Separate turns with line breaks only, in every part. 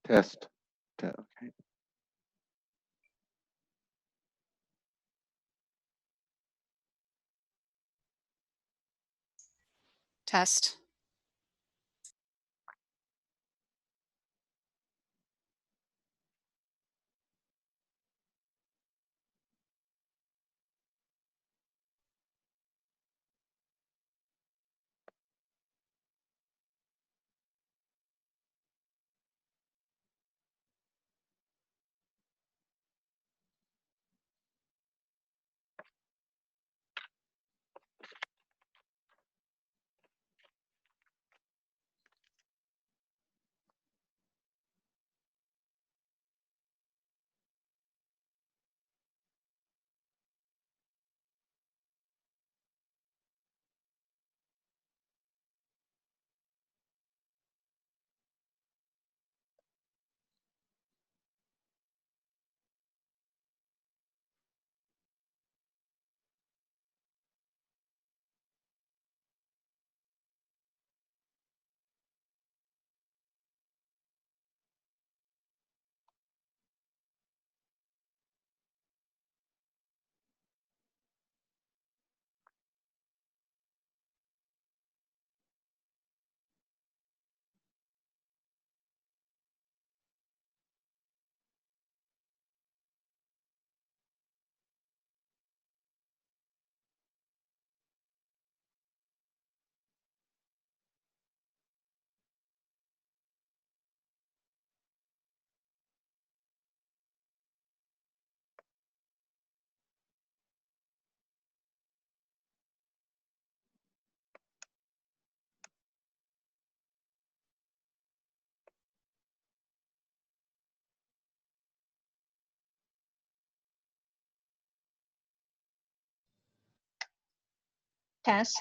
Test. Okay.
Test.
Test.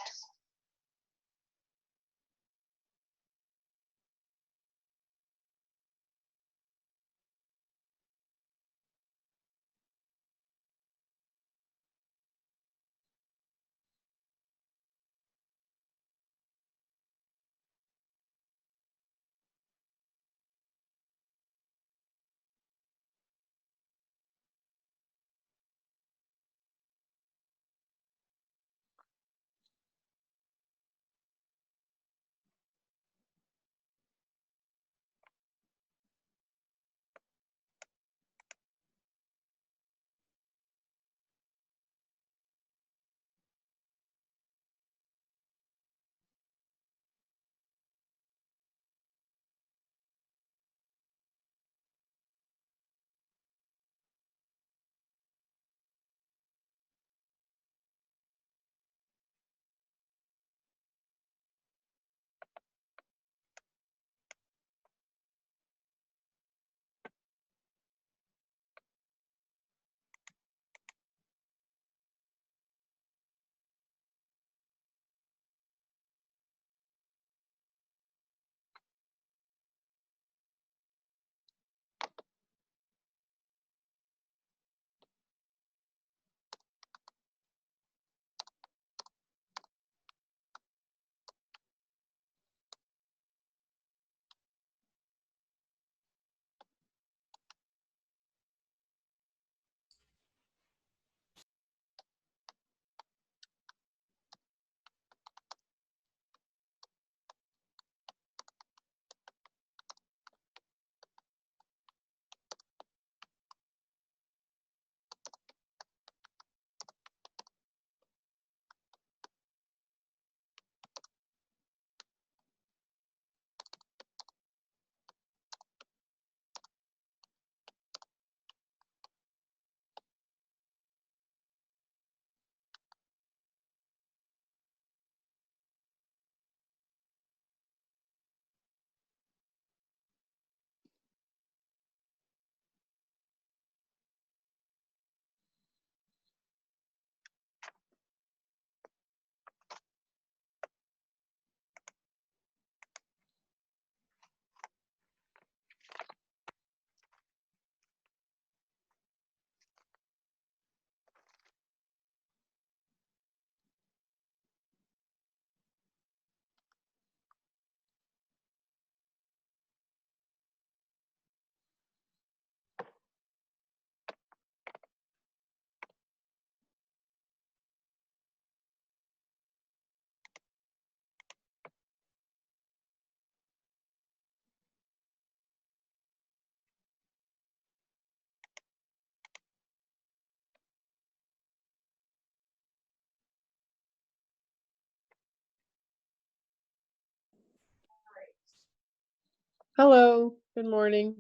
Hello, good morning.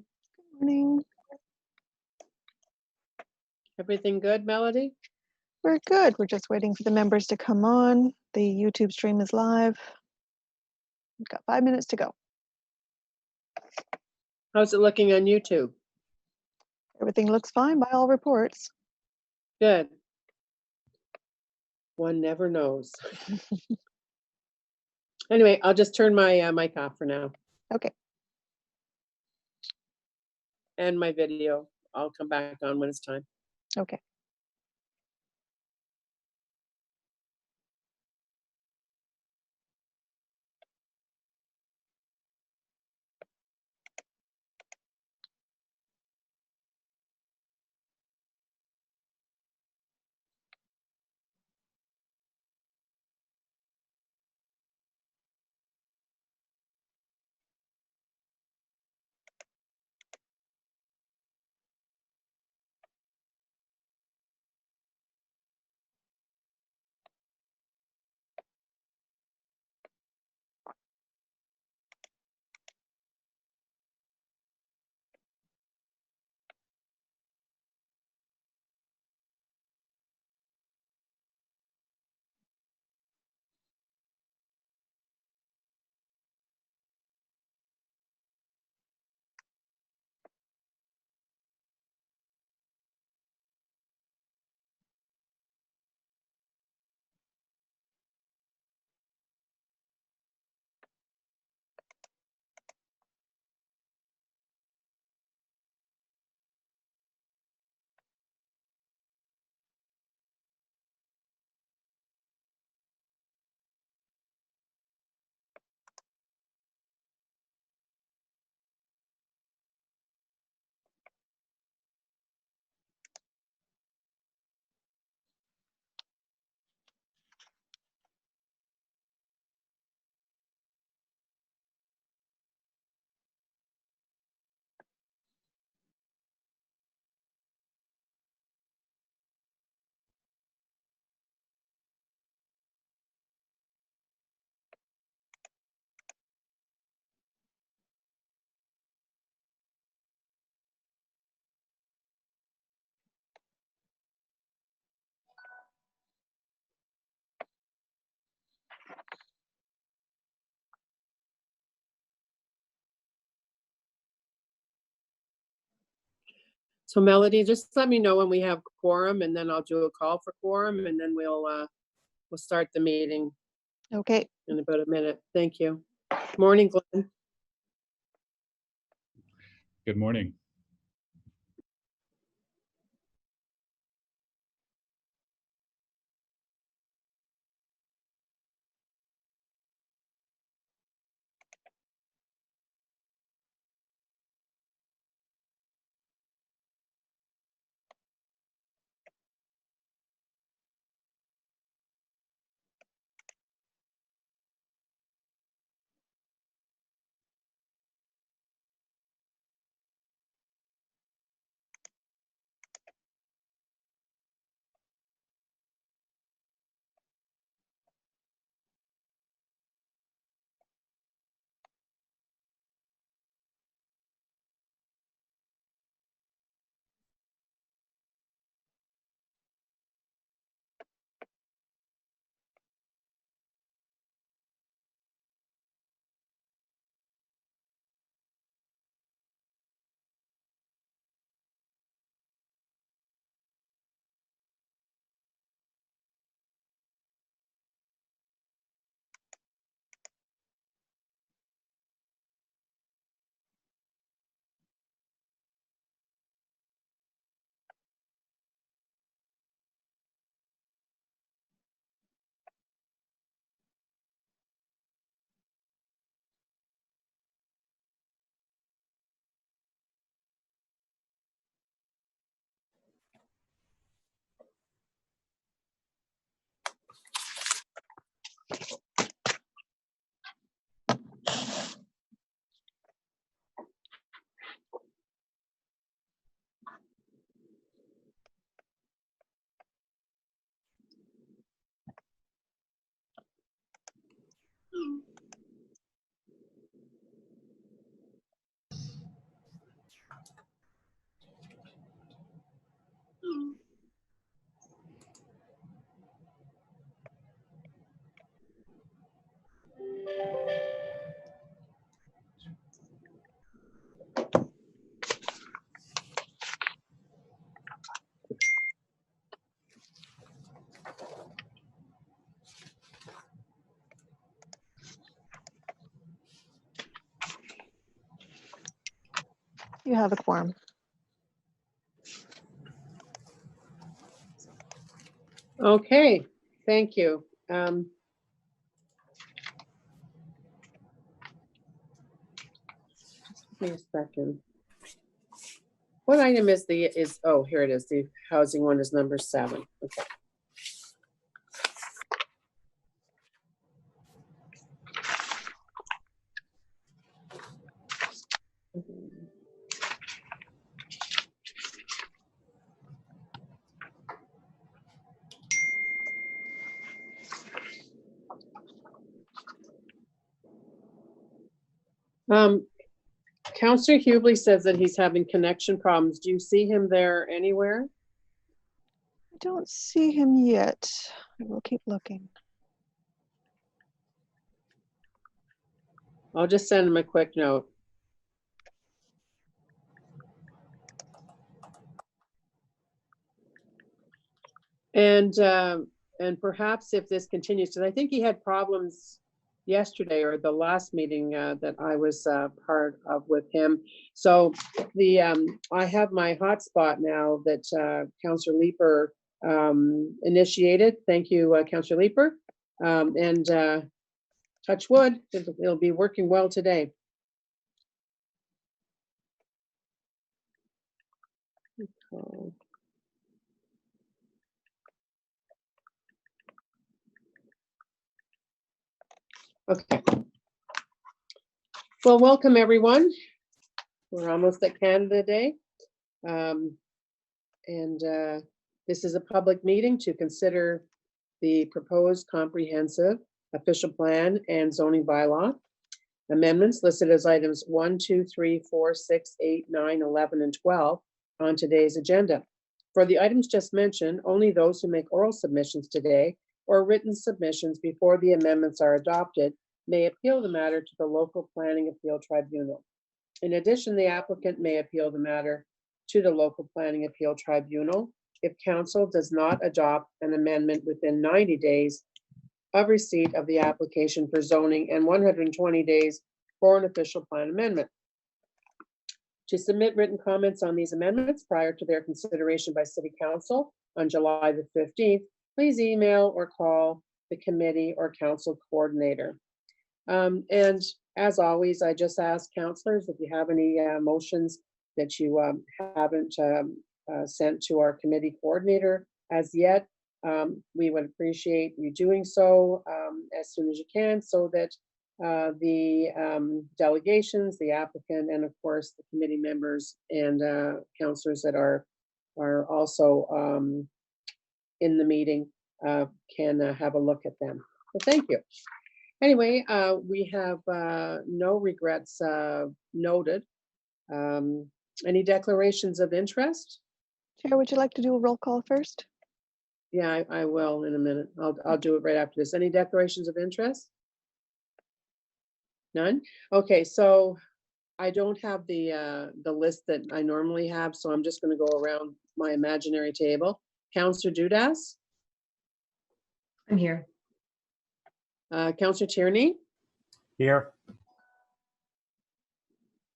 Morning.
Everything good, Melody?
We're good. We're just waiting for the members to come on. The YouTube stream is live. We've got 5 minutes to go.
How's it looking on YouTube?
Everything looks fine by all reports.
Good. One never knows. Anyway, I'll just turn my mic off for now.
Okay.
And my video. I'll come back on when it's time.
Okay.
So Melody, just let me know when we have quorum and then I'll do a call for quorum and then we'll start the meeting
Okay.
in about a minute. Thank you. Morning, Glenn.
Good morning.
You have a quorum.
Okay, thank you. Give me a second. What item is oh, here it is. The housing one is number 7. Okay. Counselor Hubley says that he's having connection problems. Do you see him there anywhere?
I don't see him yet. I will keep looking.
I'll just send him a quick note. And perhaps if this continues, because I think he had problems yesterday or the last meeting that I was part of with him. So I have my hotspot now that Councillor Leeper initiated. Thank you, Councillor Leeper. And touch wood, it'll be working well today. Okay. Well, welcome everyone. We're almost at Canada Day. This is a public meeting to consider the proposed comprehensive official plan and zoning bylaw amendments listed as items 1, 2, 3, 4, 6, 8, 9, 11, and 12 on today's agenda. For the items just mentioned, only those who make oral submissions today or written submissions before the amendments are adopted may appeal the matter to the local planning appeal tribunal. In addition, the applicant may appeal the matter to the local planning appeal tribunal if council does not adopt an amendment within 90 days of receipt of the application for zoning and 120 days for an official plan amendment. To submit written comments on these amendments prior to their consideration by City Council on July the 15th, please email or call the committee or council coordinator. And as always, I just ask councillors if you have any motions that you haven't sent to our committee coordinator as yet. We would appreciate you doing so as soon as you can, so that the delegations, the applicant, and of course the committee members and councillors that are also in the meeting can have a look at them. So thank you. Anyway, we have no regrets noted. Any declarations of interest?
Chair, would you like to do a roll call first?
Yeah, I will in a minute. I'll do it right after this. Any declarations of interest? None? Okay, so I don't have the list that I normally have, so I'm just going to go around my imaginary table. Councillor Dudas?
I'm here.
Councillor Tierney?
Here.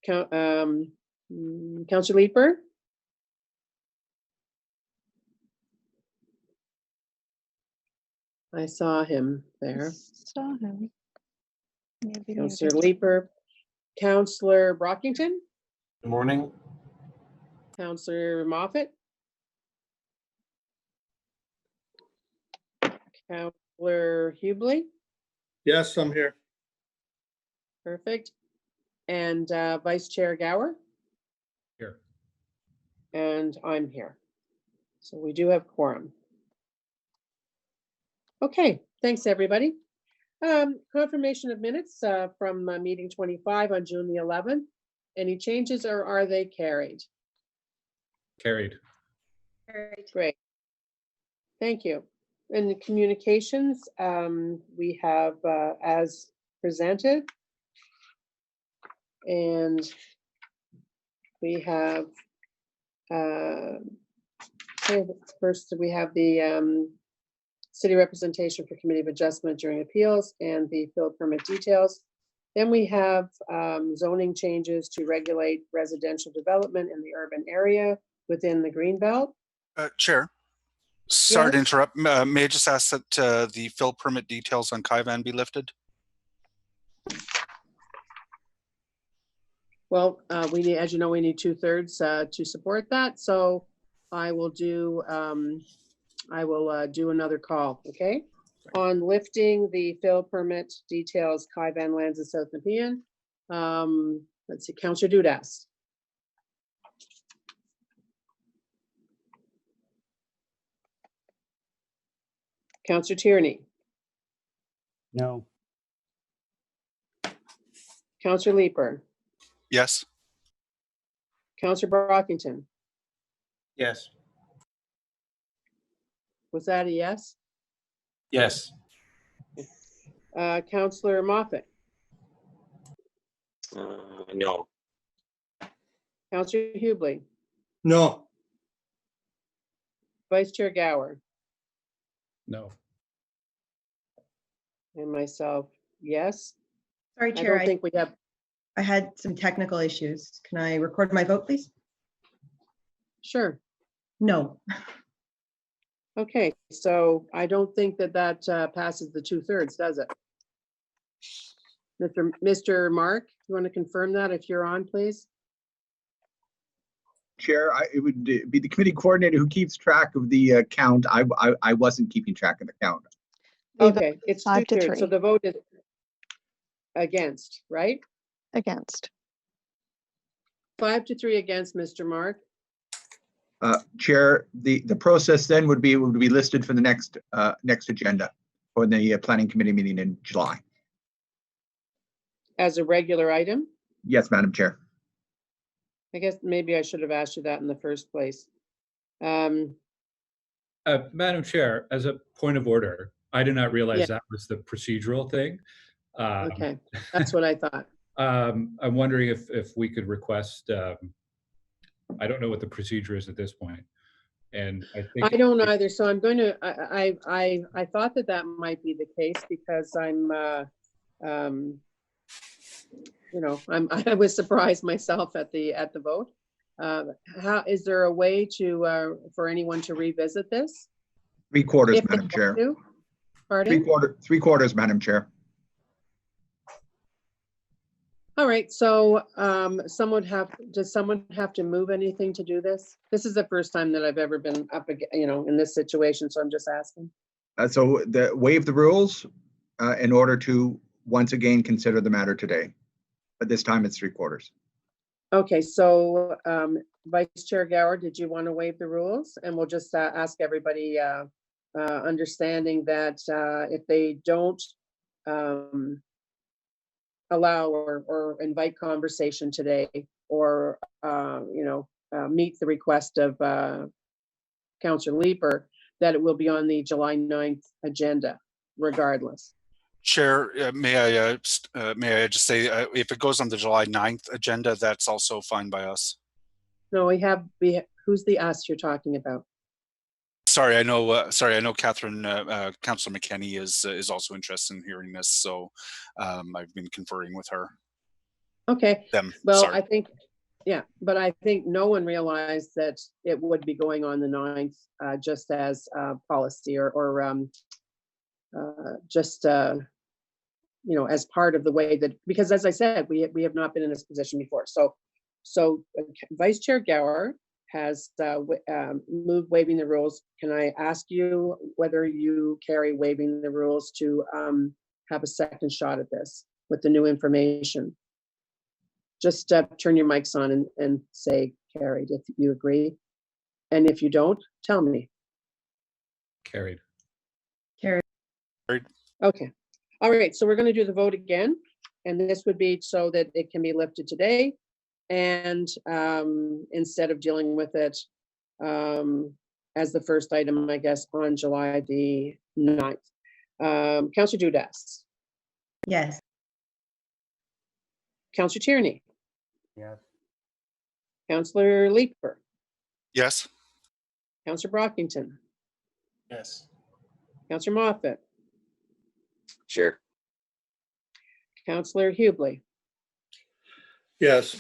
Councillor Leeper? I saw him there.
Saw him. Maybe
Councillor
muted.
Leeper. Councillor Brockington?
Good morning.
Councillor Moffat? Councillor Hubley?
Yes, I'm here.
Perfect. And Vice Chair Gower?
Here.
And I'm here. So we do have quorum. Okay, thanks everybody. Confirmation of minutes from meeting 25 on June the 11th. Any changes or are they carried?
Carried.
Great. Thank you. In the communications, we have as presented. And we have, okay, first we have the city representation for Committee of Adjustment during appeals and the field permit details. Then we have zoning changes to regulate residential development in the urban area within the Greenbelt.
Chair, sorry to
Yes.
interrupt. May I just ask that the fill permit details on Kaivan be lifted?
Well, we need, as you know, we need 2/3 to support that. So I will do another call, okay? On lifting the fill permit details, Kaivan Lands in South Nepean. Let's see, Councillor Dudas. Councillor Tierney,
No.
Councillor Leeper,
Yes.
Councillor Brockington.
Yes.
Was that a yes?
Yes.
Councillor Moffat,
No.
Councillor Hubley,
No.
Vice Chair Gower,
No.
and myself, yes.
Sorry,
I
Chair,
don't think we have,
I had some technical issues. Can I record my vote, please?
sure.
No.
Okay, so I don't think that passes the 2/3, does it? Mr. Mark, you want to confirm that if you're on, please?
Chair, it would be the committee coordinator who keeps track of the count. I wasn't keeping track of the count.
We vote
Okay, it's
5 to
2/3, so
3
the vote is against, right?
against.
5 to 3 against, Mr. Mark.
Chair, the process then would be listed for the next agenda for the planning committee meeting in July.
As a regular item?
Yes, Madam Chair.
I guess maybe I should have asked you that in the first place.
Madam Chair, as a point of order, I did not realize
Yeah.
that was the procedural thing.
Okay, that's what I thought.
I'm wondering if we could request, I don't know what the procedure is at this point. And I think.
I don't either, so I'm going to, I thought that might be the case because I'm, you know, I was surprised myself at the vote. Is there a way to, for anyone to revisit this?
3/4,
If they
Madam
want
Chair.
to? Pardon?
3/4, Madam Chair.
All right, so does someone have to move anything to do this? This is the first time that I've ever been up, you know, in this situation, so I'm just asking.
So waive the rules in order to once again consider the matter today. But this time it's 3/4.
Okay, so Vice Chair Gower, did you want to waive the rules? And we'll just ask everybody, understanding that if they don't allow or invite conversation today, or you know, meet the request of Councillor Leeper, that it will be on the July 9th agenda, regardless.
Chair, may I just say, if it goes on the July 9th agenda, that's also fine by us.
No, who's the us you're talking about?
Sorry, I know Catherine, Councillor McKenney is also interested in hearing this, so I've been conferring with her.
Okay,
Them,
well,
sorry.
I think, yeah, but I think no one realized that it would be going on the 9th, just as policy or just, you know, as part of the way that, because as I said, we have not been in this position before. So Vice Chair Gower has moved waiving the rules. Can I ask you whether you carry waiving the rules to have a second shot at this with the new information? Just turn your mics on and say carried if you agree. And if you don't, tell me.
Carried.
Carried.
Okay. All right. So we're going to do the vote again. And this would be so that it can be lifted today. And instead of dealing with it as the first item, I guess, on July the 9th. Councillor Dudas.
Yes.
Councillor Tierney.
Yes.
Councillor Leeper.
Yes.
Councillor Brockington.
Yes.
Councillor Moffat.
Sure.
Counselor Hubley,
Yes.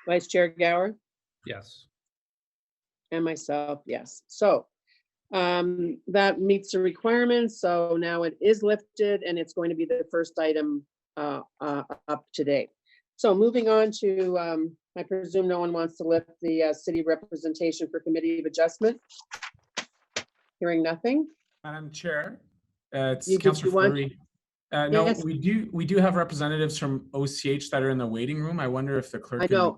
Vice Chair Gower,
Yes.
and myself, yes. So that meets the requirements. So now it is lifted and it's going to be the first item up to date. So moving on to, I presume no one wants to lift the city representation for Committee of Adjustment. Hearing nothing.
Madam Chair, it's
You- did
Councillor
you want-
Fleury. No,
Yes.
we do have representatives from OCH that are in the waiting room. I wonder if the clerk.
I know,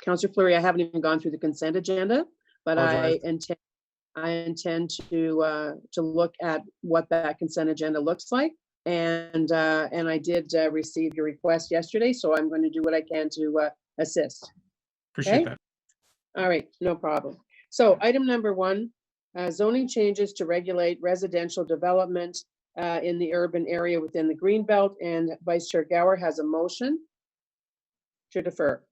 Councillor Fleury, I haven't even gone through the consent agenda, but I intend to look at what that consent agenda looks like. And I did receive your request yesterday, so I'm going to do what I can to assist.
Appreciate
Okay.
that.
All right, no problem. So item number 1, zoning changes to regulate residential development in the urban area within the Greenbelt, and Vice Chair Gower has a motion to defer.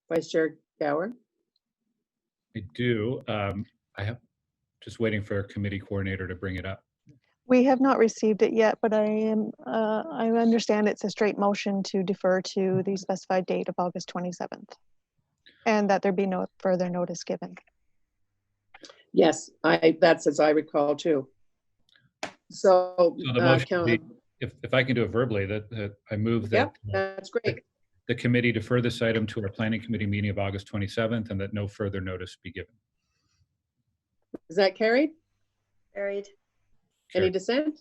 Vice Chair Gower.
I do. I have just waiting for a committee coordinator to bring it up.
We have not received it yet, but I understand it's a straight motion to defer to the specified date of August 27th. And that there be no further notice given.
Yes, that's as I recall too. So,
So the motion would be, if I can do it verbally, that I move that
yep, that's great.
the committee defer this item to our planning committee meeting of August 27th and that no further notice be given.
Is that carried?
Carried.
Any
Carried.
dissent?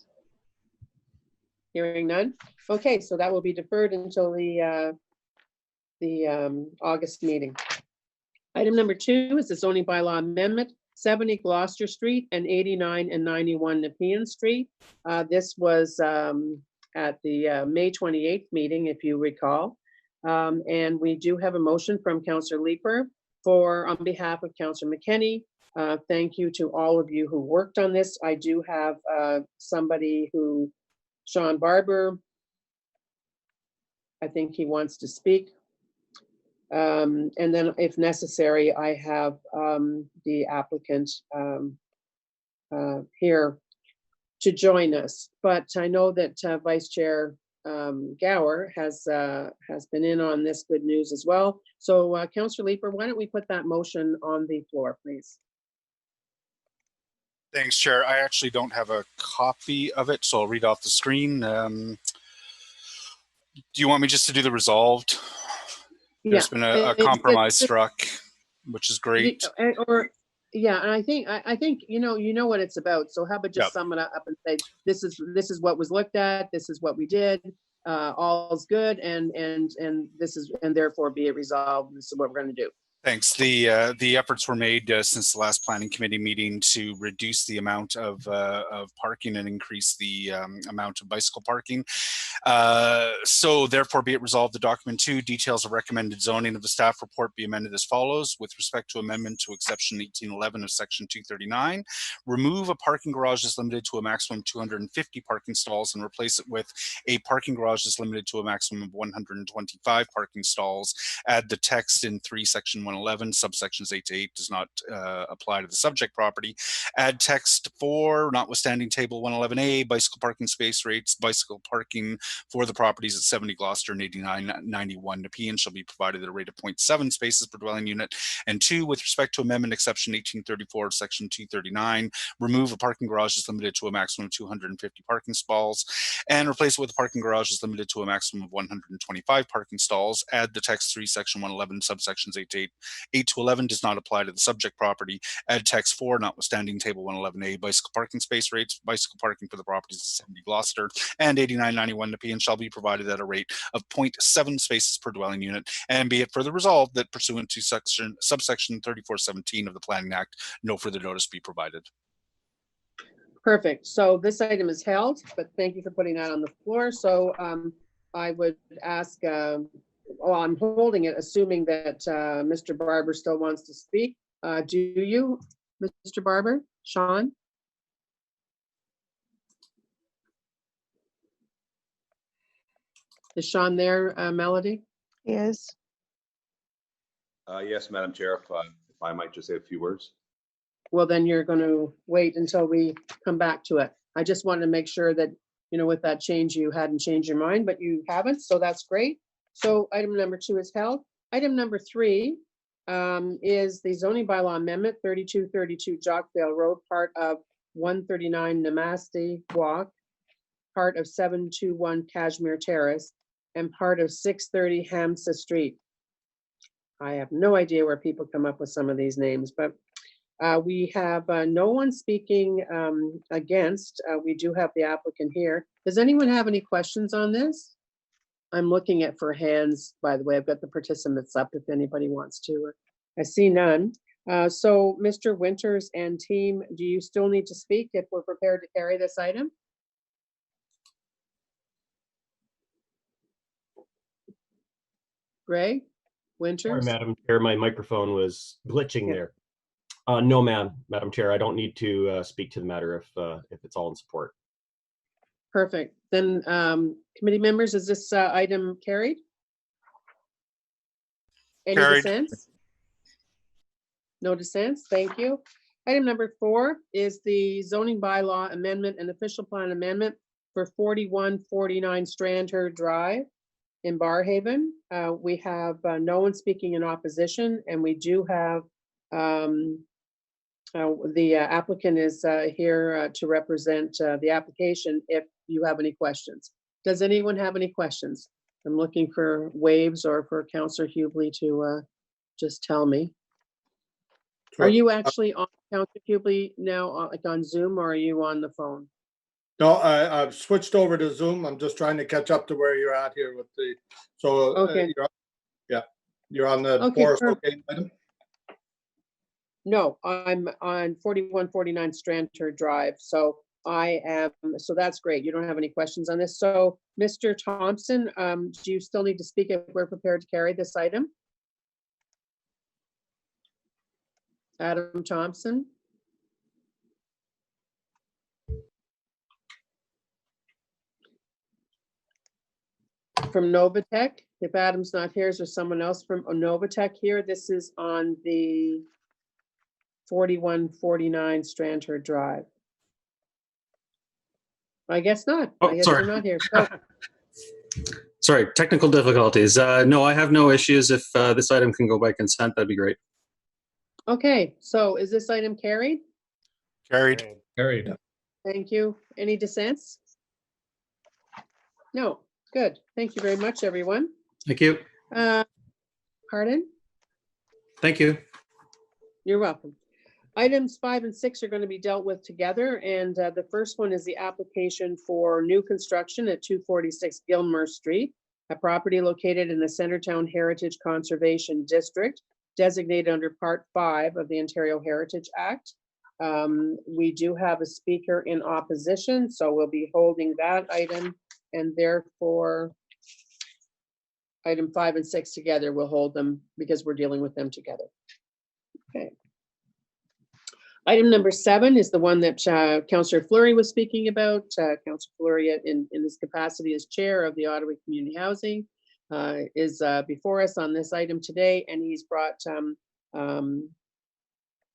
Hearing none. Okay, so that will be deferred until the August meeting. Item number 2 is the zoning bylaw amendment, 70 Gloucester Street and 89 and 91 Nepean Street. This was at the May 28th meeting, if you recall. And we do have a motion from Councillor Leeper on behalf of Councillor McKenney. Thank you to all of you who worked on this. I do have somebody who, Sean Barber, I think he wants to speak. And then if necessary, I have the applicant here to join us. But I know that Vice Chair Gower has been in on this good news as well. So Councillor Leeper, why don't we put that motion on the floor, please?
Thanks, Chair. I actually don't have a copy of it, so I'll read off the screen. Do you want me just to do the resolved? There's been a compromise struck, which is great.
Yeah, and I think you know what it's about. So how about just sum it up and say this is what was looked at, this is what we did, all's good, and this is, and therefore be it resolved. This is what we're going to do.
Thanks. The efforts were made since the last planning committee meeting to reduce the amount of parking and increase the amount of bicycle parking. So therefore be it resolved, the document 2 details of recommended zoning of the staff report be amended as follows. With respect to amendment to exception 1811 of section 239, remove a parking garage is limited to a maximum of 250 parking stalls and replace it with a parking garage is limited to a maximum of 125 parking stalls. Add the text in 3 section 111 subsections 8 to 8 does not apply to the subject property. Add text 4 notwithstanding table 111A bicycle parking space rates, bicycle parking for the properties at 70 Gloucester and 8991 Nepean shall be provided at a rate of 0.7 spaces per dwelling unit. And 2, with respect to amendment exception 1834 of section 239, remove a parking garage is limited to a maximum of 250 parking stalls and replace it with a parking garage is limited to a maximum of 125 parking stalls. Add the text 3 section 111 subsections 8 to 8 to 11 does not apply to the subject property. Add text 4 notwithstanding table 111A bicycle parking space rates, bicycle parking for the properties at 70 Gloucester and 8991 Nepean shall be provided at a rate of 0.7 spaces per dwelling unit, and be it further resolved that pursuant to subsection 3417 of the Planning Act, no further notice be provided.
Perfect. So this item is held, but thank you for putting that on the floor. So I would ask, well, I'm holding it, assuming that Mr. Barber still wants to speak. Do you, Mr. Barber? Sean? Is Sean there, Melody?
Yes.
Yes, Madam Chair, if I might just say a few words.
well, then you're going to wait until we come back to it. I just wanted to make sure that, you know, with that change, you hadn't changed your mind, but you haven't, so that's great. So item number 2 is held. Item number 3 is the zoning bylaw amendment, 3232 Jockvale Road, part of 139 Namaste Walk, part of 721 Kashmir Terrace, and part of 630 Hamsa Street. I have no idea where people come up with some of these names, but we have no one speaking against. We do have the applicant here. Does anyone have any questions on this? I'm looking at for hands, by the way. I've got the participants up if anybody wants to. I see none. So Mr. Winters and team, do you still need to speak if we're prepared to carry this item? Greg Winters?
Sorry, Madam Chair, my microphone was glitching
Yeah.
there. No, Madam Chair, I don't need to speak to the matter if it's all in support.
Perfect. Then committee members, is this item carried? Any
Carried.
dissents? No dissents, thank you. Item number 4 is the zoning bylaw amendment and official plan amendment for 4149 Strandherd Drive in Barrhaven. We have no one speaking in opposition, and we do have the applicant is here to represent the application if you have any questions. Does anyone have any questions? I'm looking for waves or for Councillor Hubley to just tell me. Are you actually on, Councillor Hubley, now like on Zoom, or are you on the phone?
No, I've switched over to Zoom. I'm just trying to catch up to where you're at here with the, so
Okay.
you're on the
Okay,
forest
perfect.
locating item?
No, I'm on 4149 Strandherd Drive. So I am, so that's great. You don't have any questions on this. So Mr. Thompson, do you still need to speak if we're prepared to carry this item? Adam Thompson? From Novatech, if Adam's not here, is there someone else from Novatech here? This is on the 4149 Strandherd Drive. I guess not.
Oh,
I guess
sorry.
they're not here. So,
Sorry, technical difficulties. No, I have no issues. If this item can go by consent, that'd be great.
okay, so is this item carried?
Carried.
Carried.
Thank you. Any dissents? No, good. Thank you very much, everyone.
Thank you.
Pardon?
Thank you.
You're welcome. Items 5 and 6 are going to be dealt with together, and the first one is the application for new construction at 246 Gilmer Street, a property located in the Centertown Heritage Conservation District, designated under Part 5 of the Ontario Heritage Act. We do have a speaker in opposition, so we'll be holding that item, and therefore item 5 and 6 together, we'll hold them because we're dealing with them together. Okay. Item number 7 is the one that Councillor Fleury was speaking about. Councillor Fleury, in his capacity as chair of the Ottawa Community Housing, is before us on this item today, and he's brought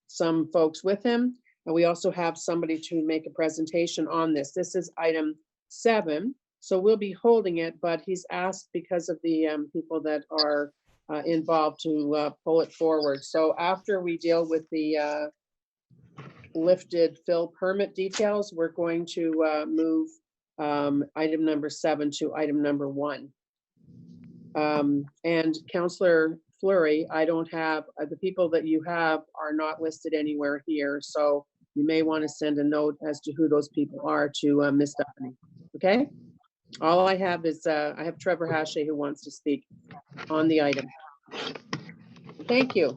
some folks with him. And we also have somebody to make a presentation on this. This is item 7, so we'll be holding it, but he's asked because of the people that are involved to pull it forward. So after we deal with the lifted fill permit details, we're going to move item number 7 to item number 1. And Councillor Fleury, I don't have, the people that you have are not listed anywhere here, so you may want to send a note as to who those people are to Ms. Stephanie, okay? All I have is, I have Trevor Hache who wants to speak on the item. Thank you.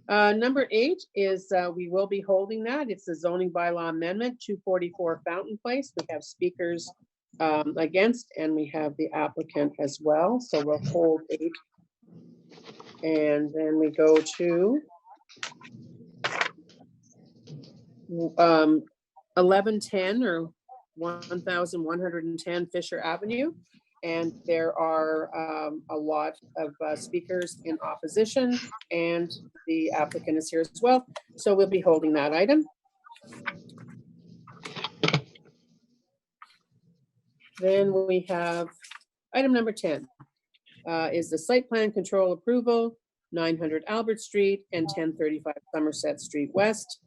Number 8 is, we will be holding that. It's the zoning bylaw amendment, 244 Fountain Place. We have speakers against, and we have the applicant as well. So we'll hold 8. And then we go to 1110 or 1110 Fisher Avenue. and there are a lot of speakers in opposition, and the applicant is here as well. So we'll be holding that item. Then we have item number 10 is the site plan control approval, 900 Albert Street and 1035 Somerset Street West.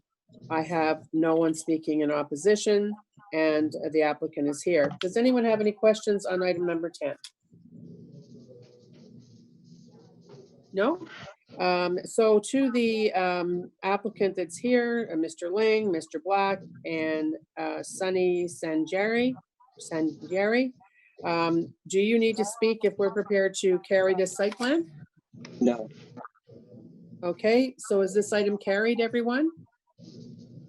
I have no one speaking in opposition, and the applicant is here. Does anyone have any questions on item number 10? No? So to the applicant that's here, Mr. Ling, Mr. Black, and Sunny Sanjari, do you need to speak if we're prepared to carry this site plan?
No.
Okay, so is this item carried, everyone?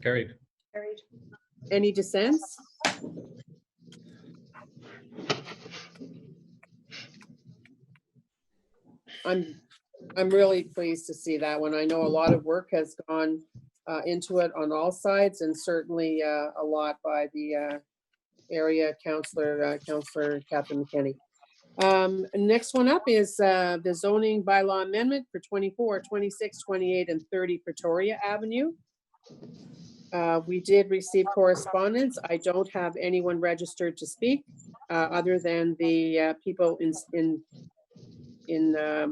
Carried.
Any dissents? I'm really pleased to see that one. I know a lot of work has gone into it on all sides, and certainly a lot by the area councillor, Councillor Catherine McKinney. Next one up is the zoning bylaw amendment for 24, 26, 28, and 30 Pretoria Avenue. We did receive correspondence. I don't have anyone registered to speak other than the people in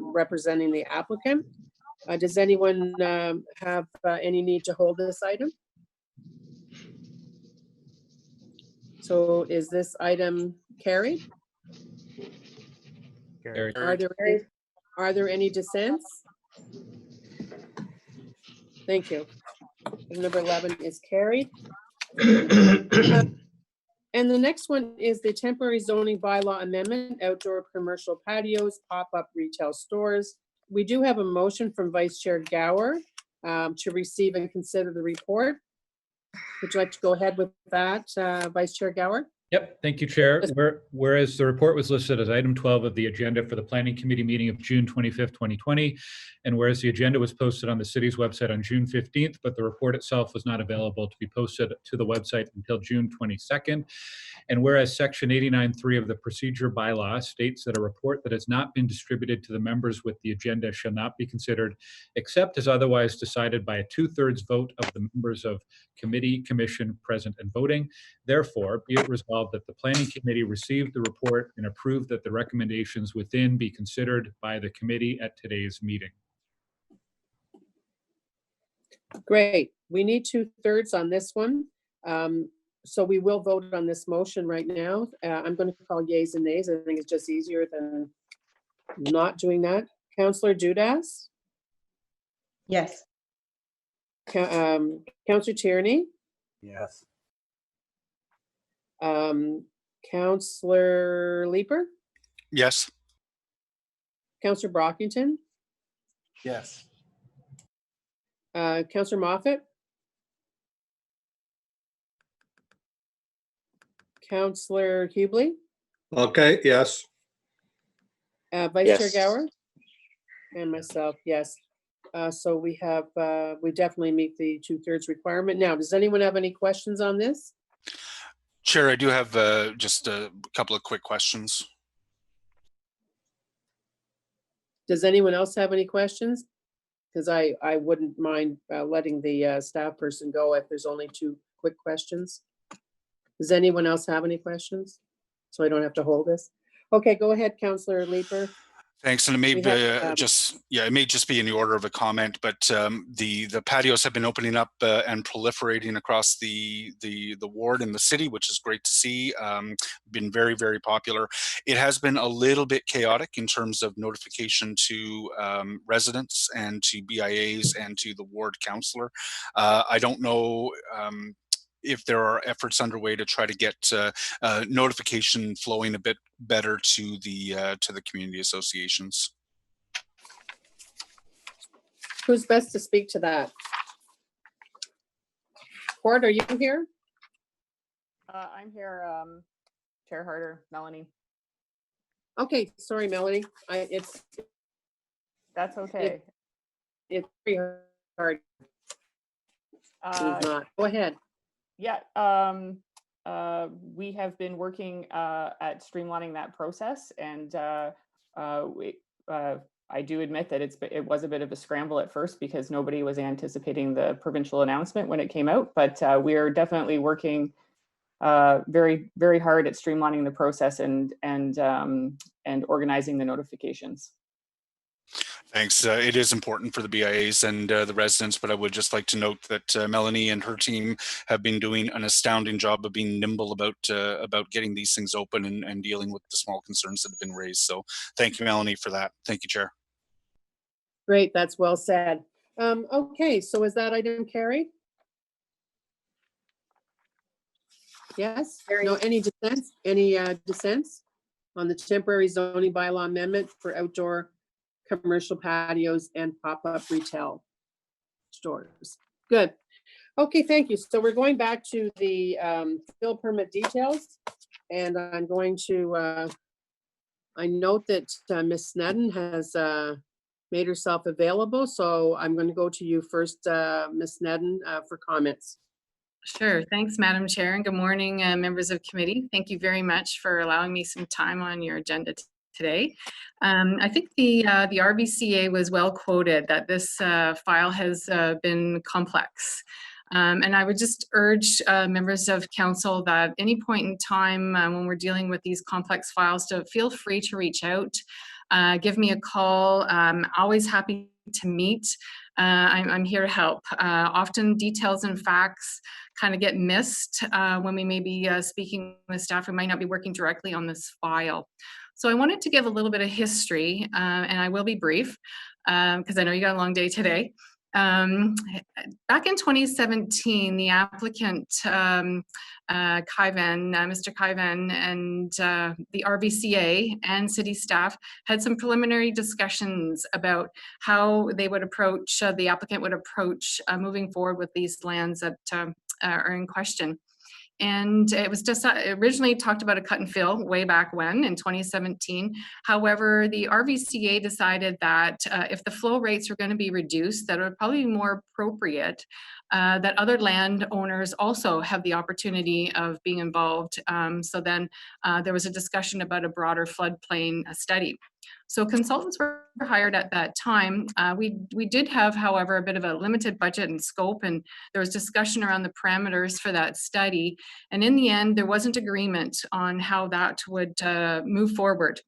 representing the applicant. Does anyone have any need to hold this item? So is this item carried?
Carried.
Are there any dissents? Thank you. Item number 11 is carried. And the next one is the temporary zoning bylaw amendment, outdoor commercial patios, pop-up retail stores. We do have a motion from Vice Chair Gower to receive and consider the report. Would you like to go ahead with that, Vice Chair Gower?
Yep, thank you, Chair. Whereas the report was listed as item 12 of the agenda for the Planning Committee meeting of June 25th, 2020, and whereas the agenda was posted on the city's website on June 15th, but the report itself was not available to be posted to the website until June 22nd, and whereas Section 89.3 of the procedure bylaw states that a report that has not been distributed to the members with the agenda shall not be considered except as otherwise decided by a 2/3 vote of the members of committee, commission, present and voting. Therefore, be it resolved that the Planning Committee received the report and approved that the recommendations within be considered by the committee at today's meeting.
Great. We need 2/3 on this one. So we will vote on this motion right now. I'm going to call yays and nays. I think it's just easier than not doing that. Councillor Dudas?
Yes.
Councillor Tierney?
Yes.
Councillor Leeper?
Yes.
Councillor Brockington?
Yes.
Councillor Moffat? Councillor Hubley?
Okay, yes.
Vice
Yes.
Chair Gower? And myself, yes. So we have, we definitely meet the 2/3 requirement. Now, does anyone have any questions on this?
Chair, I do have just a couple of quick questions.
Does anyone else have any questions? Because I wouldn't mind letting the staff person go if there's only 2 quick questions. Does anyone else have any questions? So I don't have to hold this. Okay, go ahead, Councillor Leeper.
Thanks, and it may
We
be
have,
it may just be in the order of a comment, but the patios have been opening up and proliferating across the ward in the city, which is great to see. Been very, very popular. It has been a little bit chaotic in terms of notification to residents and to BIAs and to the ward councillor. I don't know if there are efforts underway to try to get notification flowing a bit better to the community associations.
Who's best to speak to that? Cord, are you here?
I'm here, Chair Harder, Melanie.
Okay, sorry, Melanie.
That's okay.
It's very hard.
Uh,
Go ahead.
Yeah, we have been working at streamlining that process, and I do admit that it was a bit of a scramble at first because nobody was anticipating the provincial announcement when it came out, but we are definitely working very, very hard at streamlining the process and organizing the notifications.
Thanks. It is important for the BIAs and the residents, but I would just like to note that Melanie and her team have been doing an astounding job of being nimble about getting these things open and dealing with the small concerns that have been raised. So thank you, Melanie, for that. Thank you, Chair.
Great, that's well said. Okay, so is that item carried? Yes? No, any dissents? Any dissents on the temporary zoning bylaw amendment for outdoor commercial patios and pop-up retail stores? Good. Okay, thank you. So we're going back to the fill permit details, and I'm going to, I note that Ms. Snedden has made herself available, so I'm going to go to you first, Ms. Snedden, for comments.
Sure. Thanks, Madam Chair, and good morning, members of committee. Thank you very much for allowing me some time on your agenda today. I think the RBCA was well quoted that this file has been complex. And I would just urge members of council that any point in time when we're dealing with these complex files to feel free to reach out, give me a call. I'm always happy to meet. I'm here to help. Often details and facts kind of get missed when we may be speaking with staff who might not be working directly on this file. So I wanted to give a little bit of history, and I will be brief because I know you got a long day today. Back in 2017, the applicant, Mr. Kaivan, and the RVCA and city staff had some preliminary discussions about how they would approach, the applicant would approach moving forward with these lands that are in question. And it was just originally talked about a cut and fill way back when in 2017. However, the RVCA decided that if the flow rates were going to be reduced, that it would probably be more appropriate that other landowners also have the opportunity of being involved. So then there was a discussion about a broader floodplain study. So consultants were hired at that time. We did have, however, a bit of a limited budget and scope, and there was discussion around the parameters for that study. And in the end, there wasn't agreement on how that would move forward.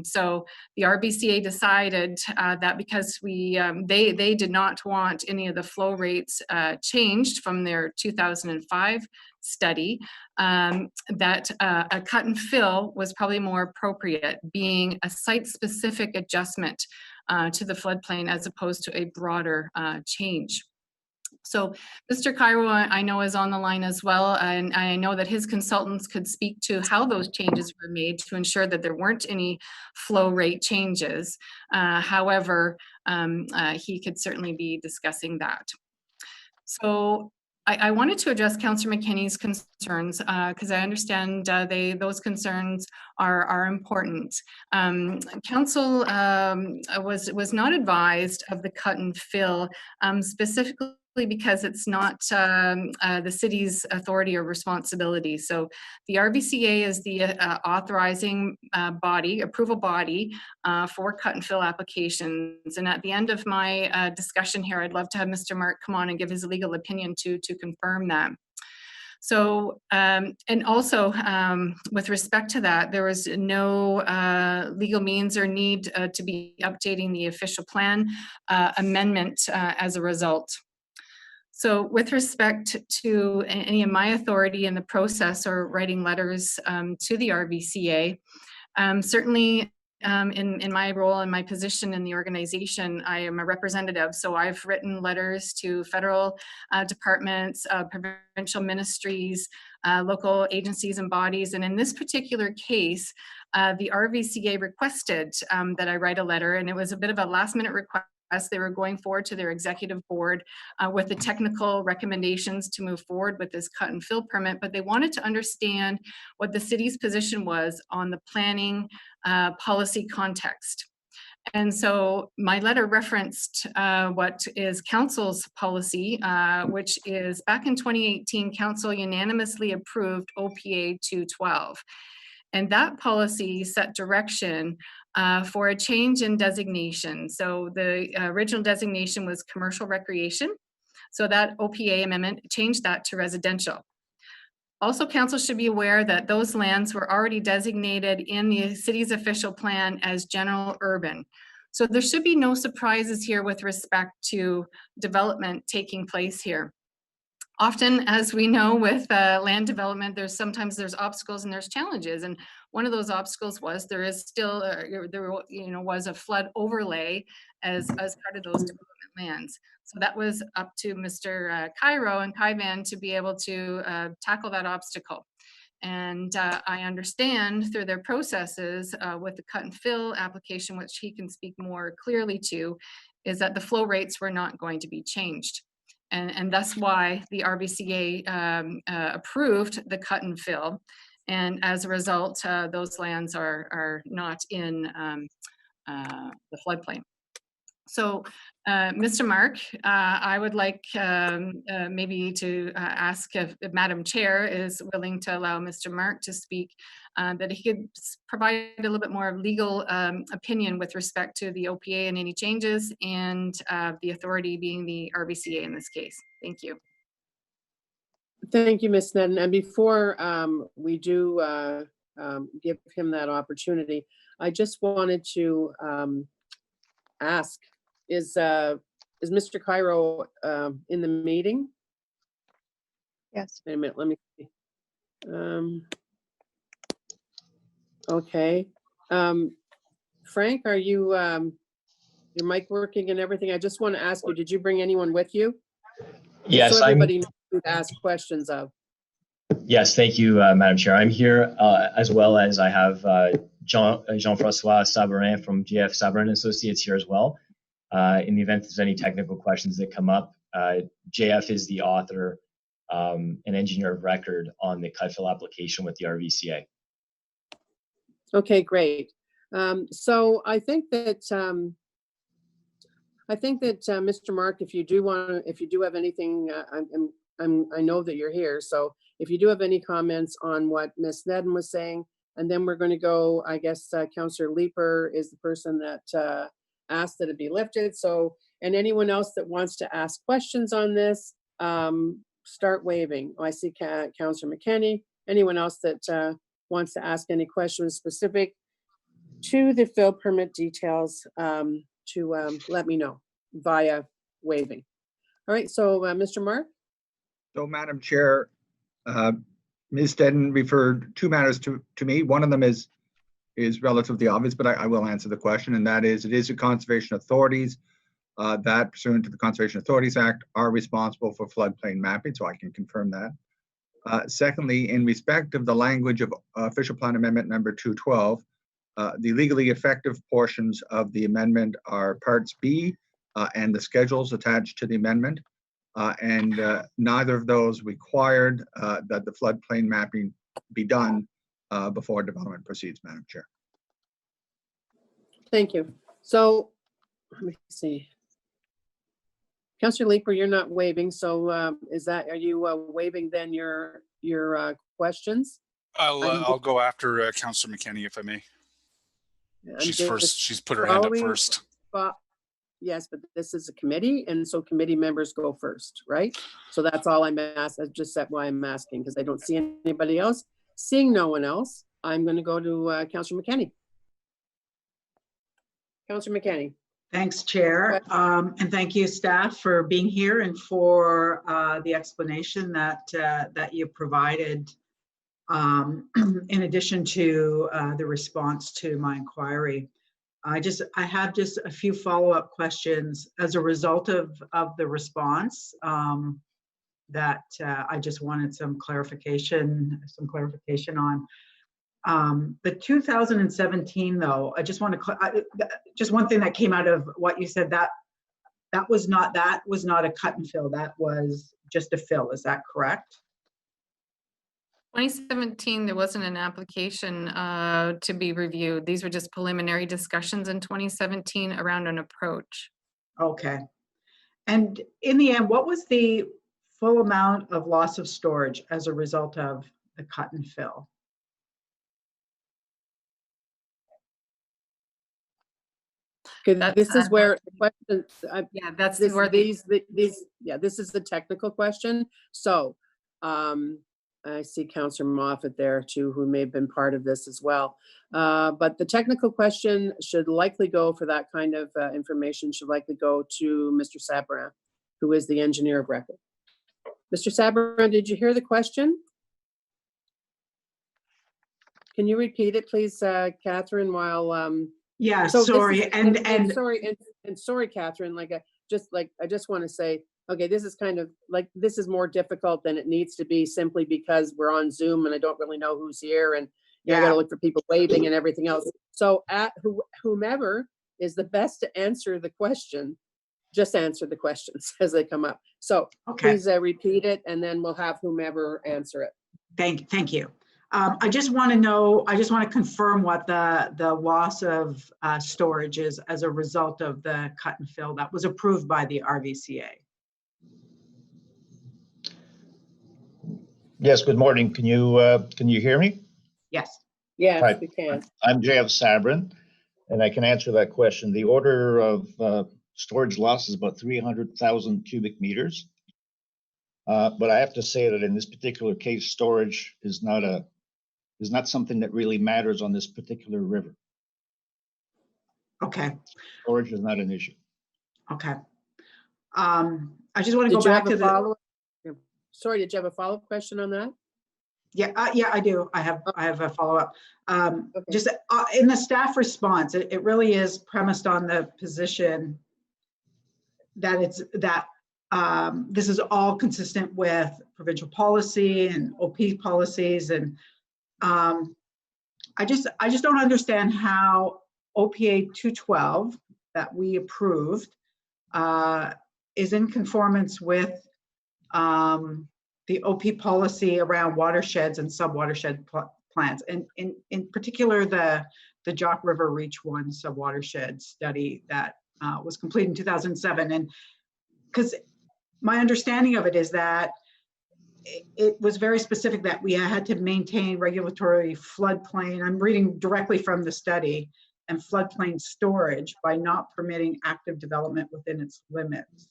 So the RBCA decided that because they did not want any of the flow rates changed from their 2005 study, that a cut and fill was probably more appropriate, being a site-specific adjustment to the floodplain as opposed to a broader change. So Mr. Cairo, I know, is on the line as well, and I know that his consultants could speak to how those changes were made to ensure that there weren't any flow rate changes. However, he could certainly be discussing that. So I wanted to address Councillor McKinney's concerns because I understand those concerns are important. Council was not advised of the cut and fill specifically because it's not the city's authority or responsibility. So the RVCA is the authorizing body, approval body for cut and fill applications. And at the end of my discussion here, I'd love to have Mr. Mark come on and give his legal opinion to confirm that. So, and also with respect to that, there was no legal means or need to be updating the official plan amendment as a result. So with respect to any of my authority in the process or writing letters to the RVCA, certainly in my role and my position in the organization, I am a representative. So I've written letters to federal departments, provincial ministries, local agencies and bodies. And in this particular case, the RVCA requested that I write a letter, and it was a bit of a last minute request. They were going forward to their executive board with the technical recommendations to move forward with this cut and fill permit, but they wanted to understand what the city's position was on the planning policy context. And so my letter referenced what is council's policy, which is back in 2018, council unanimously approved OPA 212. And that policy set direction for a change in designation. So the original designation was commercial recreation. So that OPA amendment changed that to residential. Also, council should be aware that those lands were already designated in the city's official plan as general urban. So there should be no surprises here with respect to development taking place here. Often, as we know with land development, sometimes there's obstacles and there's challenges. And one of those obstacles was there is still, was a flood overlay as part of those development lands. So that was up to Mr. Cairo and Kaivan to be able to tackle that obstacle. And I understand through their processes with the cut and fill application, which he can speak more clearly to, is that the flow rates were not going to be changed. And that's why the RVCA approved the cut and fill. And as a result, those lands are not in the floodplain. So, Mr. Mark, I would like maybe to ask if Madam Chair is willing to allow Mr. Mark to speak, that he could provide a little bit more legal opinion with respect to the OPA and any changes, and the authority being the RVCA in this case. Thank you.
Thank you, Ms. Sneddon. And before we do give him that opportunity, I just wanted to ask, is Mr. Cairo in the meeting?
Yes.
Wait a minute, let me see. Okay. Frank, are you, your mic working and everything? I just want to ask you, did you bring anyone with you?
Yes,
so everybody knows who to ask questions of.
Yes, thank you, Madam Chair. I'm here as well as I have Jean-Francois Sabarin from GF Sabarin Associates here as well. In the event there's any technical questions that come up, JF is the author and engineer of record on the cut fill application with the RVCA.
Okay, great. So I think that Mr. Mark, if you do have anything, I know that you're here. So if you do have any comments on what Ms. Sneddon was saying, and then we're going to go, I guess, Councillor Leeper is the person that asked that it be lifted. So, and anyone else that wants to ask questions on this, start waving. Oh, I see Councillor McKenney. Anyone else that wants to ask any questions specific to the fill permit details, to let me know via waving. All right, so Mr. Mark?
So, Madam Chair, Ms. Sneddon referred two matters to me. One of them is relatively obvious, but I will answer the question, and that is, it is the conservation authorities that, pursuant to the Conservation Authorities Act, are responsible for floodplain mapping, so I can confirm that. Secondly, in respect of the language of Official Plan Amendment number 212, the legally effective portions of the amendment are Parts B and the schedules attached to the amendment, and neither of those required that the floodplain mapping be done before development proceeds, Madam Chair.
Thank you. So let me see. Councillor Leeper, you're not waving, so are you waving then your questions?
I'll go after Councillor McKenney, if I may. She's first. She's put her hand up first.
Yes, but this is a committee, and so committee members go first, right? So that's all I'm asking. That's just why I'm asking, because I don't see anybody else. Seeing no one else, I'm going to go to Councillor McKenney. Councillor McKenney.
Thanks, Chair. And thank you, staff, for being here and for the explanation that you provided in addition to the response to my inquiry. I have just a few follow-up questions as a result of the response that I just wanted some clarification on. The 2017, though, I just want to just one thing that came out of what you said, that was not a cut and fill. That was just a fill. Is that correct?
2017, there wasn't an application to be reviewed. These were just preliminary discussions in 2017 around an approach.
Okay. And in the end, what was the full amount of loss of storage as a result of the cut and fill?
This is where the question,
Yeah, that's
this,
where
these, yeah, this is the technical question. So, I see Councillor Moffat there too, who may have been part of this as well. But the technical question should likely go for that kind of information should likely go to Mr. Sabran, who is the engineer of record. Mr. Sabran, did you hear the question? Can you repeat it, please, Catherine, while
Yeah,
so
sorry,
and sorry, Catherine, I just want to say, okay, this is kind of this is more difficult than it needs to be simply because we're on Zoom and I don't really know who's here and I got to look for people waving and everything else. So at whomever is the best to answer the question, just answer the questions as they come up. So please repeat it and then we'll have whomever answer it.
Thank you. I just want to know, I just want to confirm what the loss of storage is as a result of the cut and fill that was approved by the RVCA.
Yes, good morning. Can you hear me?
Yes.
Yes,
Hi.
we can.
I'm J.F. Sabran, and I can answer that question. The order of storage loss is about 300,000 cubic meters. But I have to say that in this particular case, storage is not something that really matters on this particular river.
Okay.
Storage is not an issue.
Okay. I just want to go back to the.
Sorry, did you have a follow-up question on that?
Yeah, yeah, I do. I have a follow-up. Just in the staff response, it really is premised on the position that this is all consistent with provincial policy and OP policies, and I just don't understand how OPA 212 that we approved is in conformance with the OP policy around watersheds and sub-watershed plans, and in particular the Jock River Reach 1 sub-watershed study that was completed in 2007. And because my understanding of it is that it was very specific that we had to maintain regulatory floodplain, I'm reading directly from the study, and floodplain storage by not permitting active development within its limits.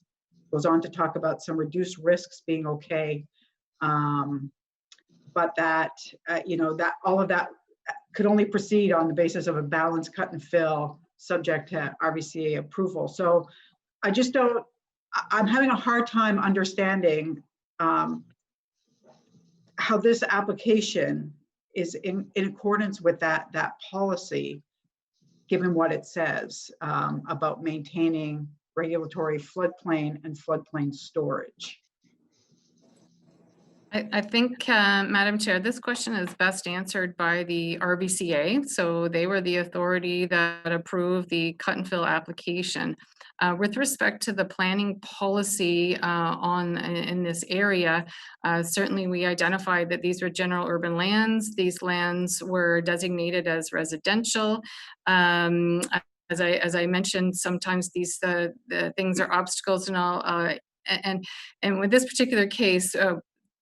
Goes on to talk about some reduced risks being okay, but that, that all of that could only proceed on the basis of a balanced cut and fill subject to RVCA approval. So I just don't, I'm having a hard time understanding how this application is in accordance with that policy, given what it says about maintaining regulatory floodplain and floodplain storage.
I think, Madam Chair, this question is best answered by the RVCA. So they were the authority that approved the cut and fill application. With respect to the planning policy in this area, certainly we identified that these were general urban lands. These lands were designated as residential. As I mentioned, sometimes these the things are obstacles and all. And with this particular case,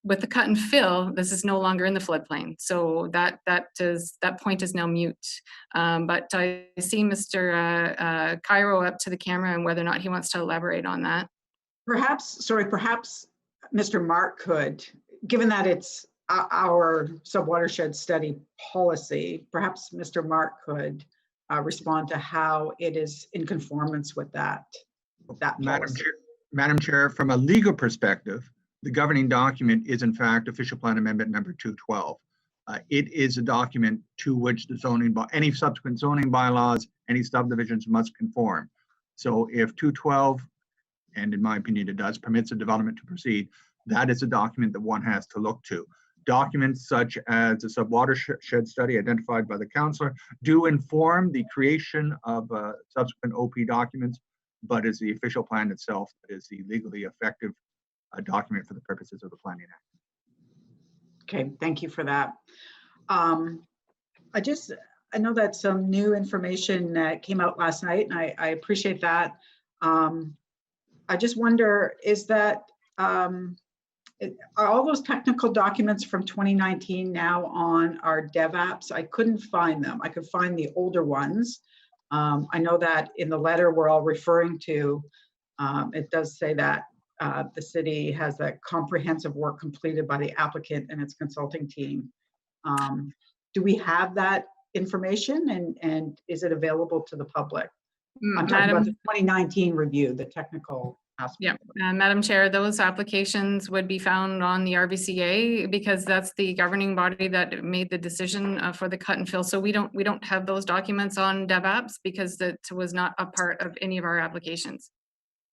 with the cut and fill, this is no longer in the floodplain. So that point is now mute. But I see Mr. Cairo up to the camera and whether or not he wants to elaborate on that.
Perhaps Mr. Mark could, given that it's our sub-watershed study policy, perhaps Mr. Mark could respond to how it is in conformance with that policy.
Madam Chair, from a legal perspective, the governing document is in fact Official Plan Amendment number 212. It is a document to which the any subsequent zoning bylaws, any subdivisions must conform. So if 212, and in my opinion it does, permits a development to proceed, that is a document that one has to look to. Documents such as the sub-watershed study identified by the councillor do inform the creation of subsequent OP documents, but is the official plan itself that is the legally effective document for the purposes of the Planning Act.
Okay, thank you for that. I know that some new information came out last night, and I appreciate that. I just wonder, is that, are all those technical documents from 2019 now on our dev apps? I couldn't find them. I could find the older ones. I know that in the letter we're all referring to, it does say that the city has a comprehensive work completed by the applicant and its consulting team. Do we have that information, and is it available to the public? I'm talking about the 2019 review, the technical aspect.
Yeah, Madam Chair, those applications would be found on the RVCA because that's the governing body that made the decision for the cut and fill. So we don't have those documents on DevApps because that was not a part of any of our applications.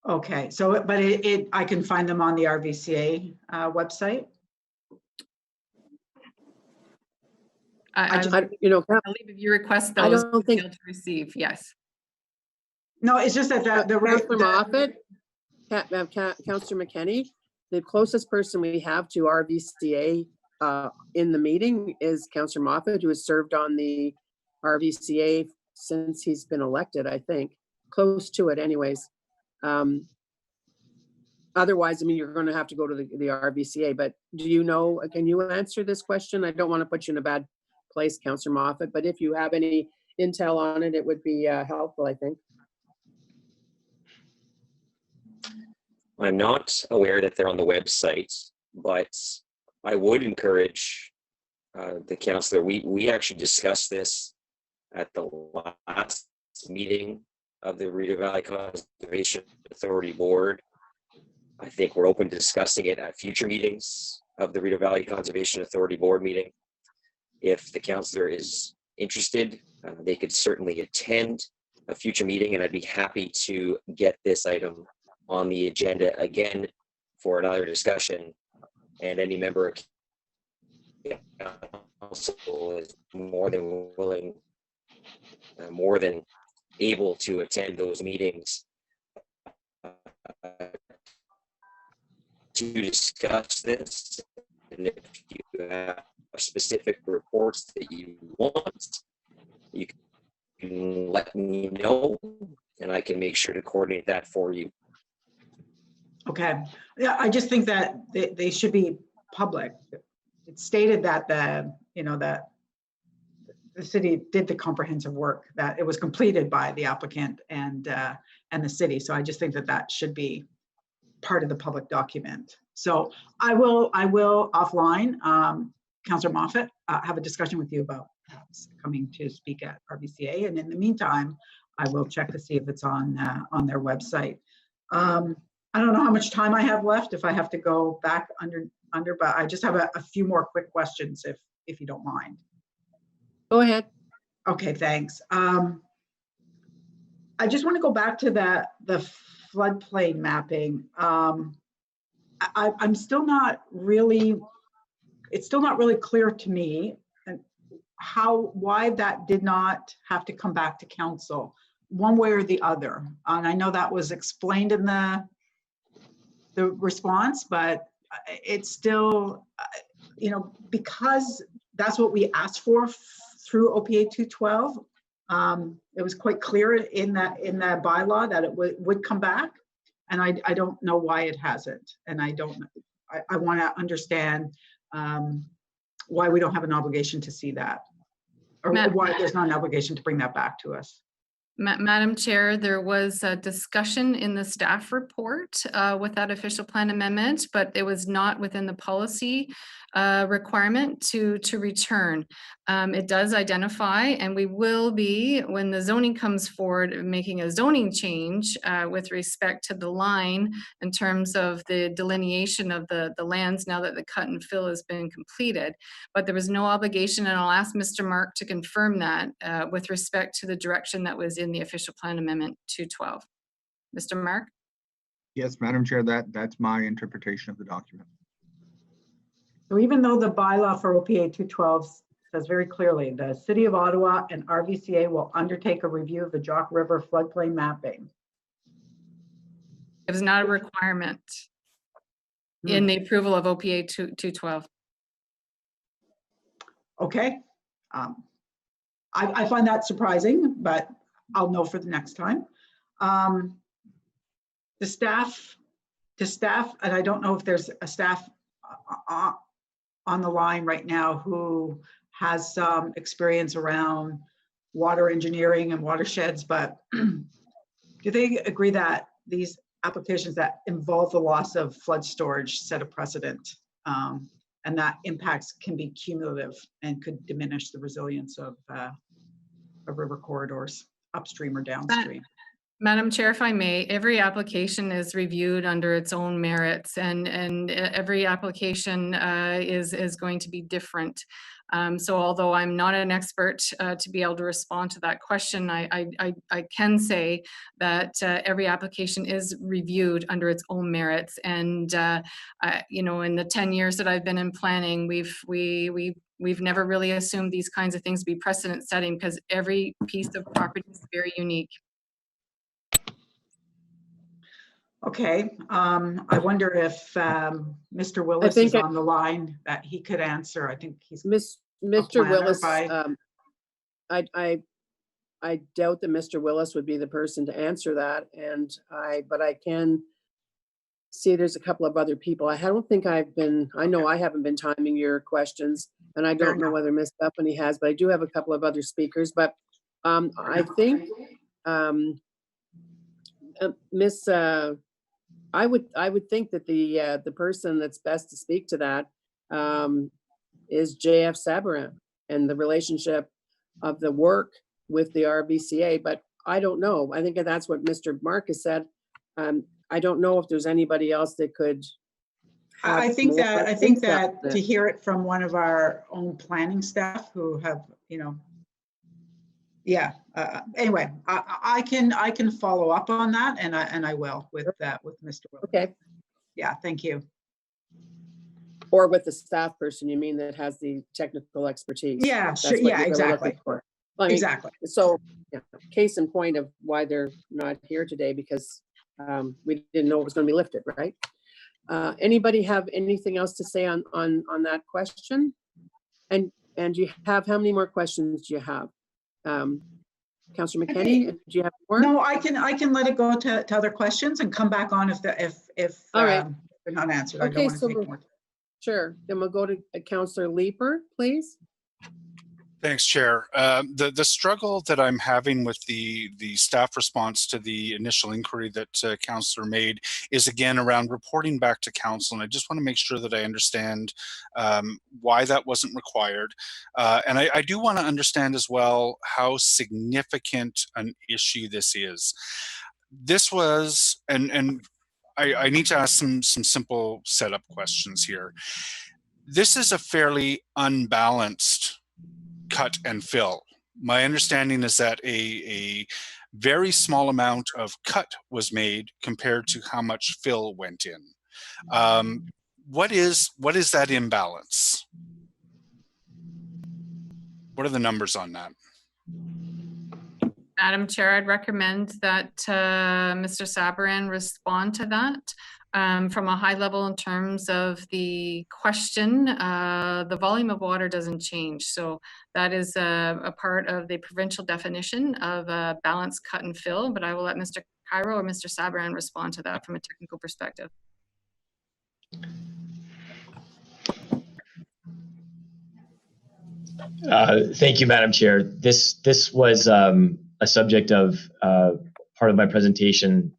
Okay, so but I can find them on the RVCA website.
I believe if you request those, you'll be able to receive. Yes.
No, it's just that
Councillor Moffat, Councillor McKenney, the closest person we have to RVCA in the meeting is Councillor Moffat, who has served on the RVCA since he's been elected, I think. Close to it anyways. Otherwise, I mean, you're going to have to go to the RVCA, but do you know, can you answer this question? I don't want to put you in a bad place, Councillor Moffat, but if you have any intel on it, it would be helpful, I think.
I'm not aware that they're on the website, but I would encourage the councillor. We actually discussed this at the last meeting of the Rideau Valley Conservation Authority Board. I think we're open to discussing it at future meetings of the Rideau Valley Conservation Authority Board meeting. If the councillor is interested, they could certainly attend a future meeting, and I'd be happy to get this item on the agenda again for another discussion. And any member of council is more than willing, more than able to attend those meetings to discuss this. And if you have specific reports that you want, you can let me know, and I can make sure to coordinate that for you.
Okay, yeah, I just think that they should be public. It's stated that that the city did the comprehensive work, that it was completed by the applicant and the city. So I just think that that should be part of the public document. So I will offline, Councillor Moffat, have a discussion with you about coming to speak at RVCA. And in the meantime, I will check to see if it's on their website. I don't know how much time I have left, if I have to go back under, but I just have a few more quick questions if you don't mind.
Go ahead.
Okay, thanks. I just want to go back to the floodplain mapping. I'm still not really, it's still not really clear to me why that did not have to come back to council one way or the other. And I know that was explained in the response, but it's still, because that's what we asked for through OPA 212. It was quite clear in that bylaw that it would come back, and I don't know why it hasn't. And I want to understand why we don't have an obligation to see that, or why there's not an obligation to bring that back to us.
Madam Chair, there was a discussion in the staff report with that official plan amendment, but it was not within the policy requirement to return. It does identify, and we will be, when the zoning comes forward, making a zoning change with respect to the line in terms of the delineation of the lands now that the cut and fill has been completed. But there was no obligation, and I'll ask Mr. Mark to confirm that with respect to the direction that was in the official plan amendment 212. Mr. Mark?
Yes, Madam Chair, that's my interpretation of the document.
So even though the bylaw for OPA 212 says very clearly, the City of Ottawa and RVCA will undertake a review of the Jock River floodplain mapping.
It was not a requirement in the approval of OPA 212.
Okay. I find that surprising, but I'll know for the next time. The staff, and I don't know if there's a staff on the line right now who has some experience around water engineering and watersheds, but do they agree that these applications that involve the loss of flood storage set a precedent, and that impacts can be cumulative and could diminish the resilience of river corridors upstream or downstream?
Madam Chair, if I may, every application is reviewed under its own merits, and every application is going to be different. So although I'm not an expert to be able to respond to that question, I can say that every application is reviewed under its own merits. And you know, in the 10 years that I've been in planning, we've never really assumed these kinds of things to be precedent setting, because every piece of property is very unique.
Okay, I wonder if Mr. Willis is on the line, that he could answer. I think he's
Mr. Willis. I doubt that Mr. Willis would be the person to answer that, but I can see there's a couple of other people. I don't think I know I haven't been timing your questions, and I don't know whether Miss Bethany has, but I do have a couple of other speakers. But I think Miss. I would think that the person that's best to speak to that is JF Sabarin and the relationship of the work with the RBCA, but I don't know. I think that's what Mr. Marcus said. I don't know if there's anybody else that could.
I think that to hear it from one of our own planning staff who have, you know, yeah. Anyway, I can follow up on that, and I will with Mr. Willis.
Okay.
Yeah. Thank you.
Or with the staff person, you mean, that has the technical expertise?
Yeah.
That's
Sure.
what
Yeah.
you're
Exactly.
looking for. I mean,
Exactly.
So, yeah, case in point of why they're not here today, because we didn't know it was going to be lifted, right? Anybody have anything else to say on that question? And you have, how many more questions do you have? Councillor McKenney, do you have more?
No, I can let it go to other questions and come back on if
all right,
they're not answered.
Okay,
I don't want to take more.
Sure. Then we'll go to Councillor Leeper, please.
Thanks, Chair. The struggle that I'm having with the staff response to the initial inquiry that Councillor made is again around reporting back to Council, and I just want to make sure that I understand why that wasn't required. And I do want to understand as well how significant an issue this is. This was, and I need to ask some simple setup questions here. This is a fairly unbalanced cut and fill. My understanding is that a very small amount of cut was made compared to how much fill went in. What is that imbalance? What are the numbers on that?
Madam Chair, I'd recommend that Mr. Sabarin respond to that. From a high level in terms of the question, the volume of water doesn't change. So that is a part of the provincial definition of balanced cut and fill, but I will let Mr. Cairo or Mr. Sabarin respond to that from a technical perspective.
Thank you, Madam Chair. This was a subject of part of my presentation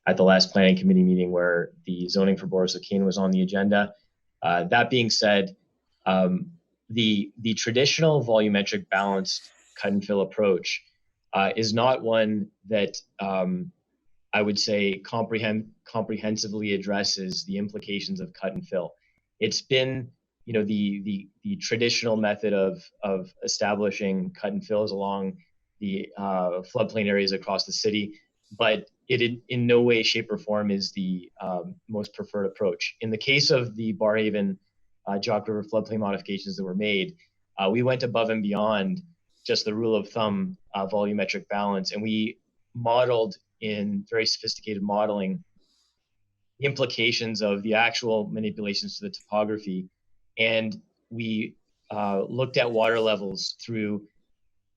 at the last planning committee meeting, where the zoning for Boris O'Kane was on the agenda. That being said, the traditional volumetric balanced cut and fill approach is not one that I would say comprehensively addresses the implications of cut and fill. It's been, you know, the traditional method of establishing cut and fills along the floodplain areas across the city, but it in no way, shape, or form is the most preferred approach. In the case of the Barrhaven Jock River floodplain modifications that were made, we went above and beyond just the rule of thumb volumetric balance, and we modeled in very sophisticated modeling the implications of the actual manipulations to the topography, and we looked at water levels through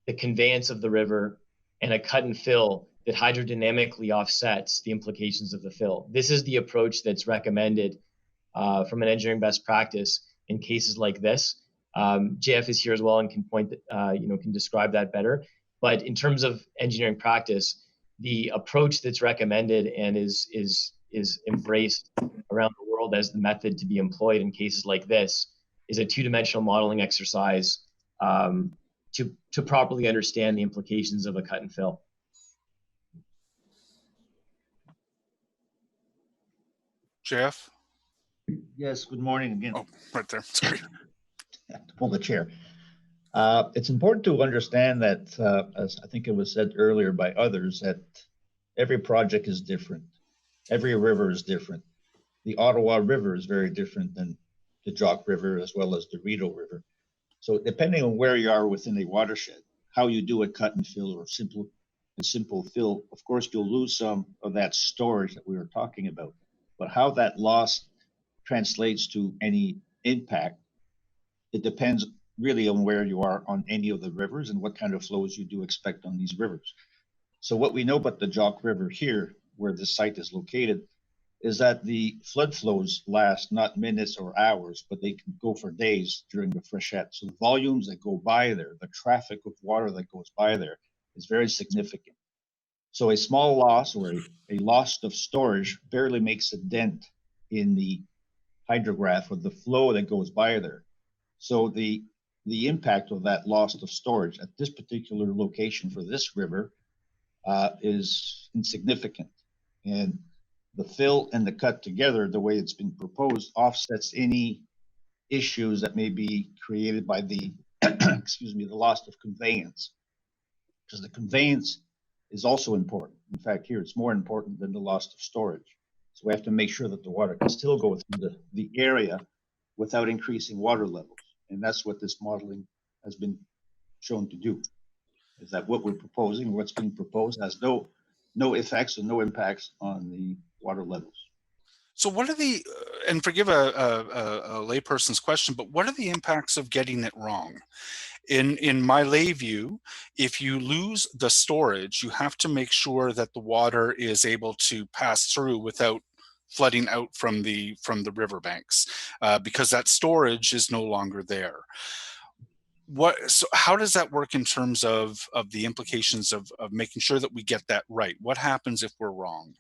the conveyance of the river and a cut and fill that hydrodynamically offsets the implications of the fill. This is the approach that's recommended from an engineering best practice in cases like this. JF is here as well and can can describe that better. But in terms of engineering practice, the approach that's recommended and is embraced around the world as the method to be employed in cases like this is a two-dimensional modeling exercise to properly understand the implications of a cut and fill.
Jeff?
Yes, good morning again.
Oh, right there. Sorry.
To pull the chair. It's important to understand that, as I think it was said earlier by others, that every project is different. Every river is different. The Ottawa River is very different than the Jock River as well as the Rideau River. So depending on where you are within a watershed, how you do a cut and fill or a simple fill, of course, you'll lose some of that storage that we were talking about. But how that loss translates to any impact, it depends really on where you are on any of the rivers and what kind of flows you do expect on these rivers. So what we know about the Jock River here, where this site is located, is that the flood flows last not minutes or hours, but they can go for days during the freshet. So the volumes that go by there, the traffic of water that goes by there is very significant. So a small loss or a loss of storage barely makes a dent in the hydrograph or the flow that goes by there. So the impact of that loss of storage at this particular location for this river is insignificant. And the fill and the cut together, the way it's been proposed, offsets any issues that may be created by the, excuse me, the loss of conveyance. Because the conveyance is also important. In fact, here it's more important than the loss of storage. So we have to make sure that the water can still go through the area without increasing water levels. And that's what this modeling has been shown to do, is that what we're proposing, what's being proposed, has no effects and no impacts on the water levels.
So what are the, and forgive a layperson's question, but what are the impacts of getting it wrong? In my lay view, if you lose the storage, you have to make sure that the water is able to pass through without flooding out from the riverbanks, because that storage is no longer there. So how does that work in terms of the implications of making sure that we get that right? What happens if we're wrong?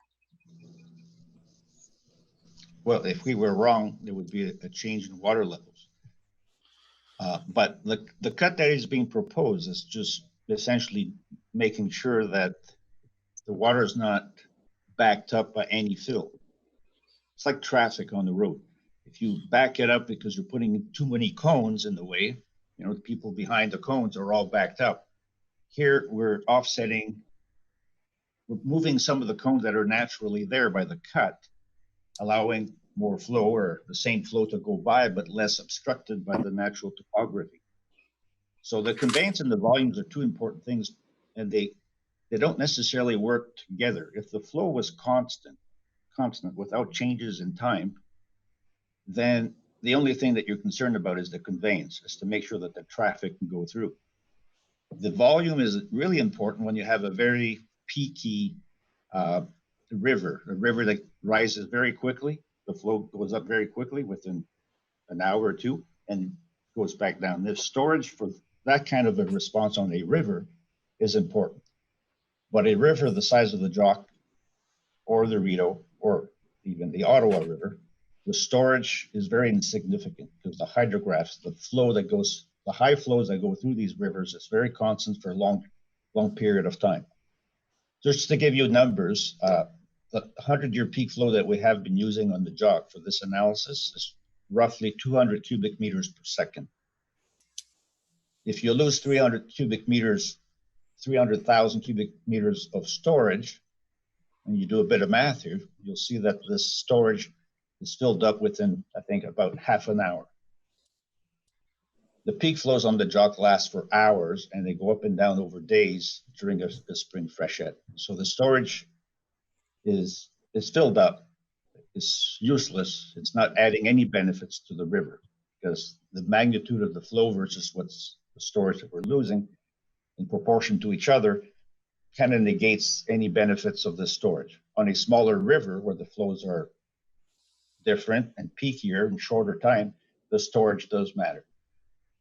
Well, if we were wrong, there would be a change in water levels. But the cut that is being proposed is just essentially making sure that the water is not backed up by any fill. It's like traffic on the road. If you back it up because you're putting too many cones in the way, the people behind the cones are all backed up. Here, we're moving some of the cones that are naturally there by the cut, allowing more flow or the same flow to go by, but less obstructed by the natural topography. So the conveyance and the volumes are two important things, and they don't necessarily work together. If the flow was constant without changes in time, then the only thing that you're concerned about is the conveyance, is to make sure that the traffic can go through. The volume is really important when you have a very peaky river, a river that rises very quickly. The flow goes up very quickly within an hour or two and goes back down. The storage for that kind of a response on a river is important. But a river the size of the Jock or the Rideau or even the Ottawa River, the storage is very insignificant because the hydrographs, the high flows that go through these rivers is very constant for a long period of time. Just to give you numbers, the 100-year peak flow that we have been using on the Jock for this analysis is roughly 200 cubic meters per second. If you lose 300,000 cubic meters of storage, and you do a bit of math here, you'll see that this storage is filled up within, I think, about half an hour. The peak flows on the Jock last for hours, and they go up and down over days during a spring freshet. So the storage is filled up. It's useless. It's not adding any benefits to the river because the magnitude of the flow versus what's the storage that we're losing in proportion to each other kind of negates any benefits of the storage. On a smaller river where the flows are different and peakier in shorter time, the storage does matter.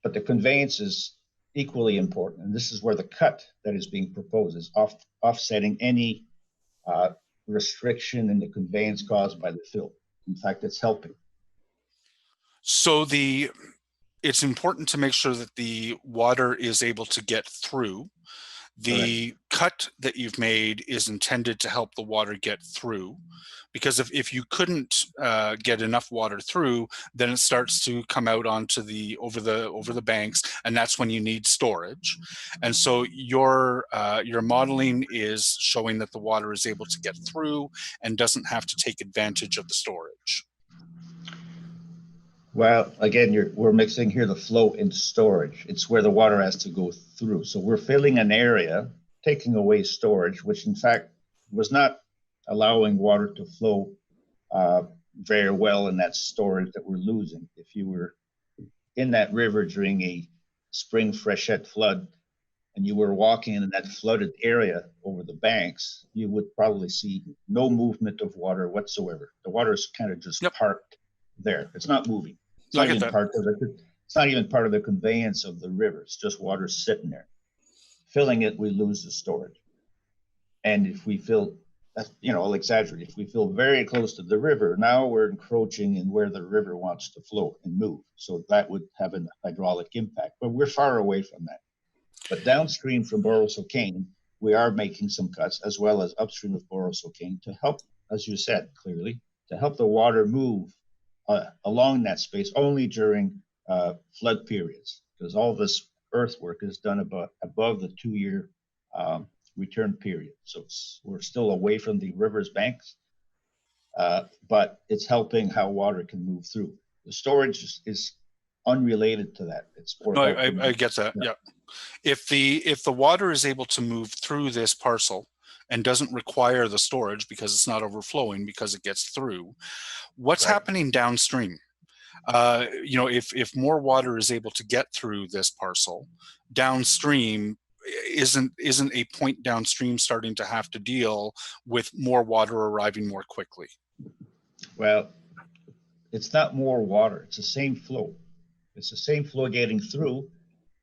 But the conveyance is equally important. And this is where the cut that is being proposed is offsetting any restriction in the conveyance caused by the fill. In fact, it's helping.
So it's important to make sure that the water is able to get through. The cut that you've made is intended to help the water get through, because if you couldn't get enough water through, then it starts to come out onto over the banks, and that's when you need storage. And so your modeling is showing that the water is able to get through and doesn't have to take advantage of the storage.
Well, again, we're mixing here the flow and storage. It's where the water has to go through. So we're filling an area, taking away storage, which in fact was not allowing water to flow very well in that storage that we're losing. If you were in that river during a spring freshet flood and you were walking in that flooded area over the banks, you would probably see no movement of water whatsoever. The water is kind of just parked there. It's not moving. It's not even part of the conveyance of the river. It's just water sitting there. Filling it, we lose the storage. And if we fill, I'll exaggerate. If we fill very close to the river, now we're encroaching in where the river wants to flow and move. So that would have a hydraulic impact. But we're far away from that. But downstream from Boros O'Kane, we are making some cuts, as well as upstream of Boros O'Kane, to help, as you said clearly, to help the water move along that space only during flood periods, because all this earthwork is done above the 2-year return period. So we're still away from the river's banks, but it's helping how water can move through. The storage is unrelated to that. It's more.
No, I get that. Yeah. If the water is able to move through this parcel and doesn't require the storage because it's not overflowing because it gets through, what's happening downstream? If more water is able to get through this parcel, downstream isn't a point downstream starting to have to deal with more water arriving more quickly?
Well, it's not more water. It's the same flow. It's the same flow getting through.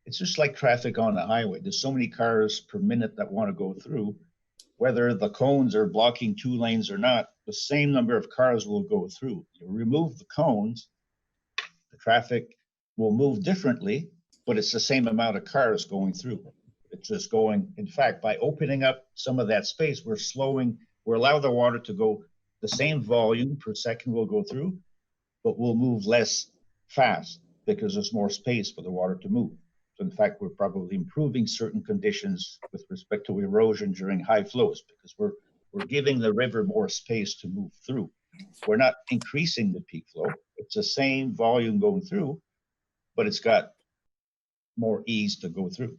It's just like traffic on the highway. There's so many cars per minute that want to go through. Whether the cones are blocking 2 lanes or not, the same number of cars will go through. You remove the cones, the traffic will move differently, but it's the same amount of cars going through. It's just going, in fact, by opening up some of that space, we're allowing the water to go, the same volume per second will go through, but we'll move less fast because there's more space for the water to move. So in fact, we're probably improving certain conditions with respect to erosion during high flows because we're giving the river more space to move through. We're not increasing the peak flow. It's the same volume going through, but it's got more ease to go through.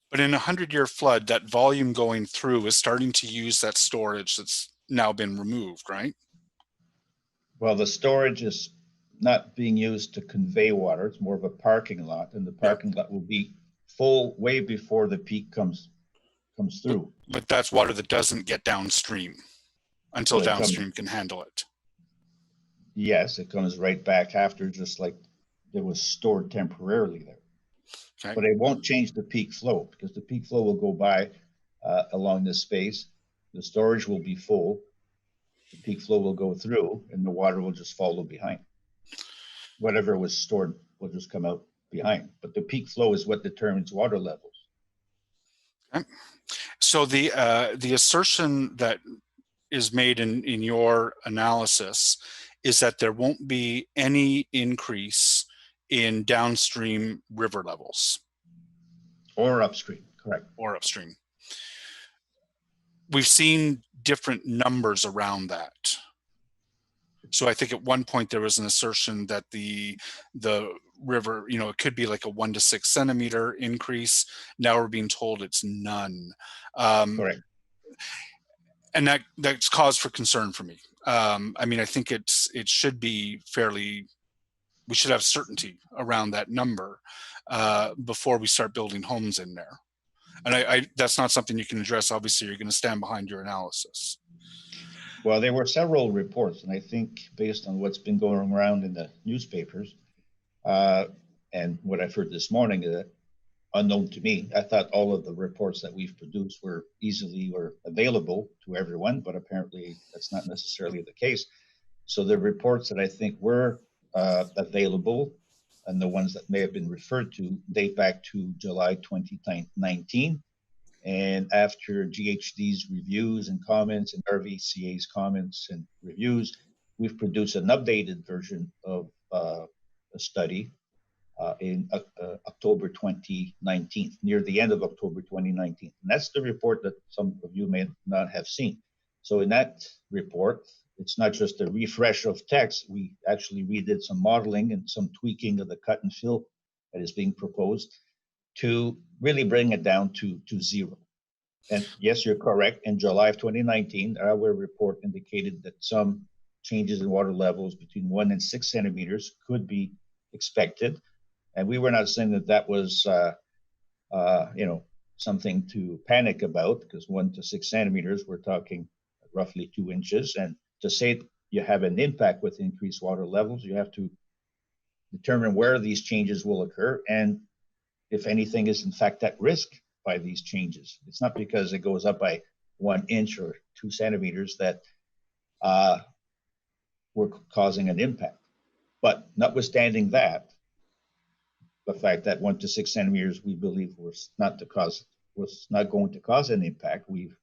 But in a 100-year flood, that volume going through is starting to use that storage that's now been removed, right?
Well, the storage is not being used to convey water. It's more of a parking lot, and the parking lot will be full way before the peak comes through.
But that's water that doesn't get downstream until downstream can handle it.
Yes, it comes right back after, just like it was stored temporarily there. Okay. But it won't change the peak flow because the peak flow will go by along this space. The storage will be full. The peak flow will go through and the water will just follow behind. Whatever was stored will just come out behind. But the peak flow is what determines water levels.
Okay. So the assertion that is made in your analysis is that there won't be any increase in downstream river levels.
Or upstream, correct.
Or upstream. We've seen different numbers around that. So I think at one point there was an assertion that the river, it could be like a 1 to 6 centimeter increase. Now we're being told it's none.
Correct.
And that's cause for concern for me. I mean, I think it should be fairly we should have certainty around that number before we start building homes in there. And that's not something you can address. Obviously, you're going to stand behind your analysis.
Well, there were several reports, and I think based on what's been going around in the newspapers and what I've heard this morning, unknown to me, I thought all of the reports that we've produced were easily or available to everyone, but apparently that's not necessarily the case. So the reports that I think were available and the ones that may have been referred to date back to July 2019. And after GHD's reviews and comments and RVCA's comments and reviews, we've produced an updated version of a study in October 2019, near the end of October 2019. And that's the report that some of you may not have seen. So in that report, it's not just a refresh of text. We actually redid some modeling and some tweaking of the cut and fill that is being proposed to really bring it down to zero. And yes, you're correct. In July of 2019, our report indicated that some changes in water levels between 1 and 6 centimeters could be expected. And we were not saying that that was, something to panic about, because 1 to 6 centimeters, we're talking roughly 2 inches. And to say you have an impact with increased water levels, you have to determine where these changes will occur and if anything is in fact at risk by these changes. It's not because it goes up by 1 inch or 2 centimeters that we're causing an impact. But notwithstanding that, the fact that 1 to 6 centimeters we believe was not going to cause an impact, we've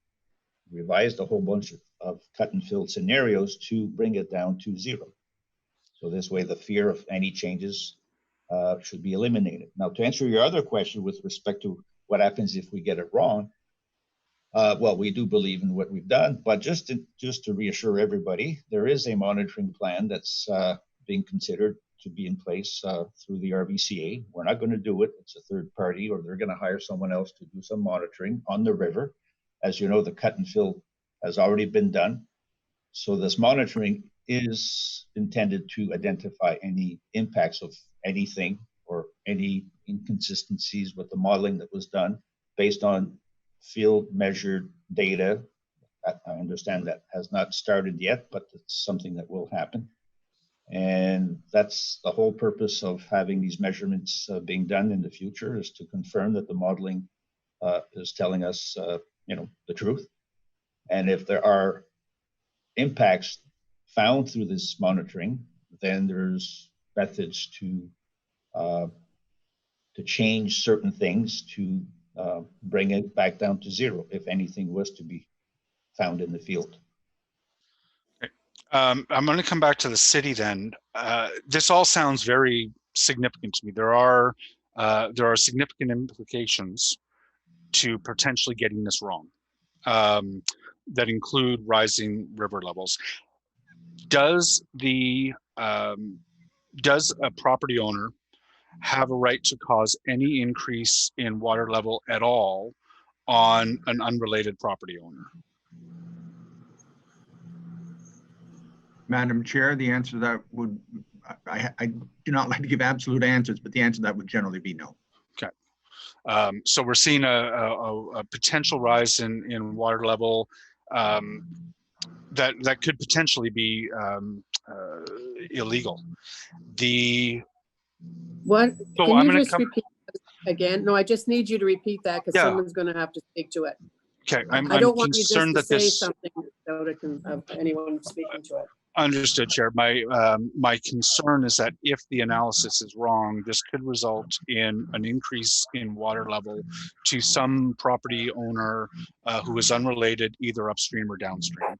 revised a whole bunch of cut and fill scenarios to bring it down to zero. So this way the fear of any changes should be eliminated. Now, to answer your other question with respect to what happens if we get it wrong, well, we do believe in what we've done, but just to reassure everybody, there is a monitoring plan that's being considered to be in place through the RVCA. We're not going to do it. It's a third party, or they're going to hire someone else to do some monitoring on the river. As you know, the cut and fill has already been done. So this monitoring is intended to identify any impacts of anything or any inconsistencies with the modeling that was done based on field measured data. I understand that has not started yet, but it's something that will happen. And that's the whole purpose of having these measurements being done in the future, is to confirm that the modeling is telling us, the truth. And if there are impacts found through this monitoring, then there's methods to change certain things to bring it back down to zero if anything was to be found in the field.
I'm going to come back to the city then. This all sounds very significant to me. There are significant implications to potentially getting this wrong that include rising river levels. Does a property owner have a right to cause any increase in water level at all on an unrelated property owner?
Madam Chair, the answer to that would, I do not like to give absolute answers, but the answer to that would generally be no.
Okay. So we're seeing a potential rise in water level that could potentially be illegal.
What?
So
Can
I'm
you
going
just repeat again? No, I just need you to repeat that because someone's going to have to speak to it.
Okay,
I don't want you just to say something without anyone speaking to it.
Understood, Chair. My concern is that if the analysis is wrong, this could result in an increase in water level to some property owner who is unrelated, either upstream or downstream.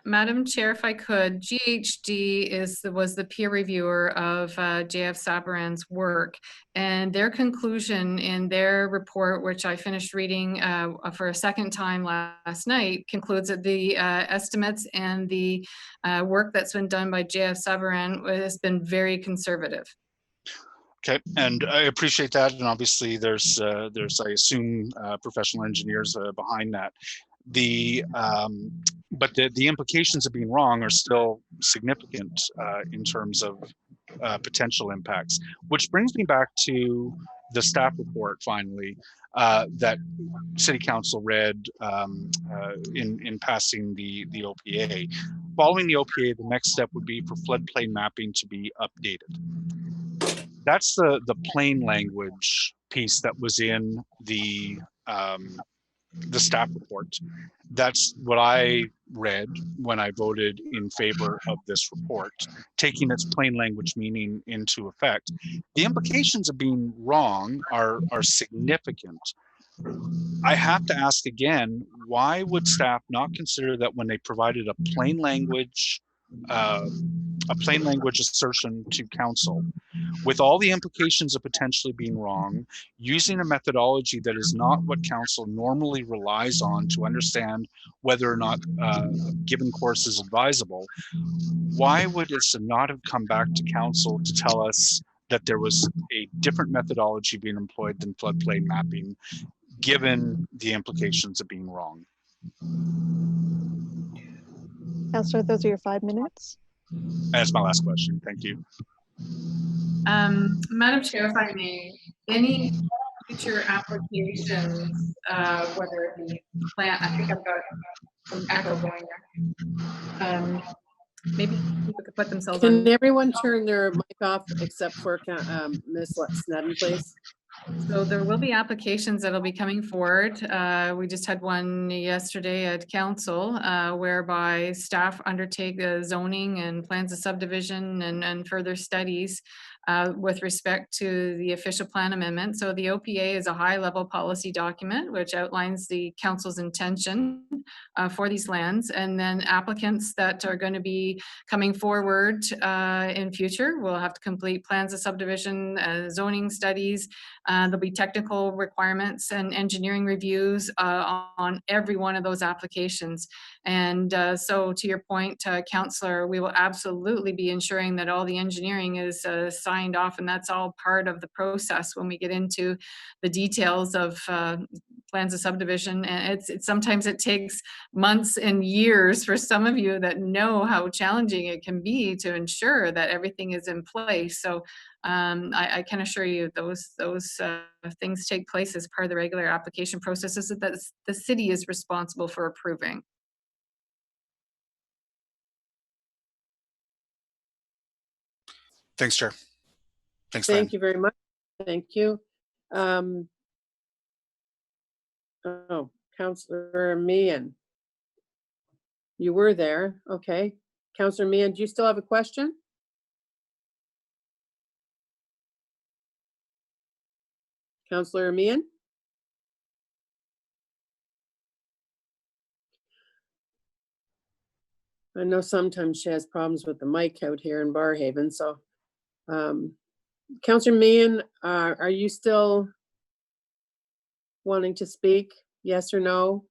Madam Chair, if I could, GHD was the peer reviewer of JF Sabaran's work, and their conclusion in their report, which I finished reading for a second time last night, concludes that the estimates and the work that's been done by JF Sabaran has been very conservative.
Okay, and I appreciate that, and obviously there's I assume professional engineers behind that. But the implications of being wrong are still significant in terms of potential impacts. Which brings me back to the staff report finally that City Council read in passing the OPA. Following the OPA, the next step would be for floodplain mapping to be updated. That's the plain language piece that was in the staff report. That's what I read when I voted in favor of this report, taking its plain language meaning into effect. The implications of being wrong are significant. I have to ask again, why would staff not consider that when they provided a plain language assertion to council, with all the implications of potentially being wrong, using a methodology that is not what council normally relies on to understand whether or not a given course is advisable, why would it not have come back to council to tell us that there was a different methodology being employed than floodplain mapping, given the implications of being wrong?
Councillor, those are your 5 minutes.
That's my last question. Thank you.
Madam Chair, if I may, any future applications, whether it be plant, I think I've got some echo going there. Maybe people could put themselves on.
Can everyone turn their mic off except for Ms. Snedden, please?
So there will be applications that'll be coming forward. We just had one yesterday at council whereby staff undertake the zoning and plans of subdivision and further studies with respect to the official plan amendment. So the OPA is a high-level policy document which outlines the council's intention for these lands, and then applicants that are going to be coming forward in future will have to complete plans of subdivision, zoning studies. There'll be technical requirements and engineering reviews on every one of those applications. And so to your point, Councillor, we will absolutely be ensuring that all the engineering is signed off, and that's all part of the process when we get into the details of plans of subdivision. And sometimes it takes months and years for some of you that know how challenging it can be to ensure that everything is in place. So I can assure you those things take place as part of the regular application processes that the city is responsible for approving.
Thanks, Chair. Thanks,
Thank you very much. Thank you. Oh, Councillor Meehan. You were there. Okay. Councillor Meehan, do you still have a question? Councillor Meehan? I know sometimes she has problems with the mic out here in Barrhaven, so Councillor Meehan, are you still wanting to speak? Yes or no?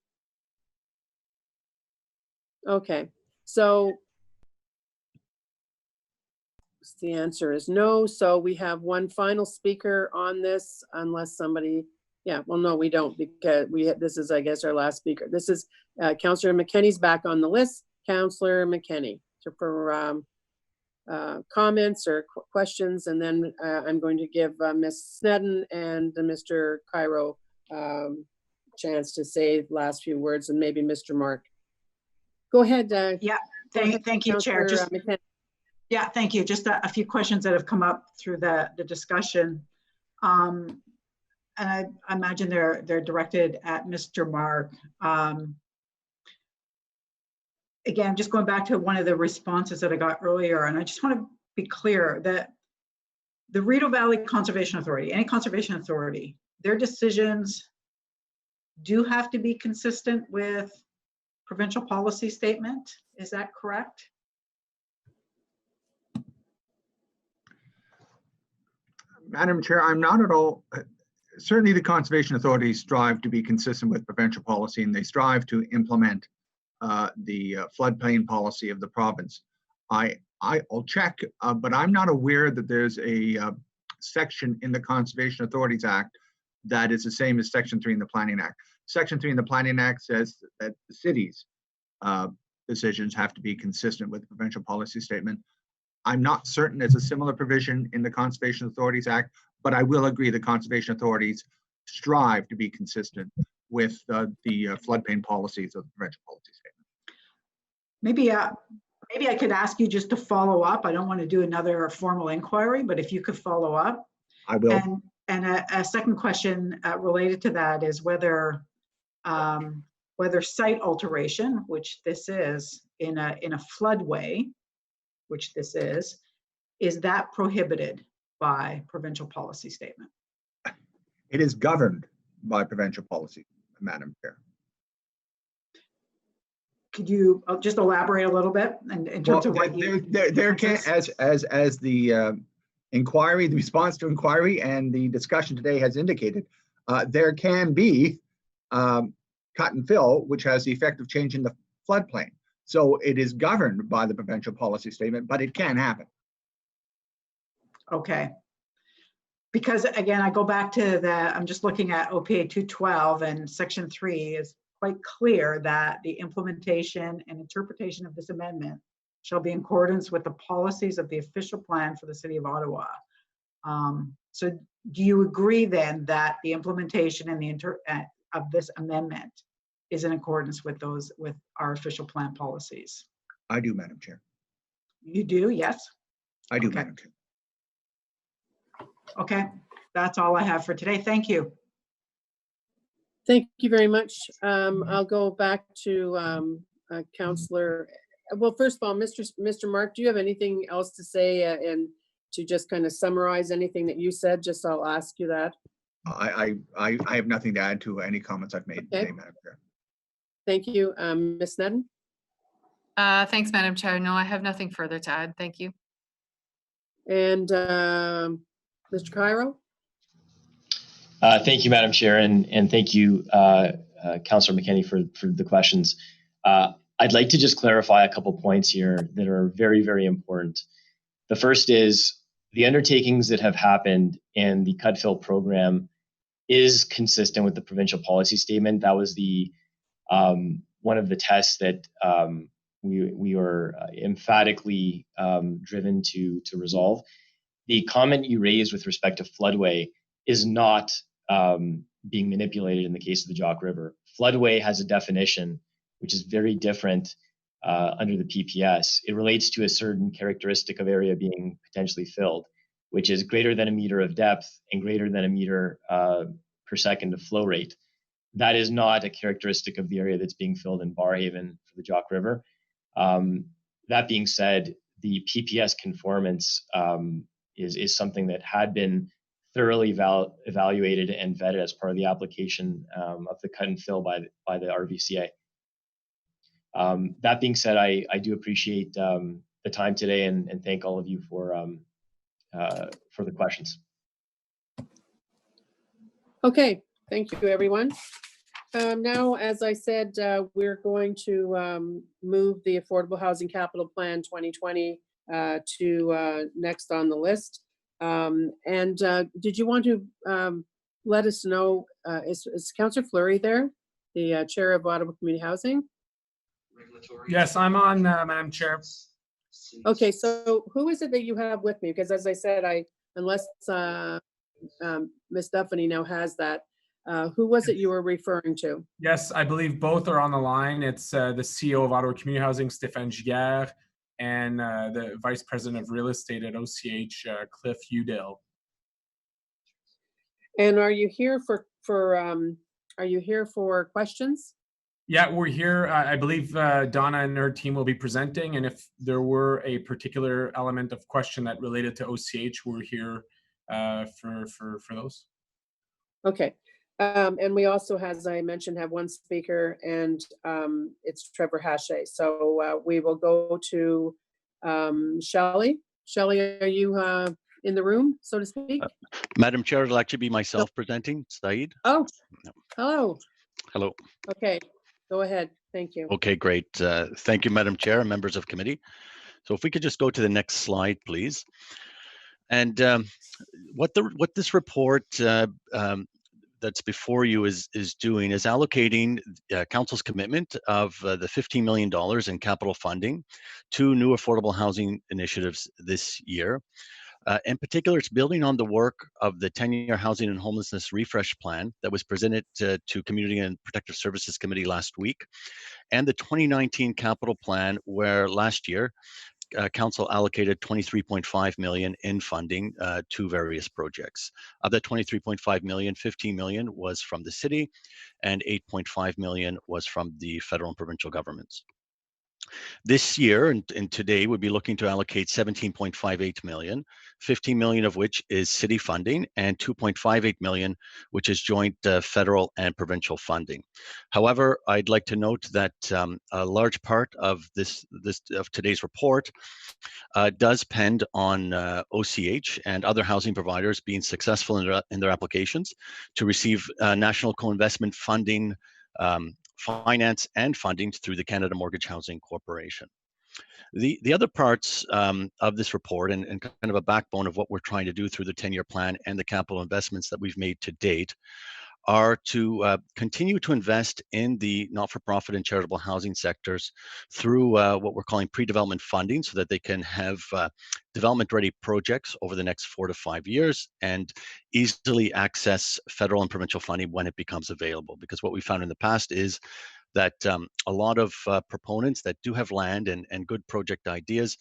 Okay, so the answer is no. So we have one final speaker on this, unless somebody, yeah, well, no, we don't, because this is, I guess, our last speaker. This is Councillor McKenney's back on the list. Councillor McKenney, for comments or questions, and then I'm going to give Ms. Snedden and Mr. Cairo chance to say the last few words, and maybe Mr. Mark. Go ahead.
Yeah, thank you, Chair. Yeah, thank you. Just a few questions that have come up through the discussion. And I imagine they're directed at Mr. Mark. Again, just going back to one of the responses that I got earlier, and I just want to be clear that the Rideau Valley Conservation Authority, any conservation authority, their decisions do have to be consistent with provincial policy statement. Is that correct?
Madam Chair, I'm not at all, certainly the conservation authorities strive to be consistent with provincial policy, and they strive to implement the floodplain policy of the province. I'll check, but I'm not aware that there's a section in the Conservation Authorities Act that is the same as Section 3 in the Planning Act. Section 3 in the Planning Act says that the city's decisions have to be consistent with the provincial policy statement. I'm not certain there's a similar provision in the Conservation Authorities Act, but I will agree the conservation authorities strive to be consistent with the floodplain policies of the provincial policy statement.
Maybe I could ask you just to follow up. I don't want to do another formal inquiry, but if you could follow up.
I will.
And a second question related to that is whether site alteration, which this is in a floodway, which this is that prohibited by provincial policy statement?
It is governed by provincial policy, Madam Chair.
Could you just elaborate a little bit in terms of what
there can, as the inquiry, the response to inquiry and the discussion today has indicated, there can be cut and fill, which has the effect of changing the floodplain. So it is governed by the provincial policy statement, but it can happen.
Okay. Because again, I go back to I'm just looking at OPA 212 and section 3 is quite clear that the implementation and interpretation of this amendment shall be in accordance with the policies of the official plan for the City of Ottawa. So do you agree then that the implementation and of this amendment is in accordance with our official plan policies?
I do, Madam Chair.
You do, yes?
I do,
Okay.
Madam Chair.
Okay, that's all I have for today. Thank you.
Thank you very much. I'll go back to Councillor. Well, first of all, Mr. Mark, do you have anything else to say and to just kind of summarize anything that you said? Just I'll ask you that.
I have nothing to add to any comments I've made today, Madam Chair.
Thank you. Ms. Nedden?
Thanks, Madam Chair. No, I have nothing further to add. Thank you.
And Mr. Cairo?
Thank you, Madam Chair, and thank you, Councillor McKenney, for the questions. I'd like to just clarify a couple points here that are very, very important. The first is the undertakings that have happened in the cut-fill program is consistent with the provincial policy statement. That was the one of the tests that we were emphatically driven to resolve. The comment you raised with respect to floodway is not being manipulated in the case of the Jock River. Floodway has a definition which is very different under the PPS. It relates to a certain characteristic of area being potentially filled, which is greater than a meter of depth and greater than a meter per second of flow rate. That is not a characteristic of the area that's being filled in Barrhaven for the Jock River. That being said, the PPS conformance is something that had been thoroughly evaluated and vetted as part of the application of the cut and fill by the RVCA. That being said, I do appreciate the time today and thank all of you for the questions.
Okay, thank you, everyone. Now, as I said, we're going to move the Affordable Housing Capital Plan 2020 to next on the list. Did you want to let us know, is Councillor Fleury there, the Chair of Ottawa Community Housing?
Yes, I'm on, Madam Chair.
Okay, so who is it that you have with me? Because as I said, unless Ms. Duffany now has that, who was it you were referring to?
Yes, I believe both are on the line. It's the CEO of Ottawa Community Housing, Stéphane Giguère, and the Vice President of Real Estate at OCH, Cliff Udale.
And are you here for questions?
Yeah, we're here. I believe Donna and her team will be presenting, and if there were a particular element of question that related to OCH, we're here for those.
Okay. And we also, as I mentioned, have one speaker, and it's Trevor Hache. So we will go to Shelley. Shelley, are you in the room, so to speak?
Madam Chair, it'll actually be myself presenting, Saeed.
Oh, hello.
Hello.
Okay, go ahead. Thank you.
Okay, great. Thank you, Madam Chair and members of committee. So if we could just go to the next slide, please. And what this report that's before you is allocating council's commitment of the $15 million in capital funding to new affordable housing initiatives this year. In particular, it's building on the work of the 10-year Housing and Homelessness Refresh Plan that was presented to Community and Protective Services Committee last week, and the 2019 capital plan, where last year council allocated 23.5 million in funding to various projects. Of that 23.5 million, 15 million was from the city, and 8.5 million was from the federal and provincial governments. This year and today would be looking to allocate 17.58 million, 15 million of which is city funding and 2.58 million, which is joint federal and provincial funding. However, I'd like to note that a large part of today's report does depend on OCH and other housing providers being successful in their applications to receive national co-investment funding, finance and funding through the Canada Mortgage Housing Corporation. The other parts of this report and kind of a backbone of what we're trying to do through the 10-year plan and the capital investments that we've made to date are to continue to invest in the not-for-profit and charitable housing sectors through what we're calling pre-development funding, so that they can have development-ready projects over the next 4 to 5 years and easily access federal and provincial funding when it becomes available. Because what we found in the past is that a lot of proponents that do have land and good project ideas,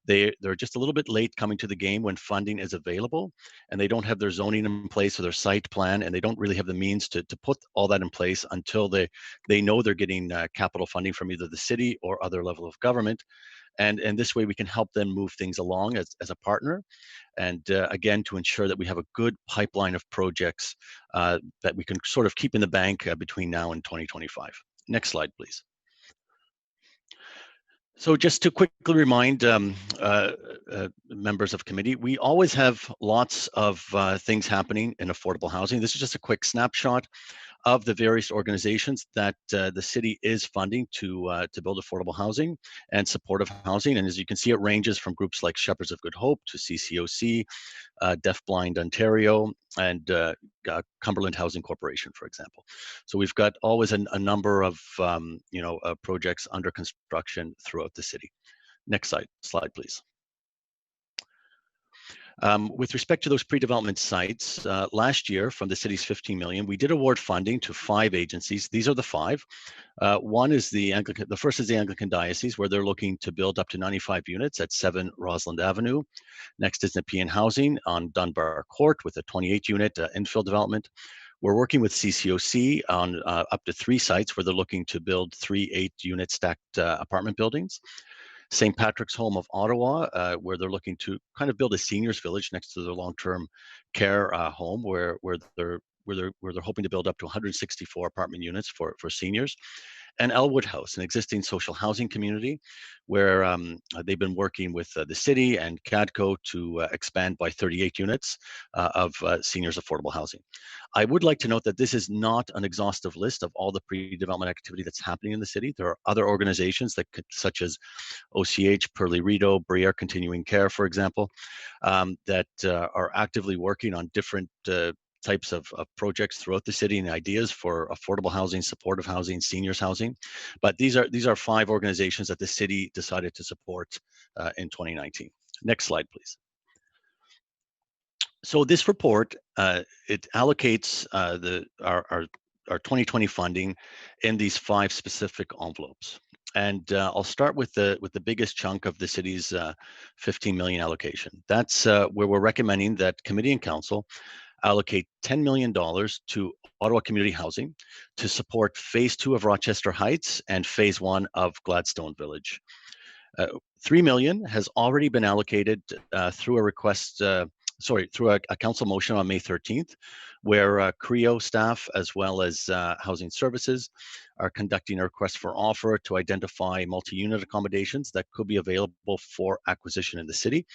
they're just a little bit late coming to the game when funding is available, and they don't have their zoning in place or their site plan, and they don't really have the means to put all that in place until they know they're getting capital funding from either the city or other level of government. And this way we can help them move things along as a partner, and again, to ensure that we have a good pipeline of projects that we can sort of keep in the bank between now and 2025. Next slide, please. So just to quickly remind members of committee, we always have lots of things happening in affordable housing. This is just a quick snapshot of the various organizations that the city is funding to build affordable housing and supportive housing. And as you can see, it ranges from groups like Shepherds of Good Hope to CCOC, Deafblind Ontario, and Cumberland Housing Corporation, for example. So we've got always a number of projects under construction throughout the city. Next slide, please. With respect to those pre-development sites, last year from the city's 15 million, we did award funding to 5 agencies. These are the 5. One is the first is the Anglican Diocese, where they're looking to build up to 95 units at 7 Rosalind Avenue. Next is Nepean Housing on Dunbar Court with a 28-unit infill development. We're working with CCOC on up to 3 sites where they're looking to build 3 8-unit stacked apartment buildings. St. Patrick's Home of Ottawa, where they're looking to kind of build a seniors village next to their long-term care home, where they're hoping to build up to 164 apartment units for seniors. And Elwood House, an existing social housing community, where they've been working with the city and CADCO to expand by 38 units of seniors affordable housing. I would like to note that this is not an exhaustive list of all the pre-development activity that's happening in the city. There are other organizations that such as OCH, Pearly Rideau, Briere Continuing Care, for example, that are actively working on different types of projects throughout the city and ideas for affordable housing, supportive housing, seniors housing. But these are 5 organizations that the city decided to support in 2019. Next slide, please. So this report, it allocates our 2020 funding in these 5 specific envelopes. And I'll start with the biggest chunk of the city's 15 million allocation. That's where we're recommending that committee and council allocate $10 million to Ottawa Community Housing to support Phase 2 of Rochester Heights and Phase 1 of Gladstone Village. $3 million has already been allocated through a request, through a council motion on May 13th, where CREO staff as well as Housing Services are conducting a request for offer to identify multi-unit accommodations that could be available for acquisition in the city.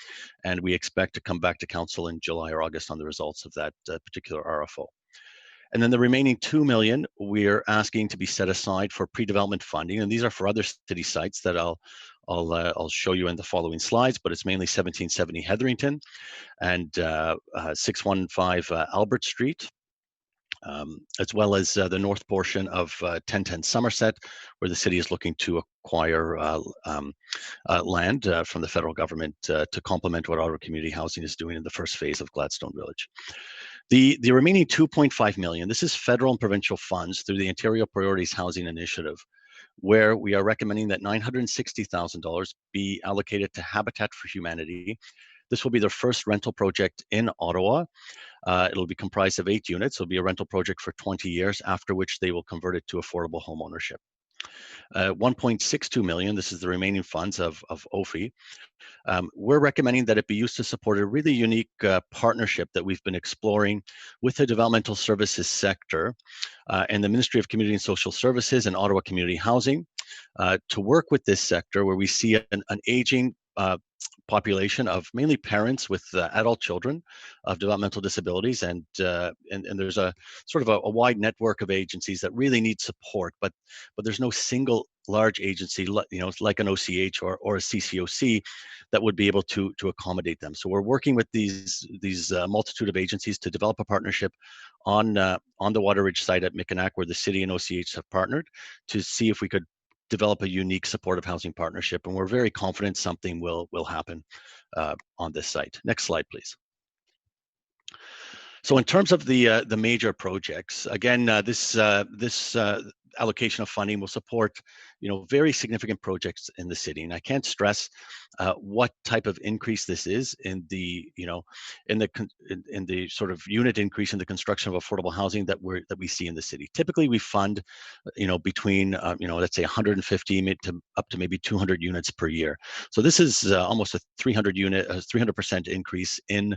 And we expect to come back to council in July or August on the results of that particular RFO. And then the remaining $2 million we're asking to be set aside for pre-development funding, and these are for other city sites that I'll show you in the following slides, but it's mainly 1770 Hetherington and 615 Albert Street, as well as the north portion of 1010 Somerset, where the city is looking to acquire land from the federal government to complement what Ottawa Community Housing is doing in the first phase of Gladstone Village. The remaining 2.5 million, this is federal and provincial funds through the Ontario Priorities Housing Initiative, where we are recommending that $960,000 be allocated to Habitat for Humanity. This will be their first rental project in Ottawa. It'll be comprised of 8 units. It'll be a rental project for 20 years, after which they will convert it to affordable home ownership. 1.62 million, this is the remaining funds of OFI. We're recommending that it be used to support a really unique partnership that we've been exploring with the developmental services sector and the Ministry of Community and Social Services and Ottawa Community Housing to work with this sector where we see an aging population of mainly parents with adult children of developmental disabilities, and there's a sort of a wide network of agencies that really need support, but there's no single large agency, like an OCH or a CCOC that would be able to accommodate them. So we're working with these multitude of agencies to develop a partnership on the Waterridge site at Mikinak, where the city and OCH have partnered, to see if we could develop a unique supportive housing partnership, and we're very confident something will happen on this site. Next slide, please. So in terms of the major projects, again, this allocation of funding will support, very significant projects in the city, and I can't stress what type of increase this is in the, in the sort of unit increase in the construction of affordable housing that we see in the city. Typically, we fund, between, let's say 150 to up to maybe 200 units per year. So this is almost a 300% increase in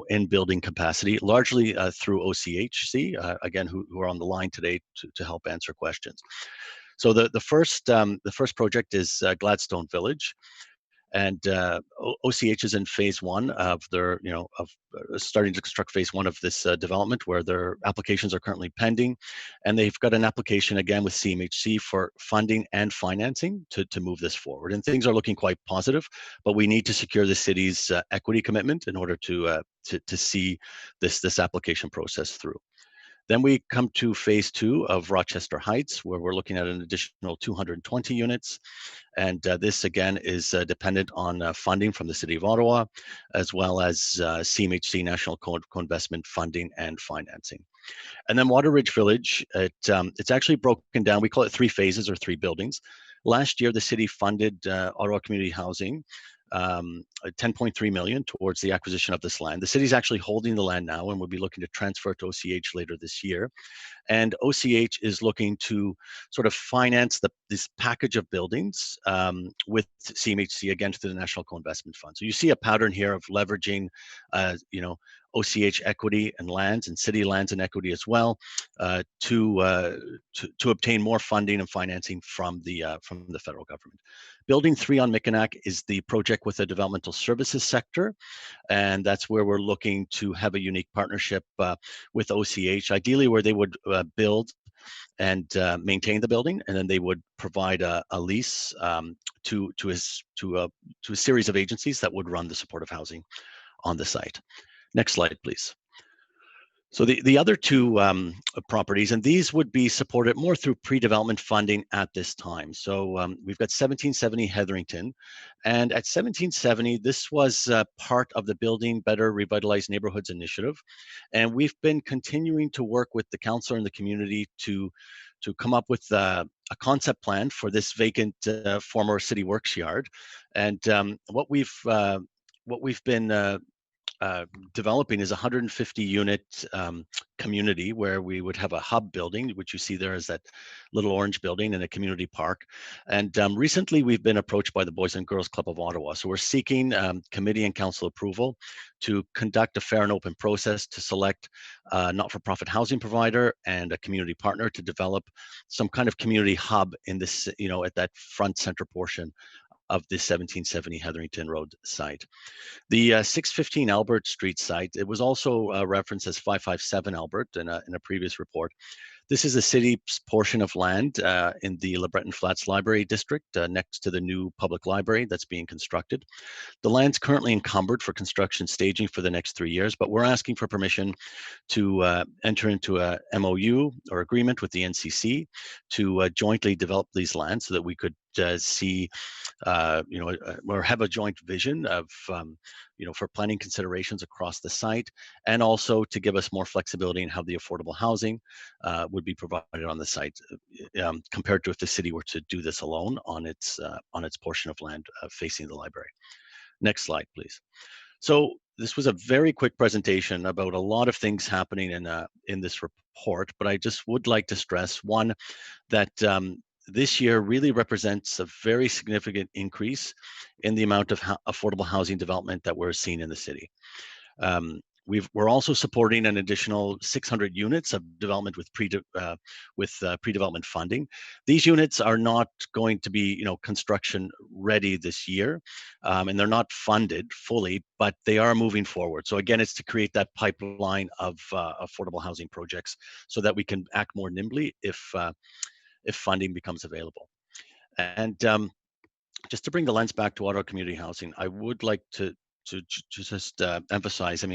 in building capacity, largely through OCHC, again, who are on the line today to help answer questions. So the first project is Gladstone Village, and OCH is in phase 1 of their, starting to construct phase 1 of this development, where their applications are currently pending, and they've got an application again with CMHC for funding and financing to move this forward. And things are looking quite positive, but we need to secure the city's equity commitment in order to see this application process through. Then we come to phase 2 of Rochester Heights, where we're looking at an additional 220 units. And this, again, is dependent on funding from the City of Ottawa, as well as CMHC National Co-Investment funding and financing. And then Waterridge Village, it's actually broken down. We call it 3 phases or 3 buildings. Last year, the city funded Ottawa Community Housing 10.3 million towards the acquisition of this land. The city's actually holding the land now, and we'll be looking to transfer it to OCH later this year. And OCH is looking to sort of finance this package of buildings with CMHC, again, through the National Co-Investment Fund. So you see a pattern here of leveraging, OCH equity and lands, and city lands and equity as well, to obtain more funding and financing from the federal government. Building 3 on Mikinak is the project with the developmental services sector, and that's where we're looking to have a unique partnership with OCH, ideally where they would build and maintain the building, and then they would provide a lease to a series of agencies that would run the supportive housing on the site. Next slide, please. So the other 2 properties, and these would be supported more through pre-development funding at this time. So we've got 1770 Hetherington, and at 1770, this was part of the Building Better Revitalized Neighborhoods initiative, and we've been continuing to work with the council and the community to come up with a concept plan for this vacant former city works yard. And what we've been developing is a 150 unit community where we would have a hub building, which you see there is that little orange building, and a community park. And recently we've been approached by the Boys and Girls Club of Ottawa. So we're seeking committee and council approval to conduct a fair and open process to select a not-for-profit housing provider and a community partner to develop some kind of community hub in this, at that front center portion of the 1770 Hetherington Road site. The 615 Albert Street site, it was also referenced as 557 Albert in a previous report. This is the city's portion of land in the LeBreton Flats Library District next to the new public library that's being constructed. The land's currently encumbered for construction staging for the next 3 years, but we're asking for permission to enter into a MOU or agreement with the NCC to jointly develop these lands so that we could see, or have a joint vision of, for planning considerations across the site, and also to give us more flexibility in how the affordable housing would be provided on the site, compared to if the city were to do this alone on its portion of land facing the library. Next slide, please. So this was a very quick presentation about a lot of things happening in this report, but I just would like to stress, one, that this year really represents a very significant increase in the amount of affordable housing development that we're seeing in the city. We're also supporting an additional 600 units of development with pre-development funding. These units are not going to be, construction ready this year, and they're not funded fully, but they are moving forward. So again, it's to create that pipeline of affordable housing projects so that we can act more nimbly if funding becomes available. And just to bring the lens back to Ottawa community housing, I would like to just emphasize,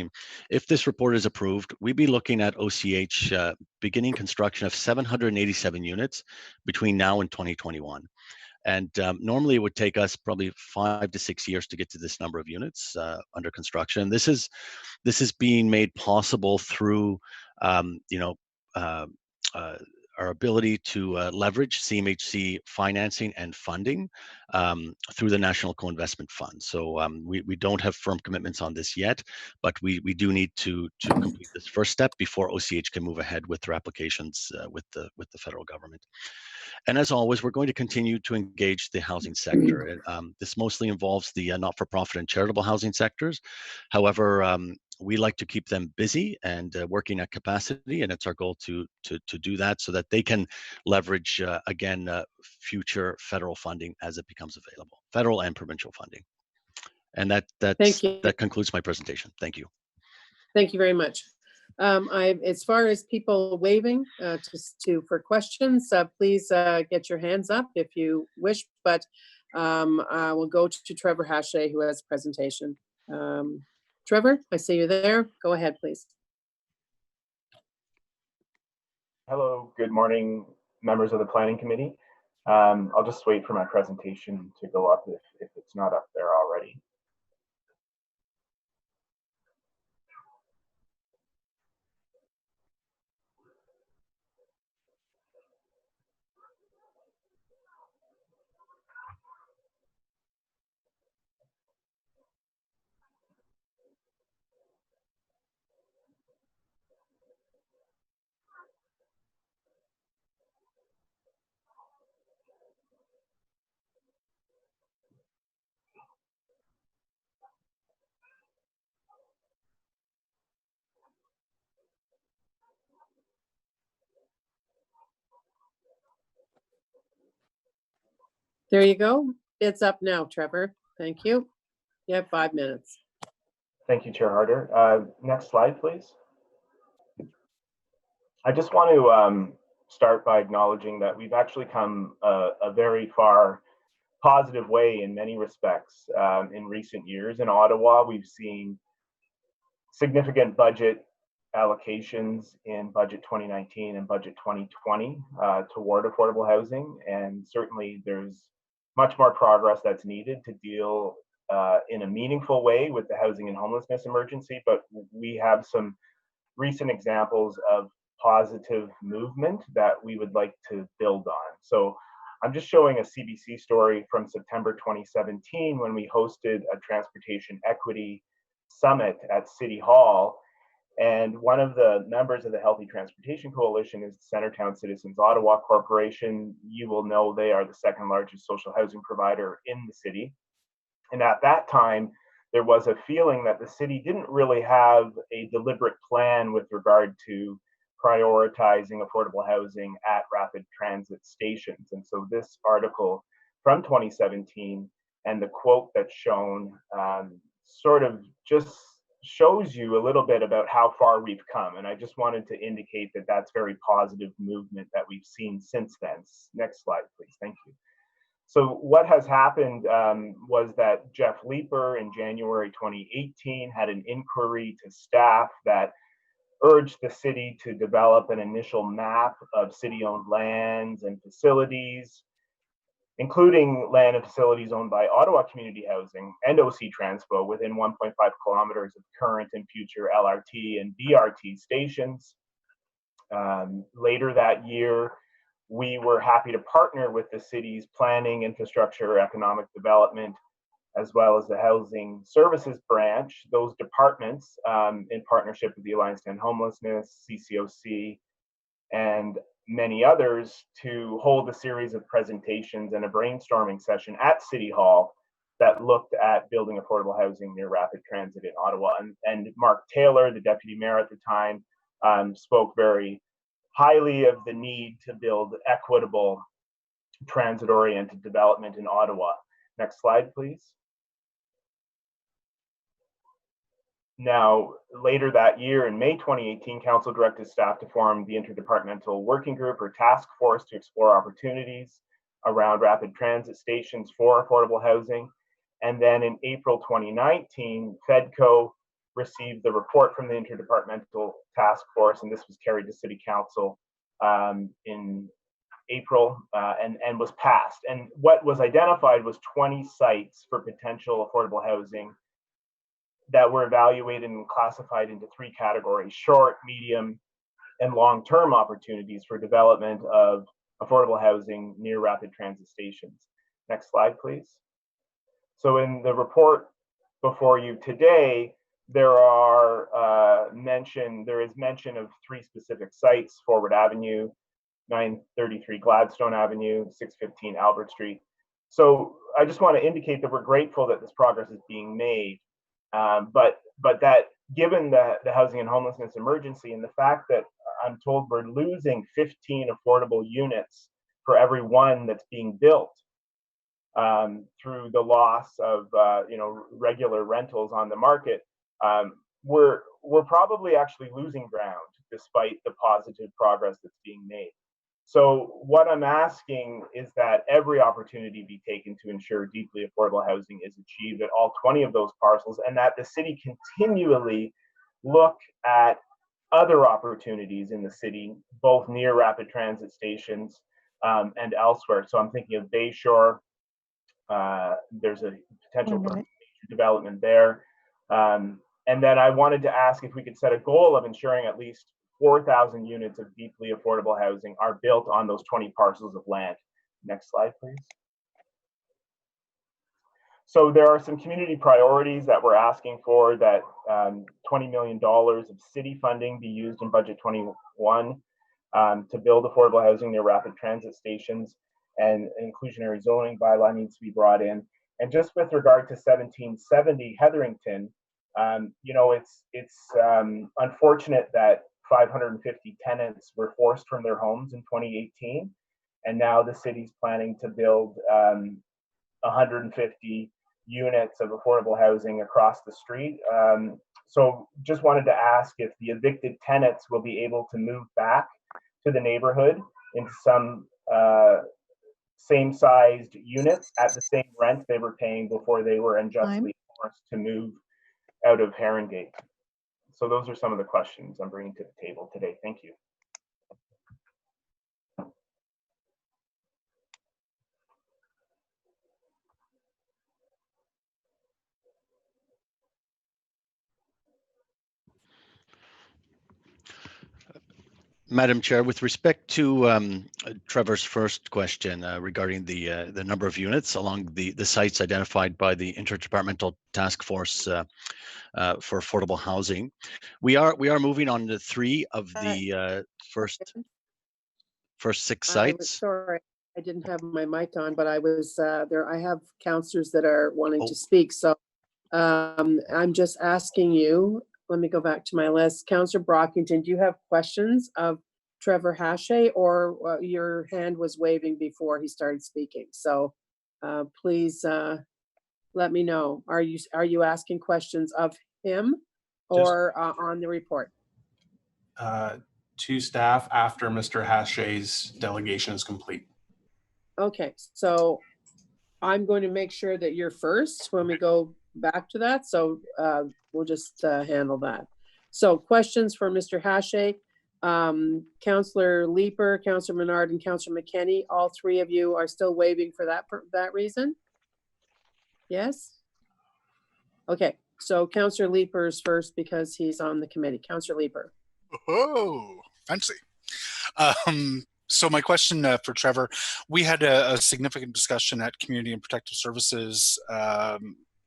if this report is approved, we'd be looking at OCH beginning construction of 787 units between now and 2021. And normally it would take us probably 5 to 6 years to get to this number of units under construction. This is being made possible through, our ability to leverage CMHC financing and funding through the National Co-Investment Fund. So we don't have firm commitments on this yet, but we do need to complete this first step before OCH can move ahead with their applications with the federal government. And as always, we're going to continue to engage the housing sector. This mostly involves the not-for-profit and charitable housing sectors. However, we like to keep them busy and working at capacity, and it's our goal to do that so that they can leverage, again, future federal funding as it becomes available, federal and provincial funding. And that concludes my presentation. Thank you.
Thank you very much. As far as people waving for questions, please get your hands up if you wish, but I will go to Trevor Hache, who has a presentation. Trevor, I see you there. Go ahead, please.
Hello, good morning, members of the Planning Committee. I'll just wait for my presentation to go up if it's not up there already.
There you go. It's up now, Trevor. Thank you. You have 5 minutes.
Thank you, Chair Harder. Next slide, please. I just want to start by acknowledging that we've actually come a very far positive way in many respects in recent years. In Ottawa, we've seen significant budget allocations in budget 2019 and budget 2020 toward affordable housing, and certainly there's much more progress that's needed to deal in a meaningful way with the housing and homelessness emergency, but we have some recent examples of positive movement that we would like to build on. So I'm just showing a CBC story from September 2017 when we hosted a transportation equity summit at City Hall. And one of the members of the Healthy Transportation Coalition is the Centertown Citizens Ottawa Corporation. You will know they are the second largest social housing provider in the city. And at that time, there was a feeling that the city didn't really have a deliberate plan with regard to prioritizing affordable housing at rapid transit stations. And so this article from 2017 and the quote that's shown sort of just shows you a little bit about how far we've come. And I just wanted to indicate that that's very positive movement that we've seen since then. Next slide, please. Thank you. So what has happened was that Jeff Leeper in January 2018 had an inquiry to staff that urged the city to develop an initial map of city-owned lands and facilities, including land and facilities owned by Ottawa Community Housing and OC Transpo within 1.5 kilometers of current and future LRT and BRT stations. Later that year, we were happy to partner with the city's planning, infrastructure, economic development, as well as the housing services branch, those departments in partnership with the Alliance to End Homelessness, CCOC, and many others, to hold a series of presentations and a brainstorming session at City Hall that looked at building affordable housing near rapid transit in Ottawa. And Mark Taylor, the deputy mayor at the time, spoke very highly of the need to build equitable transit-oriented development in Ottawa. Next slide, please. Now, later that year, in May 2018, Council directed staff to form the Interdepartmental Working Group or Task Force to explore opportunities around rapid transit stations for affordable housing. And then in April 2019, FEDCO received the report from the Interdepartmental Task Force, and this was carried to City Council in April and was passed. And what was identified was 20 sites for potential affordable housing that were evaluated and classified into 3 categories: short, medium, and long-term opportunities for development of affordable housing near rapid transit stations. Next slide, please. So in the report before you today, there is mention of 3 specific sites: Forward Avenue, 933 Gladstone Avenue, 615 Albert Street. So I just want to indicate that we're grateful that this progress is being made. But that given the housing and homelessness emergency and the fact that I'm told we're losing 15 affordable units for every one that's being built through the loss of regular rentals on the market, we're probably actually losing ground despite the positive progress that's being made. So what I'm asking is that every opportunity be taken to ensure deeply affordable housing is achieved at all 20 of those parcels, and that the city continually look at other opportunities in the city, both near rapid transit stations and elsewhere. So I'm thinking of Bayshore. There's a potential for major development there. And then I wanted to ask if we could set a goal of ensuring at least 4,000 units of deeply affordable housing are built on those 20 parcels of land. Next slide, please. So there are some community priorities that we're asking for, that $20 million of city funding be used in budget 21 to build affordable housing near rapid transit stations, and inclusionary zoning bylaw needs to be brought in. And just with regard to 1770 Hetherington, it's unfortunate that 550 tenants were forced from their homes in 2018, and now the city's planning to build 150 units of affordable housing across the street. So just wanted to ask if the evicted tenants will be able to move back to the neighborhood into some same-sized units at the same rent they were paying before they were unjustly forced to move out of Herongate. So those are some of the questions I'm bringing to the table today. Thank you.
Madam Chair, with respect to Trevor's first question regarding the number of units along the sites identified by the Interdepartmental Task Force for Affordable Housing, we are moving on to 3 of the first 6 sites.
Sorry, I didn't have my mic on, but I was there. I have councillors that are wanting to speak, so I'm just asking you. Let me go back to my list. Councillor Brockington, do you have questions of Trevor Hache, or your hand was waving before he started speaking? So please let me know. Are you asking questions of him or on the report?
To staff after Mr. Hashay's delegation is complete.
Okay, so I'm going to make sure that you're first when we go back to that. So we'll just handle that. So questions for Mr. Hashay, Councillor Leeper, Councillor Menard, and Councillor McKenney. All three of you are still waiting for that reason? Yes? Okay, so Councillor Leeper is first because he's on the committee. Councillor Leeper.
Oh, fancy. So my question for Trevor, we had a significant discussion at Community and Protective Services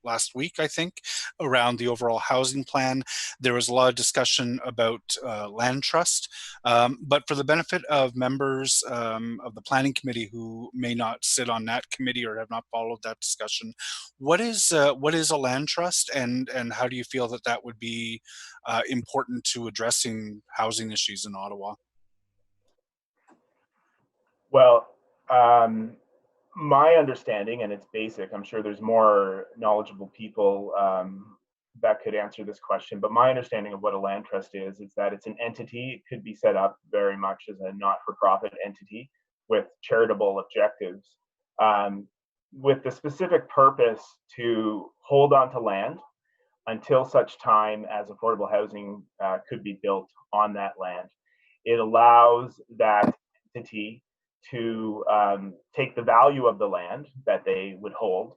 last week, I think, around the overall housing plan. There was a lot of discussion about land trust, but for the benefit of members of the planning committee who may not sit on that committee or have not followed that discussion, what is a land trust, and how do you feel that that would be important to addressing housing issues in Ottawa?
Well, my understanding, and it's basic, I'm sure there's more knowledgeable people that could answer this question, but my understanding of what a land trust is that it's an entity. It could be set up very much as a not-for-profit entity with charitable objectives, with the specific purpose to hold on to land until such time as affordable housing could be built on that land. It allows that entity to take the value of the land that they would hold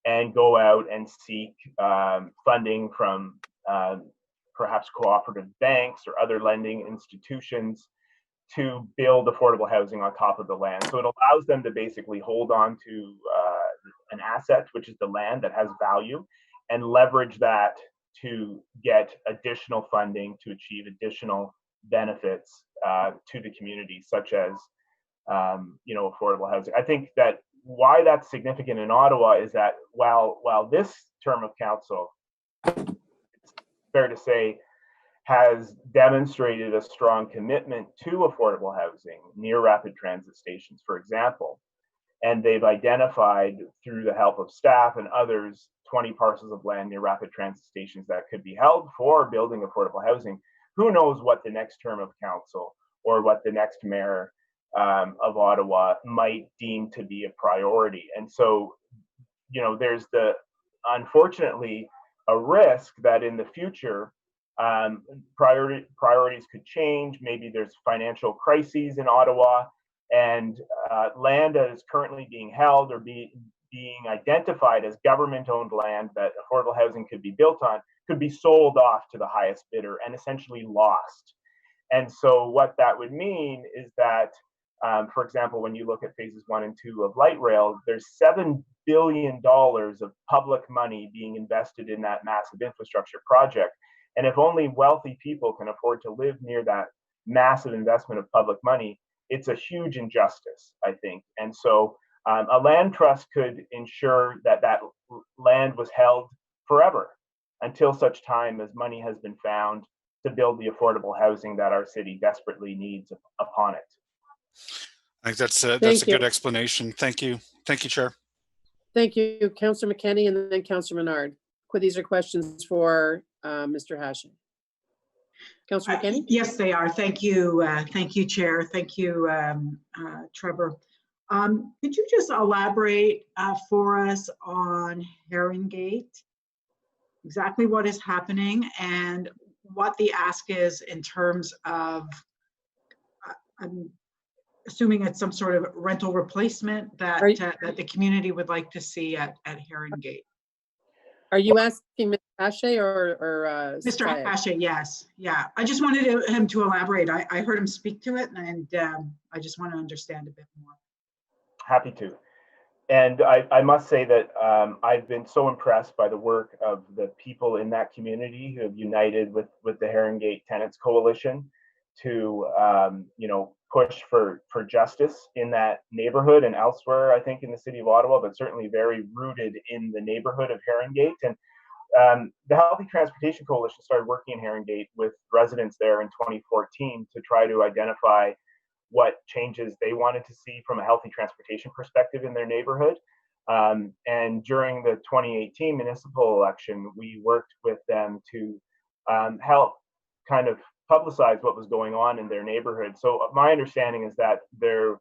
and go out and seek funding from perhaps cooperative banks or other lending institutions to build affordable housing on top of the land. So it allows them to basically hold on to an asset, which is the land that has value, and leverage that to get additional funding to achieve additional benefits to the community, such as affordable housing. I think that why that's significant in Ottawa is that while this term of council, it's fair to say, has demonstrated a strong commitment to affordable housing near rapid transit stations, for example, and they've identified through the help of staff and others 20 parcels of land near rapid transit stations that could be held for building affordable housing. Who knows what the next term of council or what the next mayor of Ottawa might deem to be a priority. And so, there's unfortunately a risk that in the future, priorities could change. Maybe there's financial crises in Ottawa, and land that is currently being held or being identified as government-owned land that affordable housing could be built on could be sold off to the highest bidder and essentially lost. And so what that would mean is that, for example, when you look at phases 1 and 2 of light rail, there's $7 billion of public money being invested in that massive infrastructure project. And if only wealthy people can afford to live near that massive investment of public money, it's a huge injustice, I think. And so a land trust could ensure that that land was held forever until such time as money has been found to build the affordable housing that our city desperately needs upon it.
I think that's a good explanation. Thank you. Thank you, Chair.
Thank you, Councillor McKenney, and then Councillor Menard. These are questions for Mr. Hashay. Councillor McKenney?
Yes, they are. Thank you. Thank you, Chair. Thank you, Trevor. Could you just elaborate for us on Herringate, exactly what is happening and what the ask is in terms of, I'm assuming it's some sort of rental replacement that that the community would like to see at Herringate.
Are you asking Mr. Hashay or
Mr. Hashay? Yes. Yeah. I just wanted him to elaborate. I heard him speak to it, and I just want to understand a bit more.
Happy to. And I must say that I've been so impressed by the work of the people in that community who have united with the Herringate Tenants Coalition to push for justice in that neighborhood and elsewhere, I think, in the city of Ottawa, but certainly very rooted in the neighborhood of Herringate. And the Healthy Transportation Coalition started working in Herringate with residents there in 2014 to try to identify what changes they wanted to see from a healthy transportation perspective in their neighborhood. And during the 2018 municipal election, we worked with them to help kind of publicize what was going on in their neighborhood. So my understanding is that there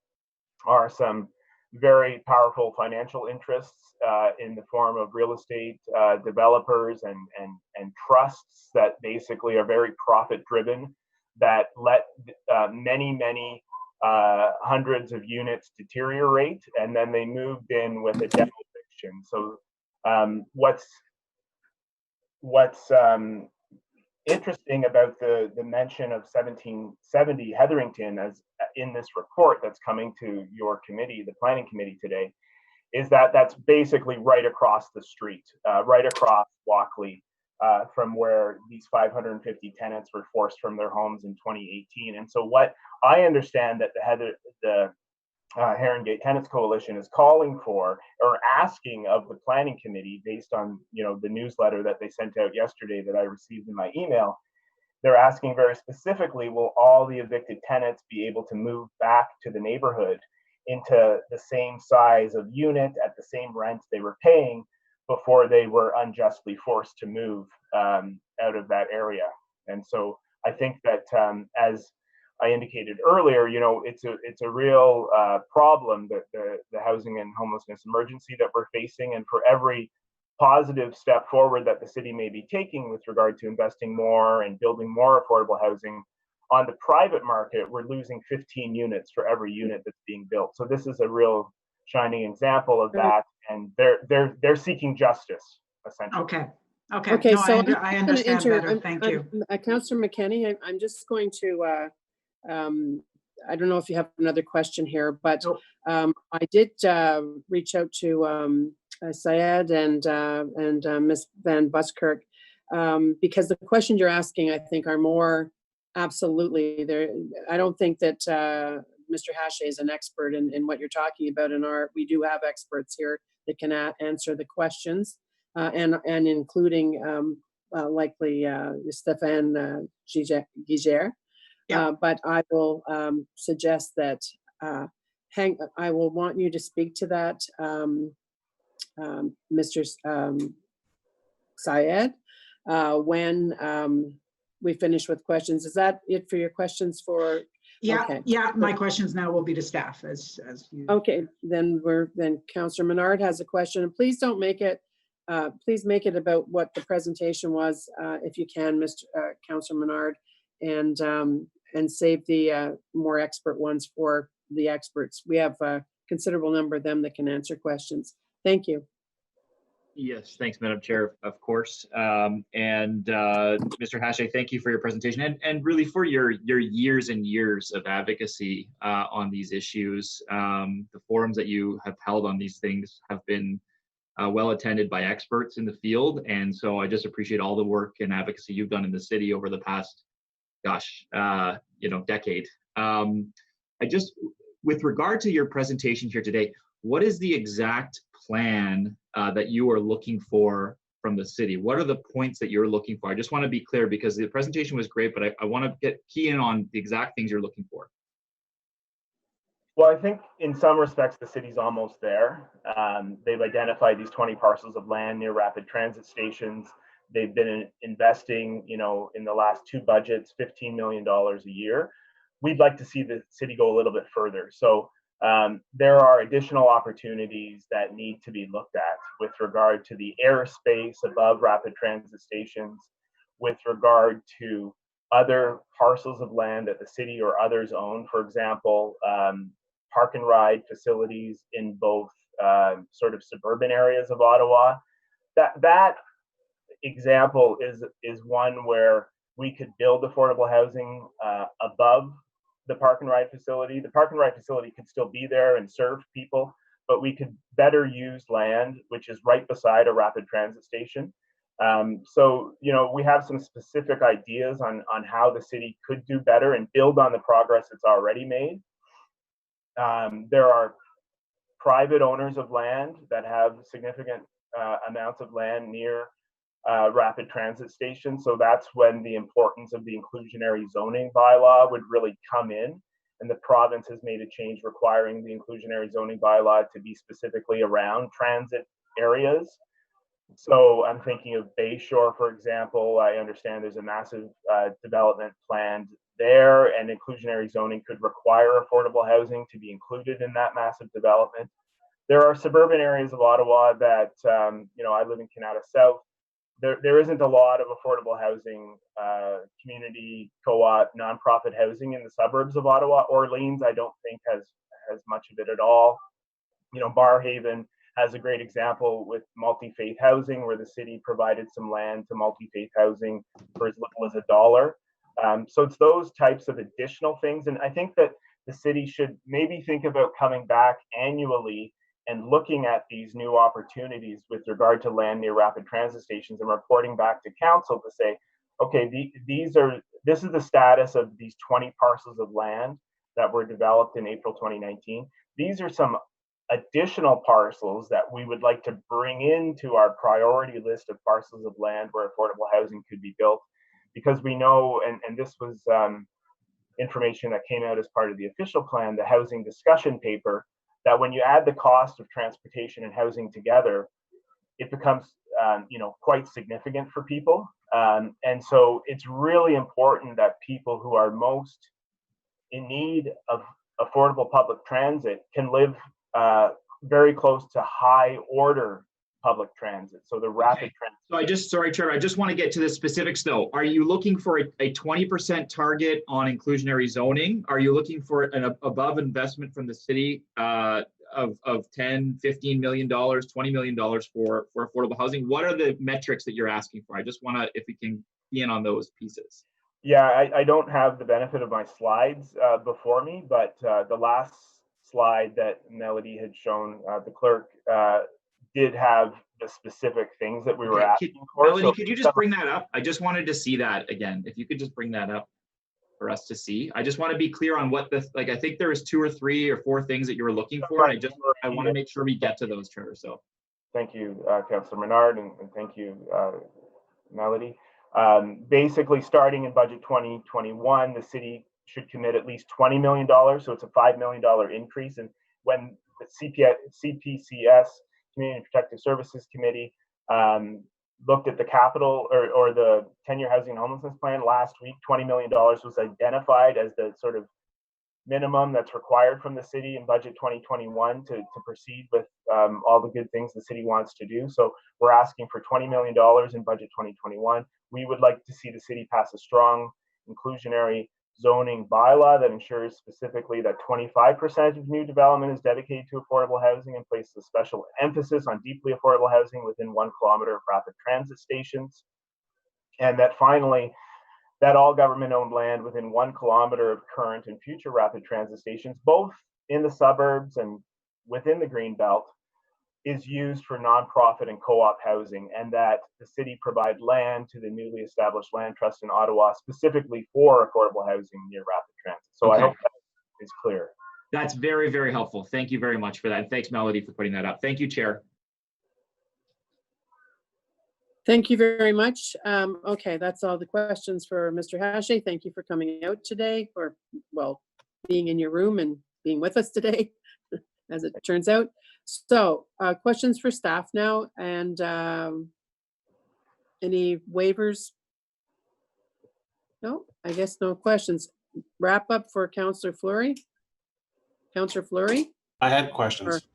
are some very powerful financial interests in the form of real estate developers and trusts that basically are very profit driven, that let many hundreds of units deteriorate, and then they moved in with a demo eviction. So what's interesting about the mention of 1770 Hetherington as in this report that's coming to your committee, the planning committee today, is that that's basically right across the street, right across Walkley, from where these 550 tenants were forced from their homes in 2018. And so what I understand that the Herongate Tenants Coalition is calling for or asking of the planning committee, based on the newsletter that they sent out yesterday that I received in my email, they're asking very specifically, will all the evicted tenants be able to move back to the neighborhood into the same size of unit at the same rent they were paying before they were unjustly forced to move out of that area? And so I think that as I indicated earlier, it's a real problem, that the housing and homelessness emergency that we're facing. And for every positive step forward that the city may be taking with regard to investing more and building more affordable housing on the private market, we're losing 15 units for every unit that's being built. So this is a real shining example of that, and they're seeking justice, essentially.
Okay. No,
so
I understand better. Thank you.
Councillor McKenney, I'm just going to, I don't know if you have another question here, but I did reach out to Syed and Ms. Van Buskirk, because the questions you're asking, I think, are more absolutely there. I don't think that Mr. Hache is an expert in what you're talking about. We do have experts here that can answer the questions, and including likely Stéphane Guiger. But I will suggest that I will want you to speak to that, Mr. Syed, when we finish with questions. Is that it for your questions for?
Yeah,
okay.
yeah. My questions now will be to staff, as you.
Okay, then Councillor Menard has a question, and please don't make it. Please make it about what the presentation was, if you can, Mr. Councillor Menard, and save the more expert ones for the experts. We have a considerable number of them that can answer questions. Thank you.
Yes, thanks, Madam Chair, of course. Mr. Hache, thank you for your presentation and really for your years and years of advocacy on these issues. The forums that you have held on these things have been well attended by experts in the field. And so I just appreciate all the work and advocacy you've done in the city over the past, decade. With regard to your presentation here today, what is the exact plan that you are looking for from the city? What are the points that you're looking for? I just want to be clear, because the presentation was great, but I want to key in on the exact things you're looking for.
Well, I think in some respects, the city's almost there. They've identified these 20 parcels of land near rapid transit stations. They've been investing, in the last 2 budgets, $15 million a year. We'd like to see the city go a little bit further. So there are additional opportunities that need to be looked at with regard to the airspace above rapid transit stations, with regard to other parcels of land that the city or others own. For example, park and ride facilities in both sort of suburban areas of Ottawa. That example is one where we could build affordable housing above the park and ride facility. The park and ride facility could still be there and serve people, but we could better use land which is right beside a rapid transit station. So, we have some specific ideas on how the city could do better and build on the progress it's already made. There are private owners of land that have significant amounts of land near rapid transit stations. So that's when the importance of the inclusionary zoning bylaw would really come in. And the province has made a change requiring the inclusionary zoning bylaw to be specifically around transit areas. So I'm thinking of Bayshore, for example. I understand there's a massive development planned there, and inclusionary zoning could require affordable housing to be included in that massive development. There are suburban areas of Ottawa that, I live in Canada South. There isn't a lot of affordable housing, community, co-op, nonprofit housing in the suburbs of Ottawa. Orleans, I don't think has much of it at all. Barrhaven has a great example with multi-faith housing, where the city provided some land to multi-faith housing for as little as $1. So it's those types of additional things. And I think that the city should maybe think about coming back annually and looking at these new opportunities with regard to land near rapid transit stations and reporting back to council to say, okay, this is the status of these 20 parcels of land that were developed in April 2019. These are some additional parcels that we would like to bring into our priority list of parcels of land where affordable housing could be built, because we know, and this was information that came out as part of the official plan, the housing discussion paper, that when you add the cost of transportation and housing together, it becomes quite significant for people. And so it's really important that people who are most in need of affordable public transit can live very close to high order public transit. So the rapid transit.
So Trevor, I just want to get to the specifics though. Are you looking for a 20% target on inclusionary zoning? Are you looking for an above investment from the city of $10, $15 million, $20 million for affordable housing? What are the metrics that you're asking for? I just want to, if we can key in on those pieces.
Yeah, I don't have the benefit of my slides before me, but the last slide that Melody had shown, the clerk, did have the specific things that we were asking for.
Melody, could you just bring that up? I just wanted to see that again. If you could just bring that up for us to see. I just want to be clear on what I think there was 2 or 3 or 4 things that you were looking for. And I want to make sure we get to those, Trevor. So
thank you, Councillor Menard, and thank you, Melody. Basically, starting in budget 2021, the city should commit at least $20 million. So it's a $5 million increase. And when the CPCS, Community Protective Services Committee, looked at the capital or the 10-year housing and homelessness plan last week, $20 million was identified as the sort of minimum that's required from the city in budget 2021 to proceed with all the good things the city wants to do. So we're asking for $20 million in budget 2021. We would like to see the city pass a strong inclusionary zoning bylaw that ensures specifically that 25% of new development is dedicated to affordable housing and places a special emphasis on deeply affordable housing within 1 kilometer of rapid transit stations. And that finally, that all government-owned land within 1 kilometer of current and future rapid transit stations, both in the suburbs and within the Greenbelt, is used for nonprofit and co-op housing, and that the city provide land to the newly established land trust in Ottawa specifically for affordable housing near rapid transit. So I hope that is clear.
That's very, very helpful. Thank you very much for that. And thanks, Melody, for putting that up. Thank you, Chair.
Thank you very much. Okay, that's all the questions for Mr. Hache. Thank you for coming out today, or well, being in your room and being with us today, as it turns out. So questions for staff now, and any waivers? No, I guess no questions. Wrap up for Councillor Fleury. Councillor Fleury?
I had questions.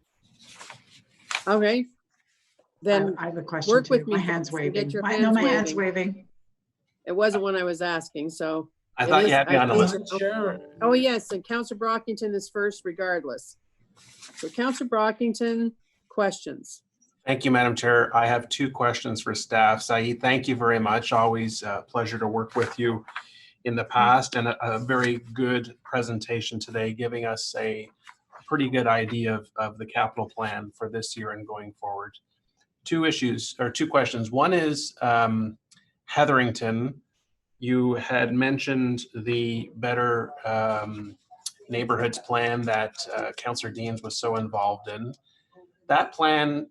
Okay. Then
I have a question
work
too.
with me.
My hand's
folks, and
waving.
Get your
My
hands
hand's
waving.
waving.
It wasn't one I was asking, so.
I thought you had me on the list.
Oh, yes, and Councillor Brockington is first regardless. So Councillor Brockington, questions.
Thank you, Madam Chair. I have 2 questions for staff. Saeed, thank you very much. Always a pleasure to work with you in the past, and a very good presentation today, giving us a pretty good idea of the capital plan for this year and going forward. 2 questions. One is Hetherington. You had mentioned the Better Neighborhoods plan that Councillor Deans was so involved in. That plan,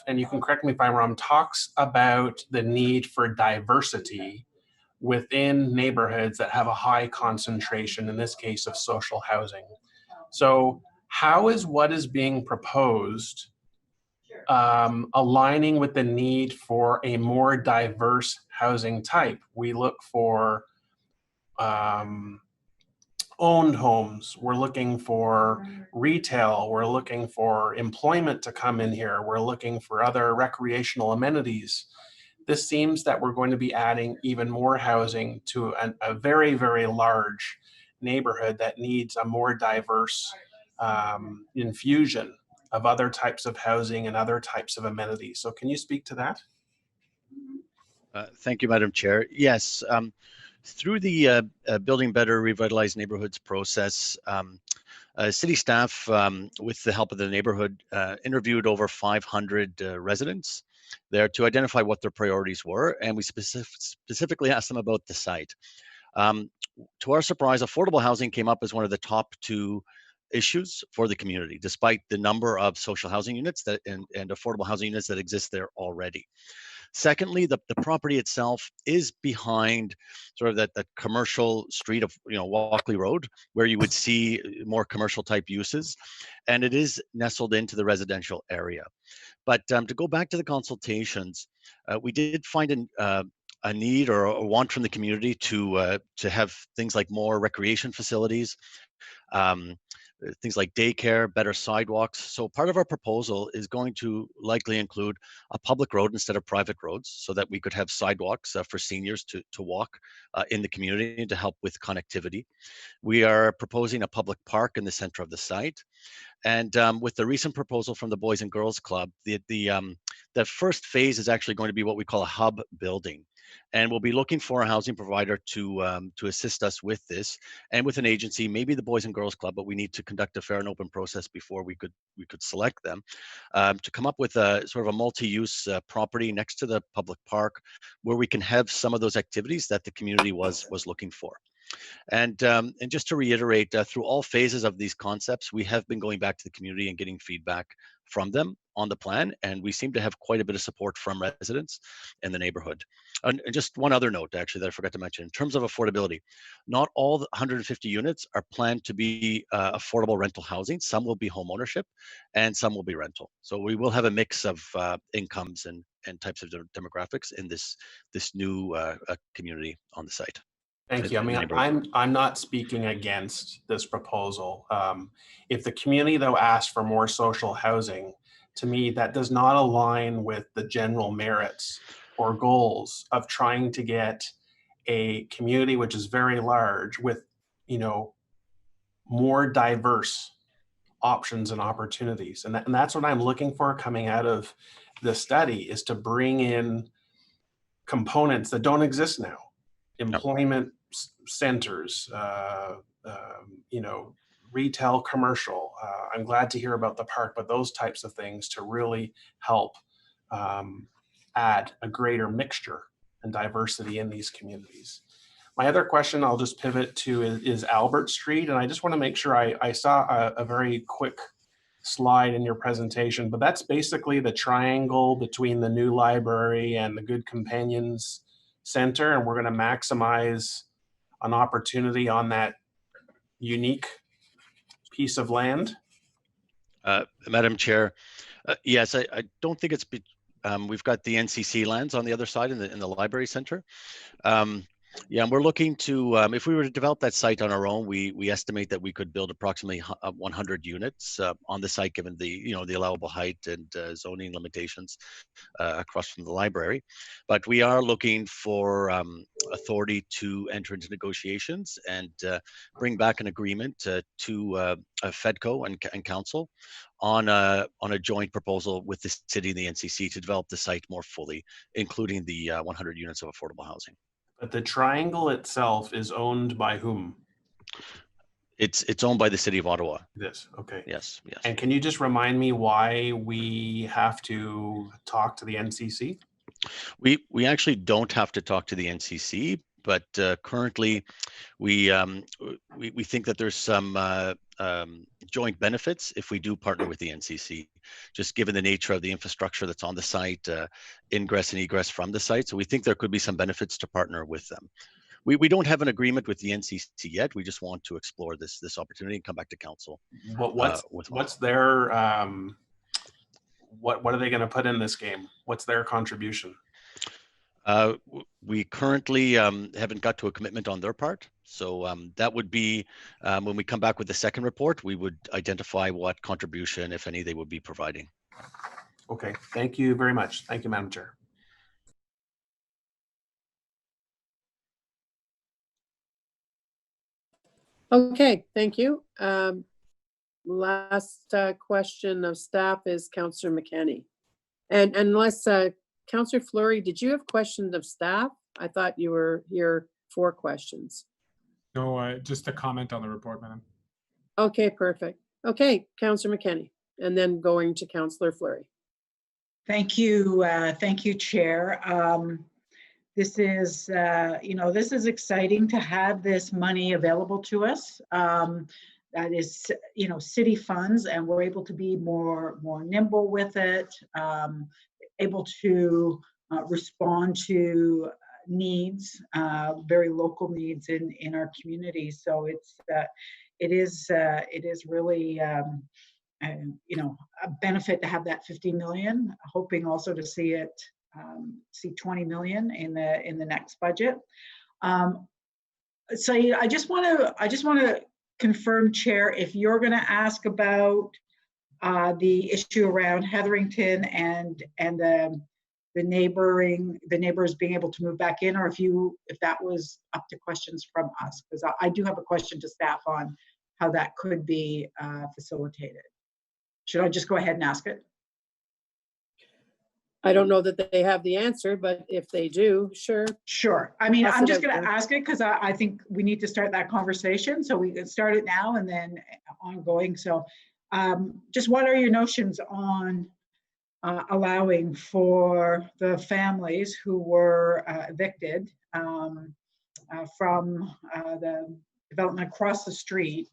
and you can correct me if I'm wrong, talks about the need for diversity within neighborhoods that have a high concentration, in this case, of social housing. So how is what is being proposed aligning with the need for a more diverse housing type. We look for owned homes, we're looking for retail, we're looking for employment to come in here, we're looking for other recreational amenities. This seems that we're going to be adding even more housing to a very, very large neighborhood that needs a more diverse infusion of other types of housing and other types of amenities. So can you speak to that?
Thank you, Madam Chair. Yes, through the Building Better Revitalized Neighborhoods process, city staff, with the help of the neighborhood, interviewed over 500 residents there to identify what their priorities were, and we specifically asked them about the site. To our surprise, affordable housing came up as one of the top 2 issues for the community, despite the number of social housing units that and affordable housing units that exist there already. Secondly, the property itself is behind sort of that commercial street of Walkley Road, where you would see more commercial type uses, and it is nestled into the residential area. But to go back to the consultations, we did find a need or a want from the community to have things like more recreation facilities, things like daycare, better sidewalks. So part of our proposal is going to likely include a public road instead of private roads, so that we could have sidewalks for seniors to walk in the community and to help with connectivity. We are proposing a public park in the center of the site. And with the recent proposal from the Boys and Girls Club, the first phase is actually going to be what we call a hub building. And we'll be looking for a housing provider to assist us with this, and with an agency, maybe the Boys and Girls Club, but we need to conduct a fair and open process before we could select them, to come up with a sort of a multi-use property next to the public park, where we can have some of those activities that the community was looking for. And just to reiterate, through all phases of these concepts, we have been going back to the community and getting feedback from them on the plan, and we seem to have quite a bit of support from residents in the neighborhood. And just one other note, actually, that I forgot to mention, in terms of affordability, not all the 150 units are planned to be affordable rental housing. Some will be home ownership, and some will be rental. So we will have a mix of incomes and types of demographics in this new community on the site.
Thank you. I mean, I'm not speaking against this proposal. If the community, though, asked for more social housing, to me, that does not align with the general merits or goals of trying to get a community which is very large with, more diverse options and opportunities. And that's what I'm looking for coming out of the study, is to bring in components that don't exist now. Employment centers, retail, commercial. I'm glad to hear about the park, but those types of things to really help add a greater mixture and diversity in these communities. My other question I'll just pivot to is Albert Street. And I just want to make sure I saw a very quick slide in your presentation, but that's basically the triangle between the new library and the Good Companions Center, and we're going to maximize an opportunity on that unique piece of land.
Madam Chair, yes, I don't think it's. We've got the NCC lands on the other side in the library center. Yeah, and we're looking to, if we were to develop that site on our own, we estimate that we could build approximately 100 units on the site, given the the allowable height and zoning limitations across from the library. But we are looking for authority to enter into negotiations and bring back an agreement to FEDCO and council on a joint proposal with the city and the NCC to develop the site more fully, including the 100 units of affordable housing.
But the triangle itself is owned by whom?
It's owned by the city of Ottawa.
This, okay.
Yes, yes.
And can you just remind me why we have to talk to the NCC?
We actually don't have to talk to the NCC, but currently we think that there's some joint benefits if we do partner with the NCC, just given the nature of the infrastructure that's on the site, ingress and egress from the site. So we think there could be some benefits to partner with them. We don't have an agreement with the NCC yet. We just want to explore this opportunity and come back to council.
What's their what are they going to put in this game? What's their contribution?
We currently haven't got to a commitment on their part. So that would be when we come back with the second report, we would identify what contribution, if any, they would be providing.
Okay, thank you very much. Thank you, Madam Chair.
Okay, thank you. Last question of staff is Councillor McKenney. And unless Councillor Fleury, did you have questions of staff? I thought you were here for questions.
No, just a comment on the report, Madam.
Okay, perfect. Okay, Councillor McKenney, and then going to Councillor Fleury.
Thank you, Chair. This is, this is exciting to have this money available to us. That is, city funds, and we're able to be more nimble with it, able to respond to needs, very local needs in our community. So it is really a benefit to have that 50 million. Hoping also to see it see 20 million in the next budget. So I just want to confirm, Chair, if you're going to ask about the issue around Hetherington and the neighbors being able to move back in, or if that was up to questions from us, because I do have a question to staff on how that could be facilitated. Should I just go ahead and ask it?
I don't know that they have the answer, but if they do, sure.
Sure. I mean, I'm just going to ask it because I think we need to start that conversation. So we can start it now and then ongoing. So just what are your notions on allowing for the families who were evicted from the development across the street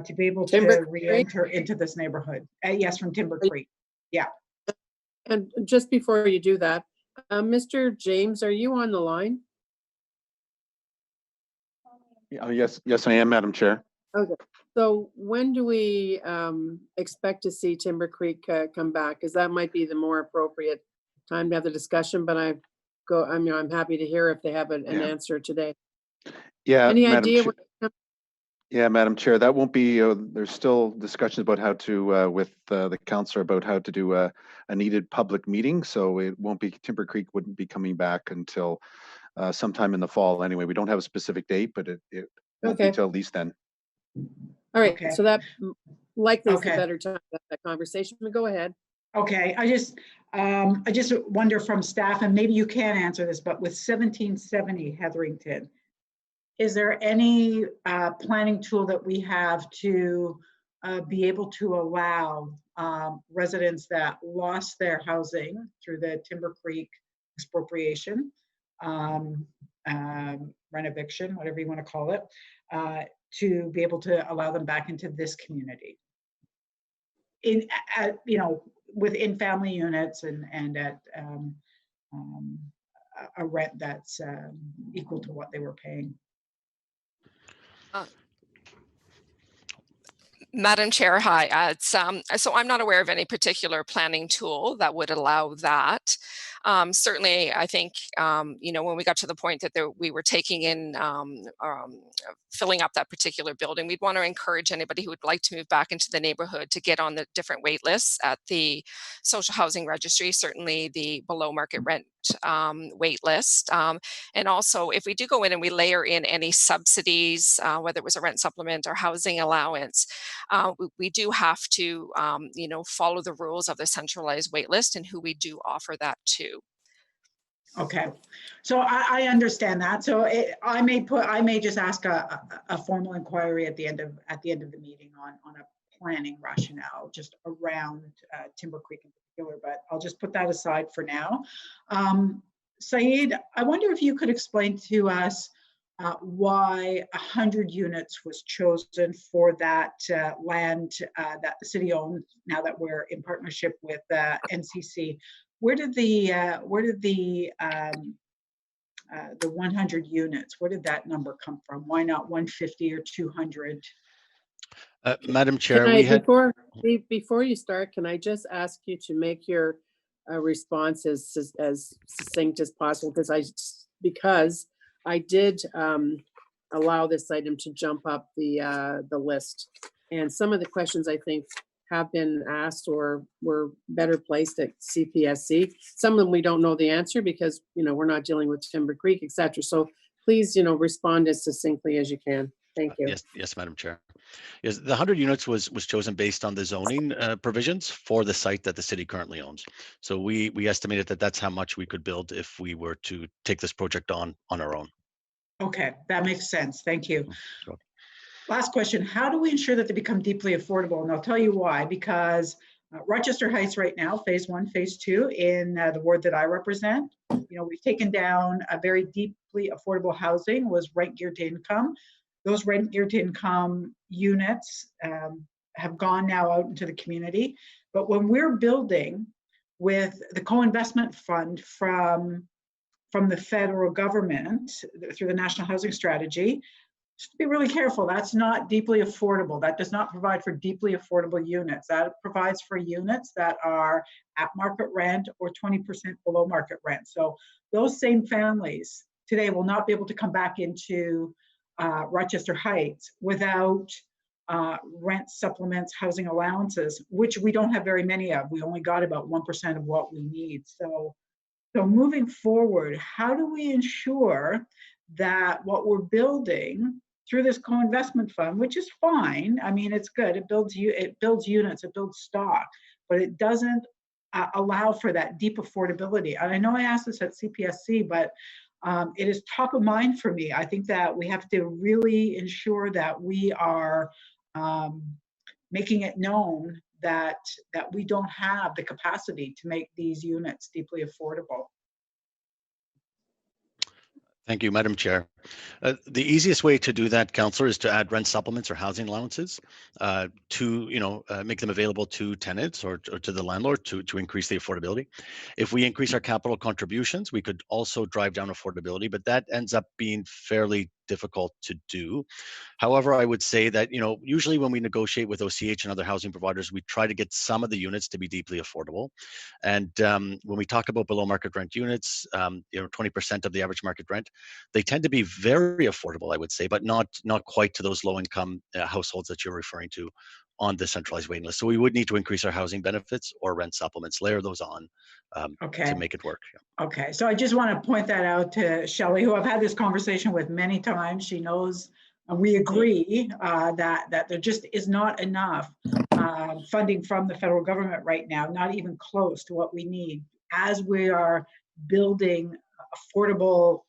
to be able to re-enter into this neighborhood? Yes, from Timber Creek. Yeah.
And just before you do that, Mr. James, are you on the line?
Yes, I am, Madam Chair.
Okay. So when do we expect to see Timber Creek come back? Because that might be the more appropriate time to have the discussion. But I'm happy to hear if they have an answer today.
Yeah.
Any
Madam
idea?
Yeah, Madam Chair, that won't be, there's still discussions about how to, with the councillor about how to do a needed public meeting. So it won't be, Timber Creek wouldn't be coming back until sometime in the fall. Anyway, we don't have a specific date, but it won't be till at least then.
All right, so that likely is the better time to have that conversation. But go ahead.
Okay, I just wonder from staff, and maybe you can answer this, but with 1770 Hetherington, is there any planning tool that we have to be able to allow residents that lost their housing through the Timber Creek expropriation, renoviction, whatever you want to call it, to be able to allow them back into this community? Within family units and at a rent that's equal to what they were paying.
Madam Chair, hi. So I'm not aware of any particular planning tool that would allow that. Certainly, I think, when we got to the point that we were taking in, filling up that particular building, we'd want to encourage anybody who would like to move back into the neighborhood to get on the different wait lists at the social housing registry, certainly the below market rent wait list. And also, if we do go in and we layer in any subsidies, whether it was a rent supplement or housing allowance, we do have to, follow the rules of the centralized wait list and who we do offer that to.
Okay, so I understand that. So I may just ask a formal inquiry at the end of the meeting on a planning rationale just around Timber Creek in particular, but I'll just put that aside for now. Saeed, I wonder if you could explain to us why 100 units was chosen for that land that the city owns now that we're in partnership with NCC. Where did the 100 units, where did that number come from? Why not 150 or 200?
Madam Chair,
Can I,
we had.
before you start, can I just ask you to make your response as succinct as possible? Because I did allow this item to jump up the list. And some of the questions I think have been asked or were better placed at CPSC. Some of them we don't know the answer because, we're not dealing with Timber Creek, et cetera. So please, respond as succinctly as you can. Thank you.
Yes, Madam Chair. Yes, the 100 units was chosen based on the zoning provisions for the site that the city currently owns. So we estimated that that's how much we could build if we were to take this project on our own.
Okay, that makes sense. Thank you.
Sure.
Last question, how do we ensure that they become deeply affordable? And I'll tell you why, because Rochester Heights right now, phase 1, phase 2 in the ward that I represent, we've taken down a very deeply affordable housing, was rent geared to income. Those rent geared to income units have gone now out into the community. But when we're building with the co-investment fund from the federal government through the National Housing Strategy, just be really careful. That's not deeply affordable. That does not provide for deeply affordable units. That provides for units that are at market rent or 20% below market rent. So those same families today will not be able to come back into Rochester Heights without rent supplements, housing allowances, which we don't have very many of. We only got about 1% of what we need. So moving forward, how do we ensure that what we're building through this co-investment fund, which is fine, I mean, it's good, it builds units, it builds stock, but it doesn't allow for that deep affordability. And I know I asked this at CPSC, but it is top of mind for me. I think that we have to really ensure that we are making it known that we don't have the capacity to make these units deeply affordable.
Thank you, Madam Chair. The easiest way to do that, Councillor, is to add rent supplements or housing allowances to, make them available to tenants or to the landlord to increase the affordability. If we increase our capital contributions, we could also drive down affordability, but that ends up being fairly difficult to do. However, I would say that, usually when we negotiate with OCH and other housing providers, we try to get some of the units to be deeply affordable. And when we talk about below market rent units, 20% of the average market rent, they tend to be very affordable, I would say, but not quite to those low income households that you're referring to on the centralized waiting list. So we would need to increase our housing benefits or rent supplements, layer those on to make it work. Yeah.
Okay, so I just want to point that out to Shelley, who I've had this conversation with many times. She knows, and we agree that there just is not enough funding from the federal government right now, not even close to what we need as we are building affordable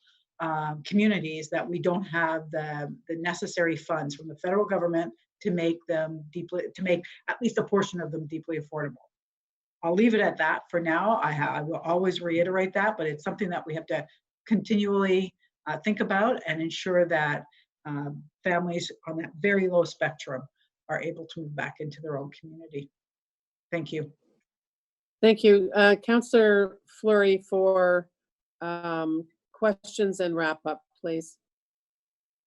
communities, that we don't have the necessary funds from the federal government to make at least a portion of them deeply affordable. I'll leave it at that for now. I will always reiterate that, but it's something that we have to continually think about and ensure that families on that very low spectrum are able to move back into their own community. Thank you.
Thank you. Councillor Fleury for questions and wrap up, please.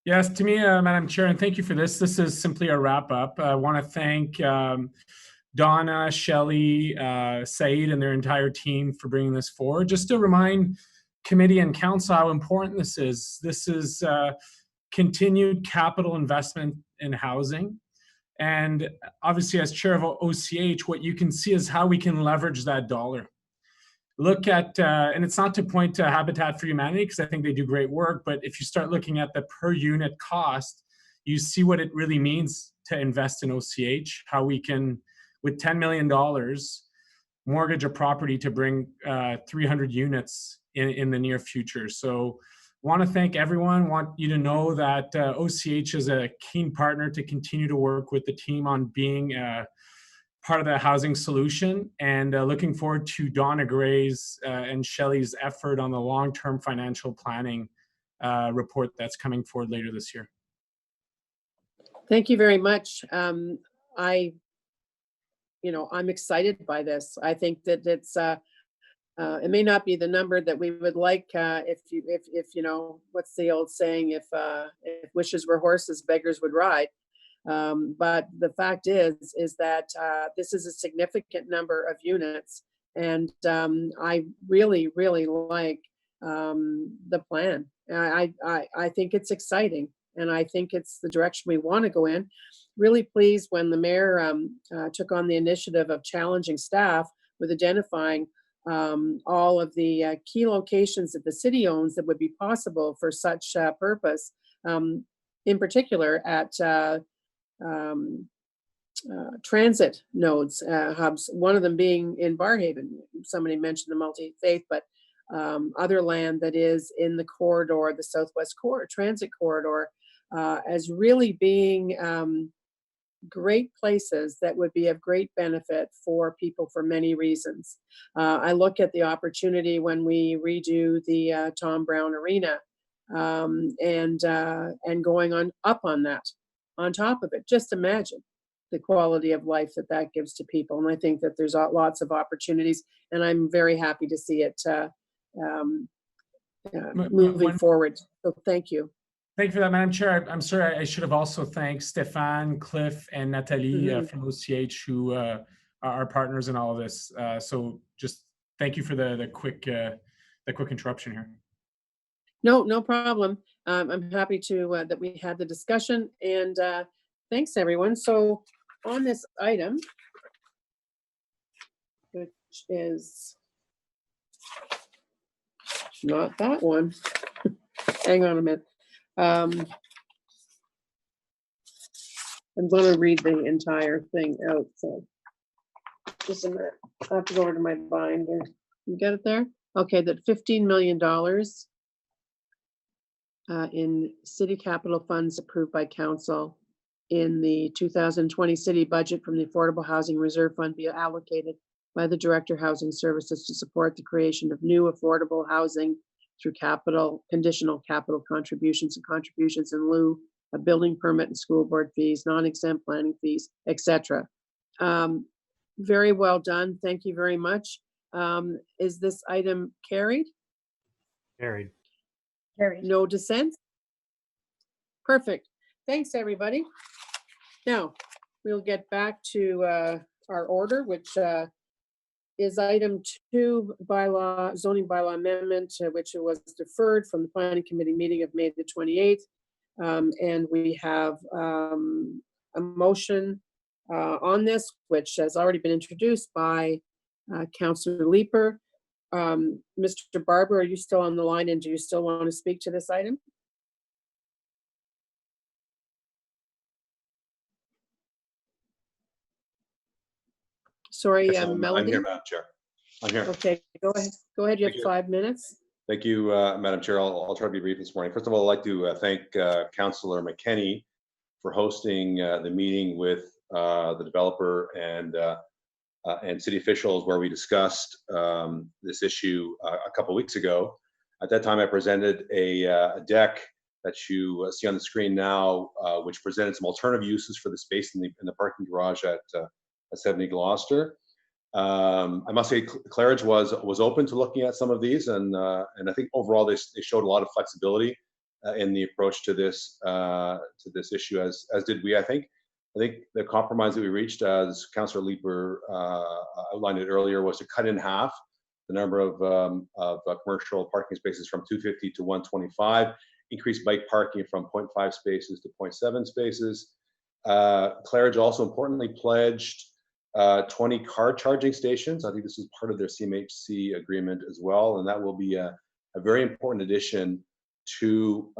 Yes, to me, Madam Chair, and thank you for this. This is simply a wrap up. I want to thank Donna, Shelley, Said, and their entire team for bringing this forward. Just to remind committee and council how important this is. This is continued capital investment in housing. And obviously, as chair of OCH, what you can see is how we can leverage that dollar. Look at, and it's not to point to Habitat for Humanity, because I think they do great work, but if you start looking at the per unit cost, you see what it really means to invest in OCH, how we can, with $10 million, mortgage a property to bring 300 units in the near future. So want to thank everyone, want you to know that OCH is a keen partner to continue to work with the team on being part of the housing solution, and looking forward to Donna Gray's and Shelley's effort on the long-term financial planning report that's coming forward later this year.
Thank you very much. I'm excited by this. I think that it's it may not be the number that we would like if what's the old saying, if wishes were horses, beggars would ride. But the fact is that this is a significant number of units, and I really, really like the plan. I think it's exciting, and I think it's the direction we want to go in. Really pleased when the mayor took on the initiative of challenging staff with identifying all of the key locations that the city owns that would be possible for such purpose, in particular at transit nodes, hubs, one of them being in Barrhaven. Somebody mentioned the multi-faith, but other land that is in the corridor, the Southwest Transit Corridor, as really being great places that would be of great benefit for people for many reasons. I look at the opportunity when we redo the Tom Brown Arena, and going on that, on top of it. Just imagine the quality of life that gives to people. And I think that there's lots of opportunities, and I'm very happy to see it moving forward. So thank you.
Thank you for that, Madam Chair. I'm sorry, I should have also thanked Stéphane, Cliff, and Nathalie from OCH, who are our partners in all of this. So just thank you for the quick interruption here.
No problem. I'm happy to that we had the discussion, and thanks everyone. So on this item, which is not that one. Hang on a minute. I'm going to read the entire thing out. So just a minute. I have to go over to my binder. You get it there? Okay, that $15 million in city capital funds approved by council in the 2020 city budget from the Affordable Housing Reserve Fund be allocated by the Director of Housing Services to support the creation of new affordable housing through conditional capital contributions and contributions in lieu of building permit and school board fees, non-exempt planning fees, etc. Very well done. Thank you very much. Is this item carried?
Carried.
Carried.
No dissent? Perfect. Thanks, everybody. Now, we'll get back to our order, which is item 2, zoning bylaw amendment, which was deferred from the planning committee meeting of May the 28th. And we have a motion on this, which has already been introduced by Councillor Leeper. Mr. Barber, are you still on the line, and do you still want to speak to this item? Sorry,
Yes,
Melody.
I'm here, Madam Chair. I'm here.
Okay, go ahead. Go ahead. You have 5 minutes.
Thank you, Madam Chair. I'll try to be brief this morning. First of all, I'd like to thank Councillor McKenney for hosting the meeting with the developer and city officials, where we discussed this issue a couple weeks ago. At that time, I presented a deck that you see on the screen now, which presented some alternative uses for the space in the parking garage at 70 Gloucester. I must say, Claridge was open to looking at some of these, and I think overall they showed a lot of flexibility in the approach to this issue, as did we. I think the compromise that we reached, as Councillor Leeper outlined it earlier, was to cut in half the number of commercial parking spaces from 250 to 125, increase bike parking from 0.5 spaces to 0.7 spaces. Claridge also importantly pledged 20 car charging stations. I think this is part of their CMHC agreement as well, and that will be a very important addition to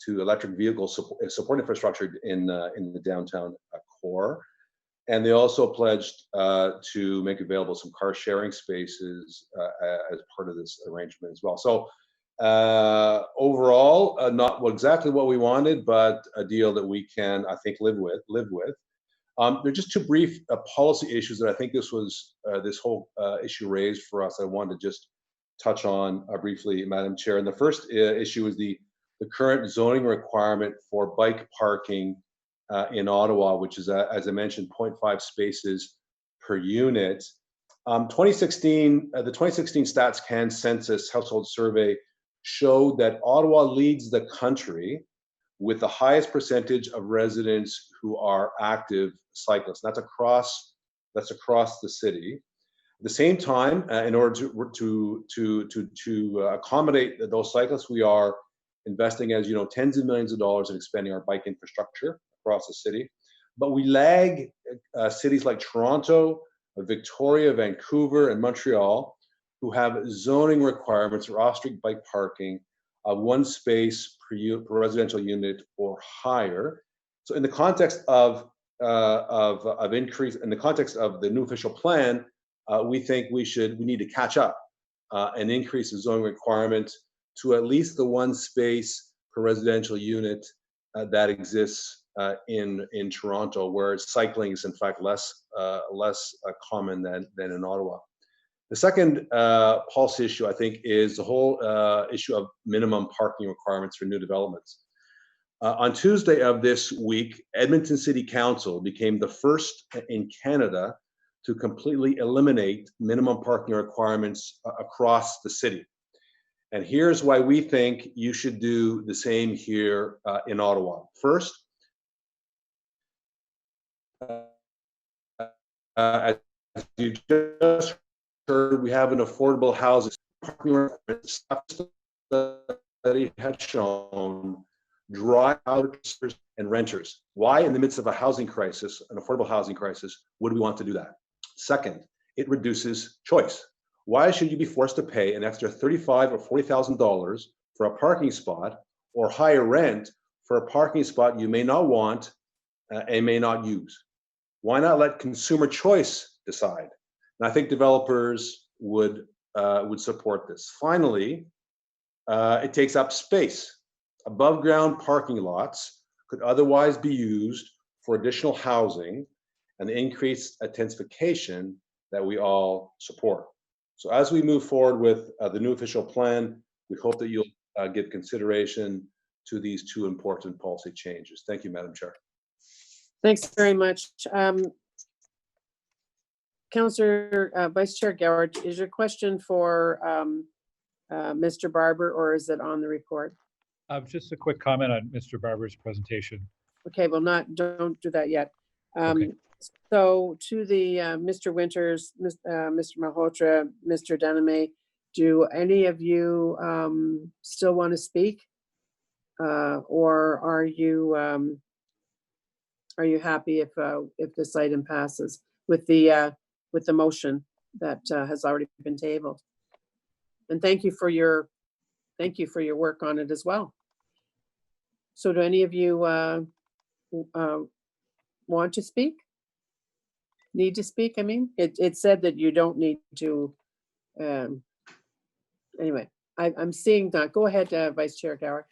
electric vehicle support infrastructure in the downtown core. And they also pledged to make available some car sharing spaces as part of this arrangement as well. So overall, not exactly what we wanted, but a deal that we can, I think, live with. There are just two brief policy issues that I think this whole issue raised for us. I wanted to just touch on briefly, Madam Chair. And the first issue is the current zoning requirement for bike parking in Ottawa, which is, as I mentioned, 0.5 spaces per unit. 2016, the 2016 StatsCan Census Household Survey showed that Ottawa leads the country with the highest percentage of residents who are active cyclists. That's across the city. At the same time, in order to accommodate those cyclists, we are investing, as you know, tens of millions of dollars in expanding our bike infrastructure across the city. But we lag cities like Toronto, Victoria, Vancouver, and Montreal, who have zoning requirements for off-street bike parking of 1 space per residential unit or higher. So in the context of increase, in the context of the new official plan, we think we need to catch up and increase the zoning requirement to at least the 1 space per residential unit that exists in Toronto, where cycling is in fact less common than in Ottawa. The second policy issue, I think, is the whole issue of minimum parking requirements for new developments. On Tuesday of this week, Edmonton City Council became the first in Canada to completely eliminate minimum parking requirements across the city. And here's why we think you should do the same here in Ottawa. First, as you just heard, we have an affordable housing study has shown dry out and renters. Why, in the midst of a housing crisis, an affordable housing crisis, would we want to do that? Second, it reduces choice. Why should you be forced to pay an extra $35,000 or $40,000 for a parking spot, or higher rent for a parking spot you may not want and may not use? Why not let consumer choice decide? And I think developers would support this. Finally, it takes up space. Above ground parking lots could otherwise be used for additional housing and the increased intensification that we all support. So as we move forward with the new official plan, we hope that you'll give consideration to these 2 important policy changes. Thank you, Madam Chair.
Thanks very much. Councillor Vice Chair Goward, is your question for Mr. Barber, or is it on the report?
Just a quick comment on Mr. Barber's presentation.
Okay, well, don't do that yet.
Okay.
So to the Mr. Winters, Mr. Malhotra, Mr. Deneme, do any of you still want to speak, or are you happy if this item passes with the motion that has already been tabled? And thank you for your work on it as well. So do any of you want to speak? Need to speak? I mean, it said that you don't need to. Anyway, I'm seeing that. Go ahead, Vice Chair Gower.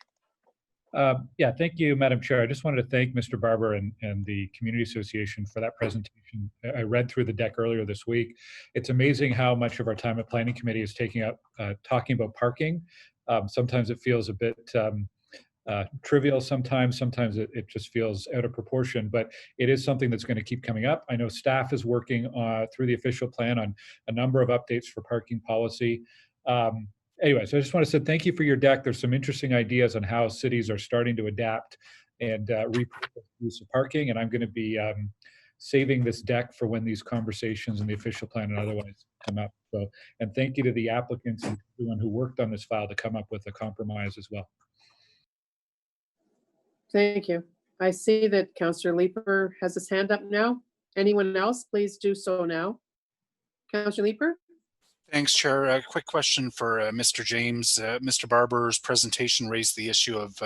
Yeah, thank you, Madam Chair. I just wanted to thank Mr. Barber and the Community Association for that presentation. I read through the deck earlier this week. It's amazing how much of our time at Planning Committee is taking up talking about parking. Sometimes it feels a bit trivial, sometimes it just feels out of proportion, but it is something that's going to keep coming up. I know staff is working through the official plan on a number of updates for parking policy. Anyway, so I just want to say thank you for your deck. There's some interesting ideas on how cities are starting to adapt and repurpose use of parking, and I'm going to be saving this deck for when these conversations in the official plan and otherwise come up. So, and thank you to the applicants and everyone who worked on this file to come up with a compromise as well.
Thank you. I see that Councillor Leeper has his hand up now. Anyone else, please do so now. Councillor Leeper?
Thanks, Chair. A quick question for Mr. James. Mr. Barber's presentation raised the issue of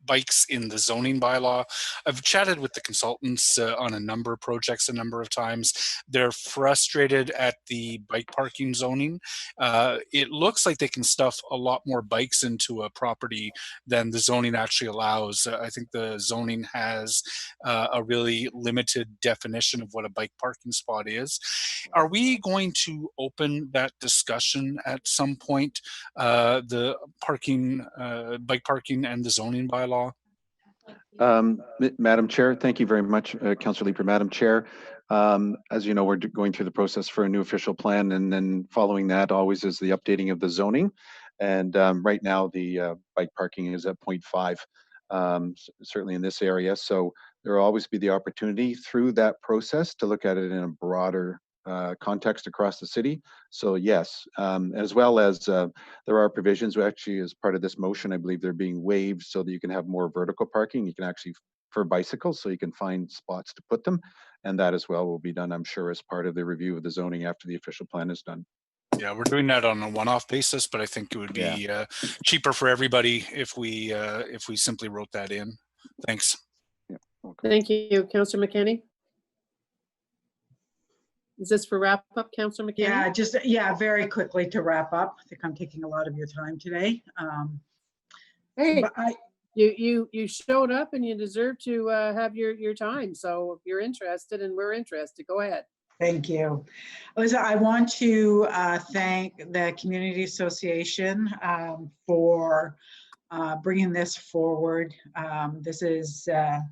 bikes in the zoning bylaw. I've chatted with the consultants on a number of projects a number of times. They're frustrated at the bike parking zoning. It looks like they can stuff a lot more bikes into a property than the zoning actually allows. I think the zoning has a really limited definition of what a bike parking spot is. Are we going to open that discussion at some point, the parking, bike parking and the zoning bylaw?
Madam Chair, thank you very much, Councillor Leeper. Madam Chair, as you know, we're going through the process for a new official plan, and then following that always is the updating of the zoning. And right now the bike parking is at 0.5 certainly in this area. So there will always be the opportunity through that process to look at it in a broader context across the city. So yes, as well as there are provisions actually as part of this motion, I believe they're being waived so that you can have more vertical parking. You can actually, for bicycles, so you can find spots to put them. And that as well will be done, I'm sure, as part of the review of the zoning after the official plan is done.
Yeah, we're doing that on a one-off basis, but I think it would be cheaper for everybody if we simply wrote that in. Thanks.
Yeah,
thank you, Councillor McKenney. Is this for wrap up, Councillor McKenney?
Yeah, very quickly to wrap up. I think I'm taking a lot of your time today.
Hey, you showed up and you deserve to have your time. So if you're interested and we're interested, go ahead.
Thank you. I want to thank the Community Association for bringing this forward. This is a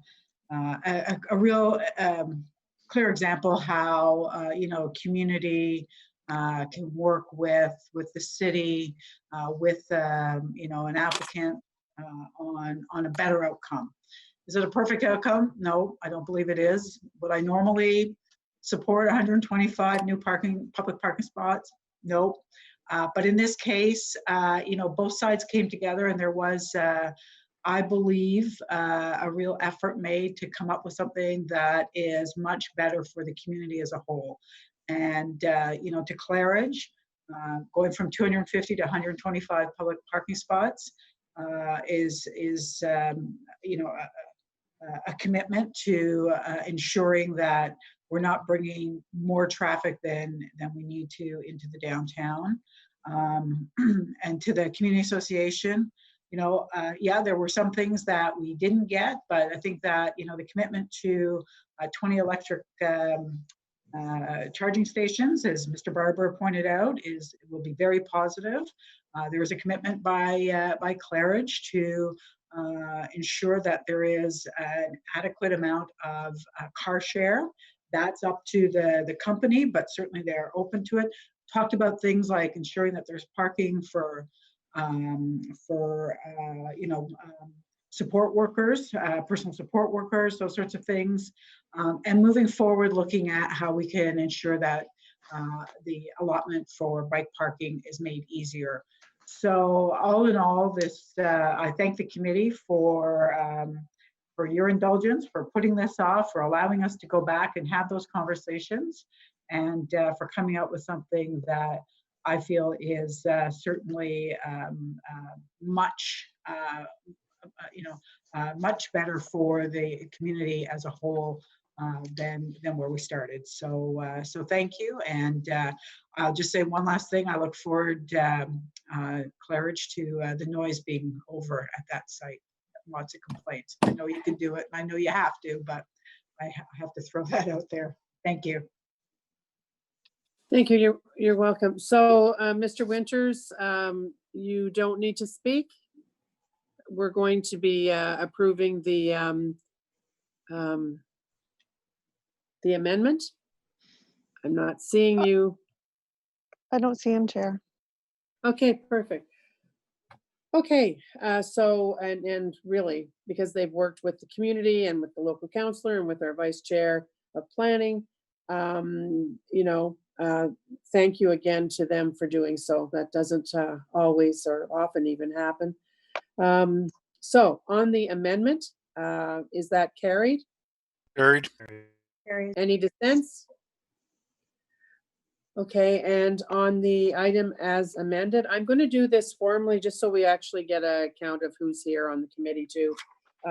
real clear example how community can work with the city, with an applicant on a better outcome. Is it a perfect outcome? No, I don't believe it is. Would I normally support 125 new public parking spots? Nope. But in this case, both sides came together and there was, I believe, a real effort made to come up with something that is much better for the community as a whole. And, to Claridge, going from 250 to 125 public parking spots is a commitment to ensuring that we're not bringing more traffic than we need to into the downtown. And to the Community Association, there were some things that we didn't get, but I think that, the commitment to 20 electric charging stations, as Mr. Barber pointed out, will be very positive. There is a commitment by Claridge to ensure that there is an adequate amount of car share. That's up to the company, but certainly they're open to it. Talked about things like ensuring that there's parking for support workers, personal support workers, those sorts of things. And moving forward, looking at how we can ensure that the allotment for bike parking is made easier. So all in all, I thank the committee for your indulgence, for putting this off, for allowing us to go back and have those conversations, and for coming up with something that I feel is certainly much better for the community as a whole than where we started. So thank you. And I'll just say one last thing. I look forward, Claridge, to the noise being over at that site. Lots of complaints. I know you can do it. I know you have to, but I have to throw that out there. Thank you.
Thank you. You're welcome. So, Mr. Winters, you don't need to speak. We're going to be approving the amendment. I'm not seeing you.
I don't see him, Chair.
Okay, perfect. Okay, so, and really, because they've worked with the community and with the local councillor and with our vice chair of planning, thank you again to them for doing so. That doesn't always or often even happen. So on the amendment, is that carried?
Carried.
Carried.
Any dissents? Okay, and on the item as amended, I'm going to do this formally just so we actually get a count of who's here on the committee too,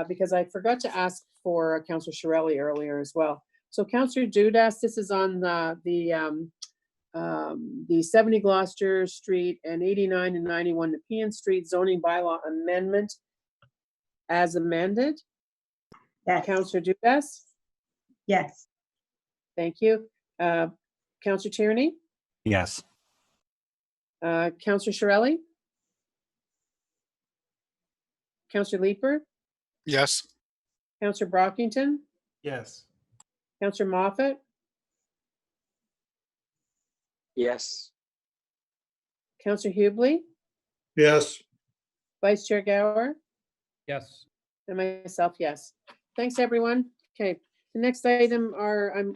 because I forgot to ask for Councillor Shirelli earlier as well. So Councillor Dudas, this is on the 70 Gloucester Street and 89 and 91 Nepean Street zoning bylaw amendment as amended.
Yes.
Councillor Dudas?
Yes.
Thank you. Councillor Tierney?
Yes.
Councillor Shirelli? Councillor Leeper?
Yes.
Councillor Brockington?
Yes.
Councillor Moffat?
Yes.
Councillor Hubley?
Yes.
Vice Chair Gower?
Yes.
And myself, yes. Thanks, everyone. Okay, the next item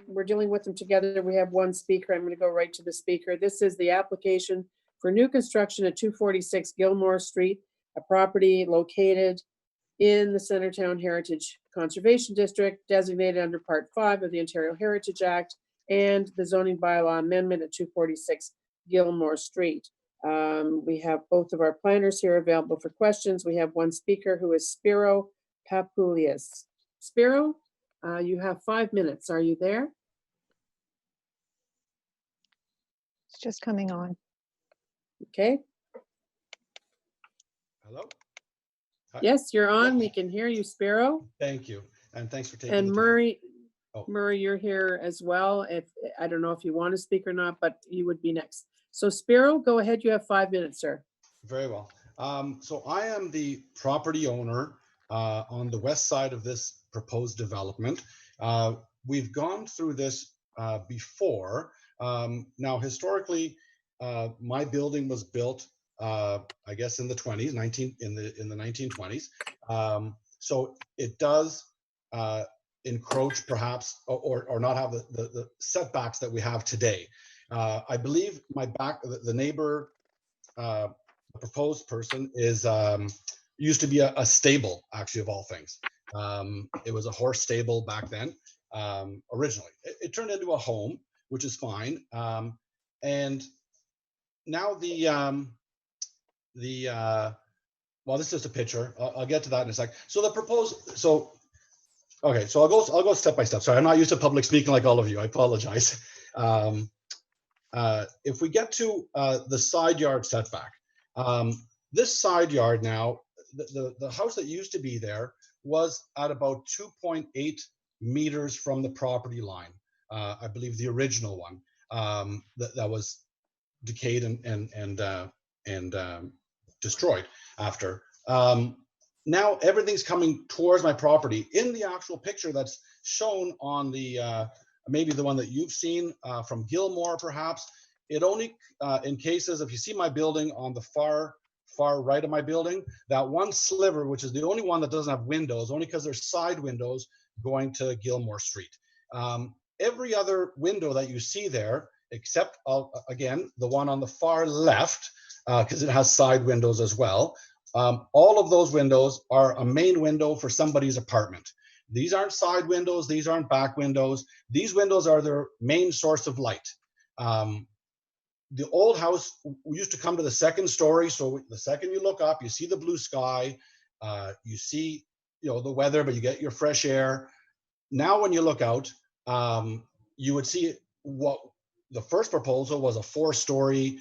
we're dealing with them together. We have one speaker. I'm going to go right to the speaker. This is the application for new construction at 246 Gilmore Street, a property located in the Centertown Heritage Conservation District, designated under Part 5 of the Ontario Heritage Act, and the zoning bylaw amendment at 246 Gilmore Street. We have both of our planners here available for questions. We have one speaker who is Spiro Papoulias. Spiro, you have 5 minutes. Are you there?
It's just coming on.
Okay.
Hello? Hi.
Yes, you're on. We can hear you, Spiro.
Thank you. And thanks for taking
And
the time.
Murray,
Oh.
Murray, you're here as well. I don't know if you want to speak or not, but you would be next. So Spiro, go ahead. You have 5 minutes, sir.
Very well. So I am the property owner on the west side of this proposed development. We've gone through this before. Now, historically, my building was built, I guess, in the 20s, in the 1920s. So it does encroach, perhaps, or not have the setbacks that we have today. I believe the neighbor, the proposed person, is used to be a stable, actually, of all things. It was a horse stable back then, originally. It turned into a home, which is fine. And now well, this is just a picture. I'll get to that in a sec. So the proposed, okay, so I'll go step by step. Sorry, I'm not used to public speaking like all of you. I apologize. If we get to the side yard setback, this side yard now, the house that used to be there was at about 2.8 meters from the property line. I believe the original one that was decayed and destroyed after. Now everything's coming towards my property. In the actual picture that's shown on the maybe the one that you've seen from Gilmore, perhaps, it only in cases, if you see my building on the far right of my building, that one sliver, which is the only one that doesn't have windows, only because there's side windows going to Gilmore Street. Every other window that you see there, except again the one on the far left, because it has side windows as well, all of those windows are a main window for somebody's apartment. These aren't side windows, these aren't back windows. These windows are their main source of light. The old house used to come to the second story, so the second you look up, you see the blue sky, you see, the weather, but you get your fresh air. Now when you look out, you would see what the first proposal was, a 4-story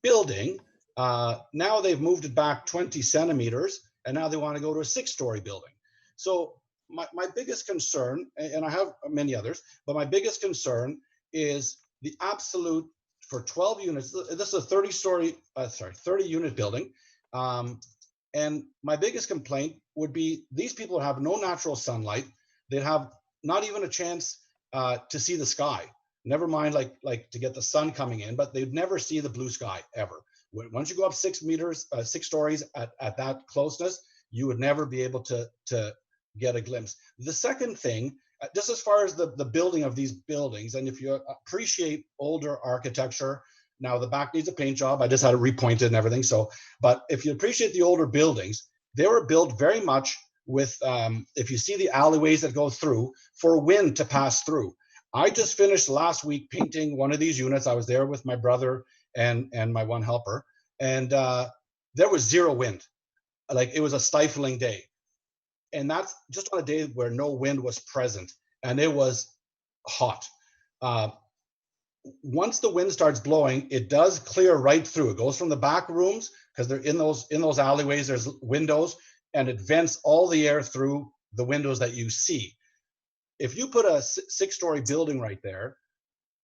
building. Now they've moved it back 20 centimeters, and now they want to go to a 6-story building. So my biggest concern, and I have many others, but my biggest concern is the absolute, for 12 units, this is a 30 unit building. And my biggest complaint would be these people have no natural sunlight. They'd have not even a chance to see the sky. Never mind like to get the sun coming in, but they'd never see the blue sky ever. Once you go up 6 stories at that closeness, you would never be able to get a glimpse. The second thing, just as far as the building of these buildings, and if you appreciate older architecture, now the back needs a paint job. I just had it repointed and everything. So, but if you appreciate the older buildings, they were built very much with, if you see the alleyways that go through, for wind to pass through. I just finished last week painting one of these units. I was there with my brother and my one helper, and there was zero wind. Like, it was a stifling day. And that's just on a day where no wind was present, and it was hot. Once the wind starts blowing, it does clear right through. It goes from the back rooms, because they're in those alleyways, there's windows, and it vents all the air through the windows that you see. If you put a 6-story building right there,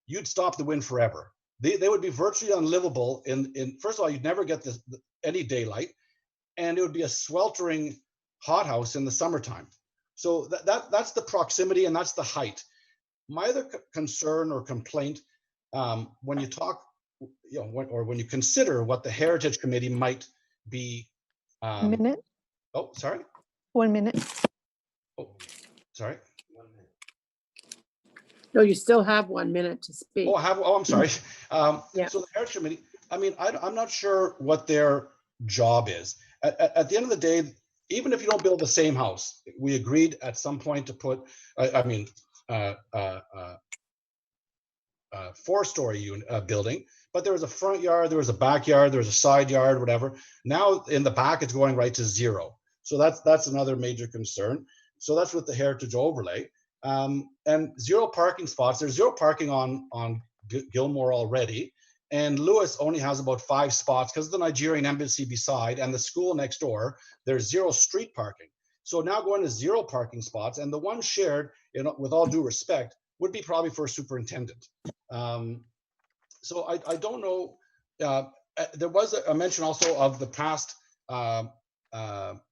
you'd stop the wind forever. They would be virtually unlivable. First of all, you'd never get any daylight, and it would be a sweltering hothouse in the summertime. So that's the proximity, and that's the height. My other concern or complaint, when you talk, or when you consider what the Heritage Committee might be.
Minute.
Oh, sorry.
1 minute.
Oh, sorry.
No, you still have 1 minute to speak.
I'm sorry.
Yeah.
So the Heritage Committee, I mean, I'm not sure what their job is. At the end of the day, even if you don't build the same house, we agreed at some point to put, 4-story building, but there was a front yard, there was a backyard, there was a side yard, whatever. Now in the back, it's going right to 0. So that's another major concern. So that's with the heritage overlay. And 0 parking spots. There's 0 parking on Gilmore already. And Lewis only has about 5 spots because of the Nigerian embassy beside and the school next door. There's 0 street parking. So now going to 0 parking spots, and the one shared, with all due respect, would be probably for a superintendent. So I don't know. There was a mention also of the past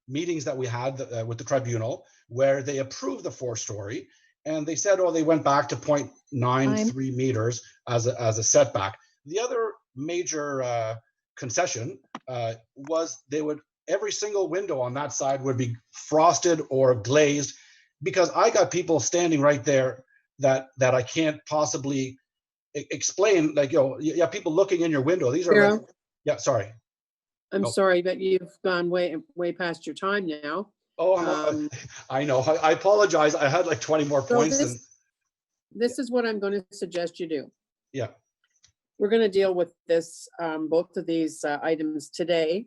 meetings that we had with the tribunal where they approved the 4-story, and they said, they went back to 0.93 meters as a setback. The other major concession was every single window on that side would be frosted or glazed, because I got people standing right there that I can't possibly explain. Like, you have people looking in your window. These are yeah, sorry.
I'm sorry, but you've gone way past your time now.
I know. I apologize. I had like 20 more points.
This is what I'm going to suggest you do.
Yeah.
We're going to deal with this, both of these items today,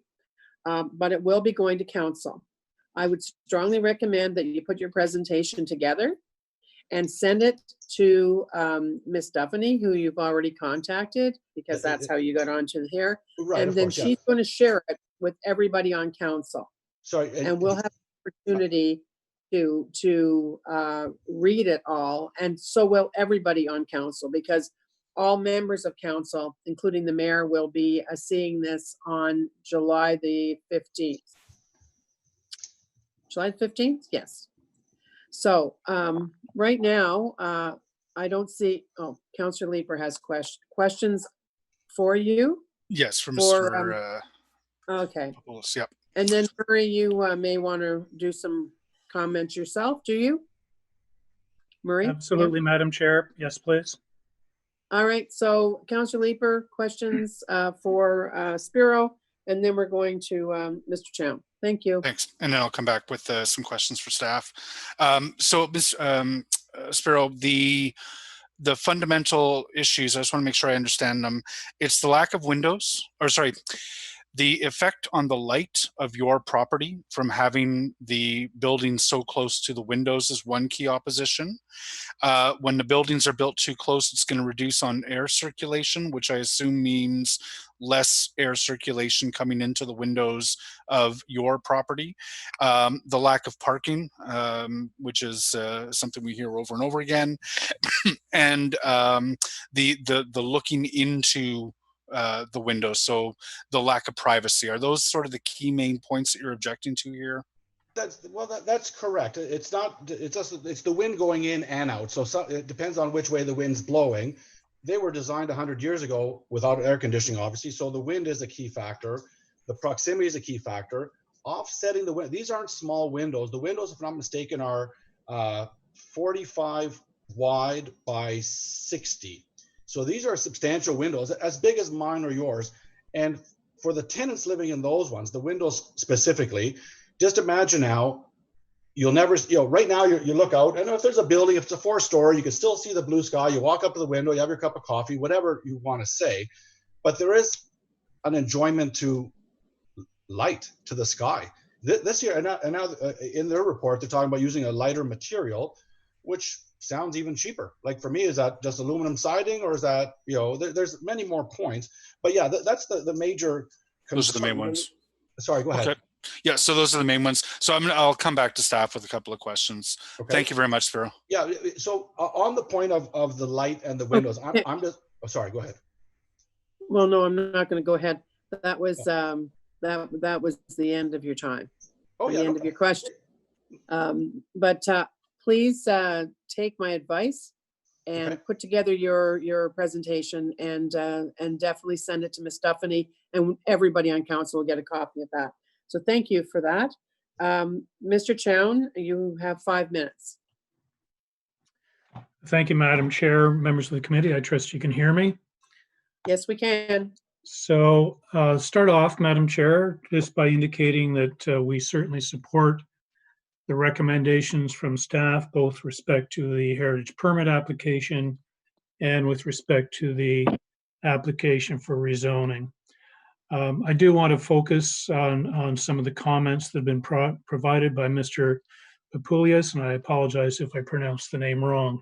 but it will be going to council. I would strongly recommend that you put your presentation together and send it to Miss Duffany, who you've already contacted, because that's how you got onto here.
Right,
and then she's going to share it with everybody on council.
Sorry.
And we'll have an opportunity to read it all, and so will everybody on council, because all members of council, including the mayor, will be seeing this on July the 15th. July 15th? Yes. So right now, I don't see, Councillor Leeper has questions for you.
Yes, from Mr.
Okay.
Yep.
And then Murray, you may want to do some comments yourself, do you? Murray?
Absolutely, Madam Chair. Yes, please.
All right, so Councillor Leeper, questions for Spiro, and then we're going to Mr. Chow. Thank you.
Thanks. And then I'll come back with some questions for staff. So, Ms. Spiro, the fundamental issues, I just want to make sure I understand them. It's the lack of windows, or sorry, the effect on the light of your property from having the buildings so close to the windows is one key opposition. When the buildings are built too close, it's going to reduce on air circulation, which I assume means less air circulation coming into the windows of your property. The lack of parking, which is something we hear over and over again, and the looking into the windows, so the lack of privacy. Are those sort of the key main points that you're objecting to here?
That's correct. It's the wind going in and out. So it depends on which way the wind's blowing. They were designed 100 years ago without air conditioning, obviously. So the wind is a key factor. The proximity is a key factor. Offsetting the wind. These aren't small windows. The windows, if I'm not mistaken, are 45 wide by 60. So these are substantial windows, as big as mine or yours. And for the tenants living in those ones, the windows specifically, just imagine now, you'll never, right now you look out, and if there's a building, if it's a 4-story, you can still see the blue sky. You walk up to the window, you have your cup of coffee, whatever you want to say. But there is an enjoyment to light, to the sky. This year, and now in their report, they're talking about using a lighter material, which sounds even cheaper. Like, for me, is that just aluminum siding, or is that, there's many more points. But yeah, that's the major concern.
Those are the main ones.
Sorry, go ahead.
Okay. Yeah, so those are the main ones. So I'll come back to staff with a couple of questions. Okay. Thank you very much, Spiro.
Yeah, so on the point of the light and the windows, I'm just, sorry, go ahead.
Well, no, I'm not going to go ahead. That was that was the end of your time.
Oh, yeah.
The end of your question. But please take my advice and put together your presentation, and definitely send it to Ms. Duffany, and everybody on council will get a copy of that. So thank you for that. Mr. Chown, you have 5 minutes.
Thank you, Madam Chair, members of the committee. I trust you can hear me.
Yes, we can.
So start off, Madam Chair, just by indicating that we certainly support the recommendations from staff, both with respect to the heritage permit application and with respect to the application for rezoning. I do want to focus on some of the comments that have been provided by Mr. Papoulias, and I apologize if I pronounced the name wrong.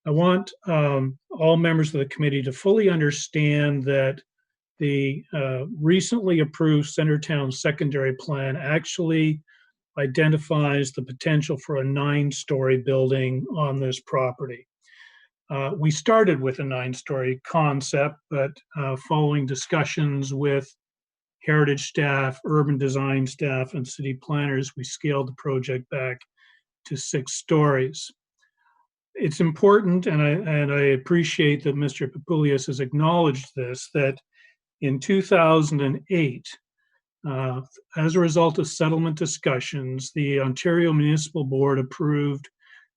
I want all members of the committee to fully understand that the recently approved Centertown secondary plan actually identifies the potential for a 9-story building on this property. We started with a 9-story concept, but following discussions with heritage staff, urban design staff, and city planners, we scaled the project back to 6 stories. It's important, and I appreciate that Mr. Papoulias has acknowledged this, that in 2008, as a result of settlement discussions, the Ontario Municipal Board approved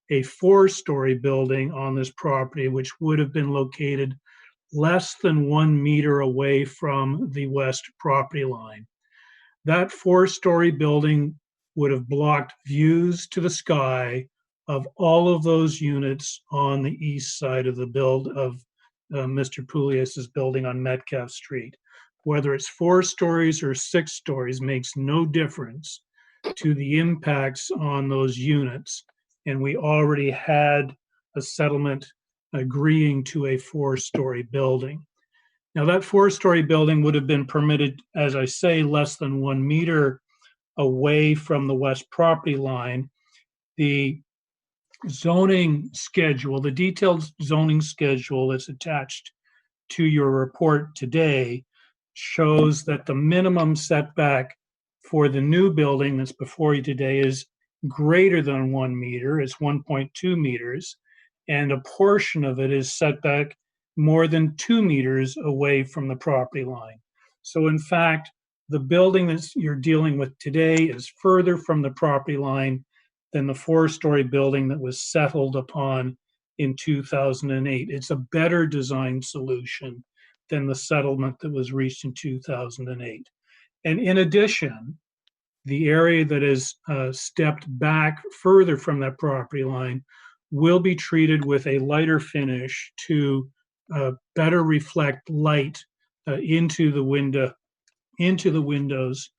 a 4-story building on this property, which would have been located less than 1 meter away from the west property line. That 4-story building would have blocked views to the sky of all of those units on the east side of the Mr. Poulias's building on Metcalfe Street. Whether it's 4 stories or 6 stories makes no difference to the impacts on those units. And we already had a settlement agreeing to a 4-story building. Now that 4-story building would have been permitted, as I say, less than 1 meter away from the west property line. The zoning schedule, the detailed zoning schedule that's attached to your report today shows that the minimum setback for the new building that's before you today is greater than 1 meter. It's 1.2 meters, and a portion of it is set back more than 2 meters away from the property line. So in fact, the building that you're dealing with today is further from the property line than the 4-story building that was settled upon in 2008. It's a better design solution than the settlement that was reached in 2008. And in addition, the area that is stepped back further from that property line will be treated with a lighter finish to better reflect light into the windows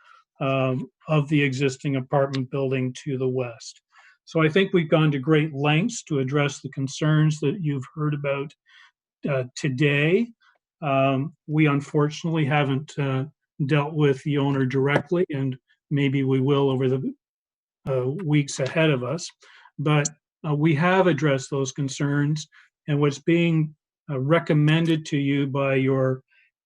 of the existing apartment building to the west. So I think we've gone to great lengths to address the concerns that you've heard about today. We unfortunately haven't dealt with the owner directly, and maybe we will over the weeks ahead of us. But we have addressed those concerns, and what's being recommended to you by your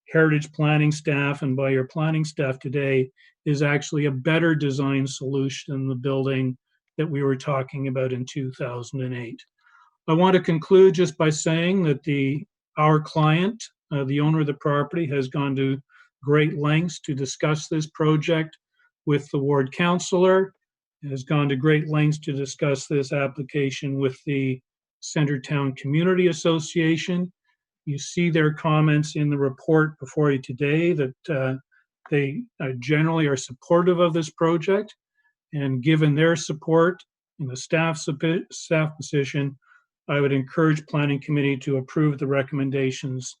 heritage planning staff and by your planning staff today is actually a better design solution than the building that we were talking about in 2008. I want to conclude just by saying that our client, the owner of the property, has gone to great lengths to discuss this project with the ward councillor, has gone to great lengths to discuss this application with the Centertown Community Association. You see their comments in the report before you today that they generally are supportive of this project. And given their support in the staff position, I would encourage Planning Committee to approve the recommendations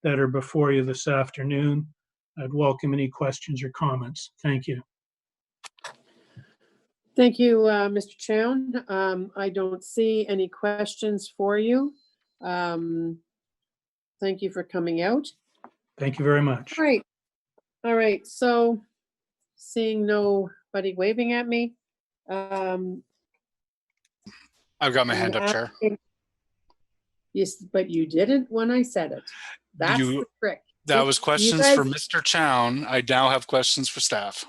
that are before you this afternoon. I'd welcome any questions or comments. Thank you.
Thank you, Mr. Chown. I don't see any questions for you. Thank you for coming out.
Thank you very much.
Great. All right. So seeing nobody waving at me.
I've got my hand up, Chair.
Yes, but you didn't when I said it. That's the trick.
That was questions for Mr. Chown. I now have questions for staff.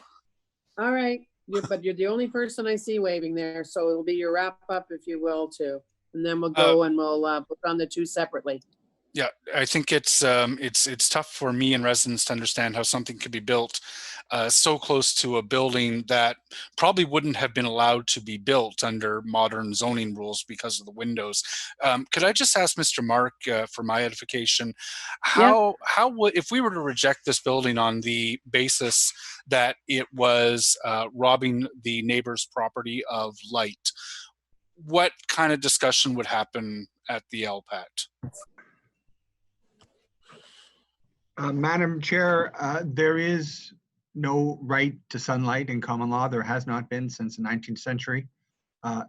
All right. But you're the only person I see waving there. So it'll be your wrap up, if you will, too. And then we'll go and we'll put on the two separately.
Yeah, I think it's tough for me and residents to understand how something could be built so close to a building that probably wouldn't have been allowed to be built under modern zoning rules because of the windows. Could I just ask Mr. Mark, for my edification, how would, if we were to reject this building on the basis that it was robbing the neighbor's property of light, what kind of discussion would happen at the LPAT?
Madam Chair, there is no right to sunlight in common law. There has not been since the 19th century.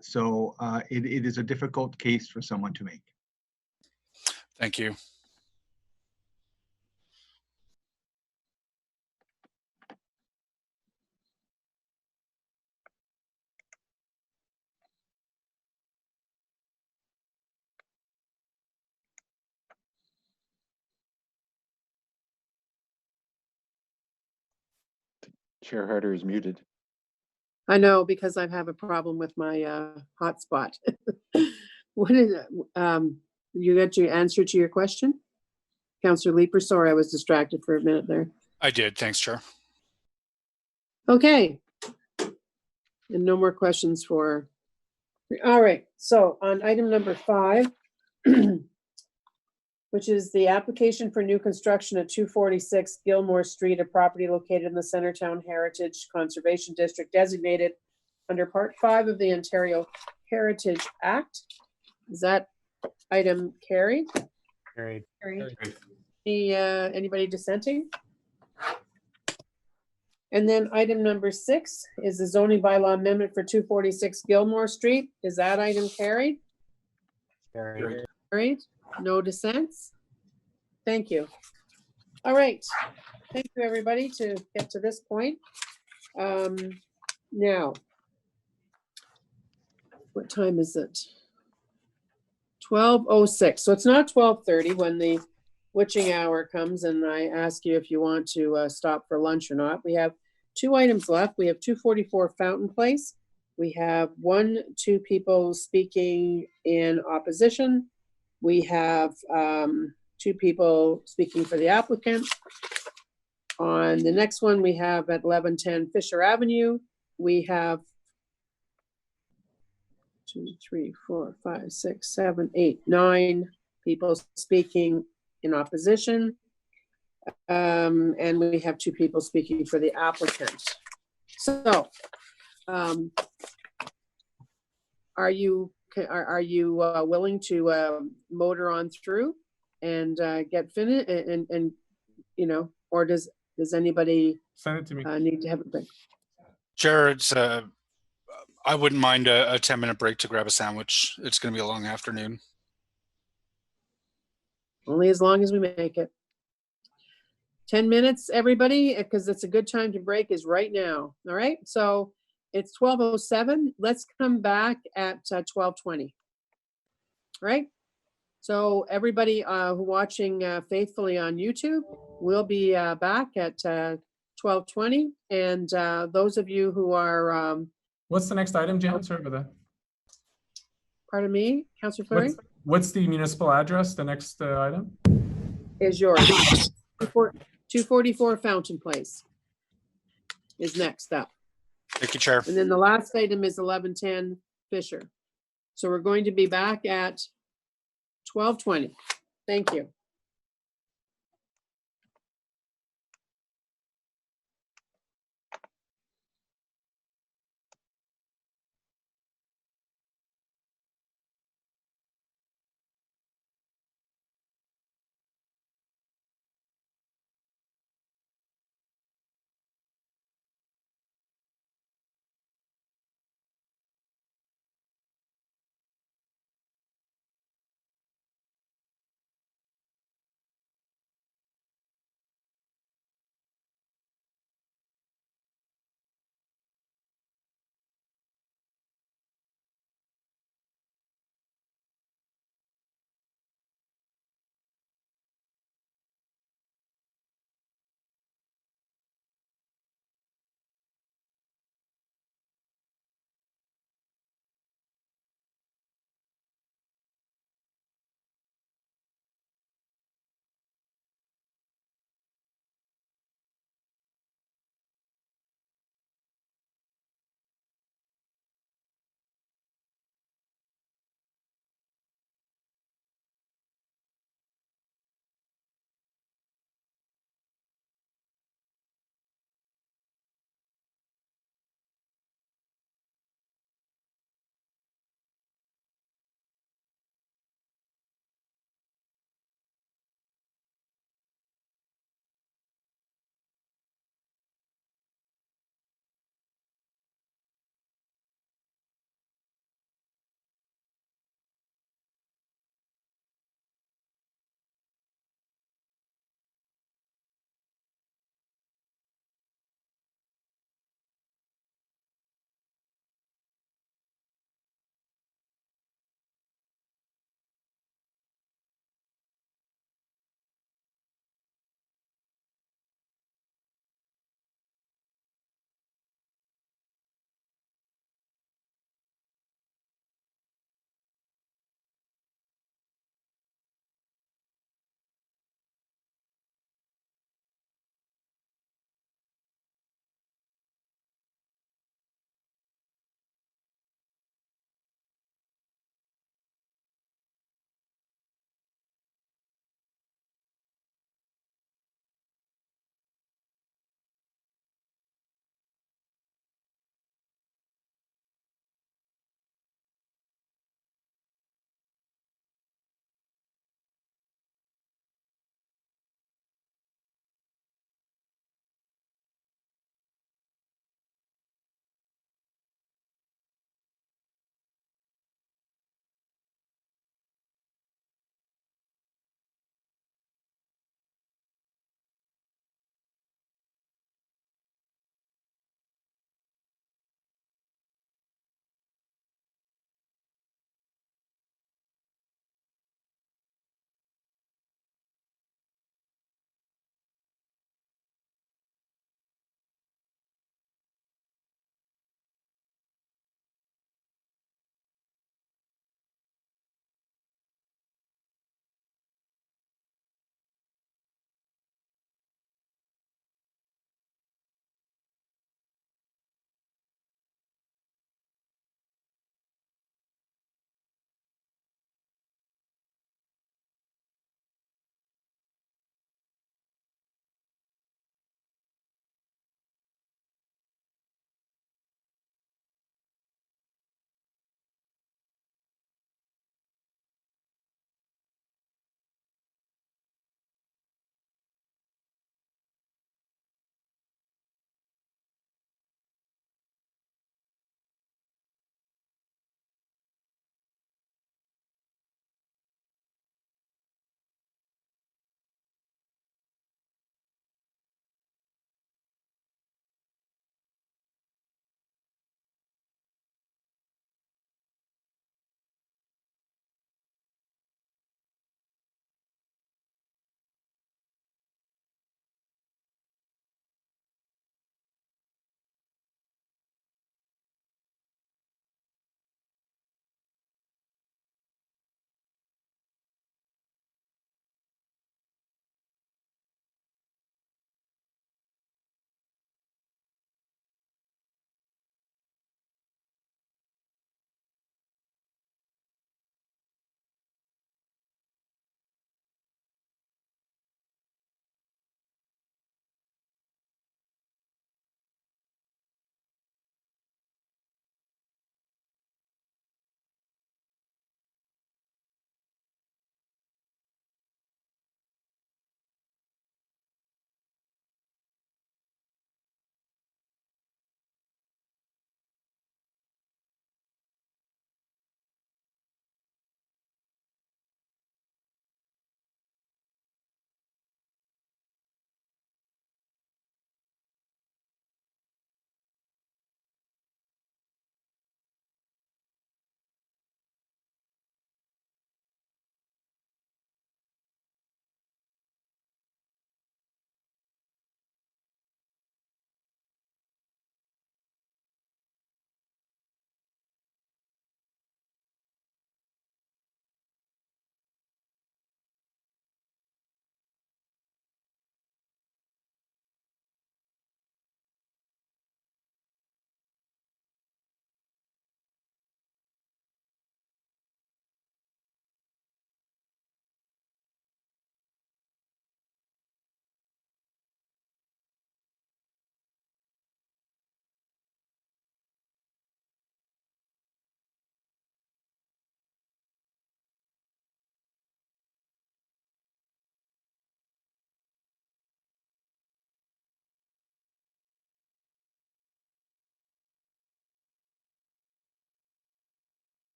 So it is a difficult case for someone to make.
Thank you.
Chair Harder is muted.
I know, because I have a problem with my hotspot. What is it? You got your answer to your question? Councillor Leeper, sorry, I was distracted for a minute there.
I did. Thanks, Chair.
Okay. And no more questions for, all right. So on item number 5, which is the application for new construction at 246 Gilmore Street, a property located in the Centertown Heritage Conservation District designated under Part 5 of the Ontario Heritage Act. Is that item carried?
Carried.
Anybody dissenting? And then item number 6 is the zoning bylaw amendment for 246 Gilmore Street. Is that item carried?
Carried.
Carried. No dissents? Thank you. All right. Thank you, everybody, to get to this point. Now, what time is it? 12:06. So it's not 12:30 when the witching hour comes and I ask you if you want to stop for lunch or not. We have 2 items left. We have 244 Fountain Place. We have 2 people speaking in opposition. We have 2 people speaking for the applicant. On the next one, we have at 1110 Fisher Avenue. We have 2, 3, 4, 5, 6, 7, 8, 9 people speaking in opposition. And we have 2 people speaking for the applicant. So, are you willing to motor on through and get finished and you know, or does anybody
Send it to me.
need to have a break?
Jared, I wouldn't mind a 10-minute break to grab a sandwich. It's going to be a long afternoon.
Only as long as we make it. 10 minutes, everybody, because it's a good time to break is right now. All right, so it's 12:07. Let's come back at 12:20. Right? So everybody who watching faithfully on YouTube, we'll be back at 12:20. And those of you who are...
What's the next item, Jan? Sorry about that.
Pardon me, Councillor Fleury?
What's the municipal address, the next item?
Is yours. 244 Fountain Place is next up.
Thank you, Chair.
And then the last item is 1110 Fisher. So we're going to be back at 12:20. Thank you.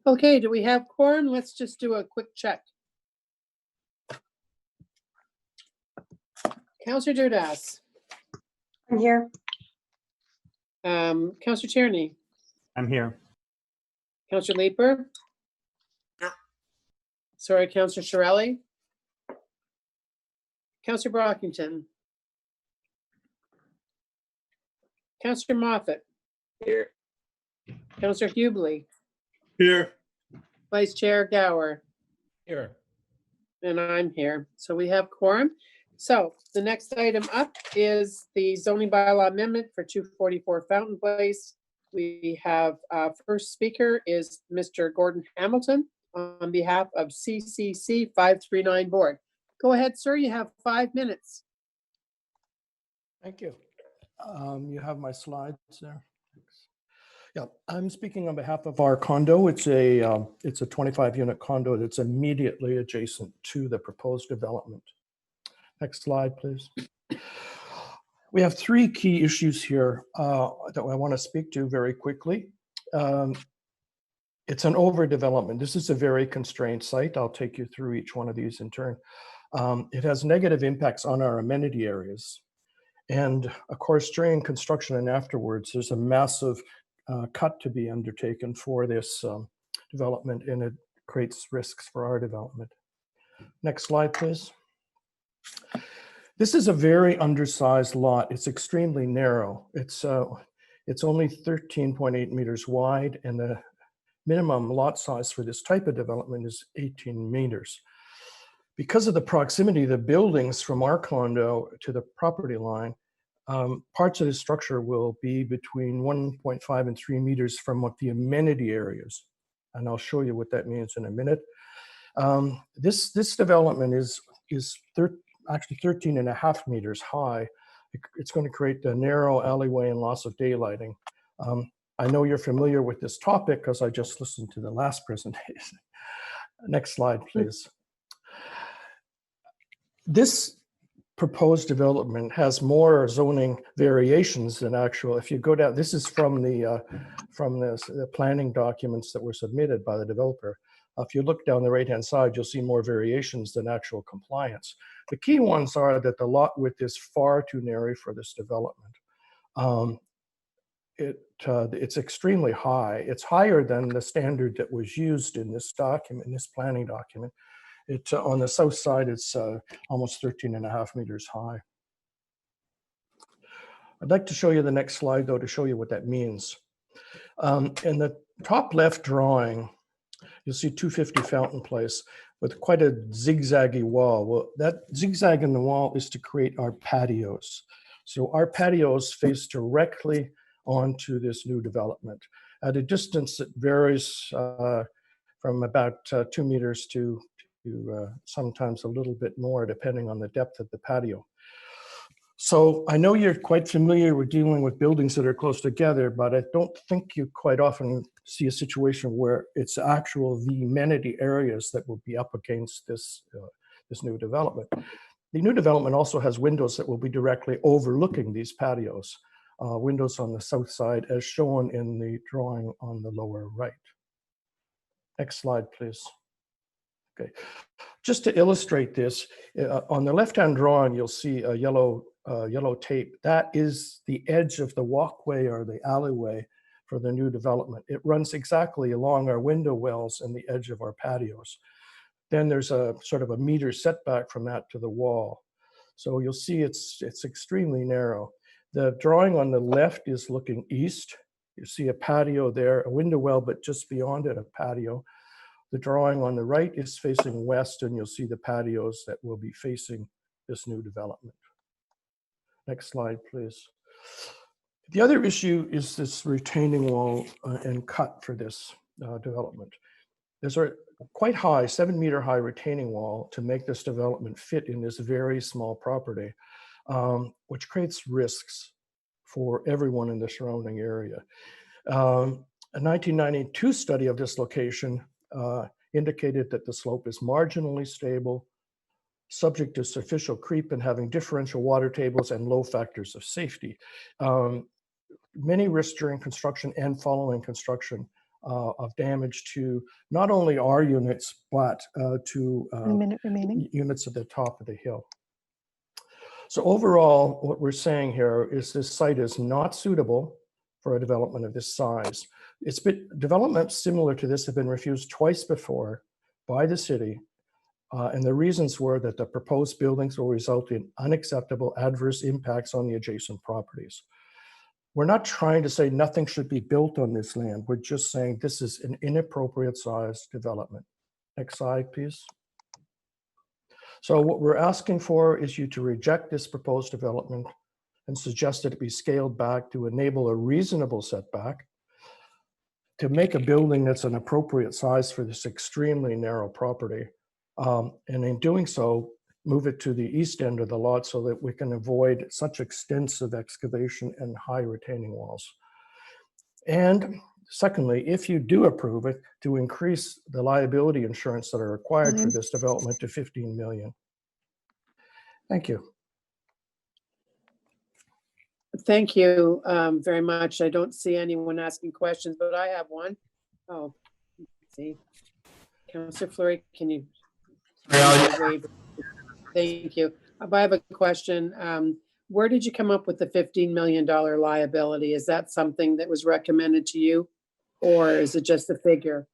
Okay, do we have quorum? Let's just do a quick check. Counselor Durdas.
I'm here.
Counselor Tierney.
I'm here.
Counselor Leeper.
Here.
Sorry, Counselor Shirelli. Counselor Brockington. Counselor Moffat.
Here.
Counselor Hughley.
Here.
Vice Chair Gower.
Here.
And I'm here. So we have quorum. So the next item up is the zoning bylaw amendment for 244 Fountain Place. We have first speaker is Mr. Gordon Hamilton on behalf of CCC 539 board. Go ahead, sir. You have 5 minutes.
Thank you. You have my slides there. Yeah, I'm speaking on behalf of our condo. It's a 25-unit condo that's immediately adjacent to the proposed development. Next slide, please. We have 3 key issues here that I want to speak to very quickly. It's an overdevelopment. This is a very constrained site. I'll take you through each one of these in turn. It has negative impacts on our amenity areas. And of course, during construction and afterwards, there's a massive cut to be undertaken for this development, and it creates risks for our development. Next slide, please. This is a very undersized lot. It's extremely narrow. It's only 13.8 meters wide, and the minimum lot size for this type of development is 18 meters. Because of the proximity of the buildings from our condo to the property line, parts of the structure will be between 1.5 and 3 meters from what the amenity areas. And I'll show you what that means in a minute. This development is actually 13.5 meters high. It's going to create a narrow alleyway and loss of daylighting. I know you're familiar with this topic because I just listened to the last presentation. Next slide, please. This proposed development has more zoning variations than actual. If you go down, this is from the planning documents that were submitted by the developer. If you look down the right-hand side, you'll see more variations than actual compliance. The key ones are that the lot width is far too narrow for this development. It's extremely high. It's higher than the standard that was used in this document, in this planning document. On the south side, it's almost 13.5 meters high. I'd like to show you the next slide, though, to show you what that means. In the top left drawing, you'll see 250 Fountain Place with quite a zigzaggy wall. Well, that zigzag in the wall is to create our patios. So our patios face directly onto this new development at a distance that varies from about 2 meters to sometimes a little bit more, depending on the depth of the patio. So I know you're quite familiar with dealing with buildings that are close together, but I don't think you quite often see a situation where it's the amenity areas that will be up against this new development. The new development also has windows that will be directly overlooking these patios, windows on the south side as shown in the drawing on the lower right. Next slide, please. Okay, just to illustrate this, on the left-hand drawing, you'll see a yellow tape. That is the edge of the walkway or the alleyway for the new development. It runs exactly along our window wells and the edge of our patios. Then there's a sort of a meter setback from that to the wall. So you'll see it's extremely narrow. The drawing on the left is looking east. You see a patio there, a window well, but just beyond it, a patio. The drawing on the right is facing west, and you'll see the patios that will be facing this new development. Next slide, please. The other issue is this retaining wall and cut for this development. There's a quite high, 7-meter high retaining wall to make this development fit in this very small property, which creates risks for everyone in the surrounding area. A 1992 study of this location indicated that the slope is marginally stable, subject to superficial creep and having differential water tables and low factors of safety. Many risks during construction and following construction of damage to not only our units, but to
A minute remaining.
units at the top of the hill. So overall, what we're saying here is this site is not suitable for a development of this size. It's been developments similar to this have been refused twice before by the city. And the reasons were that the proposed buildings will result in unacceptable adverse impacts on the adjacent properties. We're not trying to say nothing should be built on this land. We're just saying this is an inappropriate size development. Next slide, please. So what we're asking for is you to reject this proposed development and suggest that it be scaled back to enable a reasonable setback, to make a building that's an appropriate size for this extremely narrow property. And in doing so, move it to the east end of the lot so that we can avoid such extensive excavation and high retaining walls. And secondly, if you do approve it, to increase the liability insurance that are required for this development to 15 million. Thank you.
Thank you very much. I don't see anyone asking questions, but I have one. Oh, let's see. Councillor Fleury, can you? Thank you. I have a question. Where did you come up with the $15 million liability? Is that something that was recommended to you, or is it just a figure?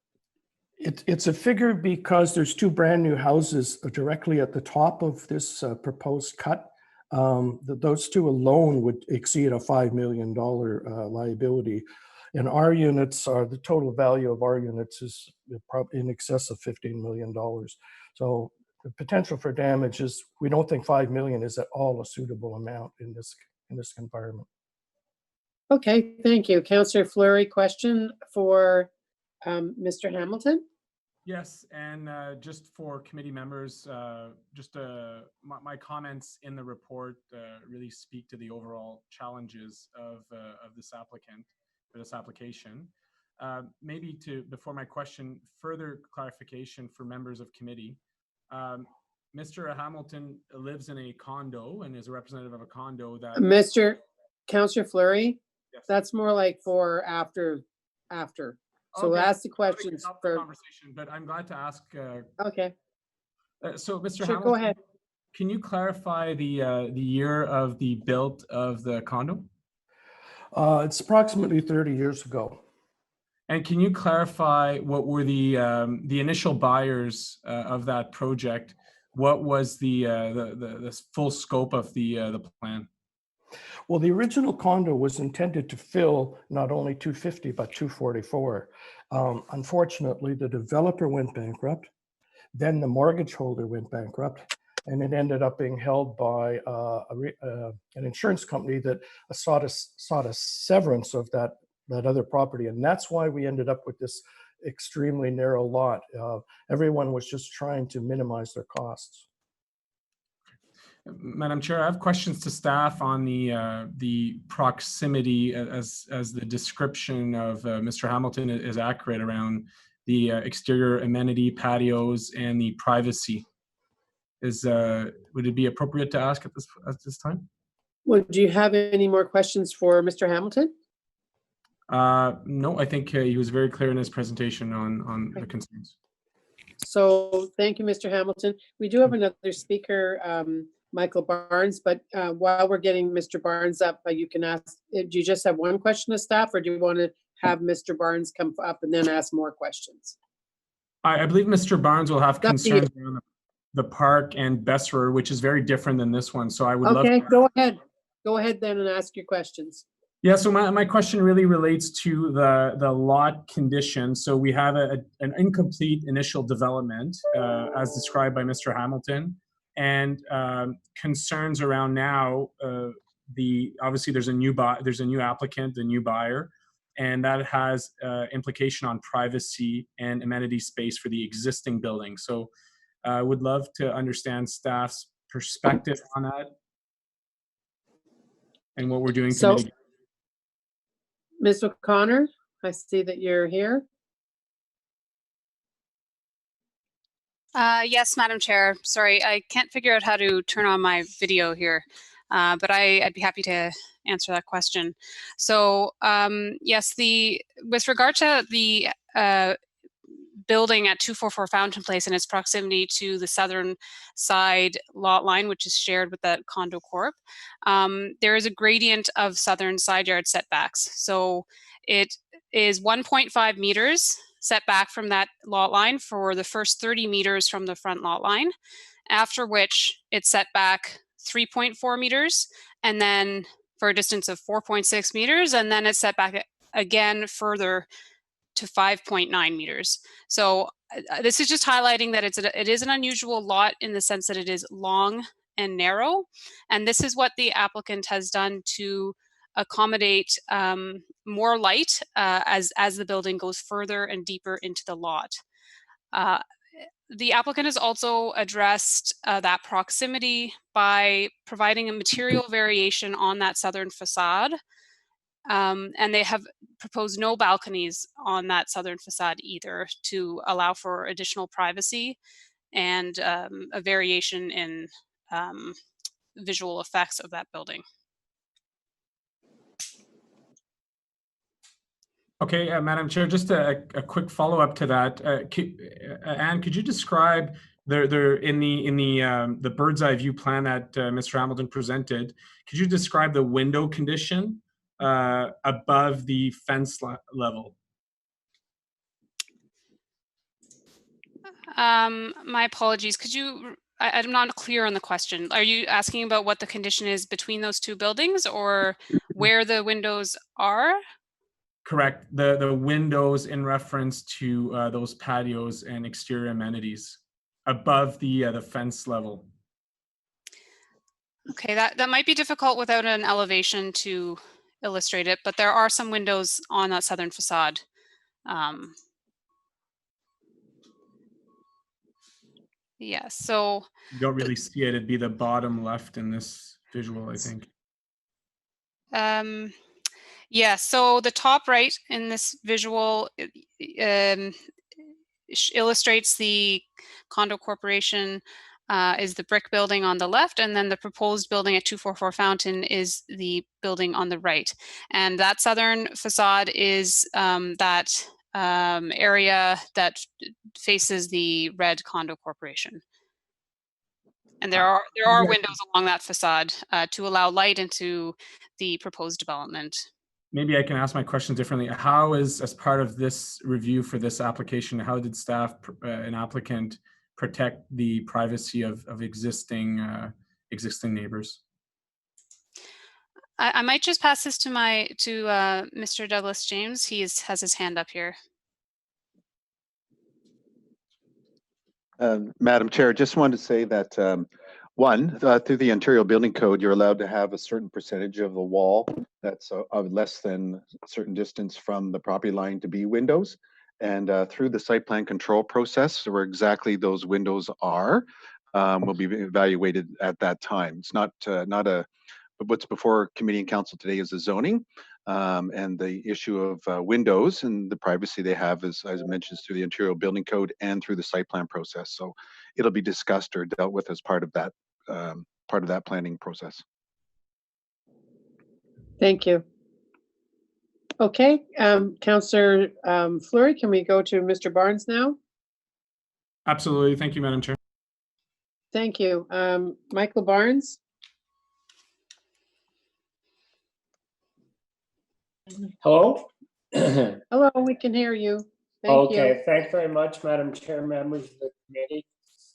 It's a figure because there's two brand new houses directly at the top of this proposed cut. Those two alone would exceed a $5 million liability. And our units are, the total value of our units is probably in excess of $15 million. So the potential for damage is, we don't think 5 million is at all a suitable amount in this environment.
Okay, thank you. Councillor Fleury, question for Mr. Hamilton?
Yes, and just for committee members, my comments in the report really speak to the overall challenges of this applicant, or this application. Maybe before my question, further clarification for members of committee. Mr. Hamilton lives in a condo and is a representative of a condo that—
Mr. Councillor Fleury,
yes.
That's more like for after. So
okay.
ask the questions for
conversation, but I'm glad to ask.
Okay.
So, Mr.
Sure,
Hamilton,
go ahead.
Can you clarify the year of the build of the condo?
It's approximately 30 years ago.
And can you clarify what were the initial buyers of that project? What was the full scope of the plan?
Well, the original condo was intended to fill not only 250, but 244. Unfortunately, the developer went bankrupt. Then the mortgage holder went bankrupt. And it ended up being held by an insurance company that sought a severance of that other property. And that's why we ended up with this extremely narrow lot. Everyone was just trying to minimize their costs.
Madam Chair, I have questions to staff on the proximity as the description of Mr. Hamilton is accurate around the exterior amenity patios and the privacy. Would it be appropriate to ask at this time?
Well, do you have any more questions for Mr. Hamilton?
No, I think he was very clear in his presentation on the concerns.
So thank you, Mr. Hamilton. We do have another speaker, Michael Barnes, but while we're getting Mr. Barnes up, you can ask, do you just have one question to staff, or do you want to have Mr. Barnes come up and then ask more questions?
I believe Mr. Barnes will have concerns around the park and Besserer, which is very different than this one. So I would love to—
Okay, go ahead. Go ahead then and ask your questions.
Yeah, so my question really relates to the lot condition. So we have an incomplete initial development as described by Mr. Hamilton, and concerns around now. Obviously there's a new applicant, a new buyer, and that has implication on privacy and amenity space for the existing building. So I would love to understand staff's perspective on that and what we're doing to mitigate.
Ms. O'Connor, I see that you're here.
Yes, Madam Chair. Sorry, I can't figure out how to turn on my video here, but I'd be happy to answer that question. So yes, with regard to the building at 244 Fountain Place and its proximity to the southern side lot line, which is shared with that condo corp, there is a gradient of southern side yard setbacks. So it is 1.5 meters setback from that lot line for the first 30 meters from the front lot line, after which it's set back 3.4 meters, and then for a distance of 4.6 meters, and then it's set back again further to 5.9 meters. So this is just highlighting that it is an unusual lot in the sense that it is long and narrow. And this is what the applicant has done to accommodate more light as the building goes further and deeper into the lot. The applicant has also addressed that proximity by providing a material variation on that southern facade. And they have proposed no balconies on that southern facade either, to allow for additional privacy and a variation in visual effects of that building.
Okay, Madam Chair, just a quick follow-up to that. Anne, could you describe in the bird's eye view plan that Mr. Hamilton presented, could you describe the window condition above the fence level?
My apologies. Could you, I'm not clear on the question. Are you asking about what the condition is between those two buildings, or where the windows are?
Correct. The windows in reference to those patios and exterior amenities above the fence level.
Okay, that might be difficult without an elevation to illustrate it, but there are some windows on that southern facade. Yeah, so
you don't really see it. It'd be the bottom left in this visual, I think.
Yeah, so the top right in this visual illustrates the condo corporation is the brick building on the left, and then the proposed building at 244 Fountain is the building on the right. And that southern facade is that area that faces the red condo corporation. And there are windows along that facade to allow light into the proposed development.
Maybe I can ask my question differently. How is, as part of this review for this application, how did staff and applicant protect the privacy of existing neighbors?
I might just pass this to Mr. Douglas James. He has his hand up here.
Madam Chair, just wanted to say that through the Ontario Building Code, you're allowed to have a certain percentage of the wall that's of less than a certain distance from the property line to be windows. And through the site plan control process, where exactly those windows are, will be evaluated at that time. It's not but what's before committee and council today is the zoning. And the issue of windows and the privacy they have is, as it mentions, through the Ontario Building Code and through the site plan process. So it'll be discussed or dealt with as part of that planning process.
Thank you. Okay, Councillor Fleury, can we go to Mr. Barnes now?
Absolutely. Thank you, Madam Chair.
Thank you. Michael Barnes?
Hello?
Hello, we can hear you. Thank you.
Okay, thanks very much, Madam Chair, members of the committee.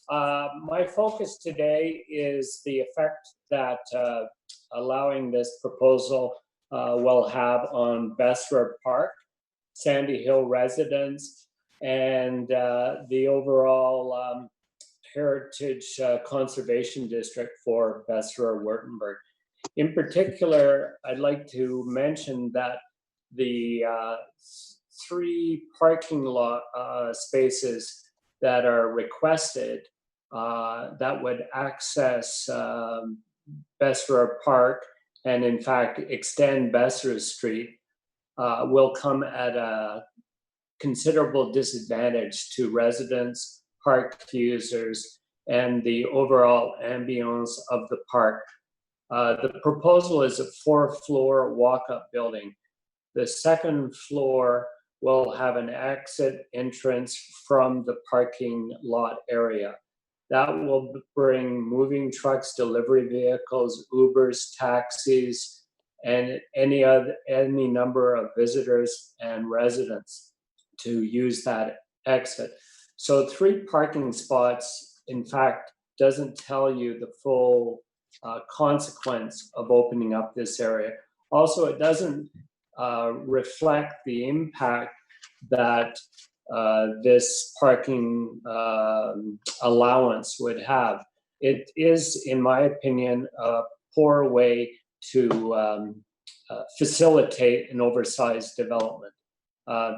My focus today is the effect that allowing this proposal will have on Besserer Park, Sandy Hill residents, and the overall heritage conservation district for Besserer-Wurttemberg. In particular, I'd like to mention that the 3 parking lot spaces that are requested that would access Besserer Park and in fact extend Besserer Street will come at a considerable disadvantage to residents, park users, and the overall ambience of the park. The proposal is a 4-floor walk-up building. The second floor will have an exit entrance from the parking lot area. That will bring moving trucks, delivery vehicles, Ubers, taxis, and any number of visitors and residents to use that exit. So 3 parking spots, in fact, doesn't tell you the full consequence of opening up this area. Also, it doesn't reflect the impact that this parking allowance would have. It is, in my opinion, a poor way to facilitate an oversized development.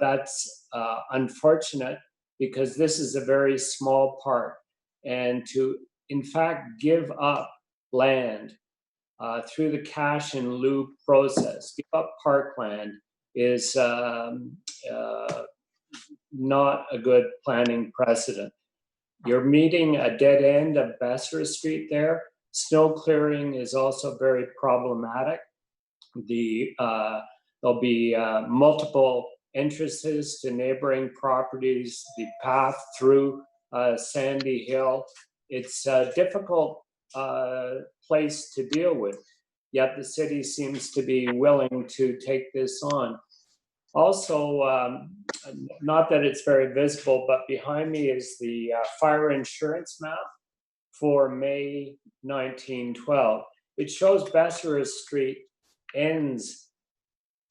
That's unfortunate because this is a very small park, and to in fact give up land through the cash in lieu process, give up parkland is not a good planning precedent. You're meeting a dead end of Besserer Street there. Snow clearing is also very problematic. There'll be multiple entrances to neighboring properties, the path through Sandy Hill. It's a difficult place to deal with, yet the city seems to be willing to take this on. Also, not that it's very visible, but behind me is the fire insurance map for May 1912. It shows Besserer Street ends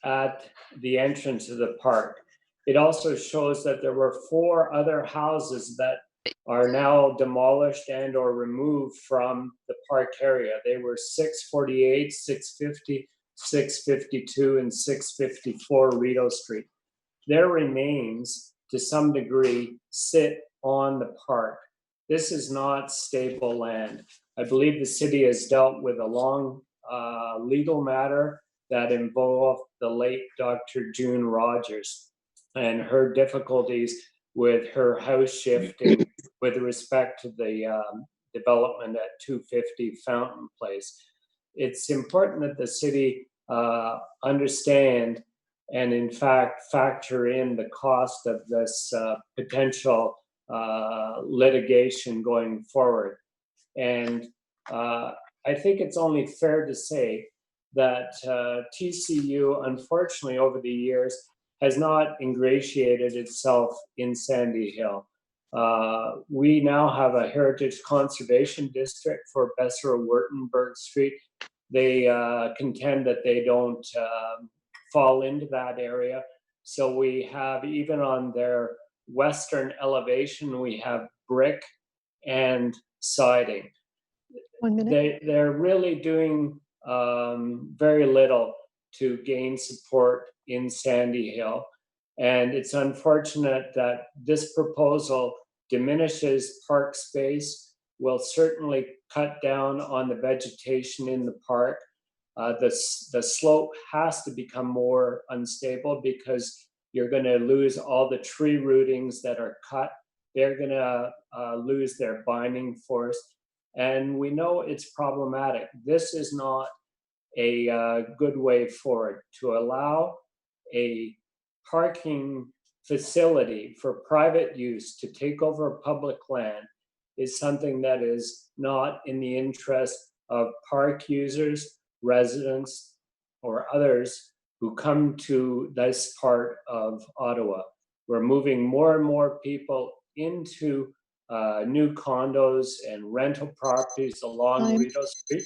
at the entrance of the park. It also shows that there were 4 other houses that are now demolished and or removed from the park area. They were 648, 650, 652, and 654 Rideau Street. Their remains, to some degree, sit on the park. This is not stable land. I believe the city has dealt with a long legal matter that involved the late Dr. June Rogers and her difficulties with her house shifting with respect to the development at 250 Fountain Place. It's important that the city understand and in fact factor in the cost of this potential litigation going forward. And I think it's only fair to say that TCU, unfortunately, over the years, has not ingratiated itself in Sandy Hill. We now have a heritage conservation district for Besserer-Württemberg Street. They contend that they don't fall into that area. So we have, even on their western elevation, we have brick and siding.
1 minute.
They're really doing very little to gain support in Sandy Hill. And it's unfortunate that this proposal diminishes park space, will certainly cut down on the vegetation in the park. The slope has to become more unstable because you're going to lose all the tree rootings that are cut. They're going to lose their binding force. And we know it's problematic. This is not a good way forward. To allow a parking facility for private use to take over public land is something that is not in the interest of park users, residents, or others who come to this part of Ottawa. We're moving more and more people into new condos and rental properties along Rideau Street.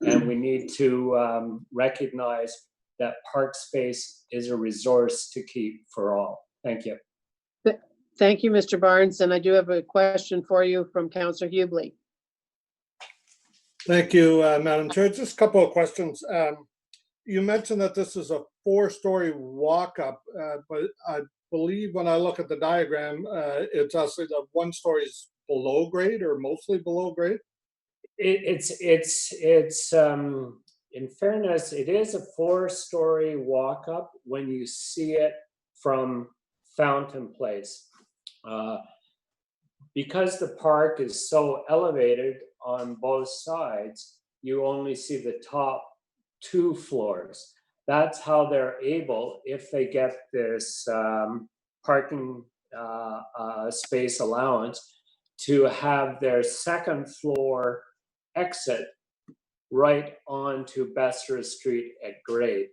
And we need to recognize that park space is a resource to keep for all. Thank you.
Thank you, Mr. Barnes. And I do have a question for you from Councillor Hubley.
Thank you, Madam Chair. Just a couple of questions. You mentioned that this is a 4-story walk-up, but I believe when I look at the diagram, it's actually the 1 story is below grade or mostly below grade.
It's in fairness, it is a 4-story walk-up when you see it from Fountain Place. Because the park is so elevated on both sides, you only see the top 2 floors. that's how they're able, if they get this parking space allowance, to have their second floor exit right onto Besserer Street at grade.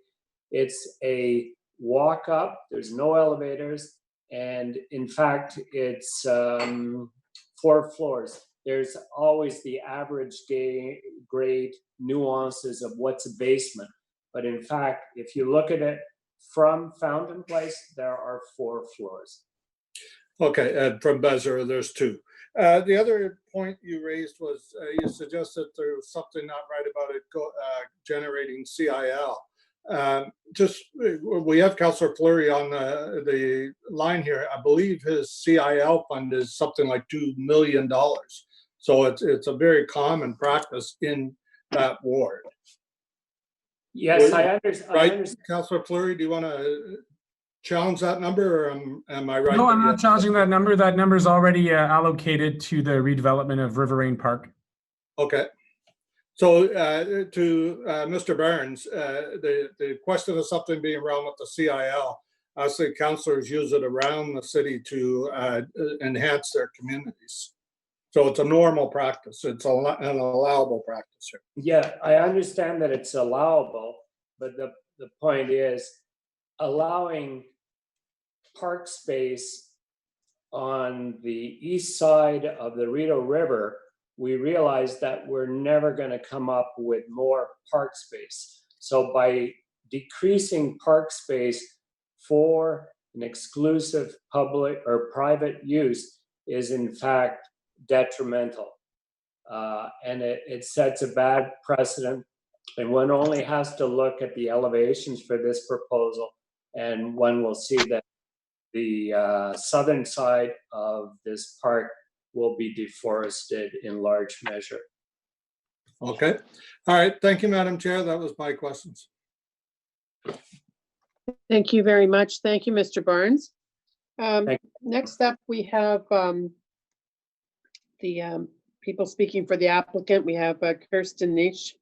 It's a walk up, there's no elevators, and in fact, it's 4 floors. There's always the average grade nuances of what's a basement. But in fact, if you look at it from Fountain Place, there are 4 floors.
Okay, and from Besserer, there's 2. The other point you raised was you suggested there was something not right about it generating CIL. We have Councillor Fleury on the line here. I believe his CIL fund is something like $2 million. So it's a very common practice in that ward.
Yes, I understand.
Right, Councillor Fleury, do you want to challenge that number, or am I right?
No, I'm not challenging that number. That number is already allocated to the redevelopment of River Rain Park.
Okay. So to Mr. Barnes, the question of something being wrong with the CIL, I say councillors use it around the city to enhance their communities. So it's a normal practice. It's an allowable practice here.
Yeah, I understand that it's allowable, but the point is allowing park space on the east side of the Rideau River, we realized that we're never going to come up with more park space. So by decreasing park space for an exclusive public or private use is in fact detrimental. And it sets a bad precedent. And one only has to look at the elevations for this proposal, and one will see that the southern side of this park will be deforested in large measure.
Okay. All right. Thank you, Madam Chair. That was my questions.
Thank you very much. Thank you, Mr. Barnes. Next up, we have the people speaking for the applicant. We have Kirsten Niche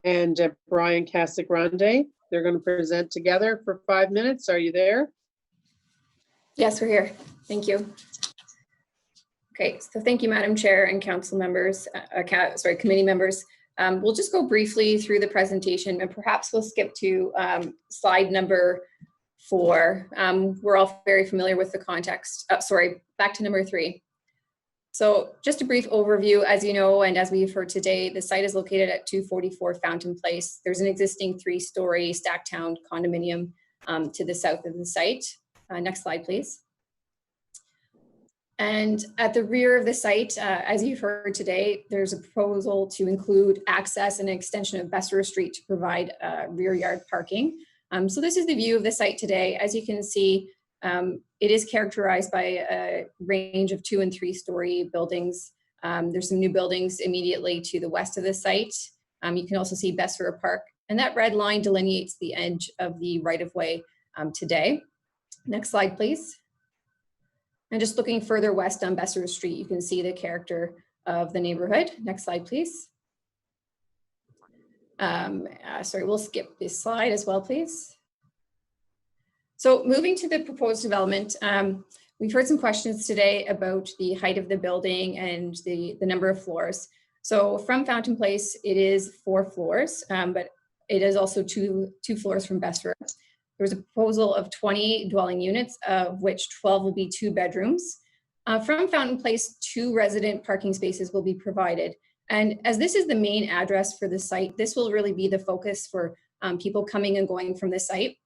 and Brian Casagrande. They're going to present together for 5 minutes. Are you there?
Yes, we're here. Thank you. Okay, so thank you, Madam Chair and council members, committee members. We'll just go briefly through the presentation, and perhaps we'll skip to slide number 4. We're all very familiar with the context. Back to number 3. So just a brief overview, as you know, and as we've heard today, the site is located at 244 Fountain Place. There's an existing 3-story stacked town condominium to the south of the site. Next slide, please. And at the rear of the site, as you've heard today, there's a proposal to include access and extension of Besserer Street to provide rear yard parking. So this is the view of the site today. As you can see, it is characterized by a range of 2- and 3-story buildings. There's some new buildings immediately to the west of the site. You can also see Besserer Park, and that red line delineates the edge of the right-of-way today. Next slide, please. And just looking further west on Besserer Street, you can see the character of the neighborhood. Next slide, please. We'll skip this slide as well, please. So moving to the proposed development, we've heard some questions today about the height of the building and the number of floors. So from Fountain Place, it is 4 floors, but it is also two floors from Besserer. There was a proposal of 20 dwelling units, of which 12 will be 2 bedrooms. From Fountain Place, 2 resident parking spaces will be provided. And as this is the main address for the site, this will really be the focus for people coming and going from the site.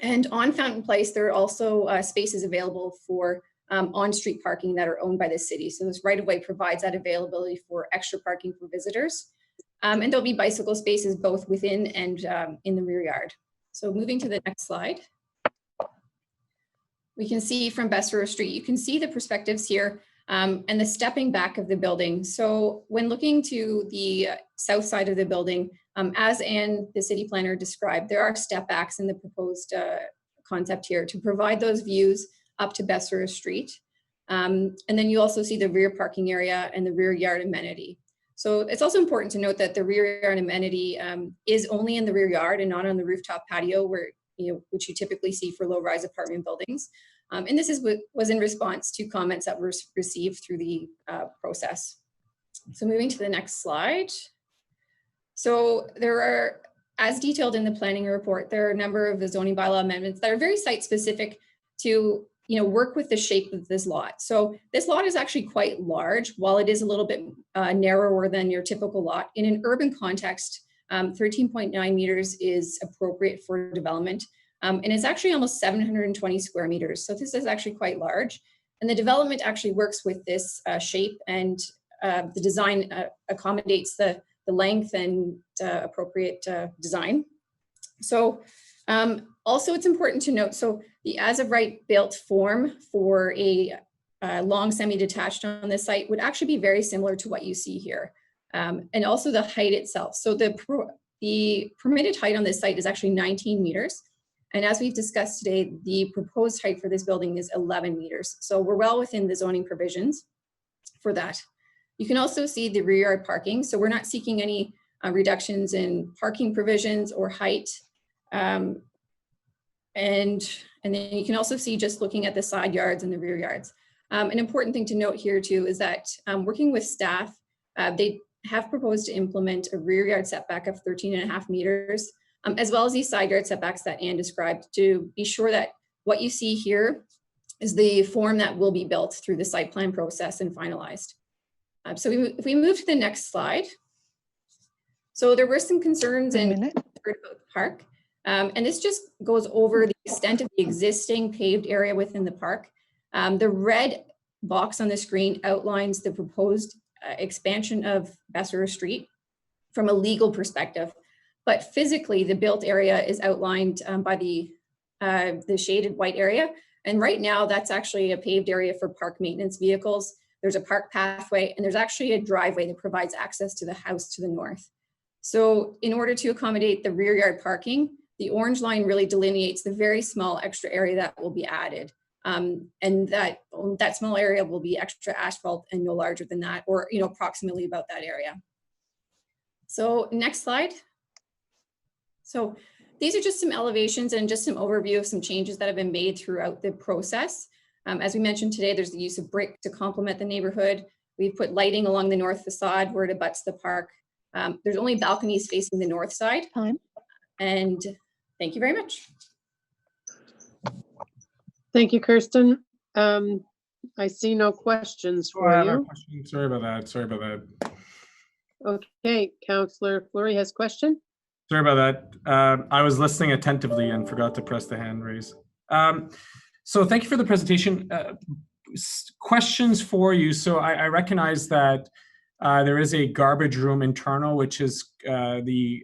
And on Fountain Place, there are also spaces available for on-street parking that are owned by the city. So this right-of-way provides that availability for extra parking for visitors. And there'll be bicycle spaces both within and in the rear yard. So moving to the next slide. We can see from Besserer Street, you can see the perspectives here and the stepping back of the building. So when looking to the south side of the building, as Anne, the city planner, described, there are step backs in the proposed concept here to provide those views up to Besserer Street. And then you also see the rear parking area and the rear yard amenity. So it's also important to note that the rear yard amenity is only in the rear yard and not on the rooftop patio, where which you typically see for low-rise apartment buildings. And this was in response to comments that were received through the process. So moving to the next slide. So there are, as detailed in the planning report, there are a number of the zoning bylaw amendments that are very site-specific to work with the shape of this lot. So this lot is actually quite large, while it is a little bit narrower than your typical lot. In an urban context, 13.9 meters is appropriate for development. And it's actually almost 720 square meters. So this is actually quite large. And the development actually works with this shape, and the design accommodates the length and appropriate design. So also it's important to note, so the as of right built form for a long semi-detached on this site would actually be very similar to what you see here. And also the height itself. So the permitted height on this site is actually 19 meters. And as we've discussed today, the proposed height for this building is 11 meters. So we're well within the zoning provisions for that. You can also see the rear yard parking. So we're not seeking any reductions in parking provisions or height. And then you can also see, just looking at the side yards and the rear yards. An important thing to note here too is that working with staff, they have proposed to implement a rear yard setback of 13.5 meters, as well as these side yard setbacks that Anne described, to be sure that what you see here is the form that will be built through the site plan process and finalized. So if we move to the next slide. So there were some concerns about the park. And this just goes over the extent of the existing paved area within the park. The red box on the screen outlines the proposed expansion of Besserer Street from a legal perspective. But physically, the built area is outlined by the shaded white area. And right now, that's actually a paved area for park maintenance vehicles. There's a park pathway, and there's actually a driveway that provides access to the house to the north. So in order to accommodate the rear yard parking, the orange line really delineates the very small extra area that will be added. And that small area will be extra asphalt and no larger than that, or approximately about that area. So next slide. So these are just some elevations and just some overview of some changes that have been made throughout the process. As we mentioned today, there's the use of brick to complement the neighborhood. We've put lighting along the north facade where it abuts the park. There's only balconies facing the north side. And thank you very much.
Thank you, Kirsten. I see no questions for you.
Sorry about that.
Okay, Councillor Fleury has a question.
Sorry about that. I was listening attentively and forgot to press the hand raise. So thank you for the presentation. Questions for you. So I recognize that there is a garbage room internal, which is the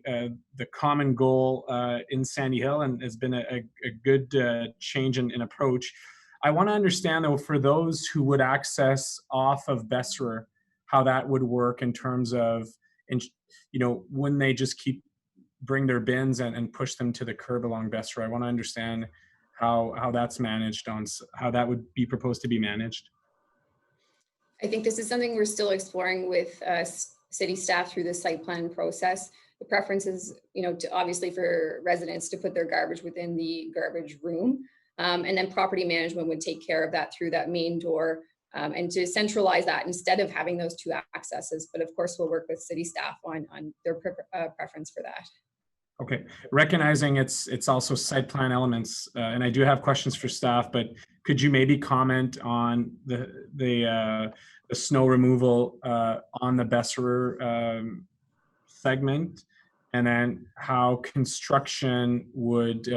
common goal in Sandy Hill, and has been a good change in approach. I want to understand, though, for those who would access off of Besserer, how that would work in terms of, when they just bring their bins and push them to the curb along Besserer. I want to understand how that's managed, how that would be proposed to be managed.
I think this is something we're still exploring with city staff through the site plan process. The preference is, obviously for residents to put their garbage within the garbage room. And then property management would take care of that through that main door, and to centralize that instead of having those two accesses. But of course, we'll work with city staff on their preference for that.
Okay, recognizing it's also site plan elements, and I do have questions for staff, but could you maybe comment on the snow removal on the Besserer segment, and then how construction would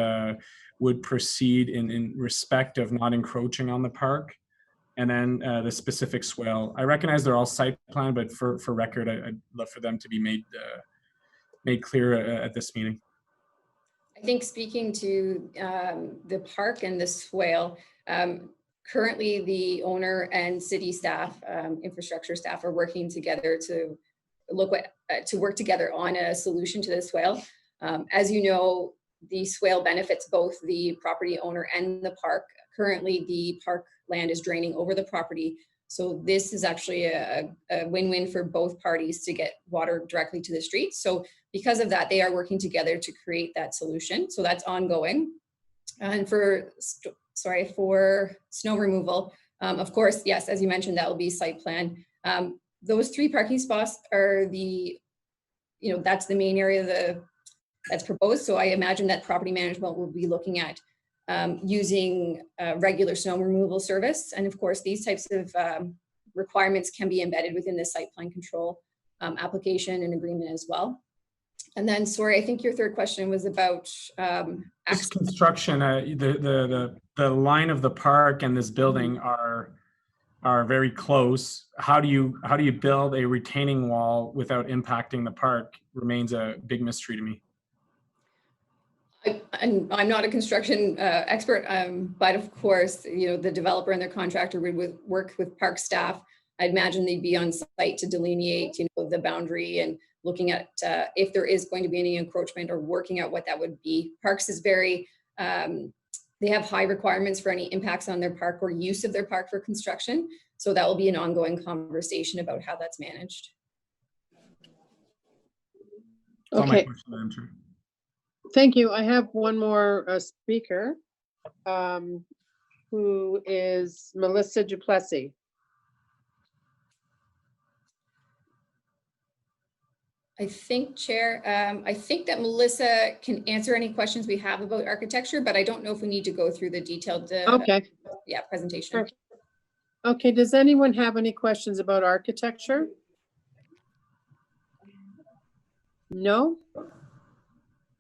proceed in respect of not encroaching on the park, and then the specific swale. I recognize they're all site plan, but for record, I'd love for them to be made clear at this meeting.
I think speaking to the park and the swale, currently the owner and city staff, infrastructure staff, are working together to work together on a solution to the swale. As you know, the swale benefits both the property owner and the park. Currently, the park land is draining over the property, So this is actually a win-win for both parties to get water directly to the streets. So because of that, they are working together to create that solution. So that's ongoing. And for snow removal, of course, yes, as you mentioned, that will be site plan. Those 3 parking spots are that's the main area that's proposed. So I imagine that property management will be looking at using regular snow removal service. And of course, these types of requirements can be embedded within the site plan control application and agreement as well. And then, sorry, I think your third question was about
construction. The line of the park and this building are very close. How do you build a retaining wall without impacting the park remains a big mystery to me.
I'm not a construction expert, but of course, the developer and their contractor would work with park staff. I'd imagine they'd be on site to delineate, the boundary and looking at if there is going to be any encroachment or working out what that would be. Parks is very, they have high requirements for any impacts on their park or use of their park for construction. So that will be an ongoing conversation about how that's managed.
Okay. Thank you. I have one more speaker who is Melissa Duplessis.
I think, Chair, I think that Melissa can answer any questions we have about architecture, but I don't know if we need to go through the detailed presentation.
Perfect. Okay, does anyone have any questions about architecture? No?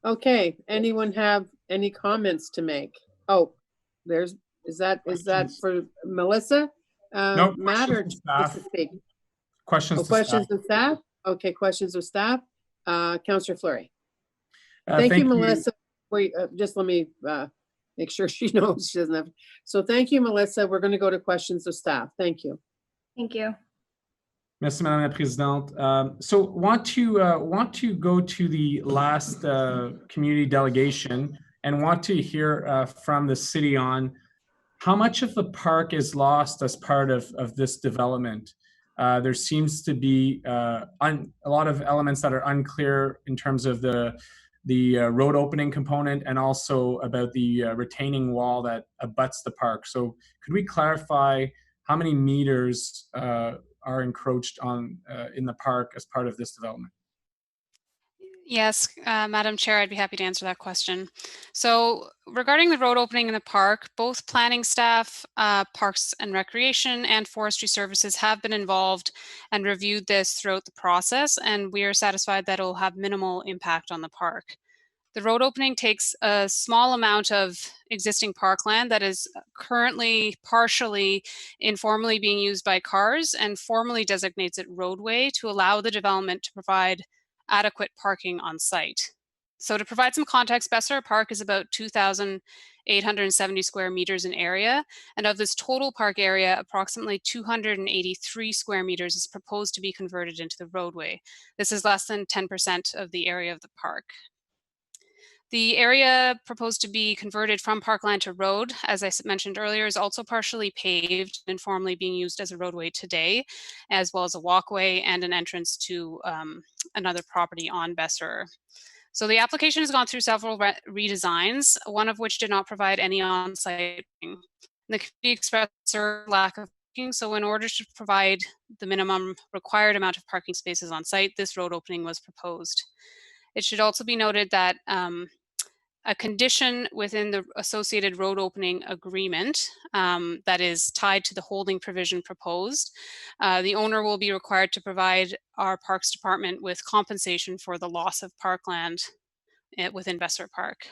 Okay, anyone have any comments to make? Oh, is that for Melissa?
No,
Matt or just to speak?
Questions
of staff? Okay, questions of staff. Councillor Fleury. Thank you, Melissa. Wait, just let me make sure she knows she doesn't have. So thank you, Melissa. We're going to go to questions of staff. Thank you.
Thank you.
Merci, Madame la Présidente. So want to go to the last community delegation and want to hear from the city on how much of the park is lost as part of this development. There seems to be a lot of elements that are unclear in terms of the road opening component and also about the retaining wall that abuts the park. So could we clarify how many meters are encroached on in the park as part of this development?
Yes, Madam Chair, I'd be happy to answer that question. So regarding the road opening in the park, both planning staff, Parks and Recreation, and Forestry Services have been involved and reviewed this throughout the process, and we are satisfied that it will have minimal impact on the park. The road opening takes a small amount of existing parkland that is currently partially informally being used by cars and formally designates it roadway to allow the development to provide adequate parking on site. So to provide some context, Bessemer Park is about 2,870 square meters in area. And of this total park area, approximately 283 square meters is proposed to be converted into the roadway. This is less than 10% of the area of the park. The area proposed to be converted from parkland to road, as I mentioned earlier, is also partially paved and formally being used as a roadway today, as well as a walkway and an entrance to another property on Besserer. So the application has gone through several redesigns, one of which did not provide any on-site parking. The community expressed their lack of parking, so in order to provide the minimum required amount of parking spaces on site, this road opening was proposed. It should also be noted that a condition within the associated road opening agreement that is tied to the holding provision proposed, the owner will be required to provide our Parks Department with compensation for the loss of parkland within Bessemer Park.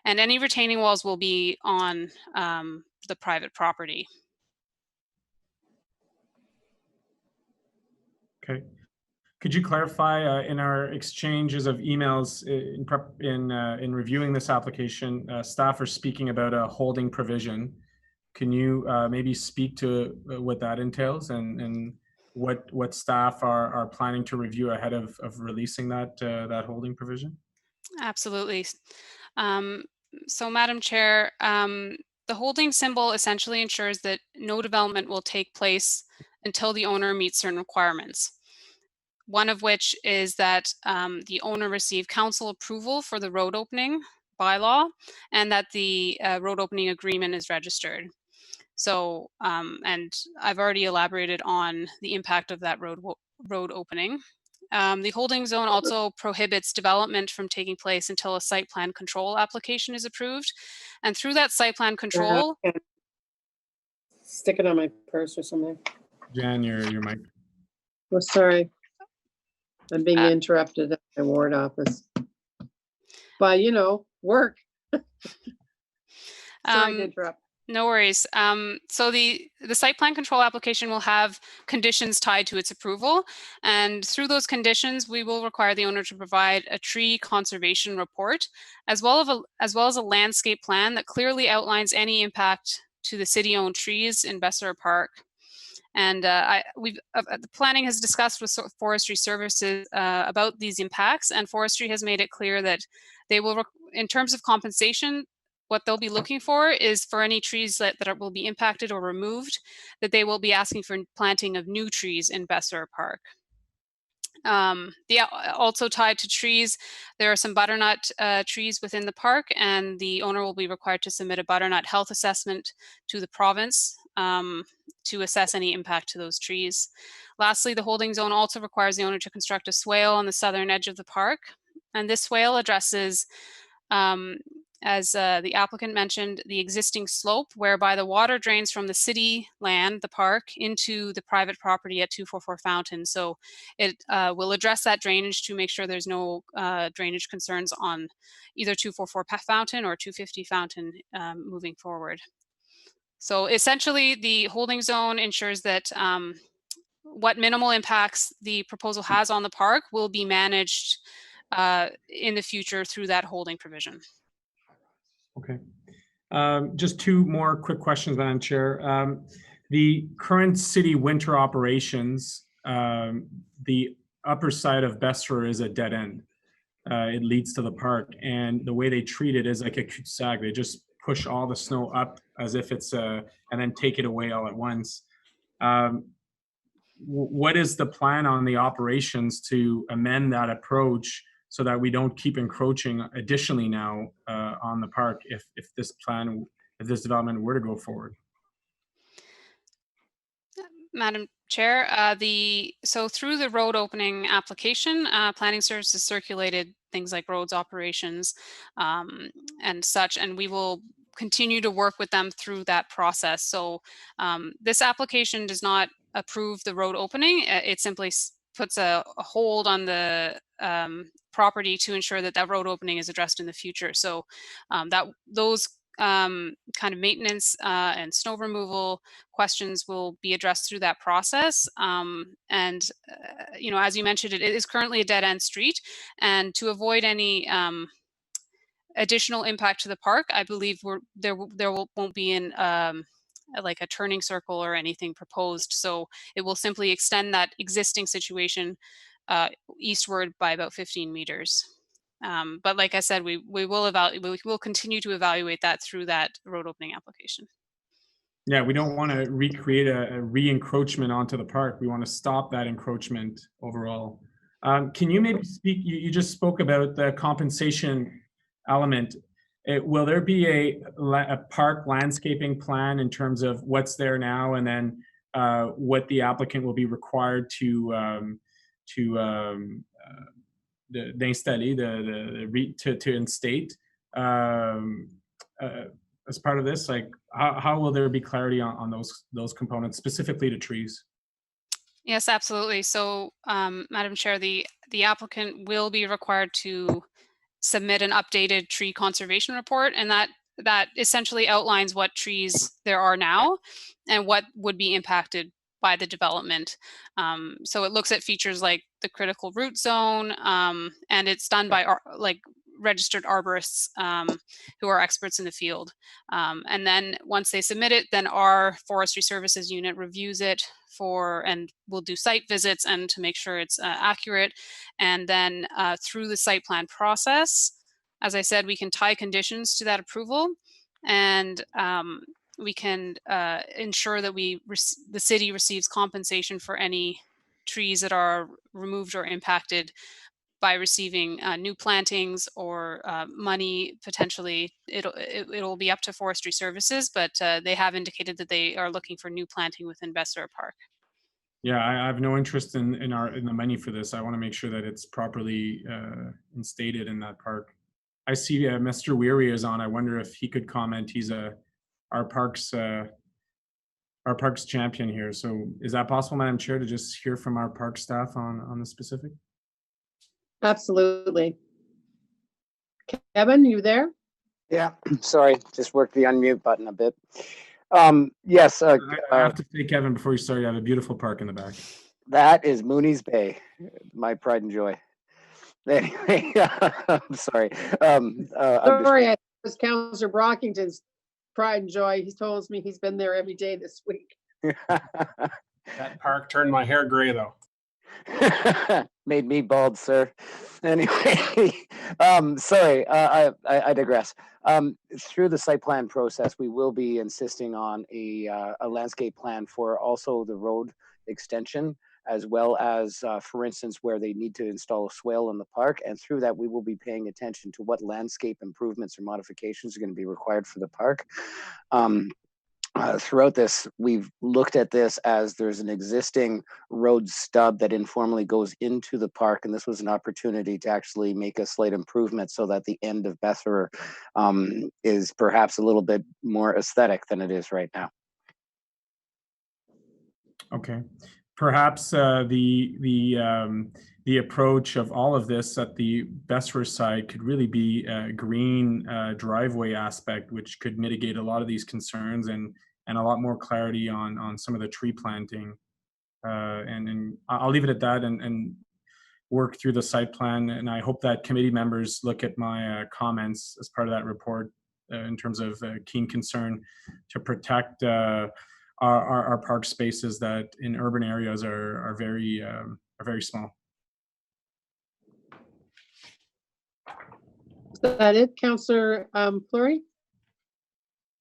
And any retaining walls will be on the private property.
Okay. Could you clarify in our exchanges of emails in reviewing this application, staff are speaking about a holding provision. Can you maybe speak to what that entails and what staff are planning to review ahead of releasing that holding provision?
Absolutely. So Madam Chair, the the holding symbol essentially ensures that no development will take place until the owner meets certain requirements. One of which is that the owner receive council approval for the road opening bylaw, and that the road opening agreement is registered. So, and I've already elaborated on the impact of that road opening. The holding zone also prohibits development from taking place until a site plan control application is approved. And through that site plan control.
Stick it on my purse or something.
Jan, your mic.
Oh, sorry. I'm being interrupted at my ward office. But, you know, work. Sorry to interrupt.
No worries. So the site plan control application will have conditions tied to its approval. And through those conditions, we will require the owner to provide a tree conservation report, as well as a landscape plan that clearly outlines any impact to the city-owned trees in Besserer Park. And the planning has discussed with Forestry Services about these impacts, and Forestry has made it clear that they will, in terms of compensation, what they'll be looking for is for any trees that will be impacted or removed, that they will be asking for planting of new trees in Besserer Park. Also tied to trees, there are some butternut trees within the park, and the owner will be required to submit a butternut health assessment to the province to assess any impact to those trees. Lastly, the holding zone also requires the owner to construct a swale on the southern edge of the park, and this swale addresses, as the applicant mentioned, the existing slope whereby the water drains from the city land, the park, into the private property at 244 Fountain. So it will address that drainage to make sure there's no drainage concerns on either 244 Fountain or 250 Fountain moving forward. So essentially, the holding zone ensures that what minimal impacts the proposal has on the park will be managed in the future through that holding provision.
Okay. Just two more quick questions, Madam Chair. The current city winter operations, the upper side of Besserer is a dead end. It leads to the park, and the way they treat it is like a cul-de-sac. They just push all the snow up as if it's and then take it away all at once. What is the plan on the operations to amend that approach so that we don't keep encroaching additionally now on the park if this development were to go forward?
Madam Chair, so through the road opening application, Planning Services circulated things like roads operations and such, and we will continue to work with them through that process. So this application does not approve the road opening. It simply puts a hold on the property to ensure that that road opening is addressed in the future. So those kind of maintenance and snow removal questions will be addressed through that process. You know, as you mentioned, it is currently a dead end street, and to avoid any additional impact to the park, I believe won't be like a turning circle or anything proposed. So it will simply extend that existing situation eastward by about 15 meters. But like I said, we will continue to evaluate that through that road opening application.
Yeah, we don't want to recreate a re-encroachment onto the park. We want to stop that encroachment overall. Can you maybe speak, you just spoke about the compensation element. Will there be a park landscaping plan in terms of what's there now, and then what the applicant will be required to instate as part of this? Like, how will there be clarity on those components, specifically to trees?
Yes, absolutely. So, Madam Chair, the applicant will be required to submit an updated tree conservation report, and that essentially outlines what trees there are now and what would be impacted by the development. So it looks at features like the critical root zone, and it's done by registered arborists who are experts in the field. And then once they submit it, then our Forestry Services unit reviews it and we'll do site visits and to make sure it's accurate. And then through the site plan process, as I said, we can tie conditions to that approval. and we can ensure that the city receives compensation for any trees that are removed or impacted by receiving new plantings or money. Potentially it'll be up to Forestry Services, but they have indicated that they are looking for new planting within Besserer Park.
Yeah, I have no interest in the money for this. I want to make sure that it's properly instated in that park. I see Mr. Weary is on. I wonder if he could comment. He's our parks champion here. So is that possible, Madam Chair, to just hear from our park staff on the specific?
Absolutely. Kevin, you there?
Yeah, sorry, just worked the unmute button a bit. Yes.
I have to say, Kevin, before you start, you have a beautiful park in the back.
That is Mooney's Bay, my pride and joy. Anyway, I'm sorry.
Sorry, it was Councillor Brockington's pride and joy. He told me he's been there every day this week.
That park turned my hair gray, though.
Made me bald, sir. Anyway, sorry, I digress. Through the site plan process, we will be insisting on a landscape plan for also the road extension, as well as, for instance, where they need to install a swale in the park. And through that, we will be paying attention to what landscape improvements or modifications are going to be required for the park. Throughout this, we've looked at this as there's an existing road stub that informally goes into the park, and this was an opportunity to actually make a slight improvement so that the end of Besserer is perhaps a little bit more aesthetic than it is right now.
Okay, perhaps the approach of all of this at the Besserer side could really be a green driveway aspect, which could mitigate a lot of these concerns and a lot more clarity on some of the tree planting. And I'll leave it at that and work through the site plan. And I hope that committee members look at my comments as part of that report in terms of keen concern to protect our park spaces that in urban areas are very small.
Is that it, Councillor Fleury?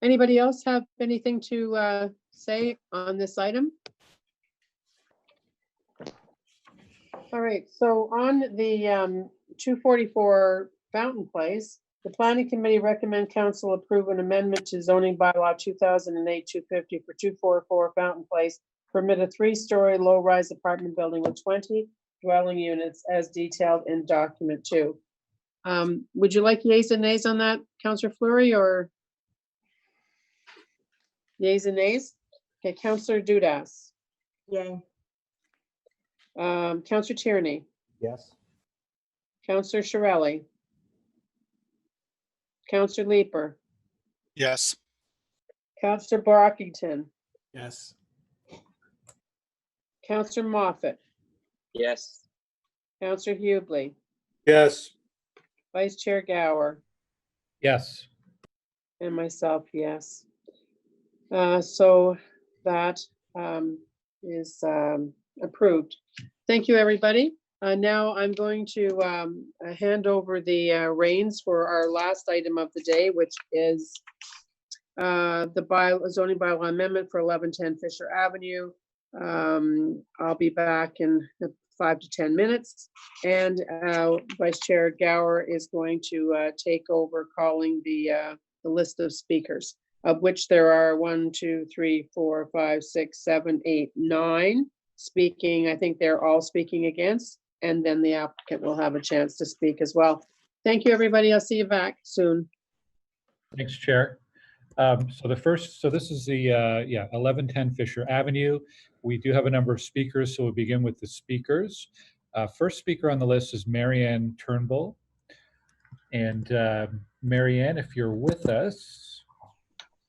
Anybody else have anything to say on this item? All right, so on the 244 Fountain Place, the Planning Committee recommend Council approve an amendment to zoning bylaw 2008-250 for 244 Fountain Place, permit a 3-story low-rise apartment building with 20 dwelling units as detailed in document 2. Would you like yeas and nays on that, Councillor Fleury, or yeas and nays? Okay, Councillor Dudas.
Yay.
Councillor Tierney.
Yes.
Councillor Shirelli. Councillor Leeper.
Yes.
Councillor Brockington.
Yes.
Councillor Moffat.
Yes.
Councillor Hubley.
Yes.
Vice Chair Gower.
Yes.
And myself, yes. So that is approved. Thank you, everybody. Now I'm going to hand over the reins for our last item of the day, which is the zoning bylaw amendment for 1110 Fisher Avenue. I'll be back in 5 to 10 minutes, and Vice Chair Gower is going to take over calling the list of speakers, of which there are 1, 2, 3, 4, 5, 6, 7, 8, 9 speaking. I think they're all speaking against, and then the applicant will have a chance to speak as well. Thank you, everybody. I'll see you back soon.
Thanks, Chair. So this is the 1110 Fisher Avenue. We do have a number of speakers, so we'll begin with the speakers. First speaker on the list is Marianne Turnbull. And Marianne, if you're with us,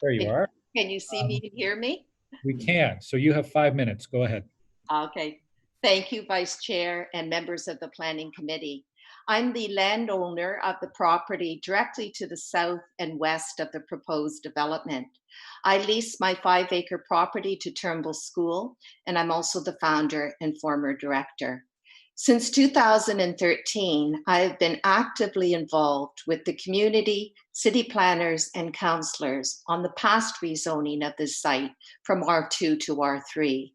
there you are.
Can you see me and hear me?
We can. So you have 5 minutes. Go ahead.
Okay. Thank you, Vice Chair and members of the Planning Committee. I'm the landowner of the property directly to the south and west of the proposed development. I lease my 5-acre property to Turnbull School, and I'm also the founder and former director. Since 2013, I have been actively involved with the community, city planners, and councillors on the past rezoning of this site from R2 to R3.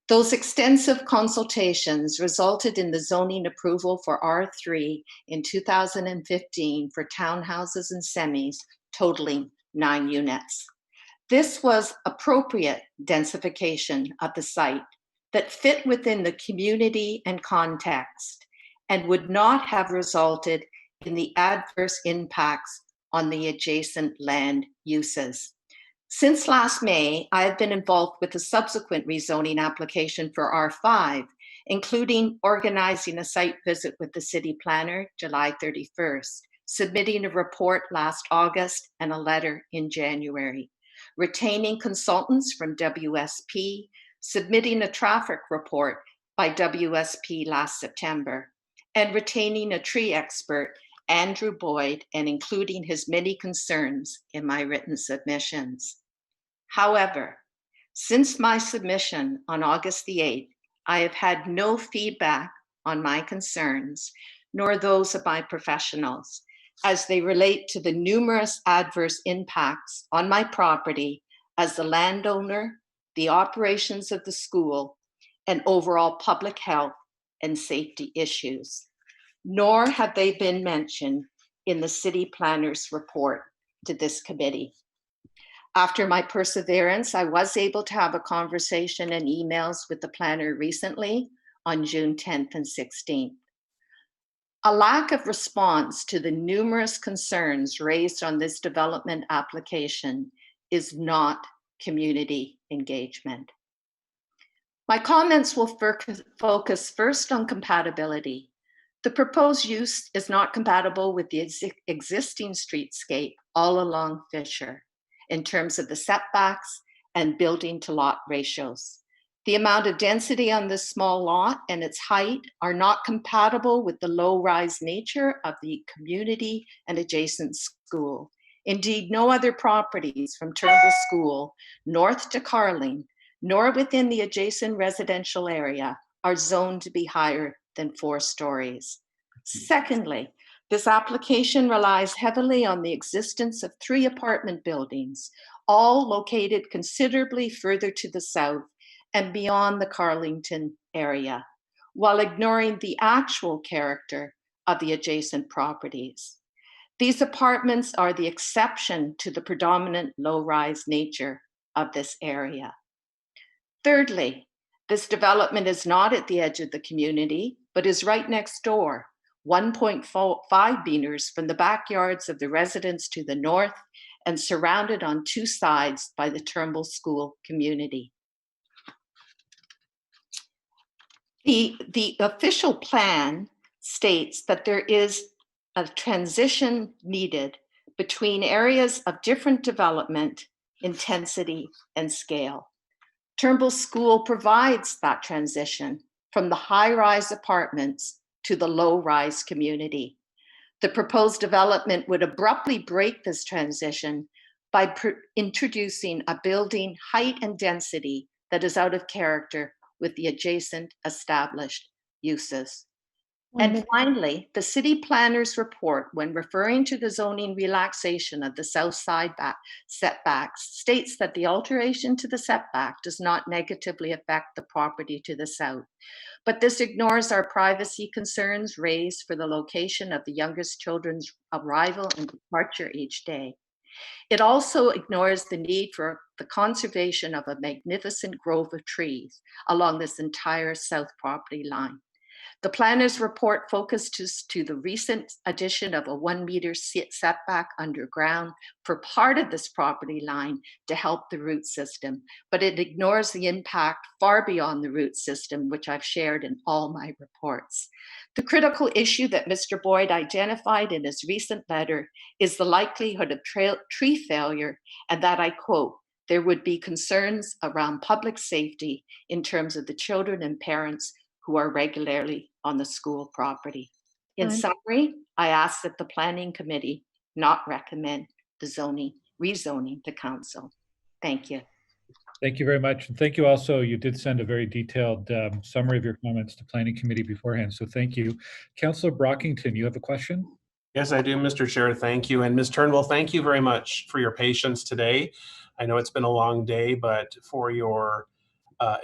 Those extensive consultations resulted in the zoning approval for R3 in 2015 for townhouses and semis totaling 9 units. This was appropriate densification of the site that fit within the community and context and would not have resulted in the adverse impacts on the adjacent land uses. Since last May, I have been involved with the subsequent rezoning application for R5, including organizing a site visit with the city planner July 31st, submitting a report last August and a letter in January, retaining consultants from WSP, submitting a traffic report by WSP last September, and retaining a tree expert, Andrew Boyd, and including his many concerns in my written submissions. However, since my submission on August the 8th, I have had no feedback on my concerns, nor those of my professionals, as they relate to the numerous adverse impacts on my property as the landowner, the operations of the school, and overall public health and safety issues. Nor have they been mentioned in the city planner's report to this committee. After my perseverance, I was able to have a conversation and emails with the planner recently on June 10th and 16th. A lack of response to the numerous concerns raised on this development application is not community engagement. My comments will focus first on compatibility. The proposed use is not compatible with the existing streetscape all along Fisher in terms of the setbacks and building to lot ratios. The amount of density on this small lot and its height are not compatible with the low-rise nature of the community and adjacent school. Indeed, no other properties from Turnbull School north to Carling, nor within the adjacent residential area, are zoned to be higher than 4 stories. Secondly, this application relies heavily on the existence of 3 apartment buildings, all located considerably further to the south and beyond the Carlington area, while ignoring the actual character of the adjacent properties. These apartments are the exception to the predominant low-rise nature of this area. Thirdly, this development is not at the edge of the community, but is right next door, 1.5 meters from the backyards of the residents to the north and surrounded on 2 sides by the Turnbull School community. The official plan states that there is a transition needed between areas of different development, intensity, and scale. Turnbull School provides that transition from the high-rise apartments to the low-rise community. The proposed development would abruptly break this transition by introducing a building height and density that is out of character with the adjacent established uses. And finally, the city planner's report, when referring to the zoning relaxation of the south side setbacks, states that the alteration to the setback does not negatively affect the property to the south. But this ignores our privacy concerns raised for the location of the youngest children's arrival and departure each day. It also ignores the need for the conservation of a magnificent grove of trees along this entire south property line. The planner's report focuses to the recent addition of a 1 meter setback underground for part of this property line to help the root system, but it ignores the impact far beyond the root system, which I've shared in all my reports. The critical issue that Mr. Boyd identified in his recent letter is the likelihood of tree failure, and that I quote, "There would be concerns around public safety in terms of the children and parents who are regularly on the school property." In summary, I ask that the Planning Committee not recommend the rezoning to Council. Thank you.
Thank you very much. And thank you also. You did send a very detailed summary of your comments to Planning Committee beforehand. So thank you. Councillor Brockington, you have a question?
Yes, I do, Mr. Chair. Thank you. And Ms. Turnbull, thank you very much for your patience today. I know it's been a long day, but for your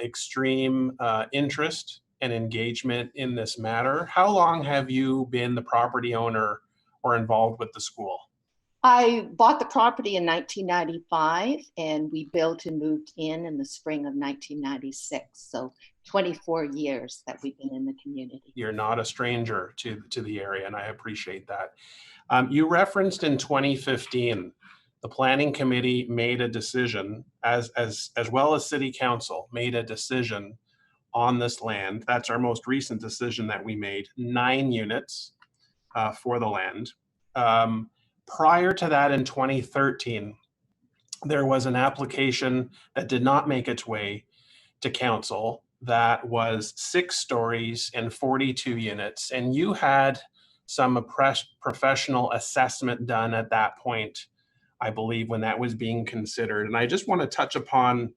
extreme interest and engagement in this matter. How long have you been the property owner or involved with the school?
I bought the property in 1995 and we built and moved in the spring of 1996. So 24 years that we've been in the community.
You're not a stranger to the area, and I appreciate that. You referenced in 2015, the Planning Committee made a decision, as well as City Council made a decision on this land. That's our most recent decision that we made, 9 units for the land. Prior to that, in 2013, there was an application that did not make its way to council that was 6 stories and 42 units. And you had some professional assessment done at that point, I believe, when that was being considered. And I just want to touch upon,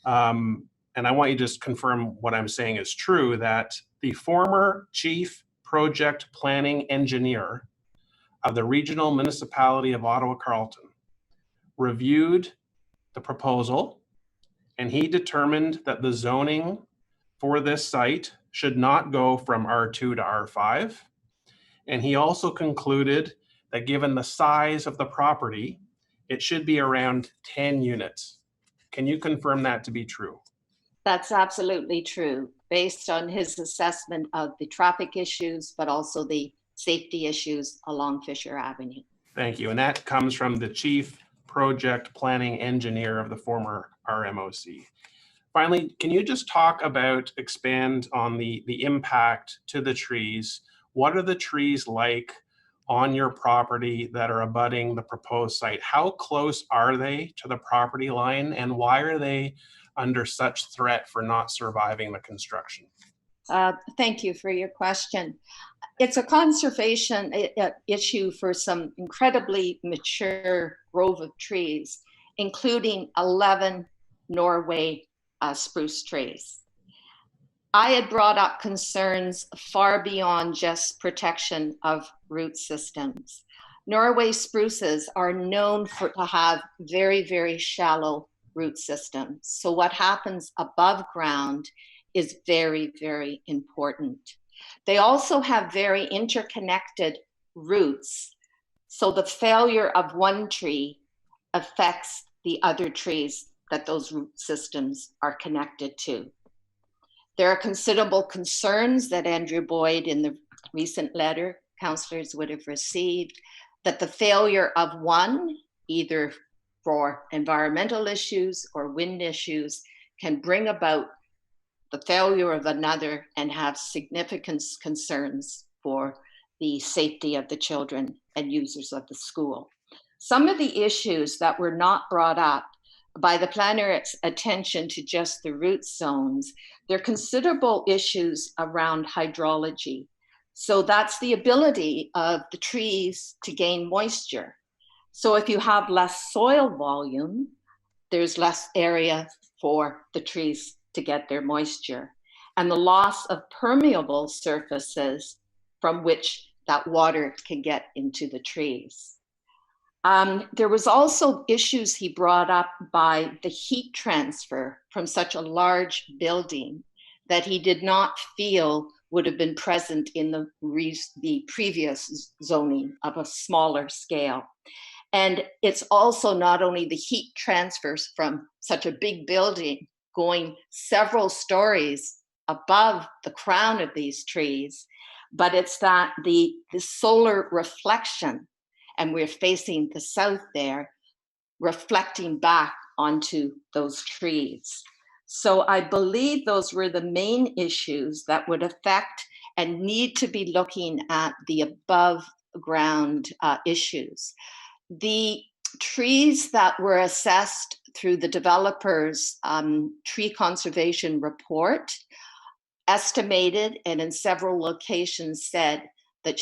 and I want you to just confirm what I'm saying is true, that the former chief project planning engineer of the regional municipality of Ottawa-Carleton reviewed the proposal, and he determined that the zoning for this site should not go from R2 to R5. And he also concluded that given the size of the property, it should be around 10 units. Can you confirm that to be true?
That's absolutely true, based on his assessment of the traffic issues, but also the safety issues along Fisher Avenue.
Thank you. And that comes from the chief project planning engineer of the former RMOC. Finally, can you just expand on the impact to the trees? What are the trees like on your property that are abutting the proposed site? How close are they to the property line, and why are they under such threat for not surviving the construction?
Thank you for your question. It's a conservation issue for some incredibly mature grove of trees, including 11 Norway spruce trees. I had brought up concerns far beyond just protection of root systems. Norway spruces are known to have very, very shallow root systems. So what happens above ground is very, very important. They also have very interconnected roots. So the failure of one tree affects the other trees that those root systems are connected to. There are considerable concerns that Andrew Boyd, in the recent letter councillors would have received, that the failure of one, either for environmental issues or wind issues, can bring about the failure of another and have significant concerns for the safety of the children and users of the school. Some of the issues that were not brought up by the planner's attention to just the root zones, there are considerable issues around hydrology. So that's the ability of the trees to gain moisture. So if you have less soil volume, there's less area for the trees to get their moisture, and the loss of permeable surfaces from which that water can get into the trees. There was also issues he brought up by the heat transfer from such a large building that he did not feel would have been present in the previous zoning of a smaller scale. And it's also not only the heat transfers from such a big building going several stories above the crown of these trees, but it's that the solar reflection, and we're facing the south there, reflecting back onto those trees. So I believe those were the main issues that would affect and need to be looking at the above ground issues. The trees that were assessed through the developer's tree conservation report estimated, and in several locations said that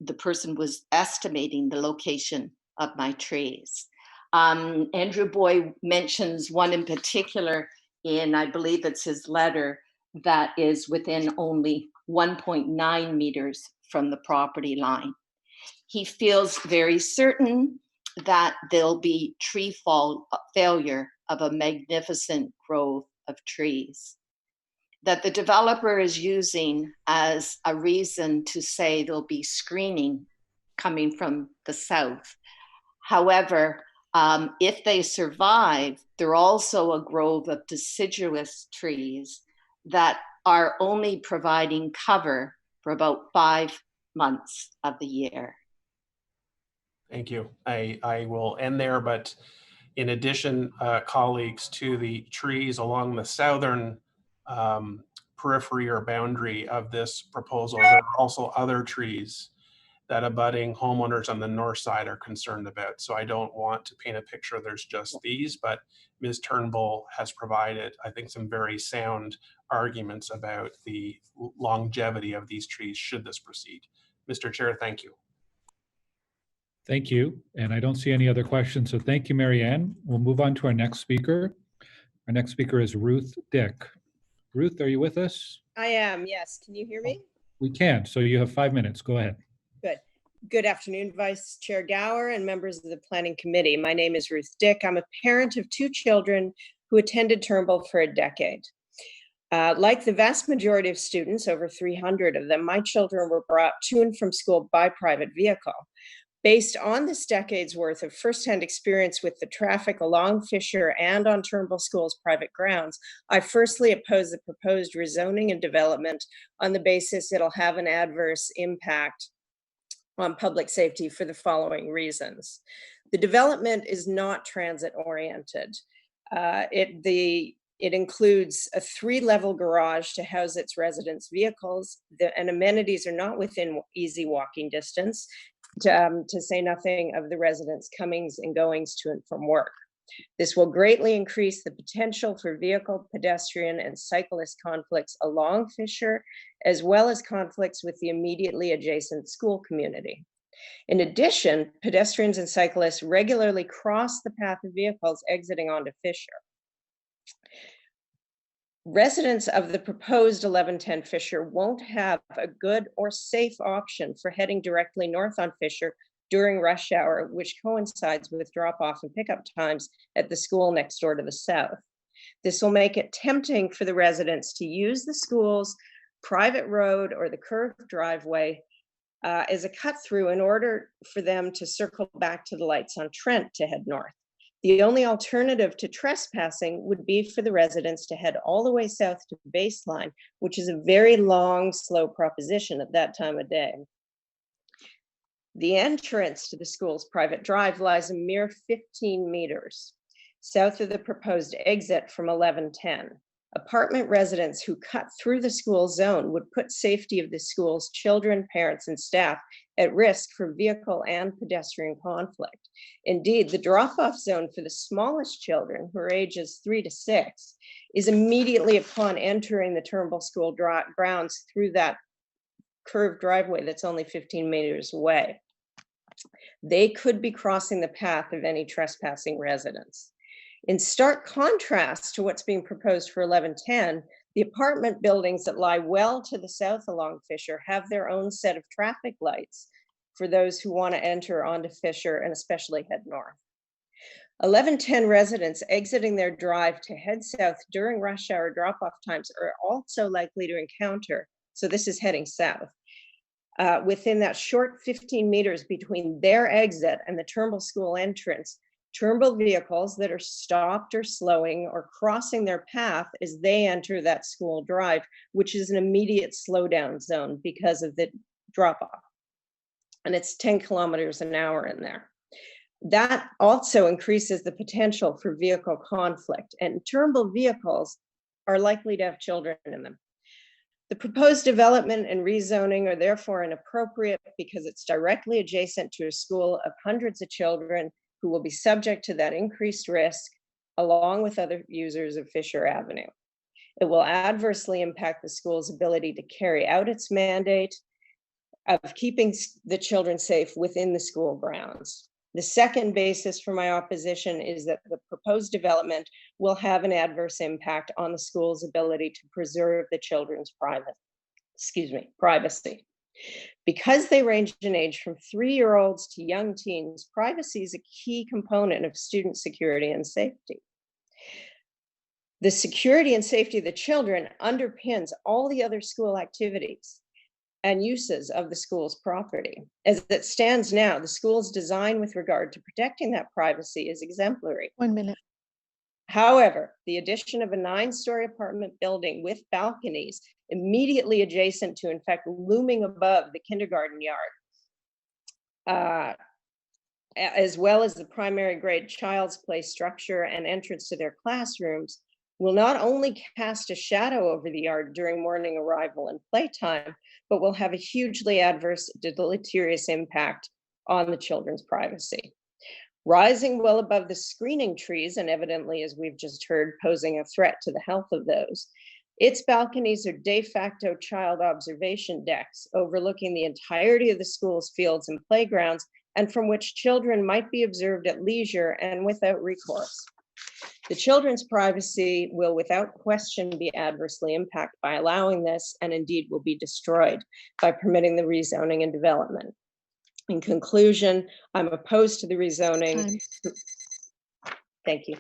the person was estimating the location of my trees. Andrew Boy mentions one in particular in, I believe it's his letter, that is within only 1.9 meters from the property line. He feels very certain that there'll be tree failure of a magnificent grove of trees, that the developer is using as a reason to say there'll be screening coming from the south. However, if they survive, they're also a grove of deciduous trees that are only providing cover for about 5 months of the year.
Thank you. I will end there, but in addition, colleagues, to the trees along the southern periphery or boundary of this proposal, there are also other trees that abutting homeowners on the north side are concerned about. So I don't want to paint a picture there's just these, but Ms. Turnbull has provided, I think, some very sound arguments about the longevity of these trees should this proceed. Mr. Chair, thank you.
Thank you. And I don't see any other questions. So thank you, Marianne. We'll move on to our next speaker. Our next speaker is Ruth Dick. Ruth, are you with us?
I am, yes. Can you hear me?
We can. So you have 5 minutes. Go ahead.
Good. Good afternoon, Vice Chair Gower and members of the Planning Committee. My name is Ruth Dick. I'm a parent of 2 children who attended Turnbull for a decade. Like the vast majority of students, over 300 of them, my children were brought to and from school by private vehicle. Based on this decade's worth of firsthand experience with the traffic along Fisher and on Turnbull School's private grounds, I firstly oppose the proposed rezoning and development on the basis it'll have an adverse impact on public safety for the following reasons. The development is not transit oriented. It includes a 3-level garage to house its residents' vehicles, and amenities are not within easy walking distance, to say nothing of the residents' comings and goings to and from work. This will greatly increase the potential for vehicle, pedestrian, and cyclist conflicts along Fisher, as well as conflicts with the immediately adjacent school community. In addition, pedestrians and cyclists regularly cross the path of vehicles exiting onto Fisher. Residents of the proposed 1110 Fisher won't have a good or safe option for heading directly north on Fisher during rush hour, which coincides with drop-off and pickup times at the school next door to the south. This will make it tempting for the residents to use the school's private road or the curved driveway as a cut through in order for them to circle back to the lights on Trent to head north. The only alternative to trespassing would be for the residents to head all the way south to Baseline, which is a very long, slow proposition at that time of day. The entrance to the school's private drive lies a mere 15 meters south of the proposed exit from 1110. Apartment residents who cut through the school zone would put safety of the school's children, parents, and staff at risk for vehicle and pedestrian conflict. Indeed, the drop-off zone for the smallest children, who are ages 3 to 6, is immediately upon entering the Turnbull School grounds through that curved driveway that's only 15 meters away. They could be crossing the path of any trespassing residents. In stark contrast to what's being proposed for 1110, the apartment buildings that lie well to the south along Fisher have their own set of traffic lights for those who want to enter onto Fisher and especially head north. 1110 residents exiting their drive to head south during rush hour drop-off times are also likely to encounter, so this is heading south, within that short 15 meters between their exit and the Turnbull School entrance, Turnbull vehicles that are stopped or slowing or crossing their path as they enter that school drive, which is an immediate slowdown zone because of the drop-off. And it's 10 kilometers an hour in there. That also increases the potential for vehicle conflict, and Turnbull vehicles are likely to have children in them. The proposed development and rezoning are therefore inappropriate because it's directly adjacent to a school of hundreds of children who will be subject to that increased risk, along with other users of Fisher Avenue. It will adversely impact the school's ability to carry out its mandate of keeping the children safe within the school grounds. The second basis for my opposition is that the proposed development will have an adverse impact on the school's ability to preserve the children's privacy. Because they range in age from 3-year-olds to young teens, privacy is a key component of student security and safety. The security and safety of the children underpins all the other school activities and uses of the school's property. As it stands now, the school's design with regard to protecting that privacy is exemplary.
1 minute.
However, the addition of a 9-story apartment building with balconies immediately adjacent to, in fact, looming above the kindergarten yard, as well as the primary grade child's play structure and entrance to their classrooms, will not only cast a shadow over the yard during morning arrival and playtime, but will have a hugely adverse, deleterious impact on the children's privacy. Rising well above the screening trees, and evidently, as we've just heard, posing a threat to the health of those, its balconies are de facto child observation decks overlooking the entirety of the school's fields and playgrounds, and from which children might be observed at leisure and without recourse. The children's privacy will without question be adversely impacted by allowing this, and indeed will be destroyed by permitting the rezoning and development. In conclusion, I'm opposed to the rezoning. Thank you.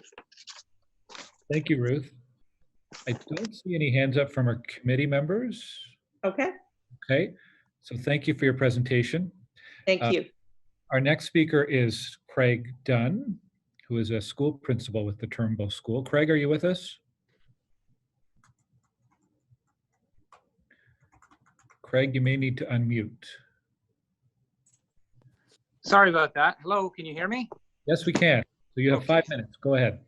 Thank you, Ruth. I don't see any hands up from our committee members.
Okay.
Okay, so thank you for your presentation.
Thank you.
Our next speaker is Craig Dunn, who is a school principal with the Turnbull School. Craig, are you with us? Craig, you may need to unmute.
Sorry about that. Hello, can you hear me?
Yes, we can. So you have 5 minutes. Go ahead.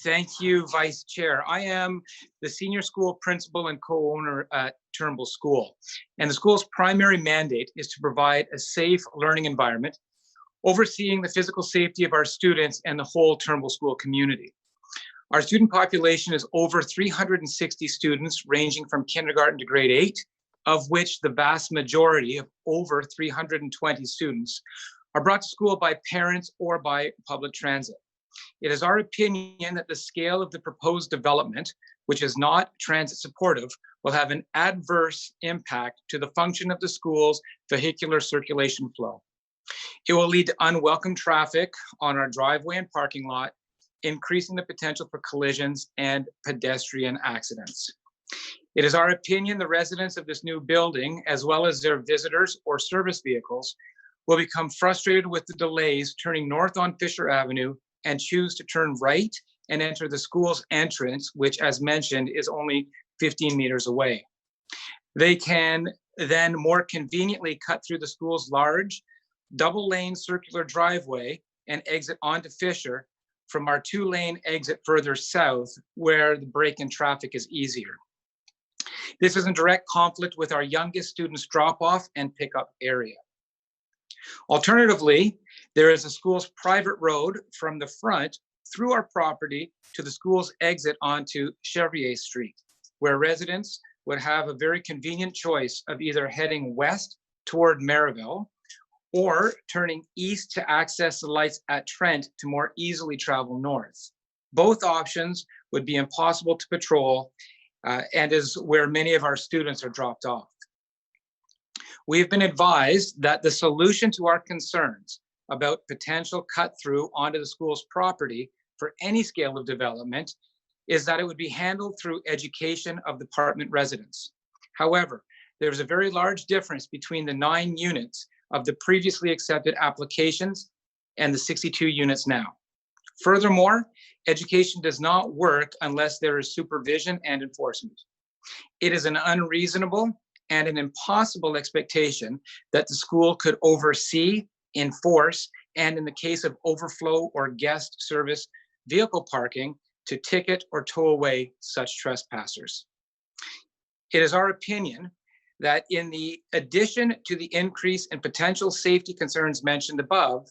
Thank you, Vice Chair. I am the senior school principal and co-owner at Turnbull School. And the school's primary mandate is to provide a safe learning environment, overseeing the physical safety of our students and the whole Turnbull School community. Our student population is over 360 students ranging from kindergarten to grade 8, of which the vast majority of over 320 students are brought to school by parents or by public transit. It is our opinion that the scale of the proposed development, which is not transit supportive, will have an adverse impact to the function of the school's vehicular circulation flow. It will lead to unwelcome traffic on our driveway and parking lot, increasing the potential for collisions and pedestrian accidents. It is our opinion the residents of this new building, as well as their visitors or service vehicles, will become frustrated with the delays turning north on Fisher Avenue and choose to turn right and enter the school's entrance, which, as mentioned, is only 15 meters away. They can then more conveniently cut through the school's large double-lane circular driveway and exit onto Fisher from our 2-lane exit further south, where the break-in traffic is easier. This is in direct conflict with our youngest students' drop-off and pickup area. Alternatively, there is a school's private road from the front through our property to the school's exit onto Chevrier Street, where residents would have a very convenient choice of either heading west toward Maryville or turning east to access the lights at Trent to more easily travel north. Both options would be impossible to patrol and is where many of our students are dropped off. We have been advised that the solution to our concerns about potential cut through onto the school's property for any scale of development is that it would be handled through education of the apartment residents. However, there's a very large difference between the 9 units of the previously accepted applications and the 62 units now. Furthermore, education does not work unless there is supervision and enforcement. It is an unreasonable and an impossible expectation that the school could oversee, enforce, and in the case of overflow or guest service vehicle parking, to ticket or tow away such trespassers. It is our opinion that in the addition to the increase in potential safety concerns mentioned above,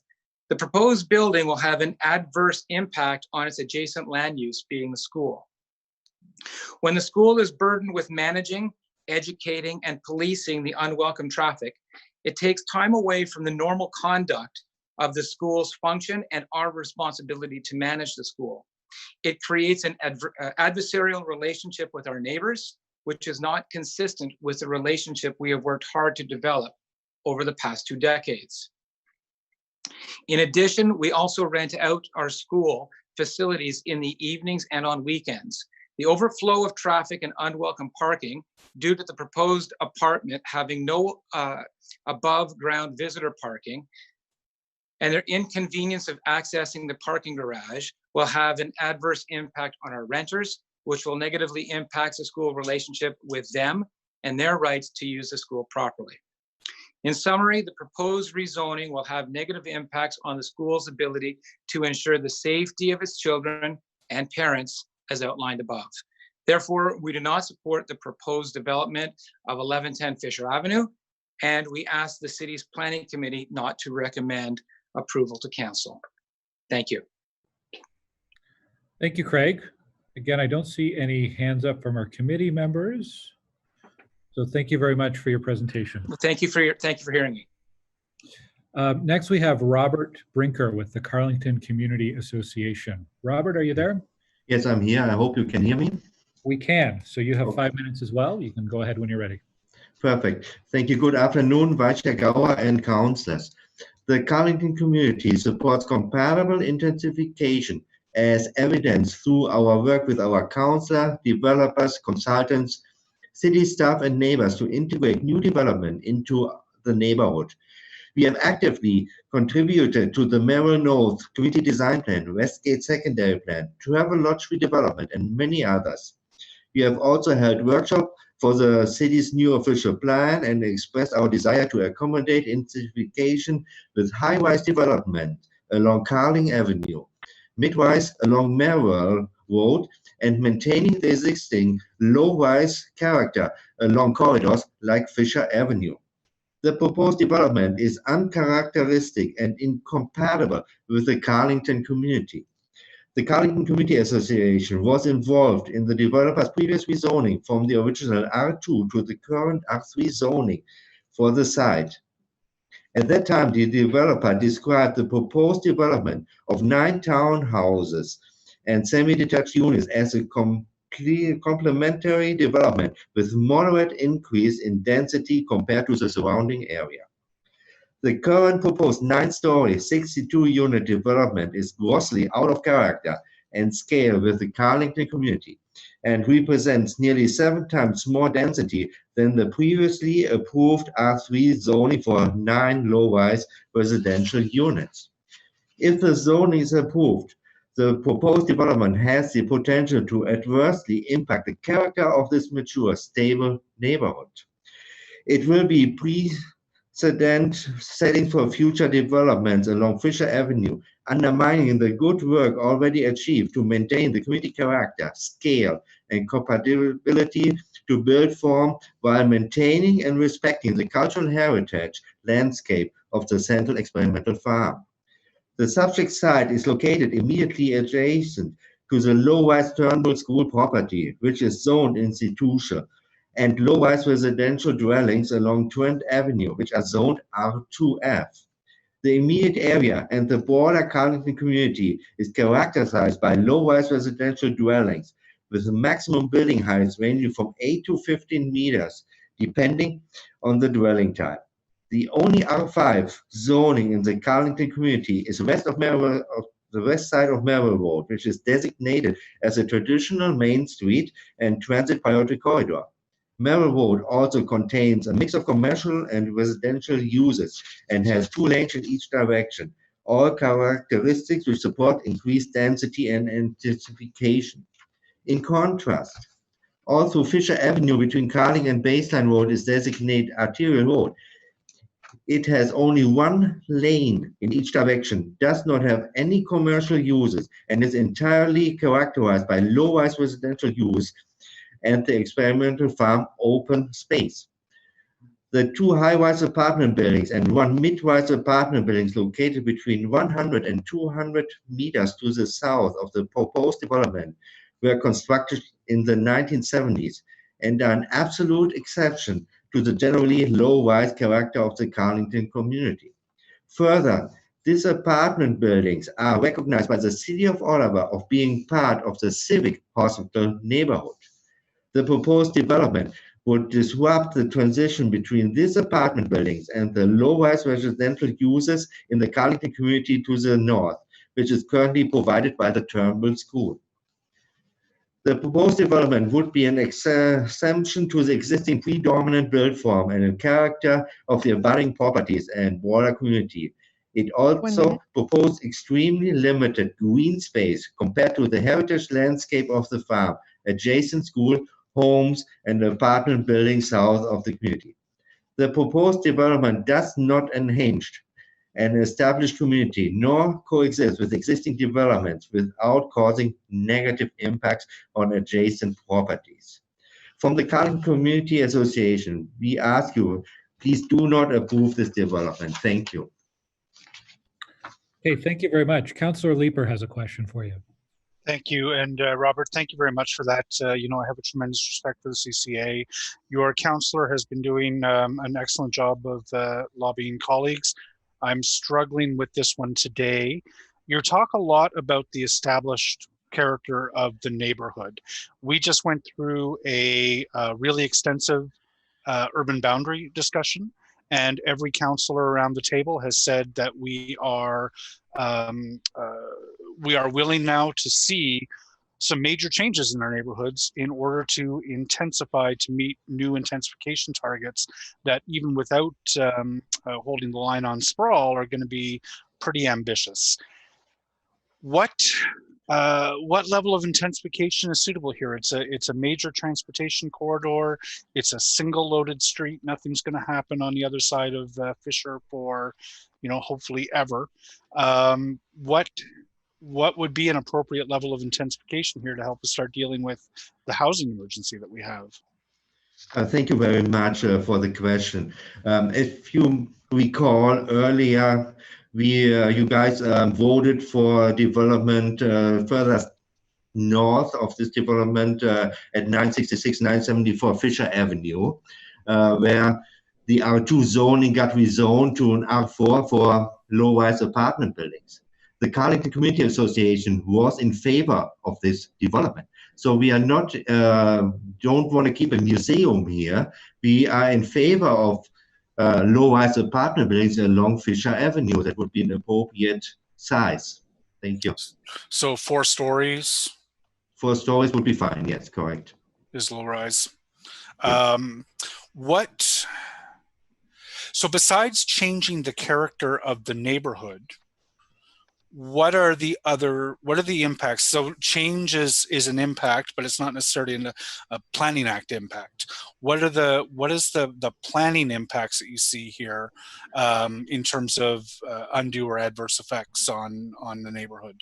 the proposed building will have an adverse impact on its adjacent land use, being the school. When the school is burdened with managing, educating, and policing the unwelcome traffic, it takes time away from the normal conduct of the school's function and our responsibility to manage the school. It creates an adversarial relationship with our neighbors, which is not consistent with the relationship we have worked hard to develop over the past 2 decades. In addition, we also rent out our school facilities in the evenings and on weekends. The overflow of traffic and unwelcome parking due to the proposed apartment having no above ground visitor parking and their inconvenience of accessing the parking garage will have an adverse impact on our renters, which will negatively impact the school relationship with them and their rights to use the school properly. In summary, the proposed rezoning will have negative impacts on the school's ability to ensure the safety of its children and parents as outlined above. Therefore, we do not support the proposed development of 1110 Fisher Avenue, and we ask the city's planning committee not to recommend approval to council. Thank you.
Thank you, Craig. Again, I don't see any hands up from our committee members. So thank you very much for your presentation.
Well, thank you for hearing me.
Next, we have Robert Brinker with the Carleton Community Association. Robert, are you there?
Yes, I'm here. I hope you can hear me.
We can. So you have 5 minutes as well. You can go ahead when you're ready.
Perfect. Thank you. Good afternoon, Vice Chair Gower and councillors. The Carleton community supports compatible intensification as evidenced through our work with our councillor, developers, consultants, city staff and neighbors to integrate new development into the neighborhood. We have actively contributed to the Merrill North Community Design Plan, Westgate Secondary Plan, Travel Lodge redevelopment, and many others. We have also held workshops for the city's new official plan and expressed our desire to accommodate intensification with high-rise development along Carling Avenue, mid-rise along Merrill Road, and maintaining the existing low-rise character along corridors like Fisher Avenue. The proposed development is uncharacteristic and incompatible with the Carleton community. The Carleton Community Association was involved in the developer's previous rezoning from the original R2 to the current R3 zoning for the site. At that time, the developer described the proposed development of 9 townhouses and semi-detached units as a complementary development with moderate increase in density compared to the surrounding area. The current proposed 9-story, 62-unit development is grossly out of character and scale with the Carleton community and represents nearly 7 times more density than the previously approved R3 zoning for 9 low-rise residential units. If the zoning is approved, the proposed development has the potential to adversely impact the character of this mature, stable neighborhood. It will be precedent setting for future developments along Fisher Avenue, undermining the good work already achieved to maintain the community character, scale, and compatibility to build form while maintaining and respecting the cultural heritage landscape of the Central Experimental Farm. The subject site is located immediately adjacent to the low-rise Turnbull School property, which is zoned institutional, and low-rise residential dwellings along Trent Avenue, which are zoned R2F. The immediate area and the broader Carleton community is characterized by low-rise residential dwellings with maximum building heights ranging from 8 to 15 meters, depending on the dwelling type. The only R5 zoning in the Carleton community is west of Merrill, the west side of Merrill Road, which is designated as a traditional main street and transit priority corridor. Merrill Road also contains a mix of commercial and residential uses and has 2 lanes in each direction, all characteristics which support increased density and intensification. In contrast, all through Fisher Avenue between Carling and Baseline Road is designated arterial road. It has only 1 lane in each direction, does not have any commercial uses, and is entirely characterized by low-rise residential use and the experimental farm open space. The 2 high-rise apartment buildings and 1 mid-rise apartment buildings located between 100 and 200 meters to the south of the proposed development were constructed in the 1970s and are an absolute exception to the generally low-rise character of the Carleton community. Further, These apartment buildings are recognized by the City of Ottawa of being part of the civic hospital neighborhood. The proposed development would disrupt the transition between these apartment buildings and the low-rise residential uses in the Carleton community to the north, which is currently provided by the Turnbull School. The proposed development would be an exemption to the existing predominant build form and character of the abutting properties and broader community. It also proposed extremely limited green space compared to the heritage landscape of the farm, adjacent school, homes, and apartment buildings south of the community. The proposed development does not enhance an established community, nor coexist with existing developments without causing negative impacts on adjacent properties. From the Carleton Community Association, we ask you, please do not approve this development. Thank you.
Okay, thank you very much. Councillor Leeper has a question for you.
Thank you. And Robert, thank you very much for that. You know, I have a tremendous respect for the CCA. Your councillor has been doing an excellent job of lobbying colleagues. I'm struggling with this one today. You talk a lot about the established character of the neighborhood. We just went through a really extensive urban boundary discussion, and every councillor around the table has said that we are willing now to see some major changes in our neighborhoods in order to intensify, to meet new intensification targets that even without holding the line on sprawl are going to be pretty ambitious. What level of intensification is suitable here? It's a major transportation corridor. It's a single loaded street. Nothing's going to happen on the other side of Fisher for, you know, hopefully ever. What would be an appropriate level of intensification here to help us start dealing with the housing emergency that we have?
Thank you very much for the question. If you recall earlier, you guys voted for development further north of this development at 966, 974 Fisher Avenue, where the R2 zoning got rezoned to an R4 for low-rise apartment buildings. The Carleton Community Association was in favor of this development. So we are not, don't want to keep a museum here. We are in favor of low-rise apartment buildings along Fisher Avenue. That would be an appropriate size. Thank you.
So 4 stories?
4 stories would be fine, yes, correct.
Is low-rise.
Yeah.
So besides changing the character of the neighborhood, what are the impacts? So change is an impact, but it's not necessarily a planning act impact. What is the planning impacts that you see here in terms of undue or adverse effects on the neighborhood?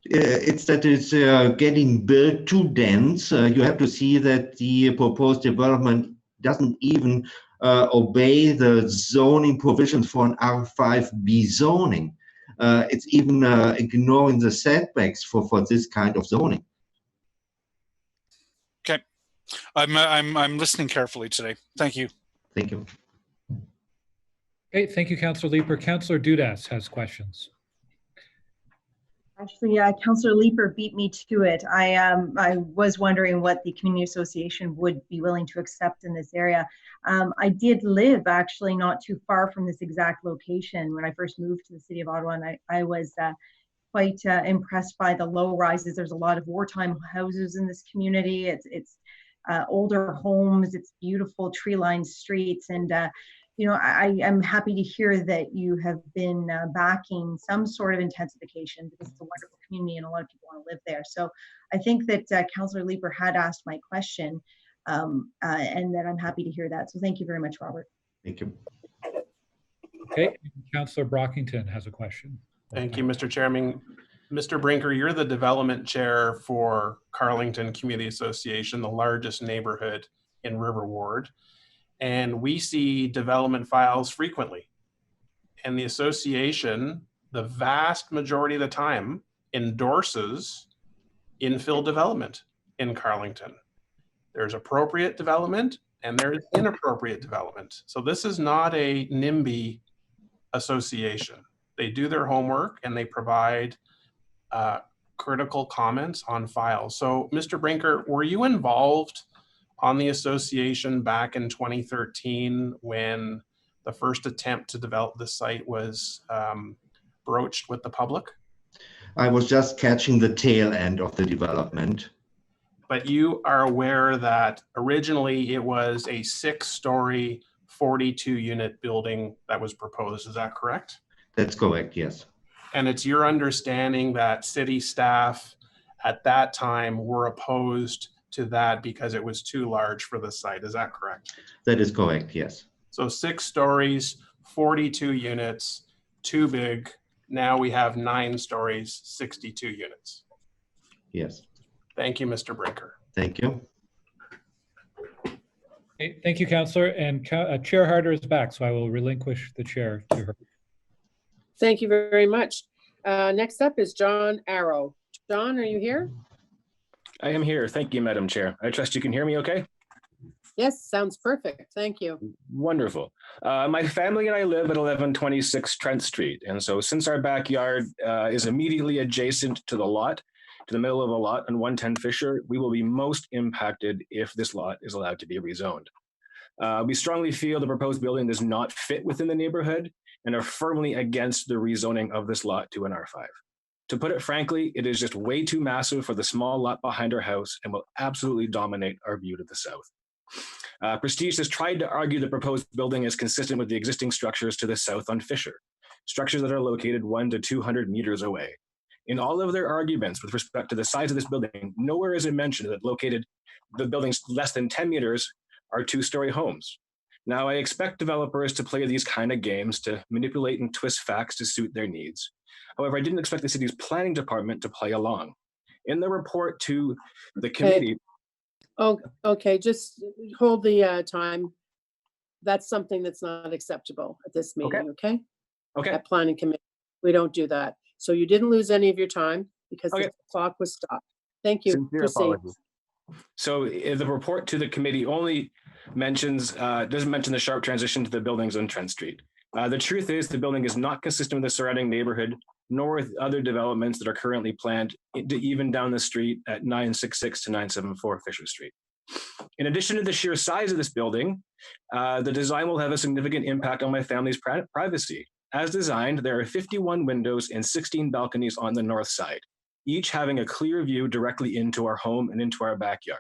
It's that it's getting built too dense. You have to see that the proposed development doesn't even obey the zoning provisions for an R5B zoning. It's even ignoring the setbacks for this kind of zoning.
Okay, I'm listening carefully today. Thank you.
Thank you.
Okay, thank you, Councillor Leeper. Councillor Dudas has questions.
Actually, Councillor Leeper beat me to it. I was wondering what the community association would be willing to accept in this area. I did live actually not too far from this exact location when I first moved to the city of Ottawa, and I was quite impressed by the low rises. There's a lot of wartime houses in this community. It's older homes. It's beautiful tree-lined streets, and you know, I am happy to hear that you have been backing some sort of intensification because it's a wonderful community and a lot of people want to live there. So I think that Councillor Leeper had asked my question and that I'm happy to hear that. So thank you very much, Robert.
Thank you.
Okay, Councillor Brockington has a question.
Thank you, Mr. Chairman. Mr. Brinker, you're the development chair for Carleton Community Association, the largest neighborhood in River Ward. And we see development files frequently. And the association, the vast majority of the time, endorses infill development in Carleton. There's appropriate development and there's inappropriate development. So this is not a NIMBY association. They do their homework and they provide critical comments on files. So Mr. Brinker, were you involved on the association back in 2013 when the first attempt to develop the site was broached with the public?
I was just catching the tail end of the development.
But you are aware that originally it was a 6-story, 42-unit building that was proposed. Is that correct?
That's correct, yes.
And it's your understanding that city staff at that time were opposed to that because it was too large for the site. Is that correct?
That is correct, yes.
So 6 stories, 42 units, too big. Now we have 9 stories, 62 units.
Yes.
Thank you, Mr. Brinker.
Thank you.
Okay, thank you, Councillor. And Chair Harder is back, so I will relinquish the chair to her.
Thank you very much. Next up is John Arrow. John, are you here?
I am here. Thank you, Madam Chair. I trust you can hear me okay?
Yes, sounds perfect. Thank you.
Wonderful. My family and I live at 1126 Trent Street. And so since our backyard is immediately adjacent to the lot, to the middle of the lot on 110 Fisher, we will be most impacted if this lot is allowed to be rezoned. We strongly feel the proposed building does not fit within the neighborhood and are firmly against the rezoning of this lot to an R5. To put it frankly, it is just way too massive for the small lot behind our house and will absolutely dominate our view to the south. Prestige has tried to argue the proposed building is consistent with the existing structures to the south on Fisher, structures that are located 100 to 200 meters away. In all of their arguments with respect to the size of this building, nowhere is it mentioned that the buildings less than 10 meters are 2-story homes. Now, I expect developers to play these kind of games to manipulate and twist facts to suit their needs. However, I didn't expect the city's planning department to play along. In the report to the committee.
Oh, okay, just hold the time. That's something that's not acceptable at this meeting, okay?
Okay.
At planning committee, we don't do that. So you didn't lose any of your time because the clock was stopped. Thank you.
Sincere
Proceed.
apologies. So the report to the committee only doesn't mention the sharp transition to the buildings on Trent Street. The truth is the building is not consistent with the surrounding neighborhood, nor with other developments that are currently planned, even down the street at 966 to 974 Fisher Street. In addition to the sheer size of this building, the design will have a significant impact on my family's privacy. As designed, there are 51 windows and 16 balconies on the north side, each having a clear view directly into our home and into our backyard.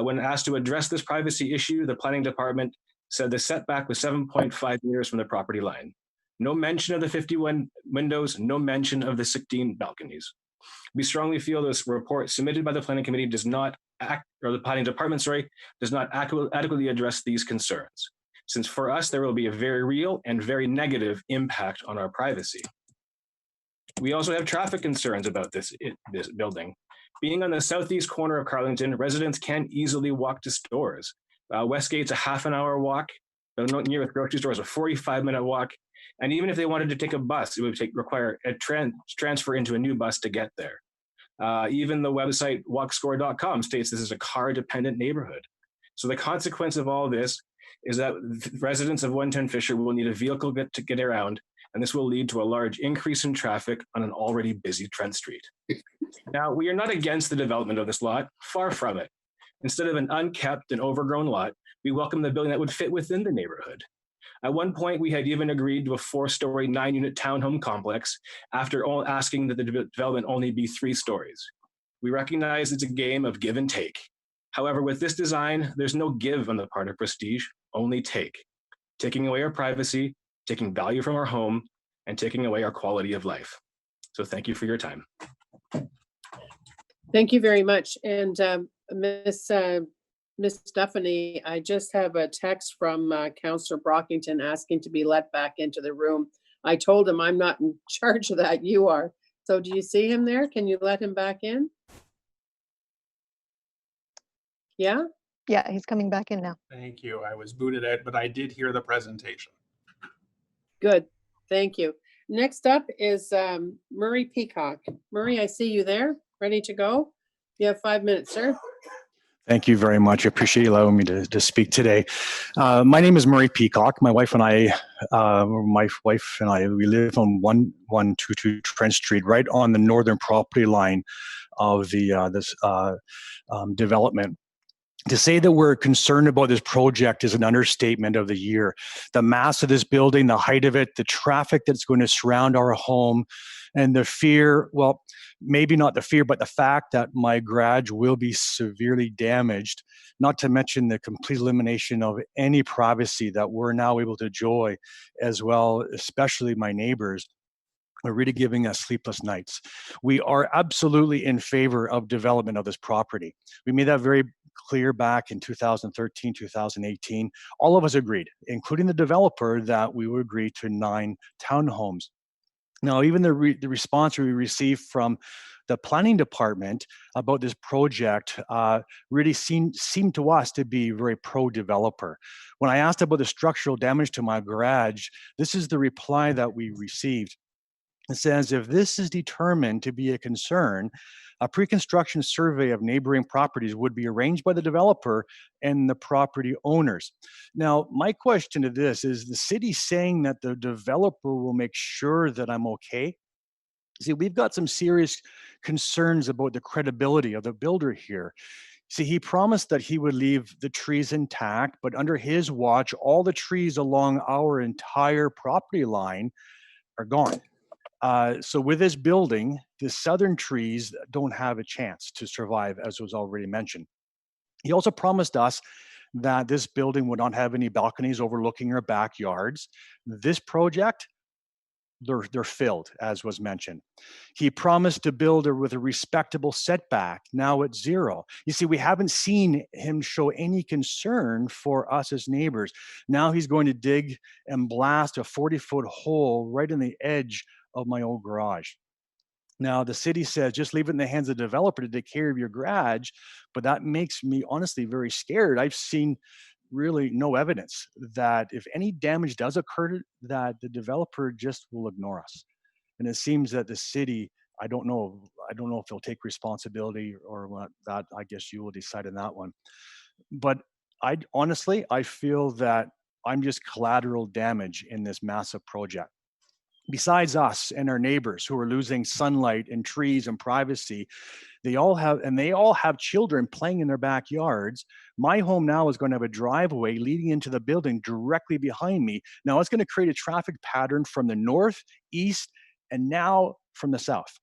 When asked to address this privacy issue, the planning department said the setback was 7.5 meters from the property line. No mention of the 51 windows, no mention of the 16 balconies. We strongly feel this report submitted by the planning committee does not the planning department, does not adequately address these concerns, since for us, there will be a very real and very negative impact on our privacy. We also have traffic concerns about this building. Being on the southeast corner of Carlington, residents can easily walk to stores. Westgate's a half-an-hour walk. The nearest grocery store is a 45-minute walk. And even if they wanted to take a bus, it would require a transfer into a new bus to get there. Even the website walkscore.com states this is a car-dependent neighborhood. So the consequence of all this is that residents of 110 Fisher will need a vehicle to get around, and this will lead to a large increase in traffic on an already busy Trent Street. Now, we are not against the development of this lot, far from it. Instead of an unkept and overgrown lot, we welcome the building that would fit within the neighborhood. At one point, we had even agreed to a 4-story, 9-unit townhome complex after asking that the development only be 3 stories. We recognize it's a game of give and take. However, with this design, there's no give on the part of Prestige, only take. Taking away our privacy, taking value from our home, and taking away our quality of life. So thank you for your time.
Thank you very much. And Miss Stephanie, I just have a text from Councillor Brockington asking to be let back into the room. I told him I'm not in charge of that, you are. So do you see him there? Can you let him back in? Yeah?
Yeah, he's coming back in now.
Thank you. I was booted out, but I did hear the presentation.
Good. Thank you. Next up is Murray Peacock. Murray, I see you there. Ready to go? You have 5 minutes, sir.
Thank you very much. I appreciate you allowing me to speak today. My name is Murray Peacock. My wife and I, we live on 1122 Trent Street, right on the northern property line of this development. To say that we're concerned about this project is an understatement of the year. The mass of this building, the height of it, the traffic that's going to surround our home, and the fear, well, maybe not the fear, but the fact that my garage will be severely damaged, not to mention the complete elimination of any privacy that we're now able to enjoy as well, especially my neighbors, are really giving us sleepless nights. We are absolutely in favor of development of this property. We made that very clear back in 2013, 2018. All of us agreed, including the developer, that we would agree to 9 townhomes. Now, even the response we received from the planning department about this project really seemed to us to be very pro-developer. When I asked about the structural damage to my garage, this is the reply that we received. It says, if this is determined to be a concern, a pre-construction survey of neighboring properties would be arranged by the developer and the property owners. Now, my question to this is the city saying that the developer will make sure that I'm okay? See, we've got some serious concerns about the credibility of the builder here. See, he promised that he would leave the trees intact, but under his watch, all the trees along our entire property line are gone. So with this building, the southern trees don't have a chance to survive, as was already mentioned. He also promised us that this building would not have any balconies overlooking our backyards. This project, they're filled, as was mentioned. He promised to build with a respectable setback, now at 0. You see, we haven't seen him show any concern for us as neighbors. Now he's going to dig and blast a 40-foot hole right in the edge of my old garage. Now, the city says, just leave it in the hands of the developer to take care of your garage, but that makes me honestly very scared. I've seen really no evidence that if any damage does occur, that the developer just will ignore us. And it seems that the city, I don't know if they'll take responsibility or what. That, I guess you will decide on that one. But I feel that I'm just collateral damage in this massive project. Besides us and our neighbors who are losing sunlight and trees and privacy, they all have children playing in their backyards. My home now is going to have a driveway leading into the building directly behind me. Now it's going to create a traffic pattern from the north, east, and now from the south.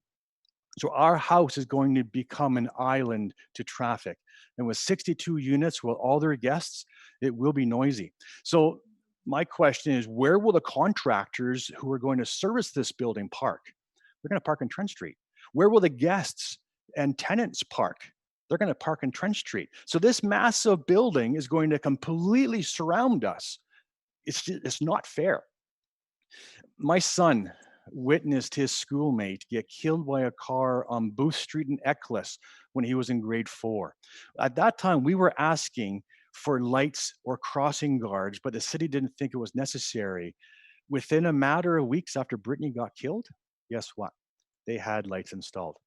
So our house is going to become an island to traffic. And with 62 units, with all their guests, it will be noisy. So my question is, where will the contractors who are going to service this building park? They're going to park on Trent Street. Where will the guests and tenants park? They're going to park on Trent Street. So this massive building is going to completely surround us. It's not fair. My son witnessed his schoolmate get killed by a car on Booth Street in Eccles when he was in grade 4. At that time, we were asking for lights or crossing guards, but the city didn't think it was necessary. Within a matter of weeks after Brittany got killed, guess what? They had lights installed.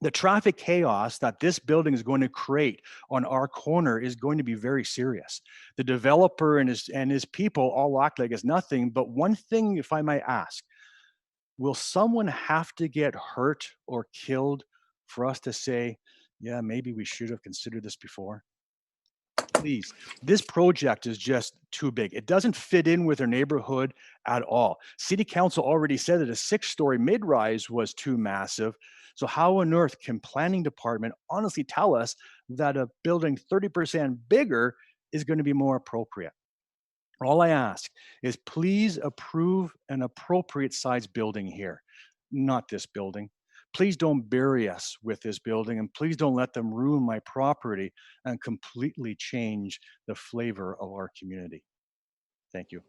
The traffic chaos that this building is going to create on our corner is going to be very serious. The developer and his people all act like it's nothing, but one thing, if I might ask, will someone have to get hurt or killed for us to say, yeah, maybe we should have considered this before? Please, this project is just too big. It doesn't fit in with our neighborhood at all. City Council already said that a 6-story mid-rise was too massive. So how on earth can planning department honestly tell us that a building 30% bigger is going to be more appropriate? All I ask is please approve an appropriate size building here, not this building. Please don't bury us with this building, and please don't let them ruin my property and completely change the flavor of our community. Thank you.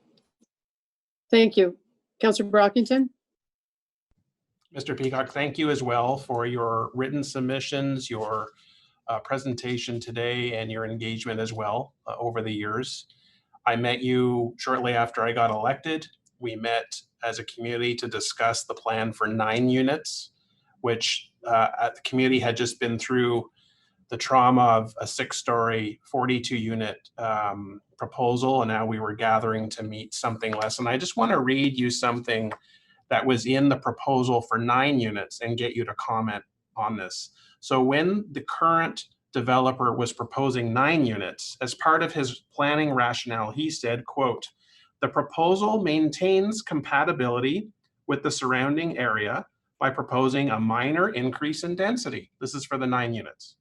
Thank you. Councillor Brockington?
Mr. Peacock, thank you as well for your written submissions, your presentation today, and your engagement as well over the years. I met you shortly after I got elected. We met as a community to discuss the plan for 9 units, which the community had just been through the trauma of a 6-story, 42-unit proposal, and now we were gathering to meet something less. And I just want to read you something that was in the proposal for 9 units and get you to comment on this. So when the current developer was proposing 9 units, as part of his planning rationale, he said, quote, "The proposal maintains compatibility with the surrounding area by proposing a minor increase in density." This is for the 9 units.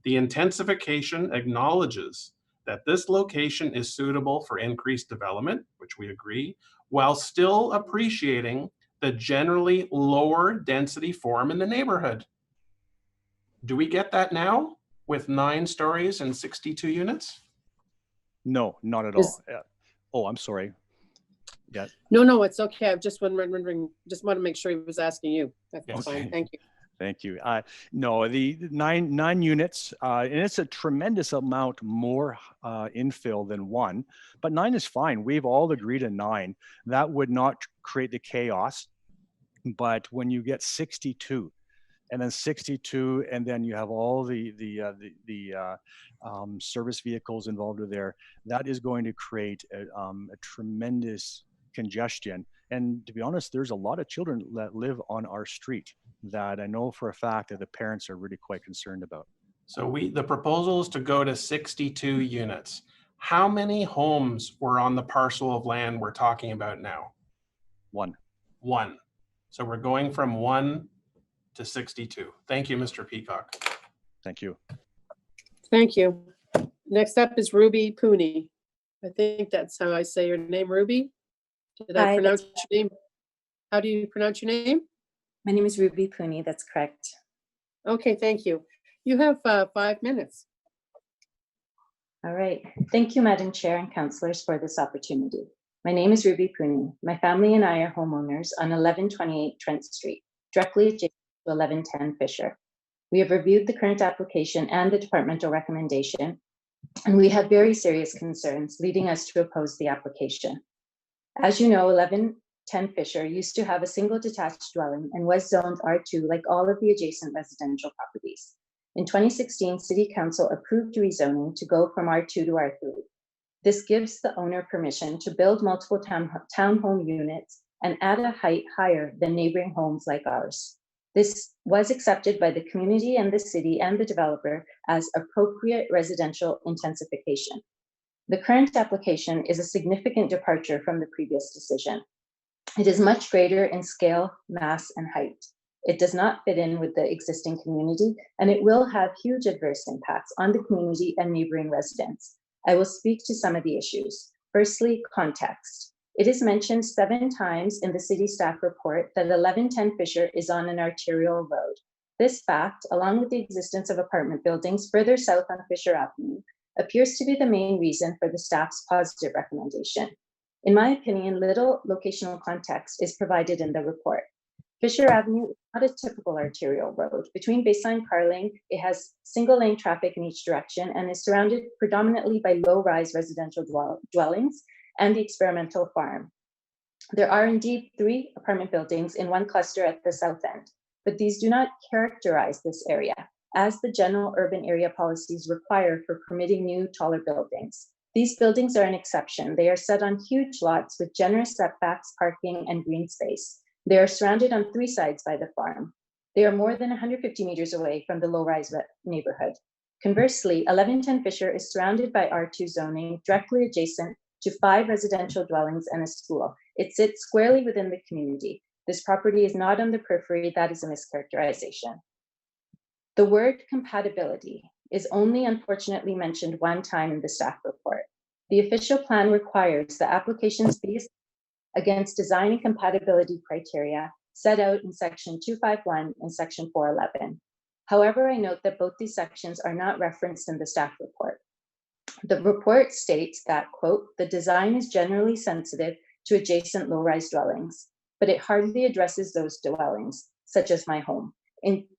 "The intensification acknowledges that this location is suitable for increased development," which we agree, "while still appreciating the generally lower density form in the neighborhood." Do we get that now with 9 stories and 62 units?
No, not at all. Oh, I'm sorry. Yeah.
No, it's okay. I've just wondering, just want to make sure he was asking you. That's fine. Thank you.
Thank you. No, the nine units, and it's a tremendous amount more infill than 1, but 9 is fine. We've all agreed on 9. That would not create the chaos. But when you get 62, and then 62, and then you have all the service vehicles involved with there, that is going to create a tremendous congestion. And to be honest, there's a lot of children that live on our street that I know for a fact that the parents are really quite concerned about.
So the proposal is to go to 62 units. How many homes were on the parcel of land we're talking about now?
1.
1. So we're going from 1 to 62. Thank you, Mr. Peacock.
Thank you.
Thank you. Next up is Ruby Pooney. I think that's how I say your name, Ruby. Did I pronounce your name? How do you pronounce your name?
My name is Ruby Pooney. That's correct.
Okay, thank you. You have 5 minutes.
All right. Thank you, Madam Chair and councillors, for this opportunity. My name is Ruby Pooney. My family and I are homeowners on 1128 Trent Street, directly adjacent to 1110 Fisher. We have reviewed the current application and the departmental recommendation, and we have very serious concerns leading us to oppose the application. As you know, 1110 Fisher used to have a single detached dwelling and was zoned R2 like all of the adjacent residential properties. In 2016, City Council approved rezoning to go from R2 to R3. This gives the owner permission to build multiple townhome units and at a height higher than neighboring homes like ours. This was accepted by the community and the city and the developer as appropriate residential intensification. The current application is a significant departure from the previous decision. It is much greater in scale, mass, and height. It does not fit in with the existing community, and it will have huge adverse impacts on the community and neighboring residents. I will speak to some of the issues. Firstly, context. It is mentioned 7 times in the city staff report that 1110 Fisher is on an arterial road. This fact, along with the existence of apartment buildings further south on Fisher Avenue, appears to be the main reason for the staff's positive recommendation. In my opinion, little locational context is provided in the report. Fisher Avenue is not a typical arterial road. Between Baseline Carling, it has single-lane traffic in each direction and is surrounded predominantly by low-rise residential dwellings and the experimental farm. There are indeed 3 apartment buildings in one cluster at the south end, but these do not characterize this area, as the general urban area policies require for permitting new, taller buildings. These buildings are an exception. They are set on huge lots with generous setbacks, parking, and green space. They are surrounded on 3 sides by the farm. They are more than 150 meters away from the low-rise neighborhood. Conversely, 1110 Fisher is surrounded by R2 zoning, directly adjacent to 5 residential dwellings and a school. It sits squarely within the community. This property is not on the periphery. That is a mischaracterization. The word compatibility is only unfortunately mentioned 1 time in the staff report. The official plan requires the applications be against design and compatibility criteria set out in section 251 and section 411. However, I note that both these sections are not referenced in the staff report. The report states that, quote, the design is generally sensitive to adjacent low-rise dwellings, but it hardly addresses those dwellings, such as my home,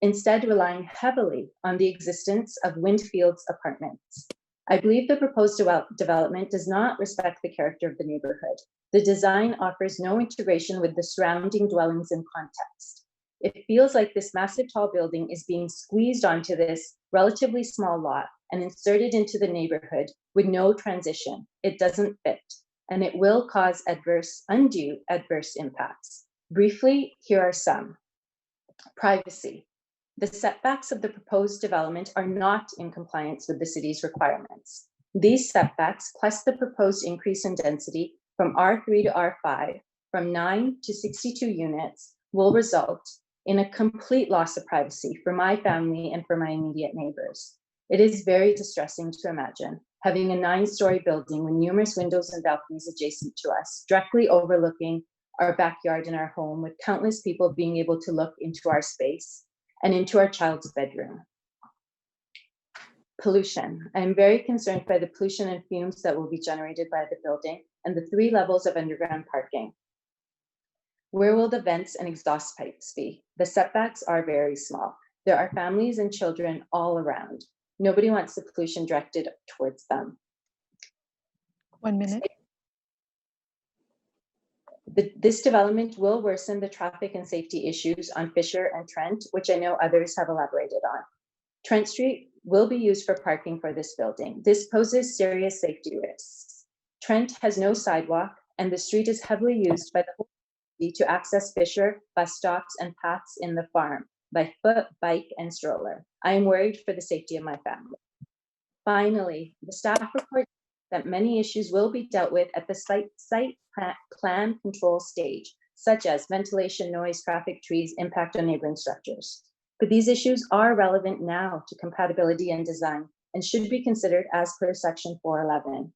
instead relying heavily on the existence of Windfields apartments. I believe the proposed development does not respect the character of the neighborhood. The design offers no integration with the surrounding dwellings in context. It feels like this massive tall building is being squeezed onto this relatively small lot and insert it into the neighborhood with no transition. It doesn't fit, and it will cause undue adverse impacts. Briefly, here are some. Privacy. The setbacks of the proposed development are not in compliance with the city's requirements. These setbacks, plus the proposed increase in density from R3 to R5, from 9 to 62 units, will result in a complete loss of privacy for my family and for my immediate neighbors. It is very distressing to imagine having a 9-story building with numerous windows and balconies adjacent to us, directly overlooking our backyard and our home, with countless people being able to look into our space and into our child's bedroom. Pollution. I am very concerned by the pollution and fumes that will be generated by the building and the 3 levels of underground parking. Where will the vents and exhaust pipes be? The setbacks are very small. There are families and children all around. Nobody wants the pollution directed towards them.
1 minute.
This development will worsen the traffic and safety issues on Fisher and Trent, which I know others have elaborated on. Trent Street will be used for parking for this building. This poses serious safety risks. Trent has no sidewalk, and the street is heavily used by the whole city to access Fisher, bus stops, and paths in the farm by foot, bike, and stroller. I am worried for the safety of my family. Finally, the staff report that many issues will be dealt with at the site plan control stage, such as ventilation, noise, traffic, trees, impact on neighboring structures. But these issues are relevant now to compatibility and design and should be considered as per section 411.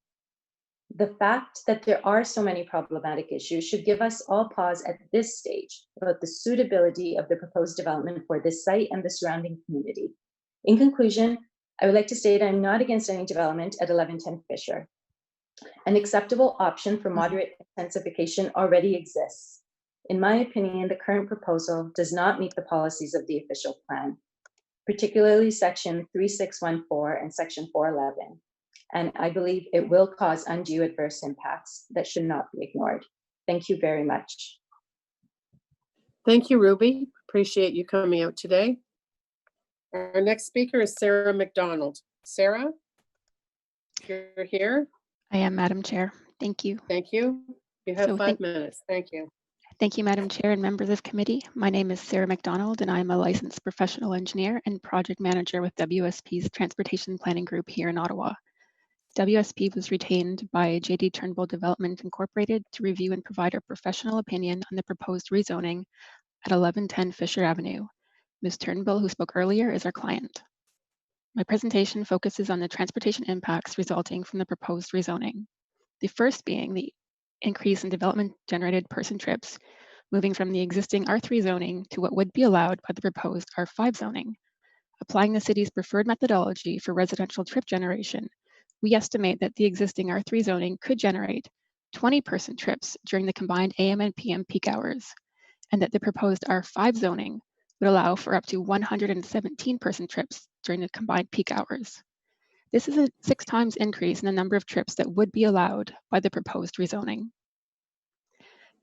The fact that there are so many problematic issues should give us all pause at this stage about the suitability of the proposed development for this site and the surrounding community. In conclusion, I would like to state I'm not against any development at 1110 Fisher. An acceptable option for moderate intensification already exists. In my opinion, the current proposal does not meet the policies of the official plan, particularly section 3614 and section 411. And I believe it will cause undue adverse impacts that should not be ignored. Thank you very much.
Thank you, Ruby. Appreciate you coming out today. Our next speaker is Sarah McDonald. Sarah, you're here.
I am, Madam Chair. Thank you.
Thank you. You have 5 minutes. Thank you.
Thank you, Madam Chair and members of committee. My name is Sarah McDonald, and I am a licensed professional engineer and project manager with WSP's Transportation Planning Group here in Ottawa. WSP was retained by JD Turnbull Development Incorporated to review and provide a professional opinion on the proposed rezoning at 1110 Fisher Avenue. Ms. Turnbull, who spoke earlier, is our client. My presentation focuses on the transportation impacts resulting from the proposed rezoning. The first being the increase in development-generated person trips, moving from the existing R3 zoning to what would be allowed by the proposed R5 zoning. Applying the city's preferred methodology for residential trip generation, we estimate that the existing R3 zoning could generate 20 person trips during the combined AM and PM peak hours, and that the proposed R5 zoning would allow for up to 117 person trips during the combined peak hours. This is a 6 times increase in the number of trips that would be allowed by the proposed rezoning.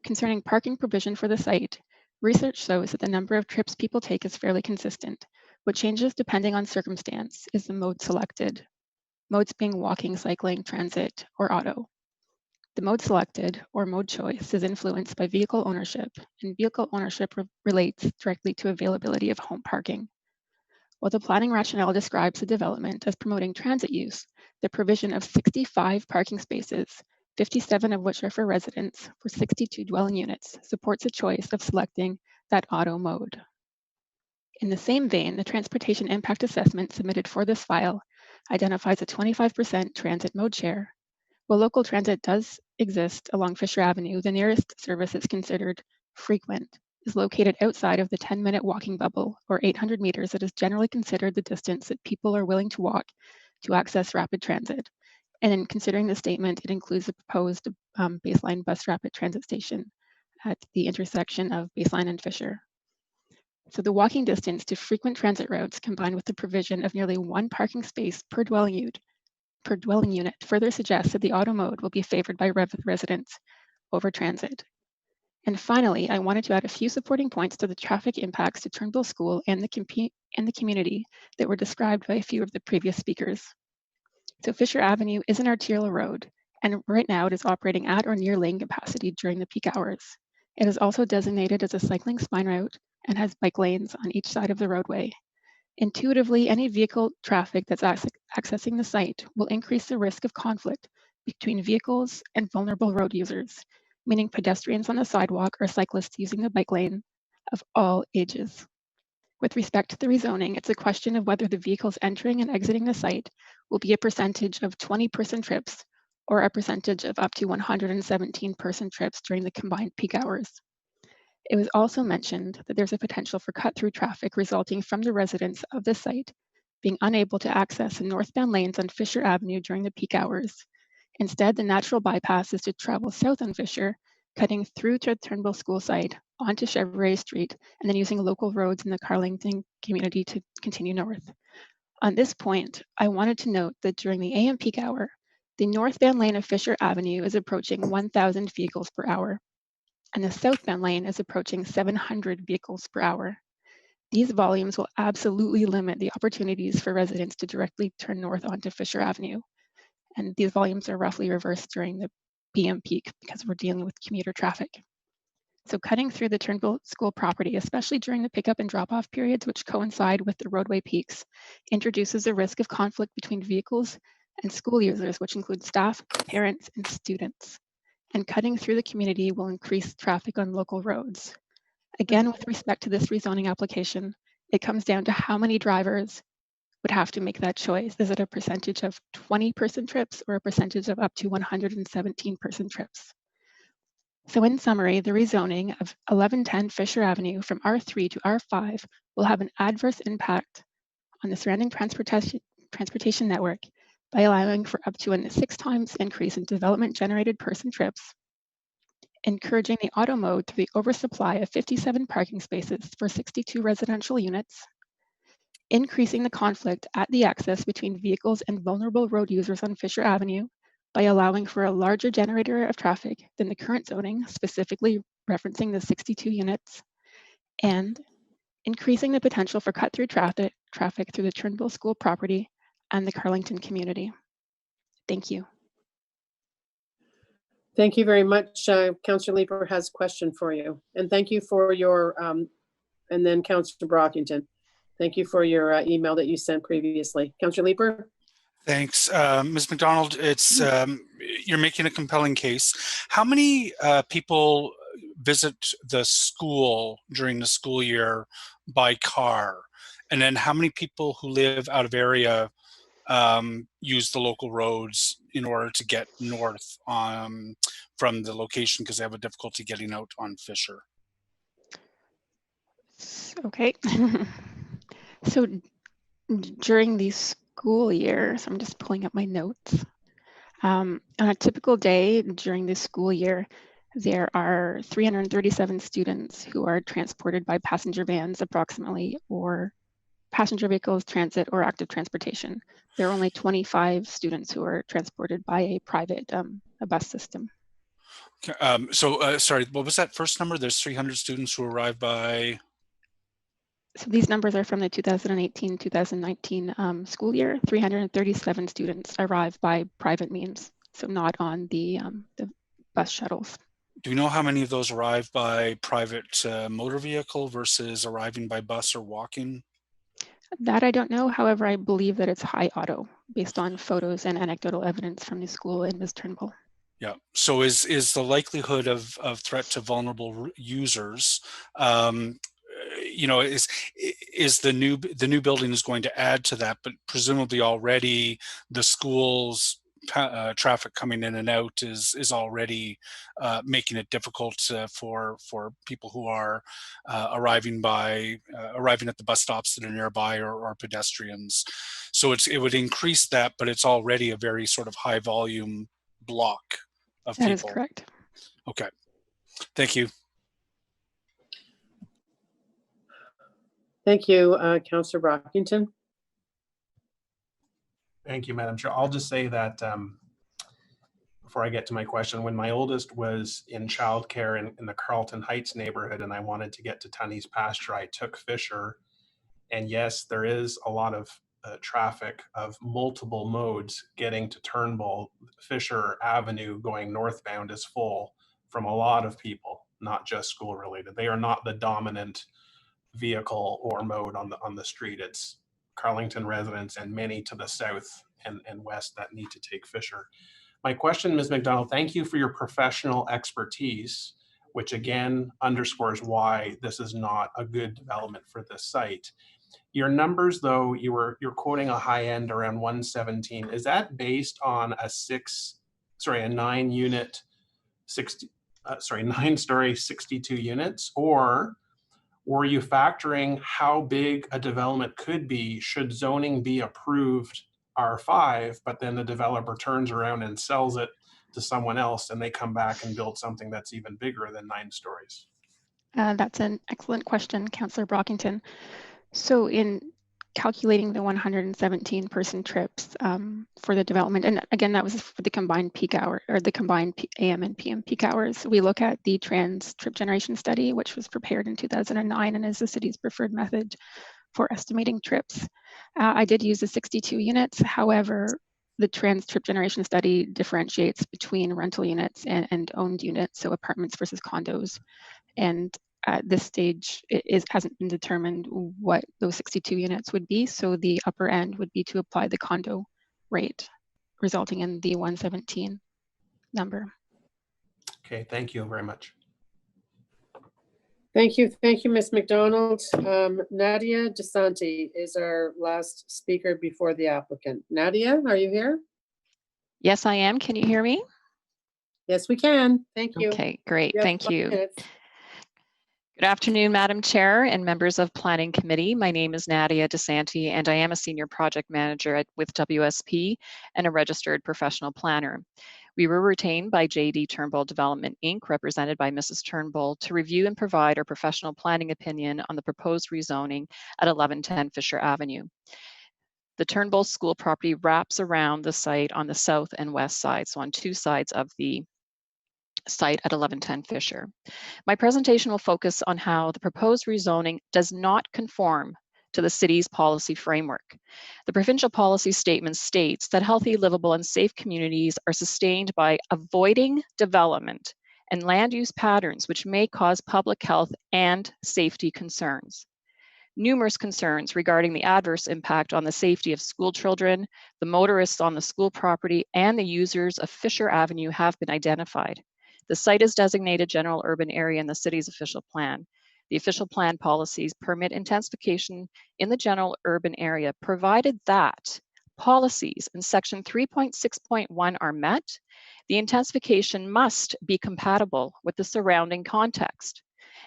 Concerning parking provision for the site, research shows that the number of trips people take is fairly consistent. What changes depending on circumstance is the mode selected, modes being walking, cycling, transit, or auto. The mode selected, or mode choice, is influenced by vehicle ownership, and vehicle ownership relates directly to availability of home parking. While the planning rationale describes the development as promoting transit use, the provision of 65 parking spaces, 57 of which are for residents, for 62 dwelling units, supports a choice of selecting that auto mode. In the same vein, the transportation impact assessment submitted for this file identifies a 25% transit mode share. While local transit does exist along Fisher Avenue, the nearest service is considered frequent, is located outside of the 10-minute walking bubble, or 800 meters that is generally considered the distance that people are willing to walk to access rapid transit. And in considering the statement, it includes the proposed Baseline bus rapid transit station at the intersection of Baseline and Fisher. So the walking distance to frequent transit routes, combined with the provision of nearly 1 parking space per dwelling unit, further suggests that the auto mode will be favored by residents over transit. And finally, I wanted to add a few supporting points to the traffic impacts to Turnbull School and and the community that were described by a few of the previous speakers. So Fisher Avenue is an arterial road, and right now it is operating at or near lane capacity during the peak hours. It is also designated as a cycling spine route and has bike lanes on each side of the roadway. Intuitively, any vehicle traffic that's accessing the site will increase the risk of conflict between vehicles and vulnerable road users, meaning pedestrians on the sidewalk or cyclists using the bike lane of all ages. With respect to the rezoning, it's a question of whether the vehicles entering and exiting the site will be a percentage of 20-person trips or a percentage of up to 117-person trips during the combined peak hours. It was also mentioned that there's a potential for cut-through traffic resulting from the residents of the site being unable to access the northbound lanes on Fisher Avenue during the peak hours. Instead, the natural bypass is to travel south on Fisher, cutting through to the Turnbull School site onto Chevrolet Street, and then using local roads in the Carlington community to continue north. On this point, I wanted to note that during the AM peak hour, the northbound lane of Fisher Avenue is approaching 1,000 vehicles per hour, and the southbound lane is approaching 700 vehicles per hour. These volumes will absolutely limit the opportunities for residents to directly turn north onto Fisher Avenue. And these volumes are roughly reversed during the PM peak because we're dealing with commuter traffic. So cutting through the Turnbull School property, especially during the pickup and drop-off periods, which coincide with the roadway peaks, introduces a risk of conflict between vehicles and school users, which include staff, parents, and students. And cutting through the community will increase traffic on local roads. Again, with respect to this rezoning application, it comes down to how many drivers would have to make that choice. Is it a percentage of 20-person trips or a percentage of up to 117-person trips? So in summary, the rezoning of 1110 Fisher Avenue from R3 to R5 will have an adverse impact on the surrounding transportation network by allowing for up to a 6 times increase in development-generated person trips, encouraging the auto mode through the oversupply of 57 parking spaces for 62 residential units, increasing the conflict at the access between vehicles and vulnerable road users on Fisher Avenue by allowing for a larger generator of traffic than the current zoning, specifically referencing the 62 units, and increasing the potential for cut-through traffic through the Turnbull School property and the Carlington community. Thank you.
Thank you very much. Councillor Leeper has a question for you. And thank you for your, and then Councillor Brockington. Thank you for your email that you sent previously. Councillor Leeper?
Thanks. Ms. McDonald, it's you're making a compelling case. How many people visit the school during the school year by car? And then how many people who live out of area use the local roads in order to get north from the location because they have a difficulty getting out on Fisher?
Okay. So during the school year, so I'm just pulling up my notes. On a typical day during the school year, there are 337 students who are transported by passenger vans approximately, or passenger vehicles, transit, or active transportation. There are only 25 students who are transported by a private a bus system.
Sorry, what was that first number? There's 300 students who arrive by...
So these numbers are from the 2018-2019 school year. 337 students arrive by private means, so not on the bus shuttles.
Do you know how many of those arrive by private motor vehicle versus arriving by bus or walking?
That I don't know. However, I believe that it's high auto based on photos and anecdotal evidence from the school in Ms. Turnbull.
Yeah. So is the likelihood of threat to vulnerable users, you know, is the new building is going to add to that, but presumably already the school's traffic coming in and out is already making it difficult for people who are arriving at the bus stops that are nearby or pedestrians. So it would increase that, but it's already a very sort of high volume block of people.
That is correct.
Okay. Thank you.
Thank you, Councillor Brockington.
Thank you, Madam Chair. I'll just say that before I get to my question, when my oldest was in childcare in the Carlton Heights neighborhood and I wanted to get to Tunney's pasture, I took Fisher, And yes, there is a lot of traffic of multiple modes getting to Turnbull. Fisher Avenue going northbound is full from a lot of people, not just school related. They are not the dominant vehicle or mode on the street. It's Carlington residents and many to the south and west that need to take Fisher. My question, Ms. McDonald, thank you for your professional expertise, which again underscores why this is not a good development for this site. Your numbers, though, you're quoting a high end around 117. Is that based on a 9-story 62 units, or were you factoring how big a development could be should zoning be approved R5, but then the developer turns around and sells it to someone else and they come back and build something that's even bigger than 9 stories?
That's an excellent question, Councillor Brockington. So in calculating the 117 person trips for the development, and again, that was for the combined peak hour or the combined AM and PM peak hours, we look at the trans trip generation study, which was prepared in 2009 and is the city's preferred method for estimating trips. I did use the 62 units. However, the trans trip generation study differentiates between rental units and owned units, so apartments versus condos. And at this stage, it hasn't been determined what those 62 units would be. So the upper end would be to apply the condo rate, resulting in the 117 number.
Okay, thank you very much.
Thank you, Ms. McDonald. Nadia DeSanti is our last speaker before the applicant. Nadia, are you here?
Yes, I am. Can you hear me?
Yes, we can. Thank you.
Okay, great. Thank you.
Minutes.
Good afternoon, Madam Chair and members of Planning Committee. My name is Nadia DeSanti, and I am a Senior Project Manager with WSP and a registered professional planner. We were retained by JD Turnbull Development, Inc., represented by Mrs. Turnbull, to review and provide our professional planning opinion on the proposed rezoning at 1110 Fisher Avenue. The Turnbull School property wraps around the site on the south and west side, so on 2 sides of the site at 1110 Fisher. My presentation will focus on how the proposed rezoning does not conform to the city's policy framework. The provincial policy statement states that healthy, livable, and safe communities are sustained by avoiding development and land use patterns which may cause public health and safety concerns. Numerous concerns regarding the adverse impact on the safety of school children, the motorists on the school property, and the users of Fisher Avenue have been identified. The site is designated general urban area in the city's official plan. The official plan policies permit intensification in the general urban area, provided that policies in section 3.6.1 are met. The intensification must be compatible with the surrounding context,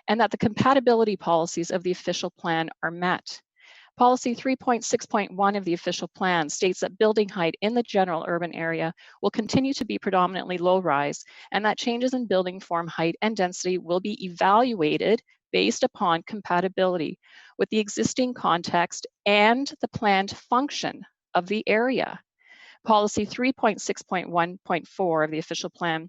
and that the compatibility policies of the official plan are met. Policy 3.6.1 of the official plan states that building height in the general urban area will continue to be predominantly low-rise, and that changes in building form, height, and density will be evaluated based upon compatibility with the existing context and the planned function of the area. Policy 3.6.1.4 of the official plan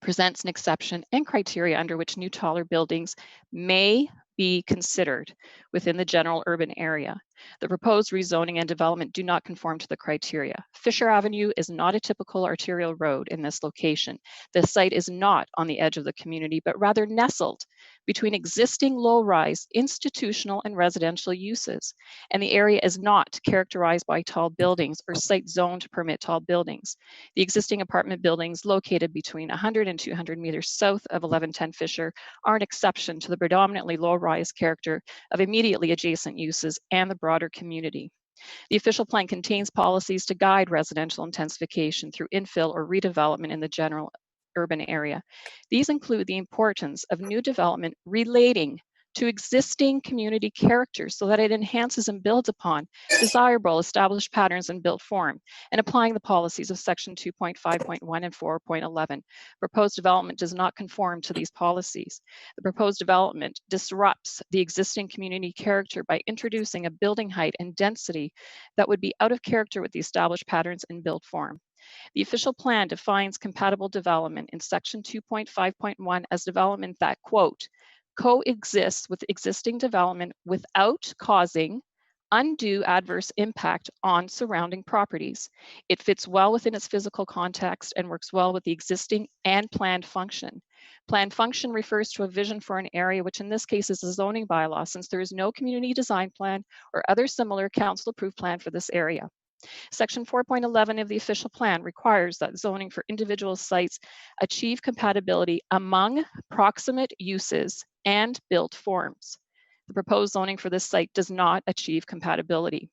presents an exception and criteria under which new taller buildings may be considered within the general urban area. The proposed rezoning and development do not conform to the criteria. Fisher Avenue is not a typical arterial road in this location. The site is not on the edge of the community, but rather nestled between existing low-rise institutional and residential uses. And the area is not characterized by tall buildings or site zoned to permit tall buildings. The existing apartment buildings located between 100 and 200 meters south of 1110 Fisher are an exception to the predominantly low-rise character of immediately adjacent uses and the broader community. The official plan contains policies to guide residential intensification through infill or redevelopment in the general urban area. These include the importance of new development relating to existing community characters so that it enhances and builds upon desirable established patterns and built form, and applying the policies of section 2.5.1 and 4.11. Proposed development does not conform to these policies. The proposed development disrupts the existing community character by introducing a building height and density that would be out of character with the established patterns and built form. The official plan defines compatible development in section 2.5.1 as development that, quote, coexists with existing development without causing undue adverse impact on surrounding properties. It fits well within its physical context and works well with the existing and planned function. Planned function refers to a vision for an area, which in this case is a zoning bylaw, since there is no community design plan or other similar council-approved plan for this area. Section 4.11 of the official plan requires that zoning for individual sites achieve compatibility among proximate uses and built forms. The proposed zoning for this site does not achieve compatibility.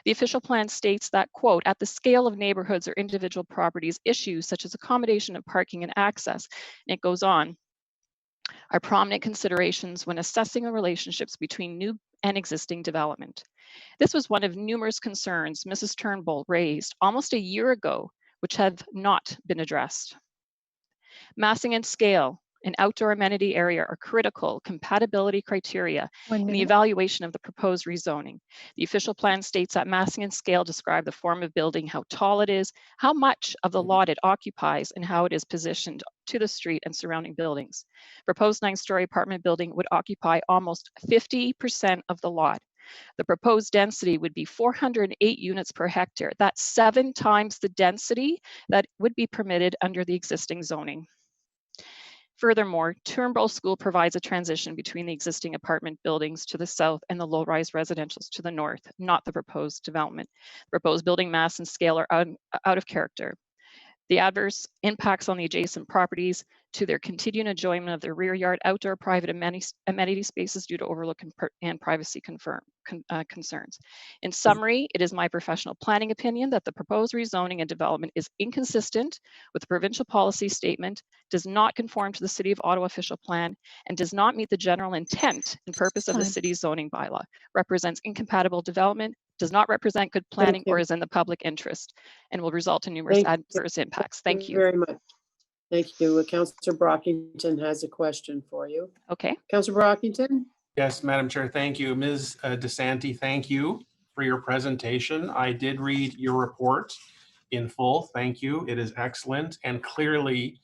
The official plan states that, quote, at the scale of neighborhoods or individual properties, issues such as accommodation of parking and access, and it goes on, are prominent considerations when assessing the relationships between new and existing development. This was one of numerous concerns Mrs. Turnbull raised almost a year ago, which have not been addressed. Massing and scale and outdoor amenity area are critical compatibility criteria in the evaluation of the proposed rezoning. The official plan states that massing and scale describe the form of building, how tall it is, how much of the lot it occupies, and how it is positioned to the street and surrounding buildings. Proposed 9-story apartment building would occupy almost 50% of the lot. The proposed density would be 408 units per hectare. That's 7 times the density that would be permitted under the existing zoning. Furthermore, Turnbull School provides a transition between the existing apartment buildings to the south and the low-rise residentials to the north, not the proposed development. The proposed building mass and scale are out of character. The adverse impacts on the adjacent properties to their continued enjoyment of their rear yard outdoor private amenity spaces due to overlook and privacy concerns. In summary, it is my professional planning opinion that the proposed rezoning and development is inconsistent with the provincial policy statement, does not conform to the City of Ottawa official plan, and does not meet the general intent and purpose of the city's zoning bylaw, represents incompatible development, does not represent good planning or is in the public interest, and will result in numerous adverse impacts. Thank you
very much. Thank you. Councillor Brockington has a question for you.
Okay.
Councillor Brockington?
Yes, Madam Chair, thank you. Ms. DeSanti, thank you for your presentation. I did read your report in full. Thank you. It is excellent and clearly,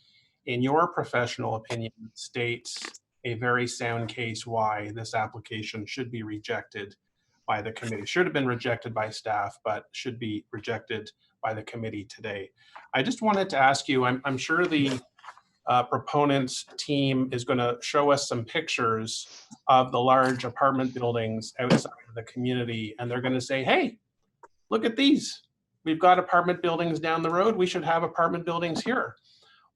in your professional opinion, states a very sound case why this application should be rejected by the committee. Should have been rejected by staff, but should be rejected by the committee today. I just wanted to ask you, I'm sure the proponents team is going to show us some pictures of the large apartment buildings outside of the community, and they're going to say, hey, look at these. We've got apartment buildings down the road. We should have apartment buildings here.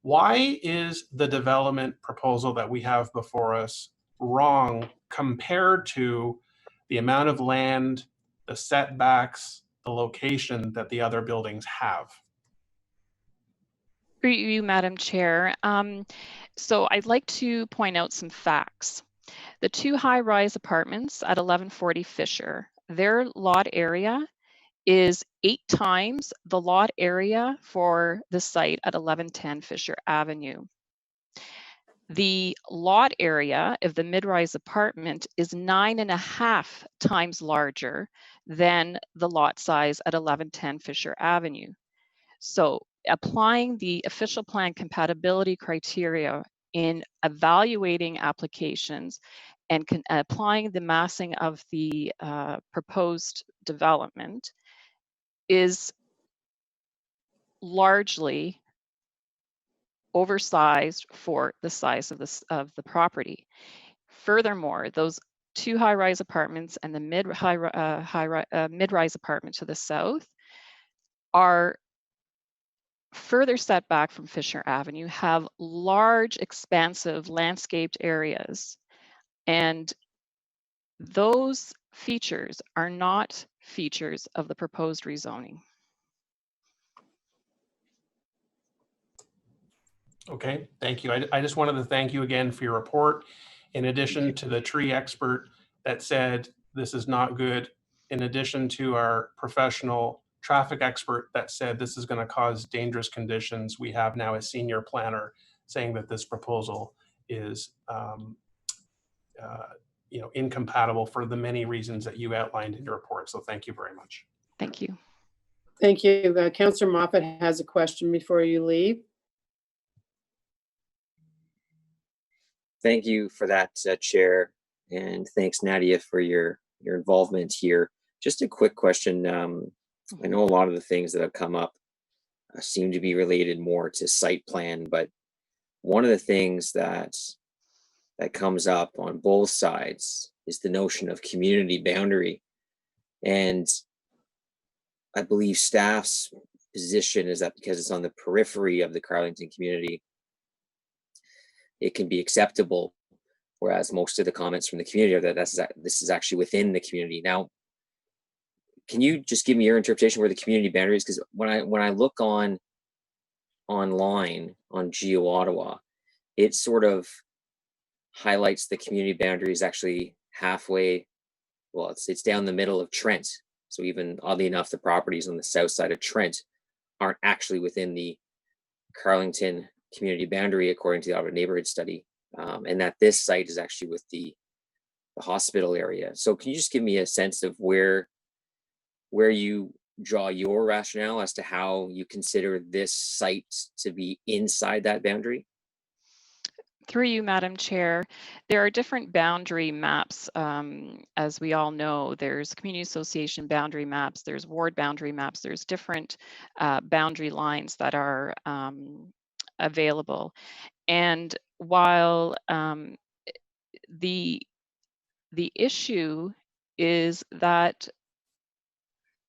Why is the development proposal that we have before us wrong compared to the amount of land, the setbacks, the location that the other buildings have?
For you, Madam Chair. So I'd like to point out some facts. The 2 high-rise apartments at 1140 Fisher, their lot area is 8 times the lot area for the site at 1110 Fisher Avenue. The lot area of the mid-rise apartment is 9.5 times larger than the lot size at 1110 Fisher Avenue. So applying the official plan compatibility criteria in evaluating applications and applying the massing of the proposed development is largely oversized for the size of the property. Furthermore, those 2 high-rise apartments and the mid-rise apartment to the south are further set back from Fisher Avenue, have large, expansive landscaped areas, and those features are not features of the proposed rezoning.
Okay, thank you. I just wanted to thank you again for your report. In addition to the tree expert that said this is not good, in addition to our professional traffic expert that said this is going to cause dangerous conditions, we have now a senior planner saying that this proposal is incompatible for the many reasons that you outlined in your report. So thank you very much.
Thank you.
Thank you. Councillor Moffat has a question before you leave.
Thank you for that, Chair, and thanks, Nadia, for your involvement here. Just a quick question. I know a lot of the things that have come up seem to be related more to site plan, but one of the things that comes up on both sides is the notion of community boundary. And I believe staff's position is that because it's on the periphery of the Carleton community, it can be acceptable, whereas most of the comments from the community are that this is actually within the community. Now, can you just give me your interpretation where the community boundary is? Because when I look online on Geo Ottawa, it sort of highlights the community boundaries actually halfway. Well, it's down the middle of Trent. So even oddly enough, the properties on the south side of Trent aren't actually within the Carleton community boundary, according to the Ottawa neighborhood study, and that this site is actually with the hospital area. So can you just give me a sense of where you draw your rationale as to how you consider this site to be inside that boundary?
Through you, Madam Chair, there are different boundary maps. As we all know, there's community association boundary maps, there's ward boundary maps, there's different boundary lines that are available. And while the issue is that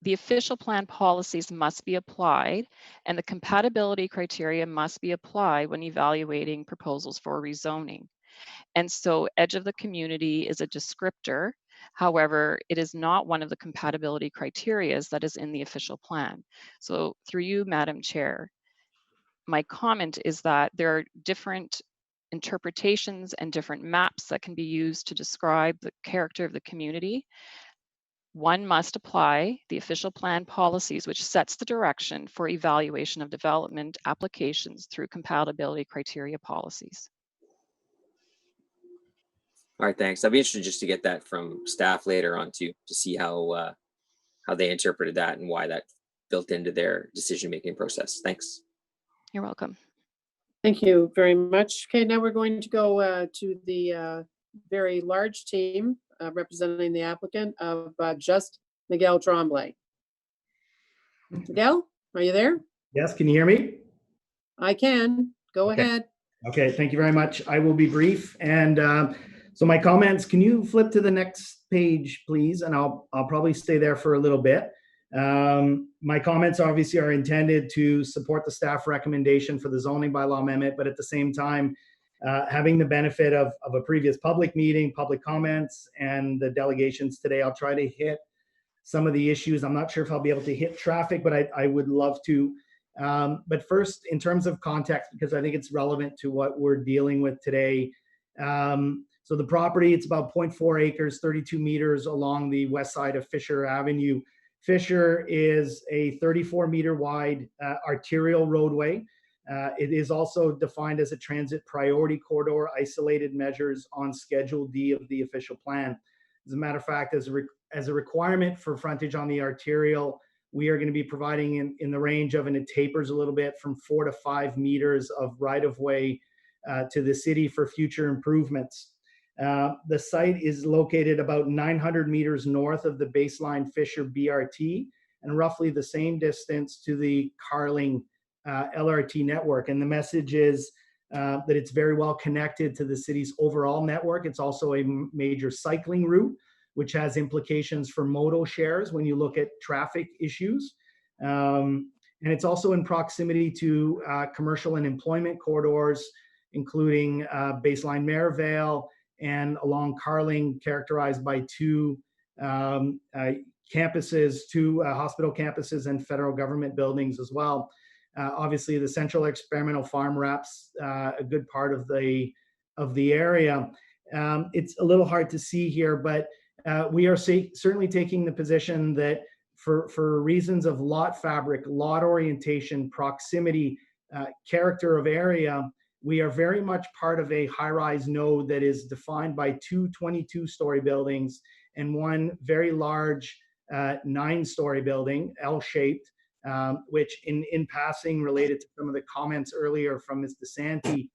the official plan policies must be applied and the compatibility criteria must be applied when evaluating proposals for rezoning. And so edge of the community is a descriptor. However, it is not one of the compatibility criterias that is in the official plan. So through you, Madam Chair, my comment is that there are different interpretations and different maps that can be used to describe the character of the community. One must apply the official plan policies, which sets the direction for evaluation of development applications through compatibility criteria policies.
All right, thanks. I'd be interested just to get that from staff later on to see how they interpreted that and why that built into their decision-making process. Thanks.
You're welcome.
Thank you very much. Okay, now we're going to go to the very large team representing the applicant of Just Miguel Tremblay. Miguel, are you there?
Yes, can you hear me?
I can. Go ahead.
Okay, thank you very much. I will be brief. And so my comments, can you flip to the next page, please? And I'll probably stay there for a little bit. My comments obviously are intended to support the staff recommendation for the zoning bylaw amendment, but at the same time, having the benefit of a previous public meeting, public comments, and the delegations today, I'll try to hit some of the issues. I'm not sure if I'll be able to hit traffic, but I would love to. But first, in terms of context, because I think it's relevant to what we're dealing with today. So the property, it's about 0.4 acres, 32 meters along the west side of Fisher Avenue. Fisher is a 34-meter wide arterial roadway. It is also defined as a transit priority corridor, isolated measures on Schedule D of the official plan. As a matter of fact, as a requirement for frontage on the arterial, we are going to be providing in the range of, and it tapers a little bit, from 4 to 5 meters of right-of-way to the city for future improvements. The site is located about 900 meters north of the baseline Fisher BRT and roughly the same distance to the Carling LRT network. And the message is that it's very well connected to the city's overall network. It's also a major cycling route, which has implications for modal shares when you look at traffic issues. And it's also in proximity to commercial and employment corridors, including baseline Merivale and along Carling, characterized by two campuses, two hospital campuses and federal government buildings as well. Obviously, the Central Experimental Farm wraps a good part of the area. It's a little hard to see here, but we are certainly taking the position that for reasons of lot fabric, lot orientation, proximity, character of area, we are very much part of a high-rise node that is defined by two 22-story buildings and one very large 9-story building, L-shaped, which in passing, related to some of the comments earlier from Ms. DeSanti,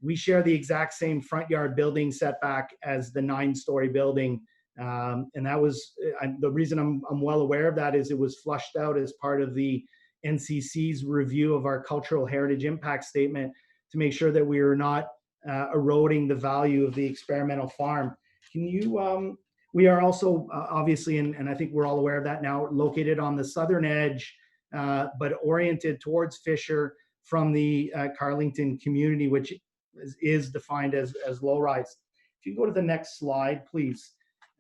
we share the exact same front yard building setback as the 9-story building. And that was, the reason I'm well aware of that is it was flushed out as part of the NCC's review of our cultural heritage impact statement to make sure that we are not eroding the value of the experimental farm. Can you, we are also obviously, and I think we're all aware of that now, located on the southern edge, but oriented towards Fisher from the Carlington community, which is defined as low rise. If you go to the next slide, please.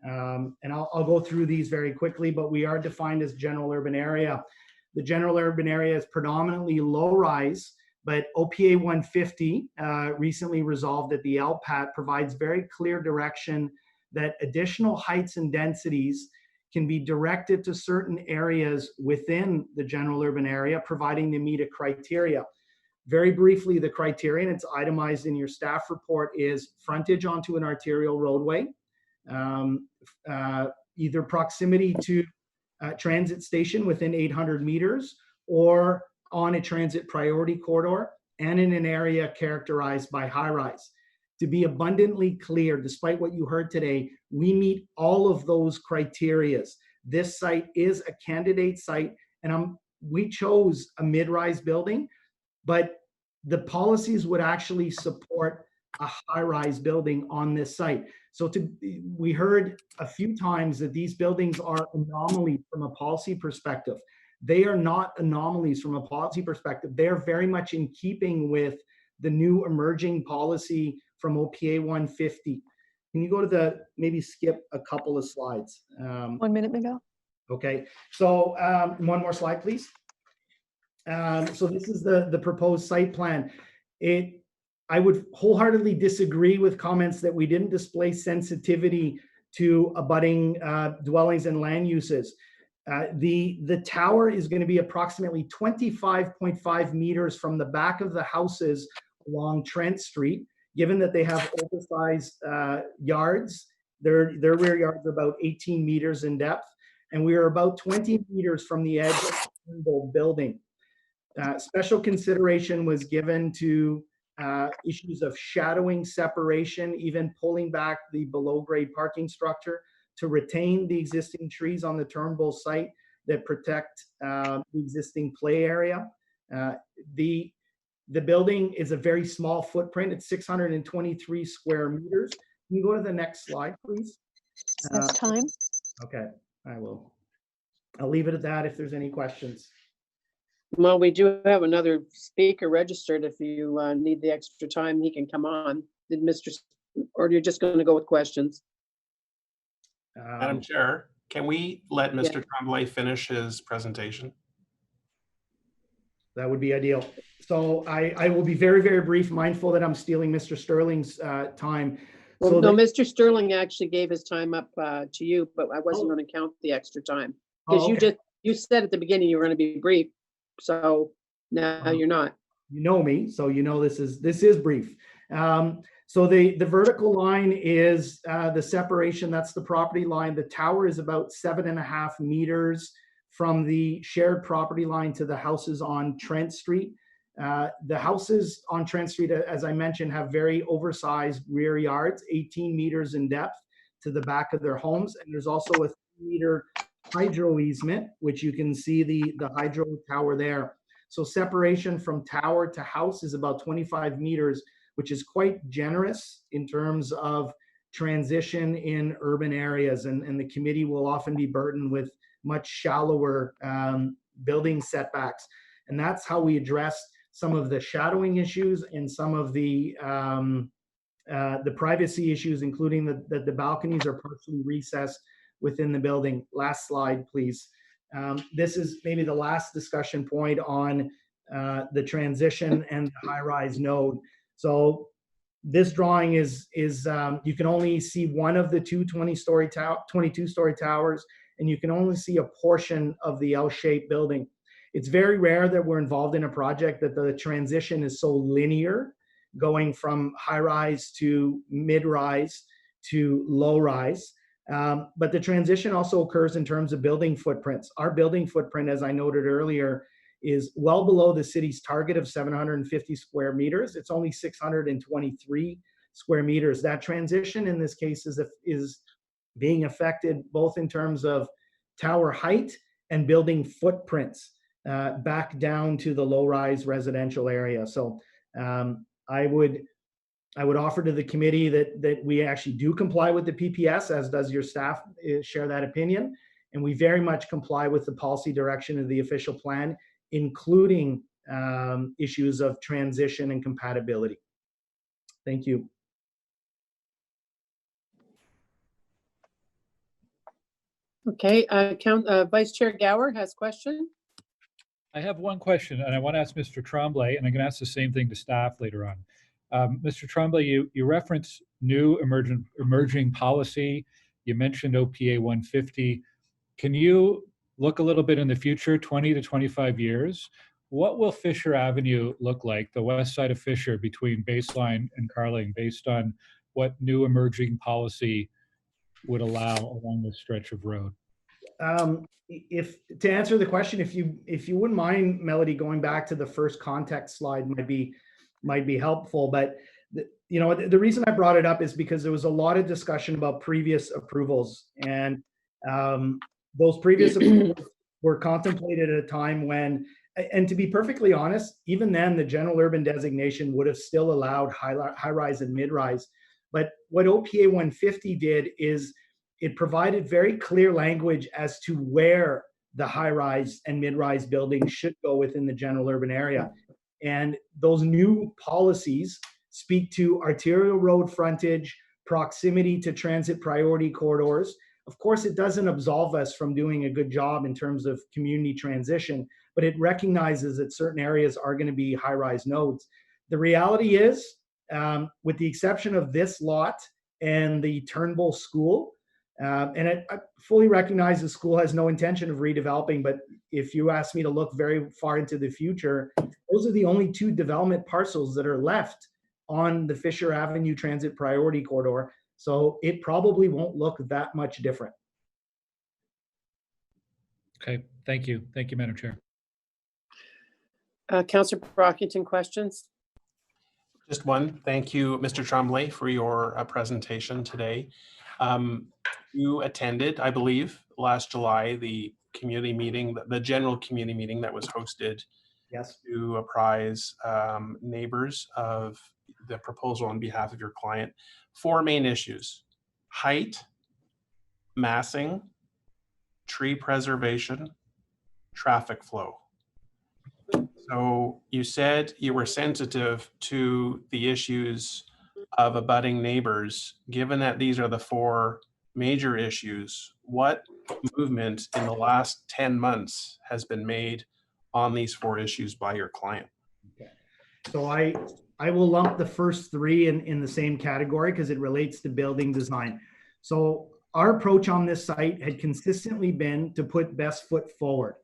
And I'll go through these very quickly, but we are defined as general urban area. The general urban area is predominantly low rise, but OPA 150 recently resolved that the LPAT provides very clear direction that additional heights and densities can be directed to certain areas within the general urban area, providing they meet a criteria. Very briefly, the criteria, and it's itemized in your staff report, is frontage onto an arterial roadway, either proximity to a transit station within 800 meters or on a transit priority corridor and in an area characterized by high rise. To be abundantly clear, despite what you heard today, we meet all of those criterias. This site is a candidate site, and we chose a mid-rise building, but the policies would actually support a high-rise building on this site. So we heard a few times that these buildings are anomalies from a policy perspective. They are not anomalies from a policy perspective. They're very much in keeping with the new emerging policy from OPA 150. Can you go to maybe skip a couple of slides?
1 minute, Miguel.
Okay, so one more slide, please. So this is the proposed site plan. I would wholeheartedly disagree with comments that we didn't display sensitivity to abutting dwellings and land uses. The tower is going to be approximately 25.5 meters from the back of the houses along Trent Street, given that they have oversized yards. Their rear yards are about 18 meters in depth, and we are about 20 meters from the edge of the building. Special consideration was given to issues of shadowing separation, even pulling back the below grade parking structure to retain the existing trees on the Turnbull site that protect the existing play area. The building is a very small footprint. It's 623 square meters. Can you go to the next slide, please?
That's time.
Okay, I will. I'll leave it at that if there's any questions.
Well, we do have another speaker registered. If you need the extra time, he can come on. Did or you're just going to go with questions?
Madam Chair, can we let Mr. Tremblay finish his presentation?
That would be ideal. So I will be very, very brief, mindful that I'm stealing Mr. Sterling's time.
Well,
So
no, Mr. Sterling actually gave his time up to you, but I wasn't going to count the extra time because you said at the beginning you were going to be brief. So now you're not.
You know me, so you know this is brief. So the vertical line is the separation. That's the property line. The tower is about 7.5 meters from the shared property line to the houses on Trent Street. The houses on Trent Street, as I mentioned, have very oversized rear yards, 18 meters in depth to the back of their homes. And there's also a 3-meter hydro easement, which you can see the hydro tower there. So separation from tower to house is about 25 meters, which is quite generous in terms of transition in urban areas. And the committee will often be burdened with much shallower building setbacks. And that's how we address some of the shadowing issues and some of the privacy issues, including that the balconies are partially recessed within the building. Last slide, please. This is maybe the last discussion point on the transition and the high-rise node. So this drawing is you can only see one of the two 22-story towers, and you can only see a portion of the L-shaped building. It's very rare that we're involved in a project that the transition is so linear, going from high-rise to mid-rise to low-rise. But the transition also occurs in terms of building footprints. Our building footprint, as I noted earlier, is well below the city's target of 750 square meters. It's only 623 square meters. That transition in this case is being affected both in terms of tower height and building footprints back down to the low-rise residential area. So I would offer to the committee that we actually do comply with the PPS, as does your staff share that opinion. And we very much comply with the policy direction of the official plan, including issues of transition and compatibility. Thank you.
Okay, Vice Chair Gower has question.
I have one question, and I want to ask Mr. Tremblay, and I'm going to ask the same thing to staff later on. Mr. Tremblay, you referenced new emerging policy. You mentioned OPA 150. Can you look a little bit in the future, 20 to 25 years? What will Fisher Avenue look like, the west side of Fisher between Baseline and Carling, based on what new emerging policy would allow along this stretch of road?
If to answer the question, if you wouldn't mind, Melody, going back to the first context slide might be helpful. But the reason I brought it up is because there was a lot of discussion about previous approvals, and those previous approvals were contemplated at a time when, and to be perfectly honest, even then the general urban designation would have still allowed high-rise and mid-rise. But what OPA 150 did is it provided very clear language as to where the high-rise and mid-rise buildings should go within the general urban area. And those new policies speak to arterial road frontage, proximity to transit priority corridors. Of course, it doesn't absolve us from doing a good job in terms of community transition, but it recognizes that certain areas are going to be high-rise nodes. The reality is, with the exception of this lot and the Turnbull School, and I fully recognize the school has no intention of redeveloping, but if you ask me to look very far into the future, those are the only two development parcels that are left on the Fisher Avenue Transit Priority Corridor. So it probably won't look that much different.
Okay, thank you. Thank you, Madam Chair.
Councillor Brockington, questions?
Just one. Thank you, Mr. Tremblay, for your presentation today. You attended, I believe, last July, the community meeting, the general community meeting that was hosted.
Yes.
To apprise neighbors of the proposal on behalf of your client. 4 main issues: height, massing, tree preservation, traffic flow. So you said you were sensitive to the issues of abutting neighbors. Given that these are the 4 major issues, what movement in the last 10 months has been made on these 4 issues by your client?
Okay. So I will lump the first 3 in the same category because it relates to building design. So our approach on this site had consistently been to put best foot forward.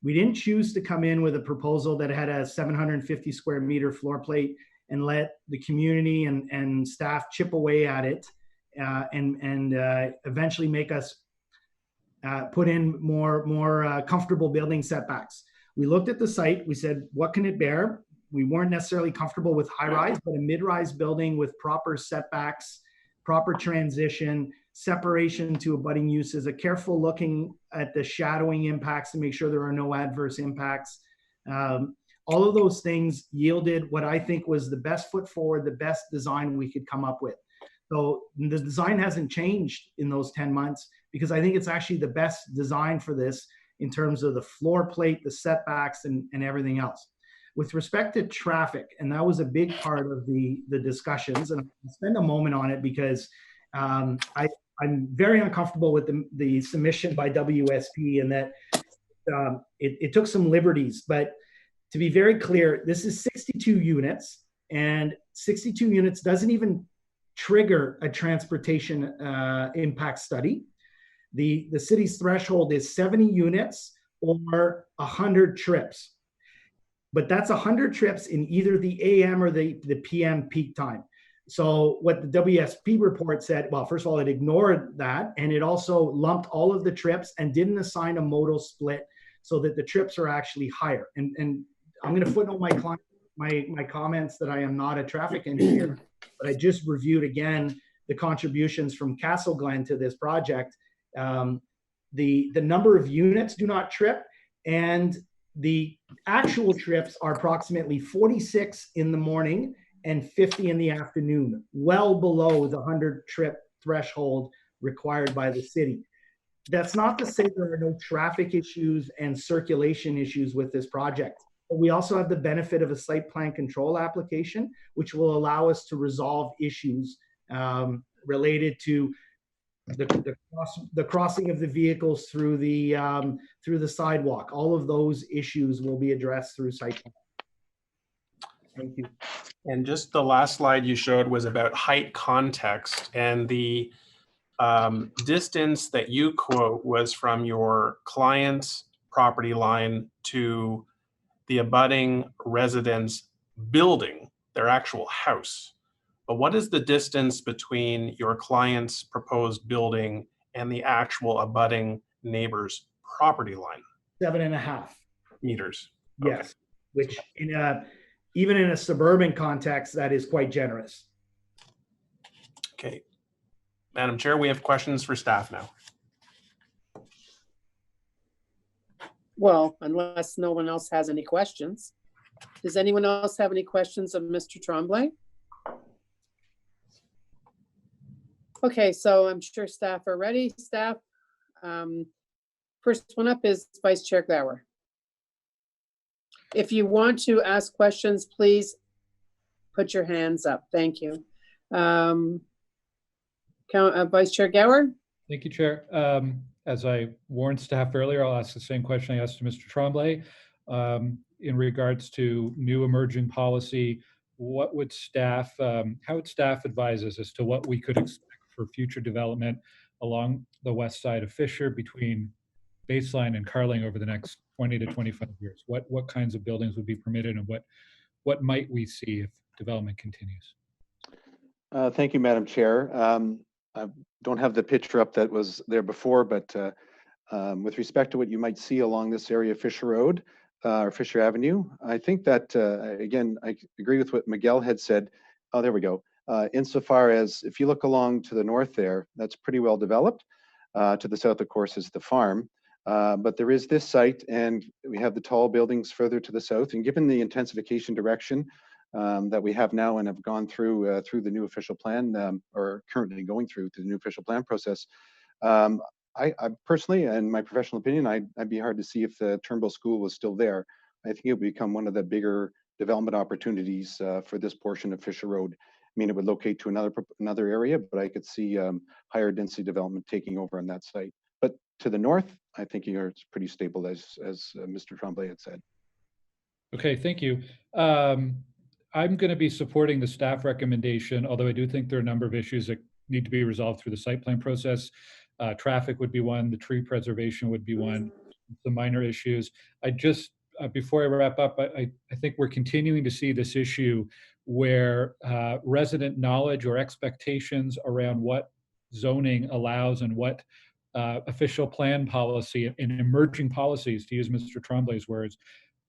We didn't choose to come in with a proposal that had a 750 square meter floor plate and let the community and staff chip away at it and eventually make us put in more comfortable building setbacks. We looked at the site, we said, what can it bear? We weren't necessarily comfortable with high rise, but a mid-rise building with proper setbacks, proper transition, separation to abutting uses, a careful looking at the shadowing impacts to make sure there are no adverse impacts. All of those things yielded what I think was the best foot forward, the best design we could come up with. So the design hasn't changed in those 10 months because I think it's actually the best design for this in terms of the floor plate, the setbacks, and everything else. With respect to traffic, and that was a big part of the discussions, and I'll spend a moment on it because I'm very uncomfortable with the submission by WSP and that it took some liberties. But to be very clear, this is 62 units, and 62 units doesn't even trigger a transportation impact study. The city's threshold is 70 units or 100 trips. But that's 100 trips in either the AM or the PM peak time. So what the WSP report said, well, first of all, it ignored that, and it also lumped all of the trips and didn't assign a modal split so that the trips are actually higher. And I'm going to footnote my comments that I am not a traffic engineer, but I just reviewed again the contributions from Castle Glen to this project. The number of units do not trip, and the actual trips are approximately 46 in the morning and 50 in the afternoon, well below the 100 trip threshold required by the city. That's not to say there are no traffic issues and circulation issues with this project, but we also have the benefit of a site plan control application, which will allow us to resolve issues related to the crossing of the vehicles through the sidewalk. All of those issues will be addressed through site plan. Thank you.
And just the last slide you showed was about height context, and the distance that you quote was from your client's property line to the abutting residence building, their actual house. But what is the distance between your client's proposed building and the actual abutting neighbor's property line?
7.5
meters.
Yes, okay. Which even in a suburban context, that is quite generous.
Okay. Madam Chair, we have questions for staff now.
Well, unless no one else has any questions. Does anyone else have any questions of Mr. Tremblay? Okay, so I'm sure staff are ready. Staff, first one up is Vice Chair Gower. If you want to ask questions, please put your hands up. Thank you. Vice Chair Gower.
Thank you, Chair. As I warned staff earlier, I'll ask the same question I asked to Mr. Tremblay. In regards to new emerging policy, what would staff, how would staff advise us as to what we could expect for future development along the west side of Fisher between Baseline and Carling over the next 20 to 25 years? What kinds of buildings would be permitted, and what might we see if development continues?
Thank you, Madam Chair. I don't have the picture up that was there before, but with respect to what you might see along this area of Fisher Road or Fisher Avenue, I think that, again, I agree with what Miguel had said. Oh, there we go. Insofar as if you look along to the north there, that's pretty well developed. To the south, of course, is the farm. But there is this site, and we have the tall buildings further to the south. And given the intensification direction that we have now and have gone through the new official plan, or currently going through the new official plan process, I personally, in my professional opinion, I'd be hard to see if the Turnbull School was still there. I think it would become one of the bigger development opportunities for this portion of Fisher Road. I mean, it would locate to another area, but I could see higher density development taking over on that site. But to the north, I think it's pretty stable, as Mr. Tremblay had said. Okay, thank you. I'm going to be supporting the staff recommendation, although I do think there are a number of issues that need to be resolved through the site plan process. Traffic would be one, the tree preservation would be one, the minor issues. I just, before I wrap up, I think we're continuing to see this issue where resident knowledge or expectations around what zoning allows and what official plan policy and emerging policies, to use Mr. Tremblay's words,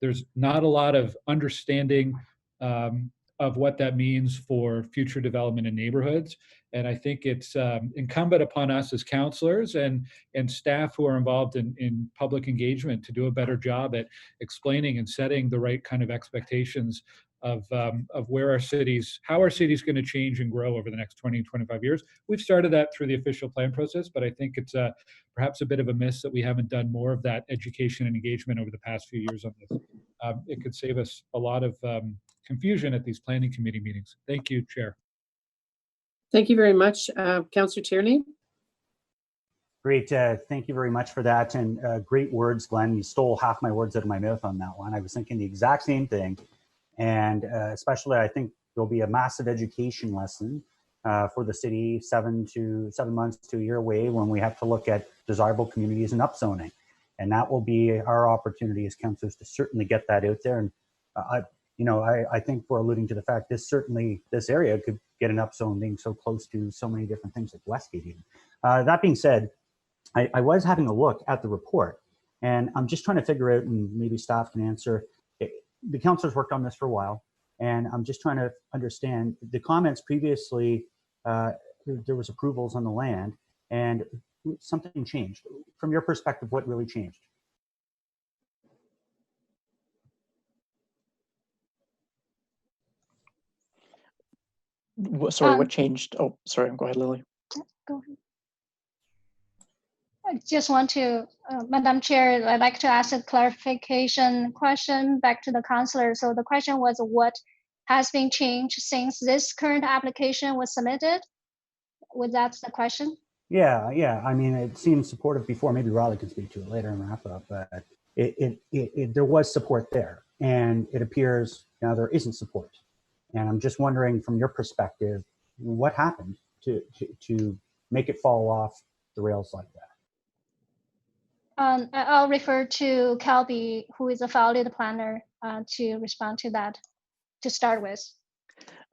there's not a lot of understanding of what that means for future development in neighborhoods. And I think it's incumbent upon us as counselors and staff who are involved in public engagement to do a better job at explaining and setting the right kind of expectations of where our cities, how our city's going to change and grow over the next 20, 25 years. We've started that through the official plan process, but I think it's perhaps a bit of a miss that we haven't done more of that education and engagement over the past few years on this. It could save us a lot of confusion at these planning committee meetings. Thank you, Chair.
Thank you very much. Councillor Tierney.
Great. Thank you very much for that. And great words, Glenn. You stole half my words out of my mouth on that one. I was thinking the exact same thing. And especially, I think there'll be a massive education lesson for the city 7 months to a year away when we have to look at desirable communities and upzoning. And that will be our opportunity as councillors to certainly get that out there. And I think we're alluding to the fact this area could get an upzone being so close to so many different things like Westgate even. That being said, I was having a look at the report, And I'm just trying to figure out, and maybe staff can answer, the councilors worked on this for a while, and I'm just trying to understand the comments previously. There was approvals on the land, and something changed. From your perspective, what really changed?
Sorry, what changed? Oh, sorry, go ahead, Lily.
Go ahead. I just want to, Madam Chair, I'd like to ask a clarification question back to the councillor. So the question was, what has been changed since this current application was submitted? Was that the question?
Yeah. I mean, it seemed supportive before. Maybe Riley can speak to it later and wrap up. But there was support there, and it appears now there isn't support. And I'm just wondering, from your perspective, what happened to make it fall off the rails like that?
I'll refer to Kelby, who is a founded planner, to respond to that to start with.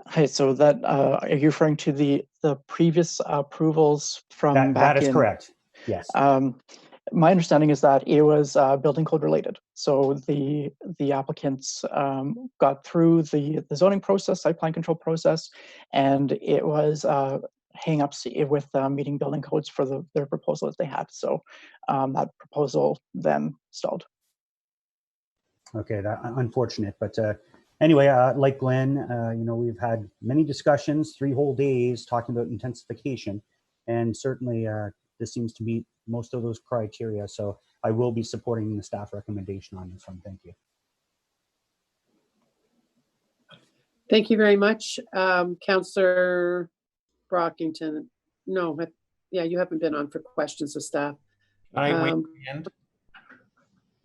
Hi, so that are you referring to the previous approvals from back
that is
in?
Correct. Yes.
My understanding is that it was building code related. So the applicants got through the zoning process, site plan control process, and it was hang-ups with meeting building codes for their proposal that they had. So that proposal then stalled.
Okay, that unfortunate, but anyway, like Glenn, we've had many discussions, 3 whole days talking about intensification, and certainly this seems to meet most of those criteria. So I will be supporting the staff recommendation on this one. Thank you.
Thank you very much, Councillor Brockington. No, yeah, you haven't been on for questions of staff.
I wait till the end.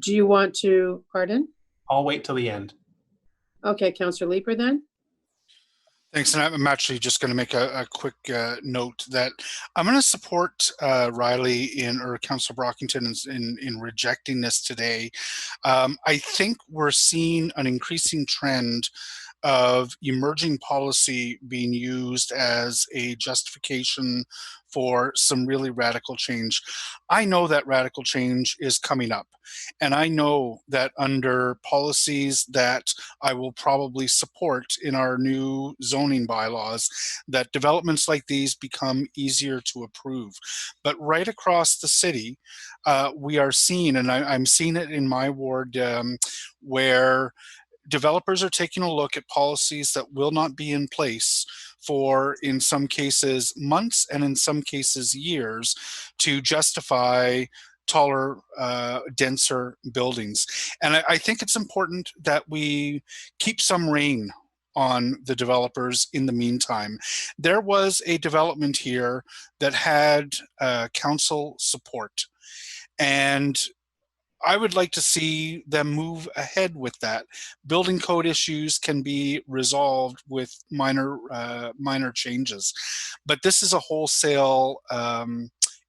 Do you want to, pardon?
I'll wait till the end.
Okay, Councillor Leeper then.
Thanks, and I'm actually just going to make a quick note that I'm going to support Riley or Councillor Brockington in rejecting this today. I think we're seeing an increasing trend of emerging policy being used as a justification for some really radical change. I know that radical change is coming up, and I know that under policies that I will probably support in our new zoning bylaws, that developments like these become easier to approve. But right across the city, we are seeing, and I'm seeing it in my ward, where developers are taking a look at policies that will not be in place for, in some cases, months and in some cases years to justify taller, denser buildings. And I think it's important that we keep some rein on the developers in the meantime. There was a development here that had council support, and I would like to see them move ahead with that. Building code issues can be resolved with minor changes, but this is a wholesale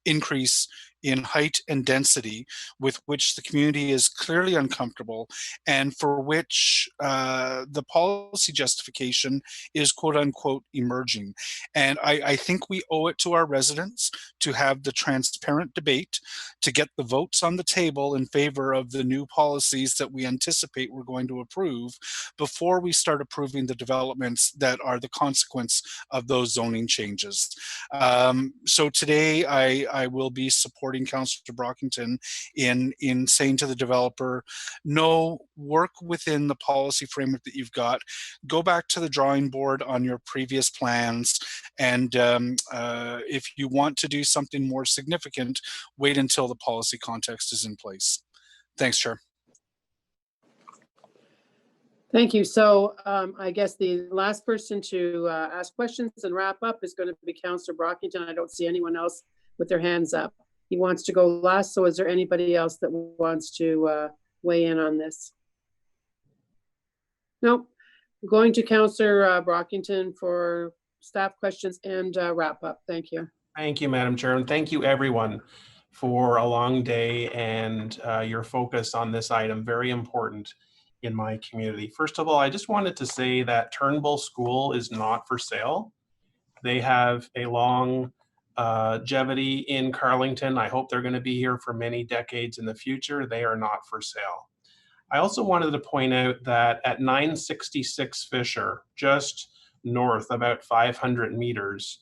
increase in height and density with which the community is clearly uncomfortable, and for which the policy justification is quote unquote emerging. And I think we owe it to our residents to have the transparent debate, to get the votes on the table in favor of the new policies that we anticipate we're going to approve before we start approving the developments that are the consequence of those zoning changes. So today I will be supporting Councillor Brockington in saying to the developer, no, work within the policy framework that you've got, go back to the drawing board on your previous plans, and if you want to do something more significant, wait until the policy context is in place. Thanks, Chair.
Thank you. So I guess the last person to ask questions and wrap up is going to be Councillor Brockington. I don't see anyone else with their hands up. He wants to go last. So is there anybody else that wants to weigh in on this? Nope. Going to Councillor Brockington for staff questions and wrap up. Thank you.
Thank you, Madam Chair, and thank you everyone for a long day and your focus on this item. Very important in my community. First of all, I just wanted to say that Turnbull School is not for sale. They have a long longevity in Carlington. I hope they're going to be here for many decades in the future. They are not for sale. I also wanted to point out that at 966 Fisher, just north, about 500 meters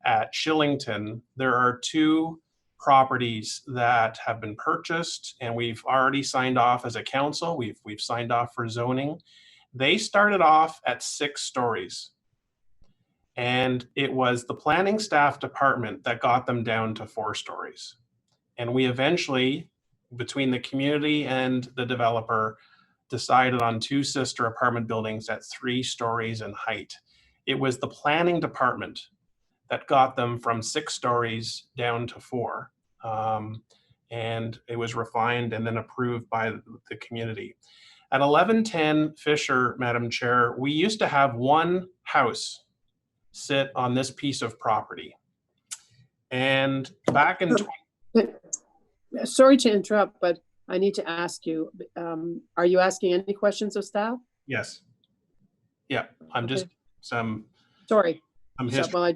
at Shillington, there are two properties that have been purchased, and we've already signed off as a council. We've signed off for zoning. They started off at 6 stories. And it was the planning staff department that got them down to 4 stories. And we eventually, between the community and the developer, decided on 2 sister apartment buildings at 3 stories in height. It was the planning department that got them from 6 stories down to 4. And it was refined and then approved by the community. At 1110 Fisher, Madam Chair, we used to have 1 house sit on this piece of property. And back in...
Sorry to interrupt, but I need to ask you, are you asking any questions of staff?
Yes. Yeah, I'm just some...
Sorry.
Well,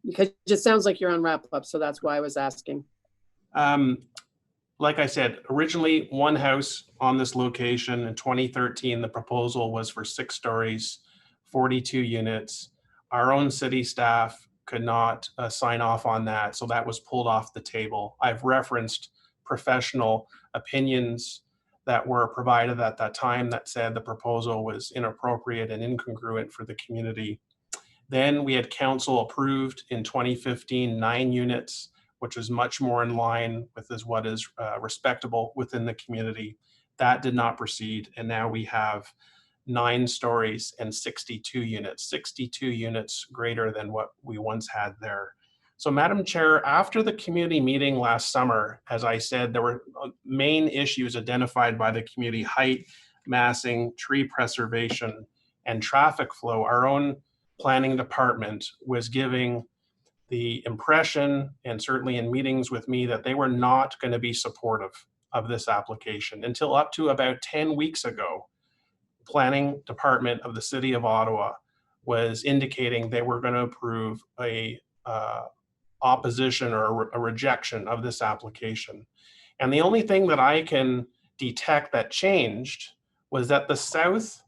because it just sounds like you're on wrap up, so that's why I was asking.
Like I said, originally 1 house on this location. In 2013, the proposal was for 6 stories, 42 units. Our own city staff could not sign off on that, so that was pulled off the table. I've referenced professional opinions that were provided at that time that said the proposal was inappropriate and incongruent for the community. Then we had council approved in 2015 9 units, which was much more in line with what is respectable within the community. That did not proceed, and now we have 9 stories and 62 units greater than what we once had there. So Madam Chair, after the community meeting last summer, as I said, there were main issues identified by the community: height, massing, tree preservation, and traffic flow. Our own planning department was giving the impression, and certainly in meetings with me, that they were not going to be supportive of this application until up to about 10 weeks ago. Planning department of the city of Ottawa was indicating they were going to approve a opposition or a rejection of this application. And the only thing that I can detect that changed was that the south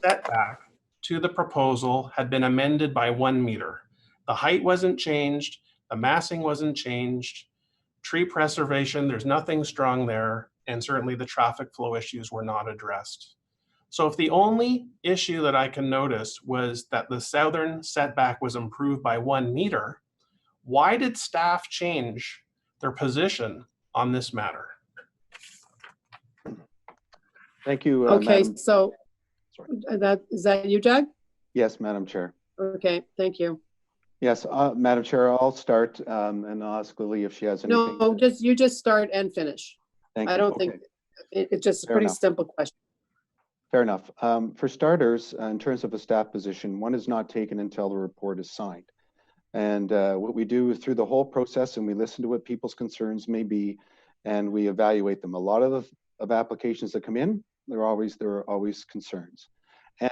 setback to the proposal had been amended by 1 meter. The height wasn't changed, the massing wasn't changed, tree preservation, there's nothing strong there, and certainly the traffic flow issues were not addressed. So if the only issue that I can notice was that the southern setback was improved by 1 meter, why did staff change their position on this matter?
Thank you.
Okay,
Madam.
so is that you, Doug?
Yes, Madam Chair.
Okay, thank you.
Yes, Madam Chair, I'll start and I'll ask Lily if she has anything.
No, you just start and finish.
Thank you.
I don't think it's just a pretty simple question.
Fair enough. For starters, in terms of a staff position, one is not taken until the report is signed. And what we do is through the whole process, and we listen to what people's concerns may be, and we evaluate them. A lot of applications that come in, there are always concerns.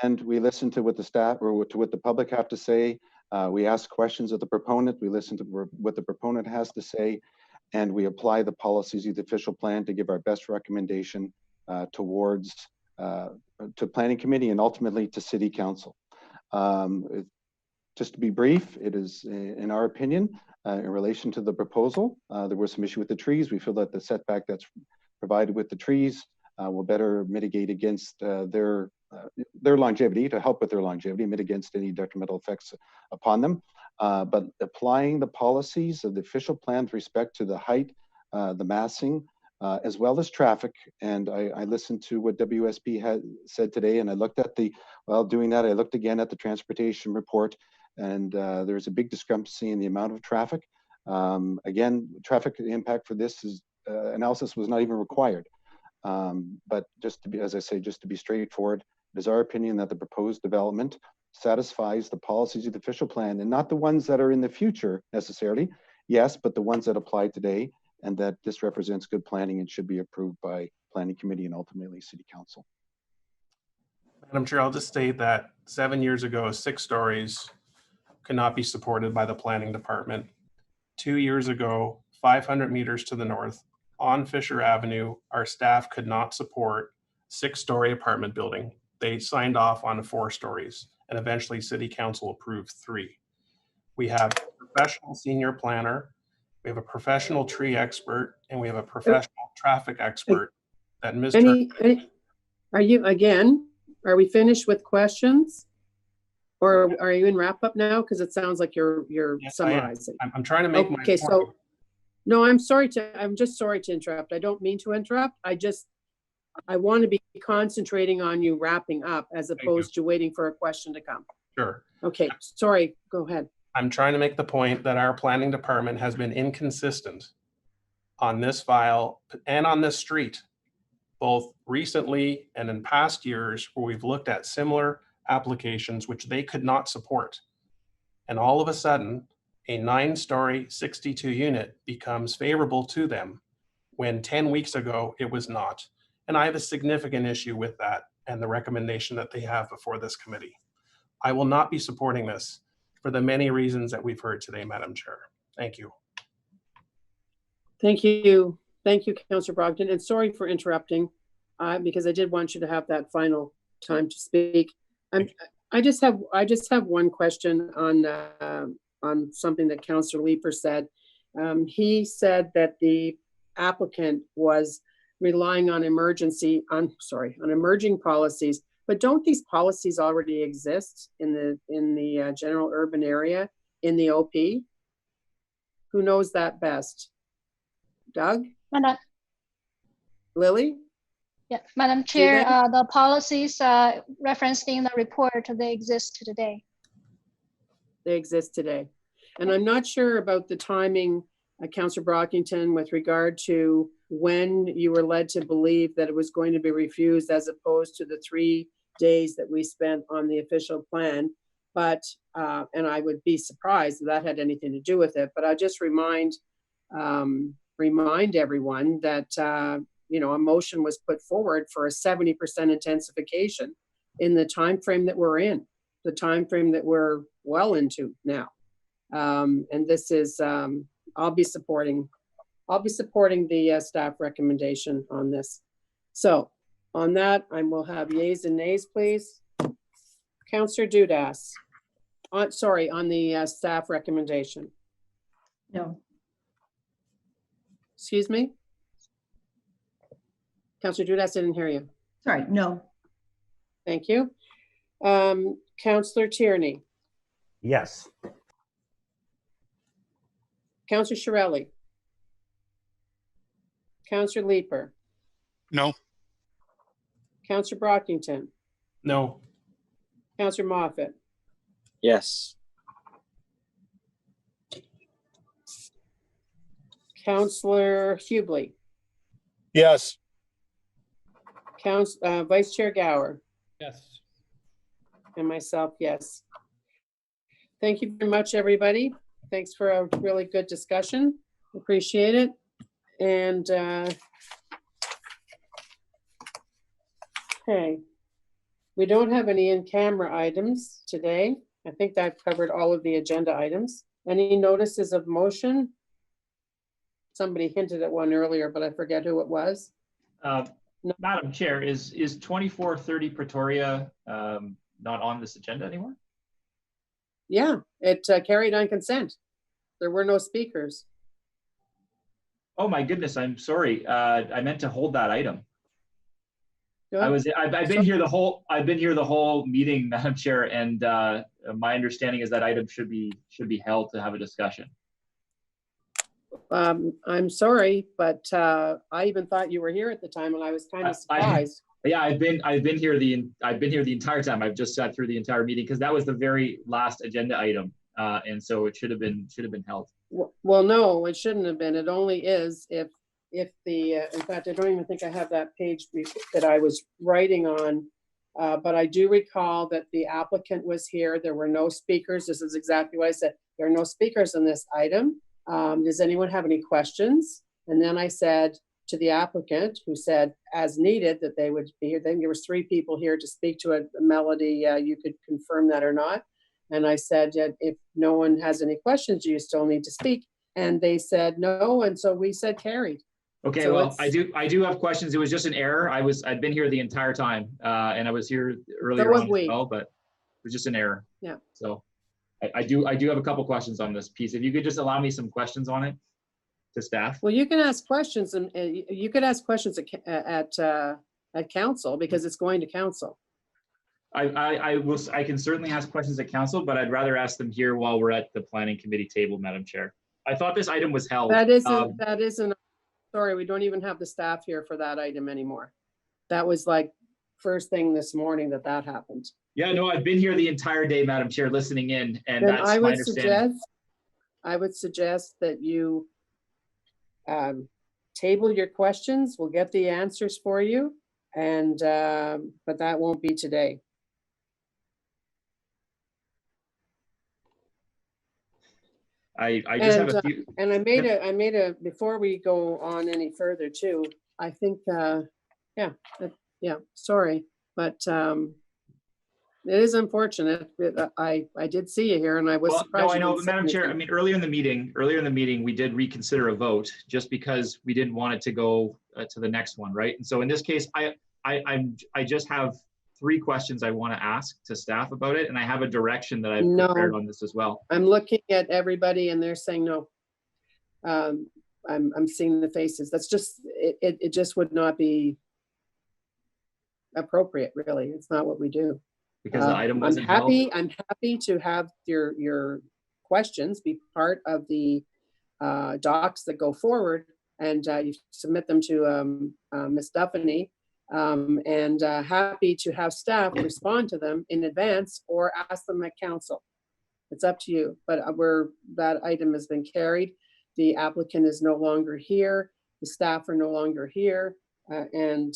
And we listen to what the staff or to what the public have to say. We ask questions of the proponent. We listen to what the proponent has to say, and we apply the policies of the official plan to give our best recommendation towards to planning committee and ultimately to city council. Just to be brief, it is, in our opinion, in relation to the proposal, there was some issue with the trees. We feel that the setback that's provided with the trees will better mitigate against their longevity, to help with their longevity, mitigate against any detrimental effects upon them. But applying the policies of the official plan with respect to the height, the massing, as well as traffic. And I listened to what WSP had said today, and I looked at while doing that, I looked again at the transportation report, and there's a big discrepancy in the amount of traffic. Again, traffic impact for this analysis was not even required. But just to be, as I say, just to be straightforward, it is our opinion that the proposed development satisfies the policies of the official plan, and not the ones that are in the future necessarily, yes, but the ones that apply today, and that this represents good planning and should be approved by planning committee and ultimately city council.
Madam Chair, I'll just state that 7 years ago, 6 stories could not be supported by the planning department. 2 years ago, 500 meters to the north on Fisher Avenue, our staff could not support 6-story apartment building. They signed off on 4 stories, and eventually City Council approved 3. We have a professional senior planner, we have a professional tree expert, and we have a professional traffic expert that Mr.
Are we finished with questions? Or are you in wrap up now? Because it sounds like you're
Yes,
summarizing.
I'm trying to make my
Okay,
point.
so, no, I'm just sorry to interrupt. I don't mean to interrupt. I want to be concentrating on you wrapping up as opposed to waiting for a question to come.
Sure.
Okay, sorry, go ahead.
I'm trying to make the point that our planning department has been inconsistent on this file and on this street, both recently and in past years where we've looked at similar applications which they could not support. And all of a sudden, a 9-story 62 unit becomes favorable to them when 10 weeks ago it was not. And I have a significant issue with that and the recommendation that they have before this committee. I will not be supporting this for the many reasons that we've heard today, Madam Chair. Thank you.
Thank you. Thank you, Councillor Brogdon. And sorry for interrupting because I did want you to have that final time to speak. I just have one question on something that Councillor Leeper said. He said that the applicant was relying on emerging policies, but don't these policies already exist in the general urban area in the OP? Who knows that best? Doug? Lily?
Yeah, Madam Chair, the policies referenced in the report, they exist today.
They exist today. And I'm not sure about the timing, Councillor Brockington, with regard to when you were led to believe that it was going to be refused as opposed to the 3 days that we spent on the official plan. But, and I would be surprised if that had anything to do with it, but I'll just remind everyone that, you know, a motion was put forward for a 70% intensification in the time frame that we're in, the time frame that we're well into now. And this is, I'll be supporting the staff recommendation on this. So on that, I will have yeas and nays, please. Councillor Dudas, on the staff recommendation.
No.
Excuse me? Councillor Dudas, didn't hear you.
Sorry, no.
Thank you. Councillor Tierney.
Yes.
Councillor Shirelli. Councillor Leeper.
No.
Councillor Brockington.
No.
Councillor Moffat.
Yes.
Councillor Hubley.
Yes.
Vice Chair Gower.
Yes.
And myself, yes. Thank you very much, everybody. Thanks for a really good discussion. Appreciate it. And okay, we don't have any in-camera items today. I think that covered all of the agenda items. Any notices of motion? Somebody hinted at one earlier, but I forget who it was.
Madam Chair, is 2430 Pretoria not on this agenda anymore?
Yeah, it carried on consent. There were no speakers.
Oh my goodness, I'm sorry. I meant to hold that item. I've been here the whole meeting, Madam Chair, and my understanding is that item should be held to have a discussion.
I'm sorry, but I even thought you were here at the time, and I was kind of surprised.
Yeah, I've been here the entire time. I've just sat through the entire meeting because that was the very last agenda item, and so it should have been held.
Well, no, it shouldn't have been. It only is if the in fact, I don't even think I have that page that I was writing on, but I do recall that the applicant was here. There were no speakers. This is exactly what I said. There are no speakers on this item. Does anyone have any questions? And then I said to the applicant, who said as needed that they would be here. Then there was 3 people here to speak to a Melody. You could confirm that or not. And I said, if no one has any questions, you still need to speak. And they said no, and so we said carried.
Okay,
So
well,
it's-
I do have questions. It was just an error. I'd been here the entire time, and I was here earlier
was
on
we.
as well, but it was just an error.
Yeah.
So I do have a couple questions on this piece. If you could just allow me some questions on it to staff.
Well, you can ask questions, and you could ask questions at council, because it's going to council.
I can certainly ask questions at council, but I'd rather ask them here while we're at the planning committee table, Madam Chair. I thought this item was held.
That isn't, sorry, we don't even have the staff here for that item anymore. That was like first thing this morning that happened.
Yeah, no, I've been here the entire day, Madam Chair, listening in, and
Then
that's
I
my
would
understanding.
I would suggest that you table your questions. We'll get the answers for you, and but that won't be today.
I just have a few.
And I made a, before we go on any further too, I think, sorry, but it is unfortunate. I did see you here, and I was surprised.
No, I
you
know,
didn't say
Madam Chair, I
anything.
mean, earlier in the meeting, we did reconsider a vote just because we didn't want it to go to the next one, right? And so in this case, I just have 3 questions I want to ask to staff about it, and I have a direction that I've prepared on this as well.
I'm looking at everybody and they're saying no. I'm seeing the faces. That's just, it just would not be appropriate, really. It's not what we do.
Because the item wasn't held?
I'm happy to have your questions be part of the docs that go forward, and you submit them to Ms. Duffany. And happy to have staff respond to them in advance or ask them at council. It's up to you, but that item has been carried. The applicant is no longer here. The staff are no longer here, and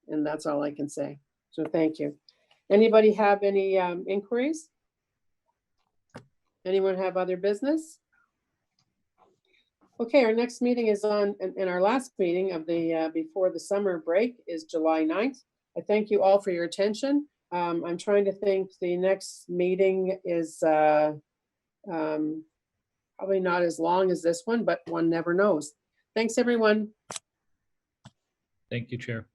that's all I can say. So thank you. Anybody have any inquiries? Anyone have other business? Okay, our next meeting is on, and our last meeting of the before the summer break is July 9th. I thank you all for your attention. I'm trying to think, the next meeting is probably not as long as this one, but one never knows. Thanks, everyone.
Thank you, Chair.